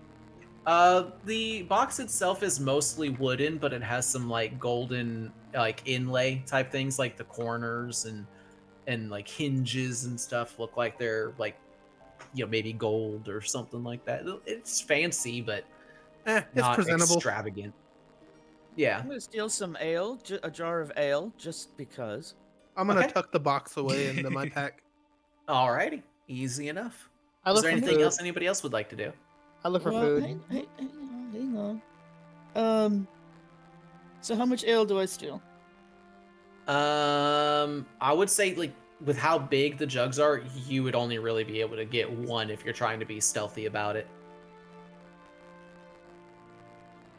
The box itself is mostly wooden, but it has some like golden like inlay type things, like the corners and like hinges and stuff look like they're like maybe gold or something like that. It's fancy, but It's not presentable. extravagant. Yeah. I'm gonna steal some ale, a jar of ale, just because. I'm gonna Okay. tuck the box away into my pack. Alrighty, easy enough. I Is look there for anything food. else anybody else would like to do? I look for Well, food. hang on. So how much ale do I steal? I would say like with how big the jugs are, you would only really be able to get one if you're trying to be stealthy about it.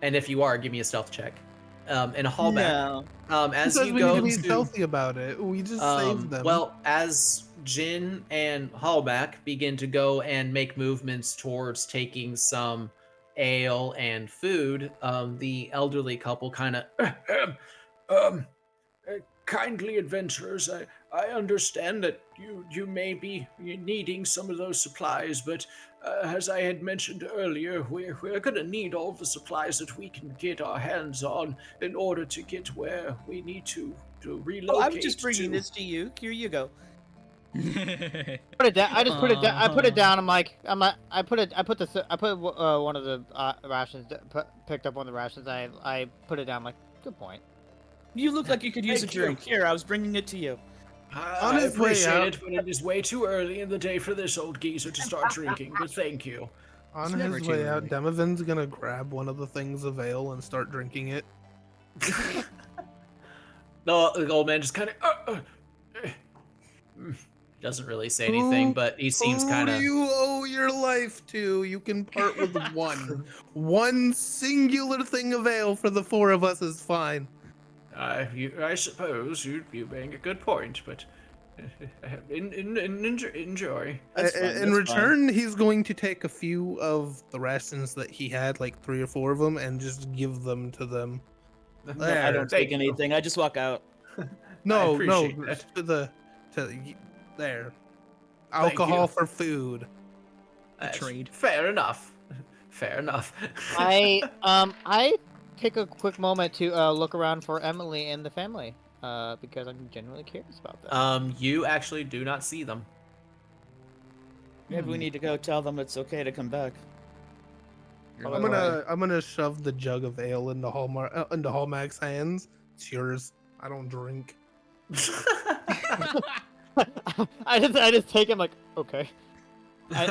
And if you are, give me a stealth check. And a hallback. No. As Because you we go can be to stealthy about it. We just saved them. well, as Jin and Hallback begin to go and make movements towards taking some ale and food, the elderly couple kind of Kindly adventurers, I understand that you may be needing some of those supplies, but as I had mentioned earlier, we're gonna need all the supplies that we can get our hands on in order to get where we need to relocate. Oh, I was just bringing to. this to you. Here you go. Put it down. I just put it down. I put it down. I put one of the rations. Picked up one of the rations. I put it down. I'm like, good point. You look like you could use a Thank you. drink. Here, I was bringing it to you. On I his way appreciate out- it, but it is way too early in the day for this old geezer to start drinking, but thank you. On It's never his too way out, early. Demovin's gonna grab one of the things of ale and start drinking it. the old man just kind of doesn't really say anything, but he seems kind Who of. do you owe your life to? You can part with one. One singular thing of ale for the four of us is fine. I suppose you make a good point, but enjoy. That's fine, In that's return, he's going to take a few of the rations that he had, like 3 or 4 of them, and just give them to them. No, I don't Thank take you. anything. I just walk out. No, appreciate that. there. Thank Alcohol you. for food. That's trade. Fair enough. Fair enough. I take a quick moment to look around for Emily and the family, because I'm genuinely curious about them. You actually do not see them. Maybe we need to go tell them it's okay to come back. You're I'm about right. I'm gonna shove the jug of ale into Hallmark's hands. It's yours. I don't drink. I just take him like, okay. I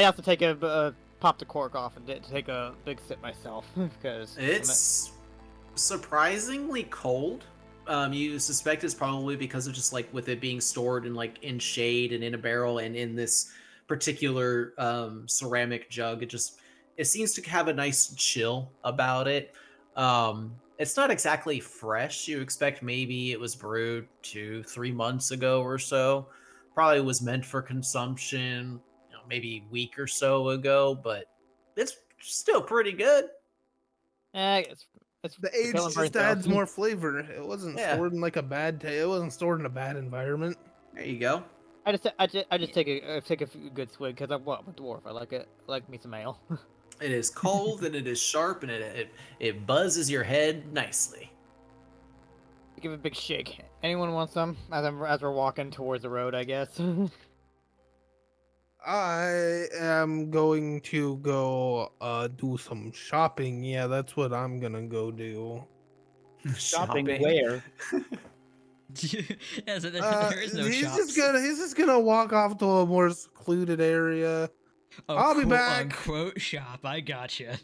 have to take pop the cork off and take a big sip myself because It's surprisingly cold. You suspect it's probably because of just like with it being stored in shade and in a barrel and in this particular ceramic jug. It seems to have a nice chill about it. It's not exactly fresh. You expect maybe it was brewed 2-3 months ago or so. Probably was meant for consumption, maybe a week or so ago, but it's still pretty good. it's The the age killing just burn adds cells. more flavor. It wasn't Yeah. stored in like a bad. It wasn't stored in a bad environment. There you go. I just take a good swig because I'm a dwarf. I like me some ale. It is cold and it is sharp and it buzzes your head nicely. Give it a big shake. Anyone want some? As we're walking towards the road, I guess. I am going to go do some shopping. Yeah, that's what I'm gonna go do. Shopping where? Yeah, so there is no he's shops. he's just gonna walk off to a more secluded area. A I'll be quote back. unquote shop. I gotcha.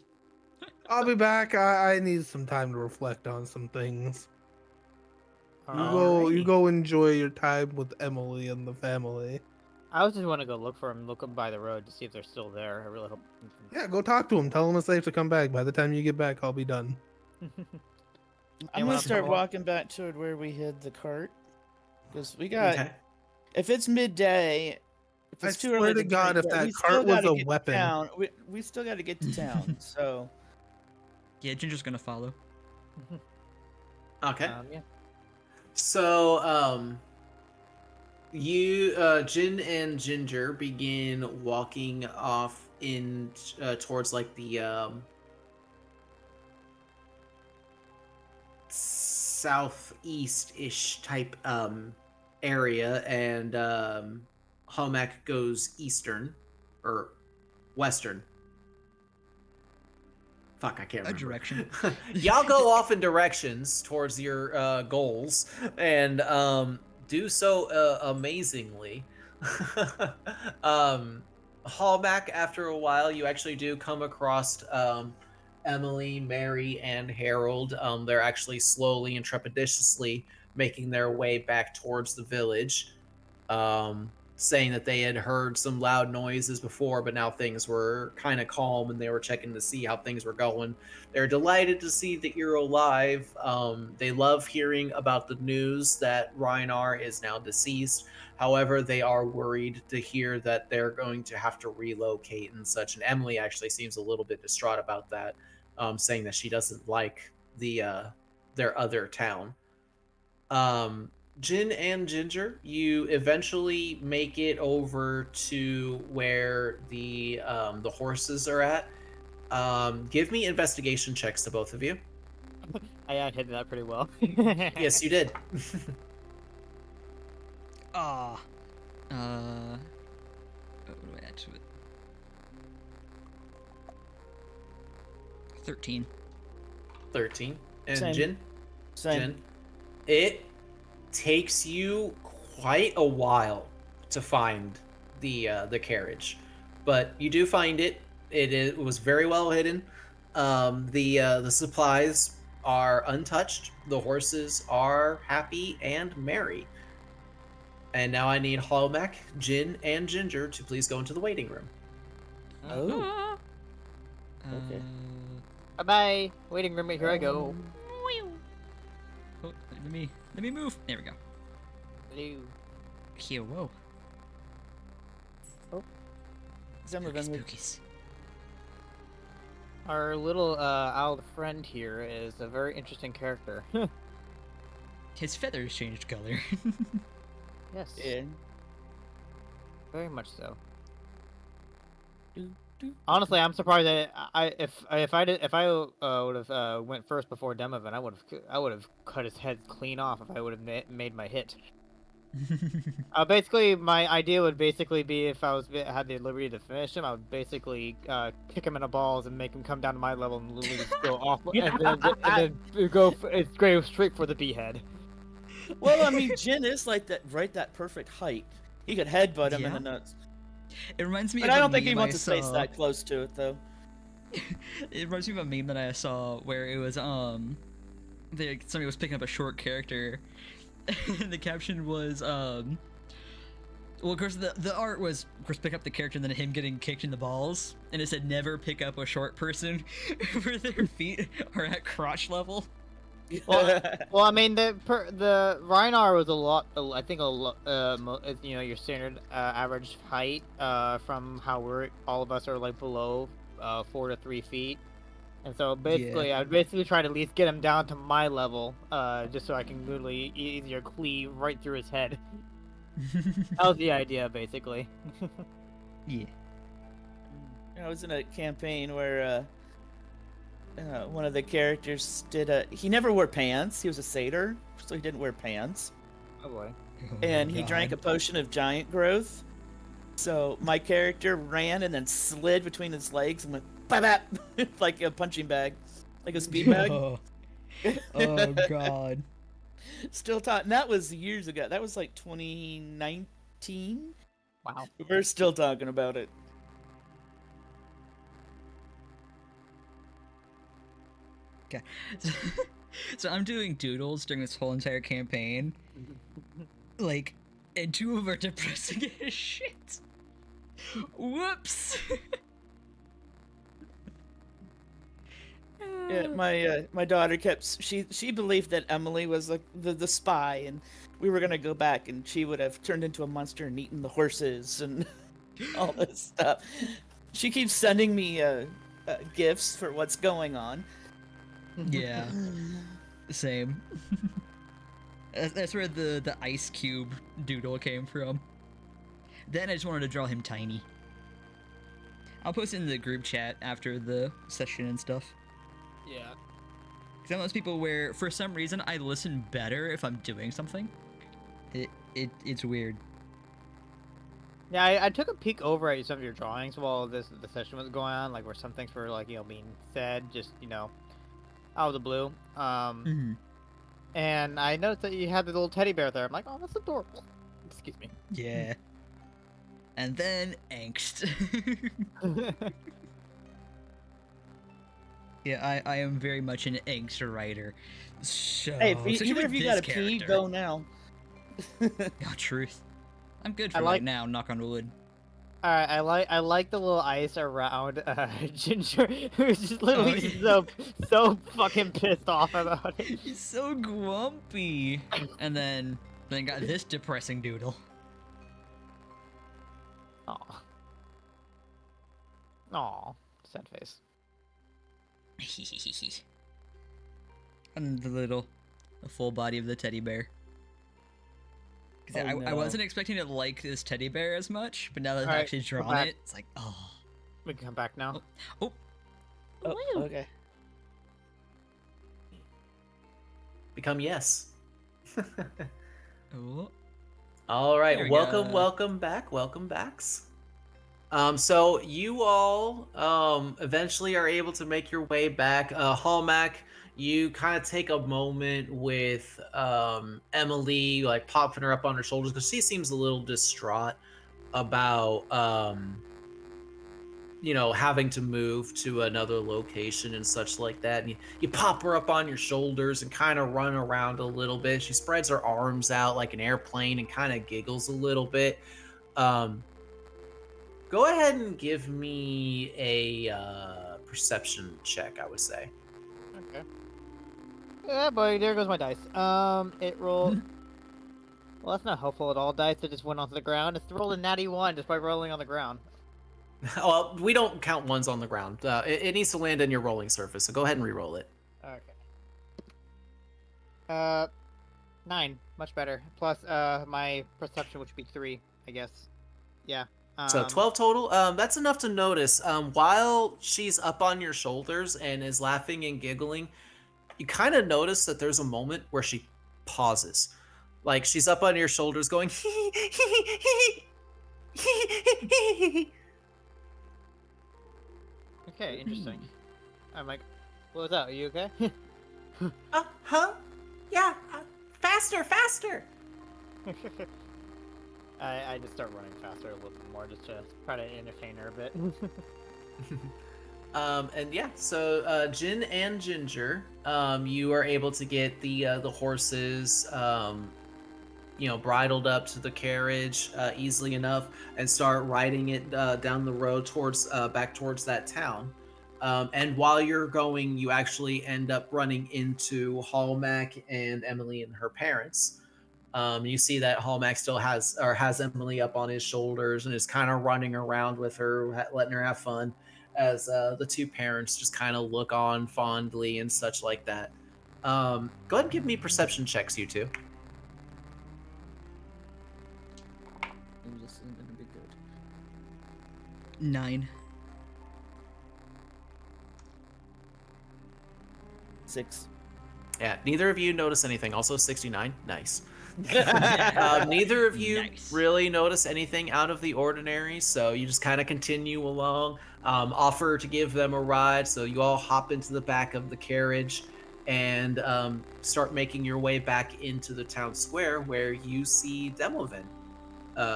I'll be back. I need some time to reflect on some things. You Alrighty. go enjoy your time with Emily and the family. I was just want to go look for him, look up by the road to see if they're still there. I really hope. Yeah, go talk to him. Tell him it's safe to come back. By the time you get back, I'll be done. I'm wanna gonna start come along? walking back toward where we hid the cart. Because we got. Okay. If it's midday, if I it's too swear early to God, drink, if that we cart still was gotta a get to weapon. town. We still got to get to town. So Yeah, Ginger's gonna follow. Okay. Yeah. So, you, Jin and Ginger begin walking off in towards like the southeast-ish type area, and Homek goes eastern or western. Fuck, I can't A remember. direction. Y'all go off in directions towards your goals and do so amazingly. Hallback, after a while, you actually do come across Emily, Mary, and Harold. They're actually slowly and trepidatiously making their way back towards the village, saying that they had heard some loud noises before, but now things were kind of calm and they were checking to see how things were going. They're delighted to see that you're alive. They love hearing about the news that Reinar is now deceased. However, they are worried to hear that they're going to have to relocate and such. And Emily actually seems a little bit distraught about that, saying that she doesn't like their other town. Jin and Ginger, you eventually make it over to where the horses are at. Give me investigation checks to both of you. I hit that pretty well. Yes, you did. Ah. What do I add to it? 13. 13. And Same. Jin? same. Jin? It takes you quite a while to find the carriage, but you do find it. It was very well hidden. The supplies are untouched. The horses are happy and merry. And now I need Hallmack, Jin, and Ginger to please go into the waiting room. Oh. Ah. Okay. Bye bye. Waiting room. Here I go. Oh, let me move. There we go. Hello. Here, whoa. Zimmerman, Spookies. Our little owl friend here is a very interesting character. His feathers changed color. Yes, Yeah. very much so. Do, do. Honestly, I'm surprised that if I would have went first before Demovan, I would have cut his head clean off if I would have made my hit. Basically, my idea would basically be if I had the liberty to finish him, I would basically kick him in the balls and make him come down to my level and literally just go off and then go straight for the behead. Well, I mean, Jin is like that, right? That perfect height. He could headbutt him in Yeah. the nuts. It reminds me But of I a don't think he meme wants I his face saw. that close to it, though. It reminds me of a meme that I saw where it was somebody was picking up a short character, and the caption was well, of course the art was of course pick up the character and then him getting kicked in the balls, and it said never pick up a short person where their feet are at crotch level. Well, I mean, the Rhinar was a lot. I think a lot. Your standard average height. From how all of us are like below 4 to 3 feet, and so basically, I'd basically try to at least get him down to my level, just so I can literally easier cleave right through his head. That was the idea, basically. Yeah. I was in a campaign where one of the characters he never wore pants. He was a satyr, so he didn't wear pants. Oh boy. And he drank a potion of giant growth. So my character ran and then slid between his legs and went bap like a punching bag, like a speed bag. Oh god. Still talking. That was years ago. That was like 2019. Wow. We're still talking about it. Okay. So I'm doing doodles during this whole entire campaign. Like, and 2 of them are depressing as shit. Whoops. Yeah, my daughter she believed that Emily was like the spy, and we were gonna go back, and she would have turned into a monster and eaten the horses and all this stuff. She keeps sending me gifts for what's going on. Yeah. Same. That's where the ice cube doodle came from. Then I just wanted to draw him tiny. I'll post it in the group chat after the session and stuff. Yeah. Because I'm those people where, for some reason, I listen better if I'm doing something. It's weird. Yeah, I took a peek over at some of your drawings while the session was going on, like where some things were like being said, just out of the blue. And I noticed that you had the little teddy bear there. I'm like, oh, that's adorable. Excuse me. Yeah. And then angst. Yeah, I am very much an angst writer. So, Hey, so even if you got a this pee, character- go now. Oh, truth. I'm good for I right like- now, knock on wood. Alright, I like the little ice around Ginger, who's just literally so fucking pissed off about it. He's so grumpy. And then got this depressing doodle. Aw. Aw. Sad face. And the full body of the teddy bear. Because Oh, I no. wasn't expecting to like this teddy bear as much, but now that I've Alright, actually go drawn back. it, it's like, oh. We can come back now. Oh, okay. Become yes. Oh. All There right, we welcome, go. welcome backs. So you all eventually are able to make your way back. Hallmac, you kind of take a moment with Emily, like popping her up on her shoulders because she seems a little distraught about having to move to another location and such like that. And you pop her up on your shoulders and kind of run around a little bit. She spreads her arms out like an airplane and kind of giggles a little bit. Go ahead and give me a perception check, I would say. Okay. Yeah, boy, there goes my dice. It rolled. Well, that's not helpful at all. Dice that just went onto the ground. It's rolled a natty 1 just by rolling on the ground. Well, we don't count ones on the ground. It needs to land on your rolling surface, so go ahead and re-roll it. Okay. 9, much better. Plus, my perception, which would be 3, I guess. Yeah. So 12 total. That's enough to notice. While she's up on your shoulders and is laughing and giggling, you kind of notice that there's a moment where she pauses. Like she's up on your shoulders going Okay, interesting. I'm like, what was that? Are you okay? huh? Yeah, faster, faster. I just start running faster a little bit more just to try to entertain her a bit. And yeah, so Jin and Ginger, you are able to get the horses, bridled up to the carriage easily enough, and start riding it down the road towards back towards that town. And while you're going, you actually end up running into Hallmack and Emily and her parents. You see that Hallmack still has Emily up on his shoulders and is kind of running around with her, letting her have fun, as the two parents just kind of look on fondly and such like that. Go ahead and give me perception checks, you two. This isn't gonna be good. 9. 6. Yeah, neither of you notice anything. Also 69. Nice. Neither of you Nice. really notice anything out of the ordinary, so you just kind of continue along, offer to give them a ride, so you all hop into the back of the carriage and start making your way back into the town square, where you see Demovan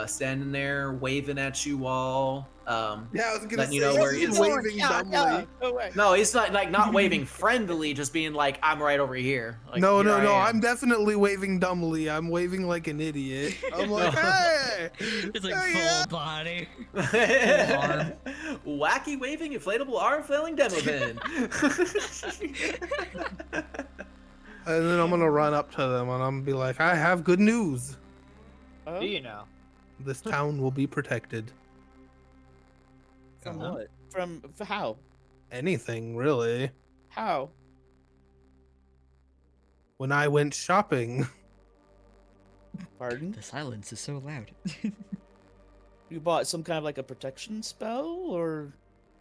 standing there waving at you all. Yeah, I was gonna letting say, you know where he he's is. waving dumbly. No, he's not waving friendly, just being like, I'm right over here. Like, No, here I am. I'm definitely waving dumbly. I'm waving like an idiot. I'm like, hey! It's like Oh, full yeah. body. arm. Wacky waving inflatable arm flailing Demovan. And then I'm gonna run up to them and I'm gonna be like, I have good news. Oh? Do you know? This town will be protected. From Uh-huh. what? From how? Anything, really. How? When I went shopping, Pardon? The silence is so loud. You bought some kind of like a protection spell, or?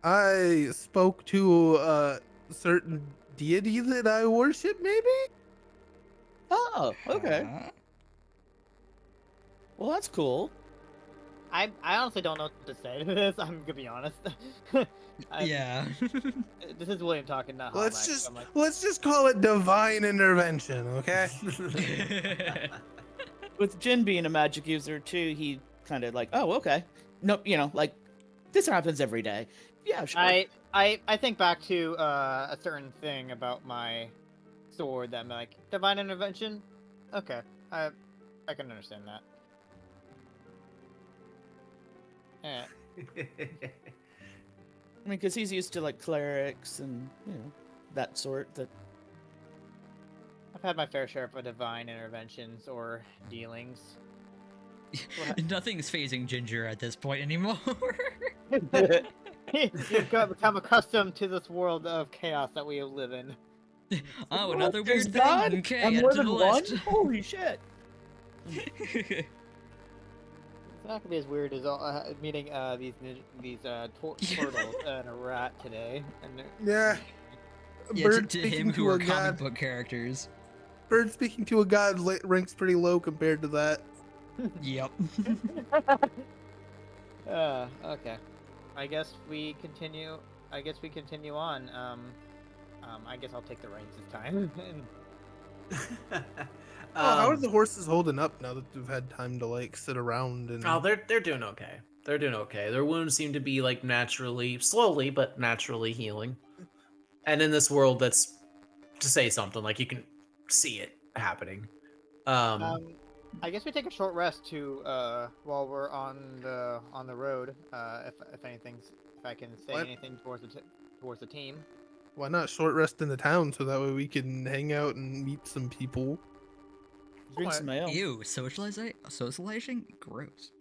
I spoke to a certain deity that I worship, maybe? Oh, okay. Huh? Well, that's cool. I honestly don't know what to say to this. I'm gonna be honest. Yeah. This is William talking, not Let's Hallmack, just so I'm like, let's just call it divine intervention, okay? With Jin being a magic user too, he kind of like, oh, okay. No, like this happens every day. Yeah, sure. I think back to a certain thing about my sword that I'm like, divine intervention. Okay, I can understand that. Yeah. I mean, because he's used to like clerics and that sort. That I've had my fair share of divine interventions or dealings. Nothing's phasing Ginger at this point anymore. You've become accustomed to this world of chaos that we live in. Oh, another There's weird God thing. Okay, and add more to than the one. list. Holy shit! It's not gonna be as weird as meeting these turtles and a rat today. And Yeah. Yeah, Bird to speaking him who to are a comic god. book characters. Bird speaking to a god ranks pretty low compared to that. Yep. okay. I guess we continue. I guess we continue on. I guess I'll take the reins this time. How are the horses holding up now that they've had time to like sit around and? Oh, they're doing okay. They're doing okay. Their wounds seem to be like naturally, slowly but naturally healing. And in this world, that's to say something. Like you can see it happening. I guess we take a short rest to while we're on the road. If I can say What? anything towards the team. Why not short rest in the town so that way we can hang out and meet some people? Drink some ale. Ew, socializing? Gross.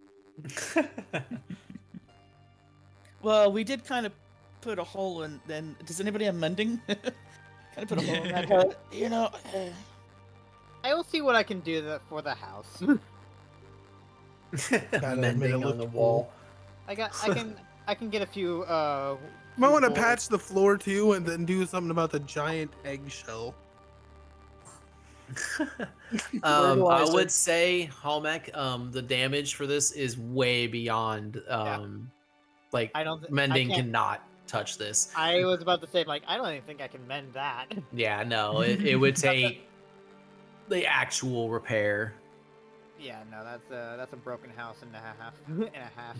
Well, we did kind of put a hole in. Then does anybody have mending? Kind of put a hole in that hut. You know. I will see what I can do for the house. Gotta admit, it Mending on looked the cool. wall. I can get a few. Might few want to boards. patch the floor too, and then do something about the giant eggshell. I Fertilizer. would say Hallmark, the damage for this is way beyond like I don't. I mending can't. cannot touch this. I was about to say, like, I don't even think I can mend that. Yeah, no, it would take the actual repair. Yeah, no, that's a broken house and a half. And a half.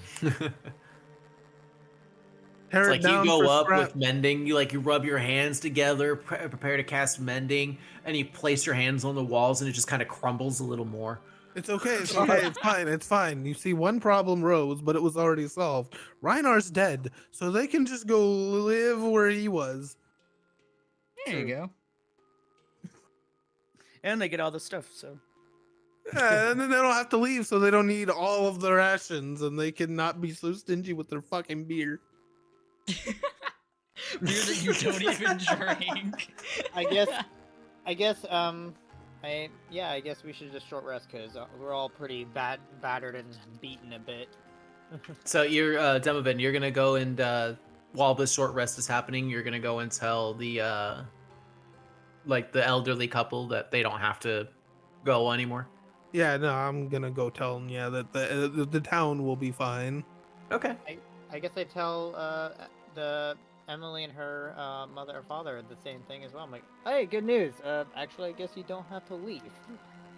Tear It's it like you down go for up scrap. with mending, you rub your hands together, prepare to cast mending, and you place your hands on the walls, and it just kind of crumbles a little more. It's okay. It's okay. It's fine. It's fine. You see, one problem rose, but it was already solved. Reinar's dead, so they can just go live where he was. There you go. And they get all the stuff. So Yeah, and then they don't have to leave, so they don't need all of the rations, and they can not be so stingy with their fucking beer. Beer that you don't even drink. I guess. I guess we should just short rest because we're all pretty battered and beaten a bit. So you're Demovan, you're gonna go and while this short rest is happening, you're gonna go and tell the like the elderly couple that they don't have to go anymore. Yeah, no, I'm gonna go tell them. Yeah, that the town will be fine. Okay. I guess I tell the Emily and her mother or father the same thing as well. I'm like, hey, good news. Actually, I guess you don't have to leave.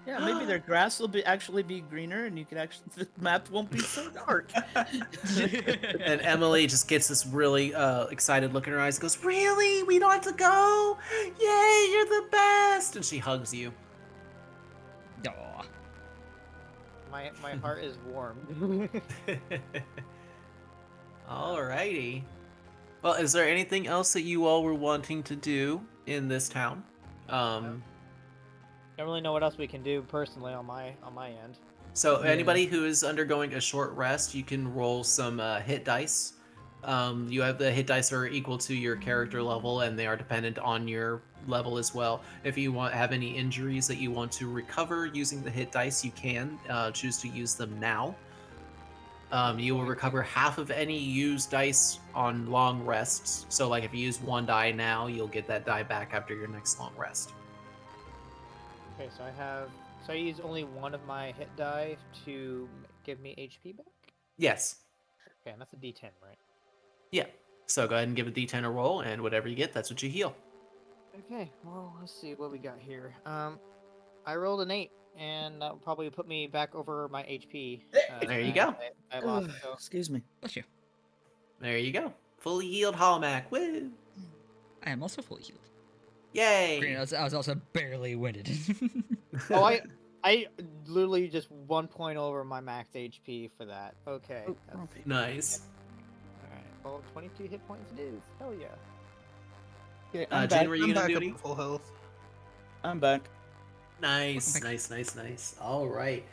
yeah, maybe their grass will actually be greener, and you can actually the map won't be so dark. And Emily just gets this really excited look in her eyes, goes, "Really? We don't have to go? Yay, you're the best!" And she hugs you. Aw. My heart is warm. Alrighty. Well, is there anything else that you all were wanting to do in this town? Don't really know what else we can do personally on my end. So Yeah. anybody who is undergoing a short rest, you can roll some hit dice. You have the hit dice are equal to your character level, and they are dependent on your level as well. If you have any injuries that you want to recover using the hit dice, you can choose to use them now. You will recover half of any used dice on long rests. So, like if you use one die now, you'll get that die back after your next long rest. Okay, so I use only one of my hit die to give me HP back. Yes. Okay, and that's a D10, right? Yeah. So go ahead and give a D10 a roll, and whatever you get, that's what you heal. Okay, well, let's see what we got here. I rolled an 8, and that will probably put me back over my HP. There you go. I lost. So. Excuse me. Bless you. There you go. Fully healed Hallmark. Woo! I am also fully healed. Yay! Granted, I was also barely winded. Oh, I literally just 1 point over my max HP for that. Okay. That's, Nice. alright. Well, 22 hit points it is. Hell yeah. Okay, Jen, I'm back. were you I'm gonna back do up any? to full health. I'm back. Nice, Okay. nice. All right.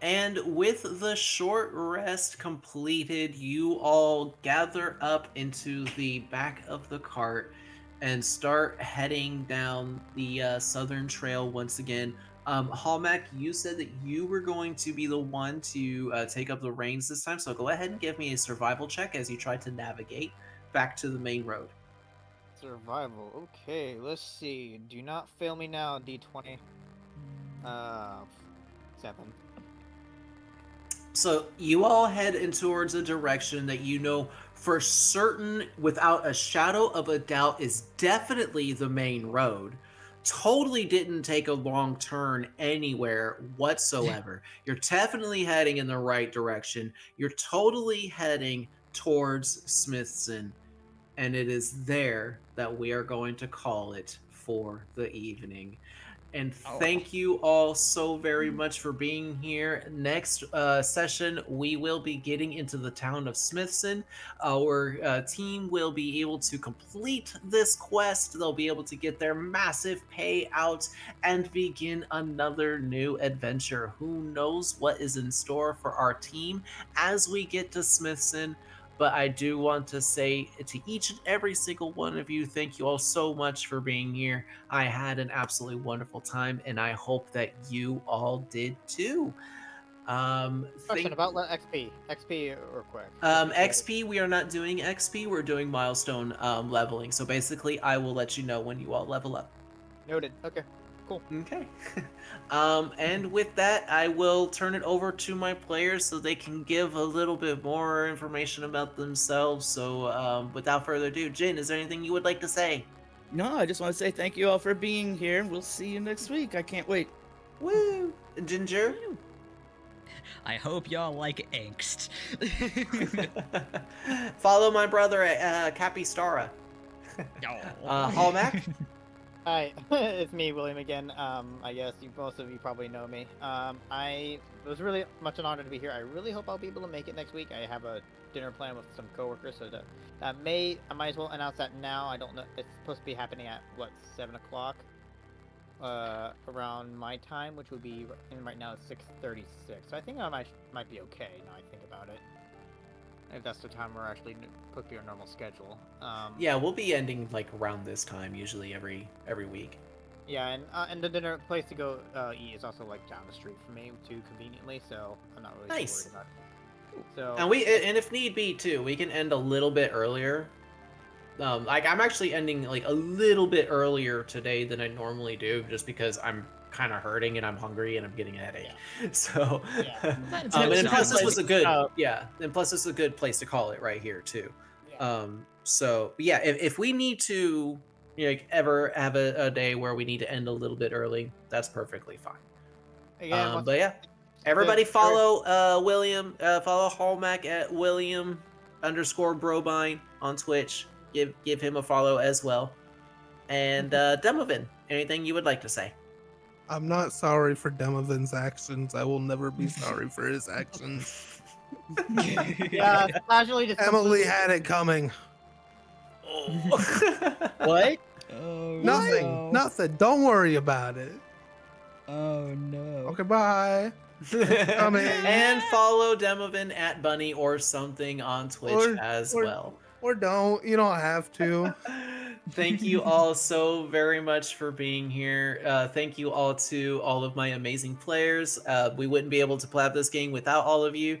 And with the short rest completed, you all gather up into the back of the cart and start heading down the southern trail once again. Hallmark, you said that you were going to be the one to take up the reins this time, so go ahead and give me a survival check as you try to navigate back to the main road. Survival. Okay, let's see. Do not fail me now, D20. 7. So you all head in towards a direction that you know for certain, without a shadow of a doubt, is definitely the main road. Totally didn't take a long turn anywhere whatsoever. You're definitely heading in the right direction. You're totally heading towards Smithson. And it is there that we are going to call it for the evening. And thank you all so very much for being here. Next session, we will be getting into the town of Smithson. Our team will be able to complete this quest. They'll be able to get their massive payout and begin another new adventure. Who knows what is in store for our team as we get to Smithson? But I do want to say to each and every single one of you, thank you all so much for being here. I had an absolutely wonderful time, and I hope that you all did too. Question Thank about XP. XP real quick. XP, we are not doing XP. We're doing milestone leveling. So basically, I will let you know when you all level up. Noted. Okay. Cool. Okay. And with that, I will turn it over to my players so they can give a little bit more information about themselves. So, without further ado, Jin, is there anything you would like to say? No, I just want to say thank you all for being here. We'll see you next week. I can't wait. Woo! Ginger? I hope y'all like angst. Follow my brother at Capistara. Hallmac? Hi, it's me, William again. I guess most of you probably know me. It was really much an honor to be here. I really hope I'll be able to make it next week. I have a dinner plan with some coworkers, so I might as well announce that now. I don't know. It's supposed to be happening at what 7 o'clock, around my time, which would be right now it's 6:36. So I think I might be okay now. I think about it. If that's the time we're actually put your normal schedule. Yeah, we'll be ending like around this time, usually every week. Yeah, and the dinner place to go eat is also like down the street from me too, conveniently. So I'm not really Nice. too worried about it. So And if need be too, we can end a little bit earlier. Like I'm actually ending like a little bit earlier today than I normally do, just because I'm kind of hurting and I'm hungry and I'm getting a headache. So, Yeah. and Sounds plus this good. was a good, and plus this is a good place to call it right here too. yeah. So yeah, if we need to, like, ever have a day where we need to end a little bit early, that's perfectly fine. Again, once But yeah, again, everybody good- follow William, follow Hallmac at William_Brobine on Twitch. Give him a follow as well. And Demovin, anything you would like to say? I'm not sorry for Demovin's actions. I will never be sorry for his actions. Yeah, casually just Emily completely- had it coming. What? Oh, Nothing. no. Nothing. Don't worry about it. Oh no. Okay, bye. Coming. And follow Demovin at Bunny or something on Twitch as well. Or don't. You don't have to. Thank you all so very much for being here. Thank you all to all of my amazing players. We wouldn't be able to play this game without all of you.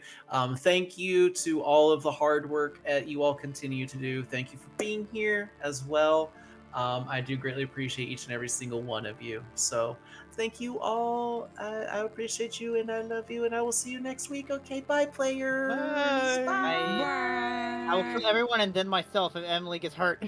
Thank you to all of the hard work you all continue to do. Thank you for being here as well. I do greatly appreciate each and every single one of you. So thank you all. I appreciate you and I love you. And I will see you next week. Okay, bye, players. Bye. Bye. I will kill everyone and then myself if Emily gets hurt.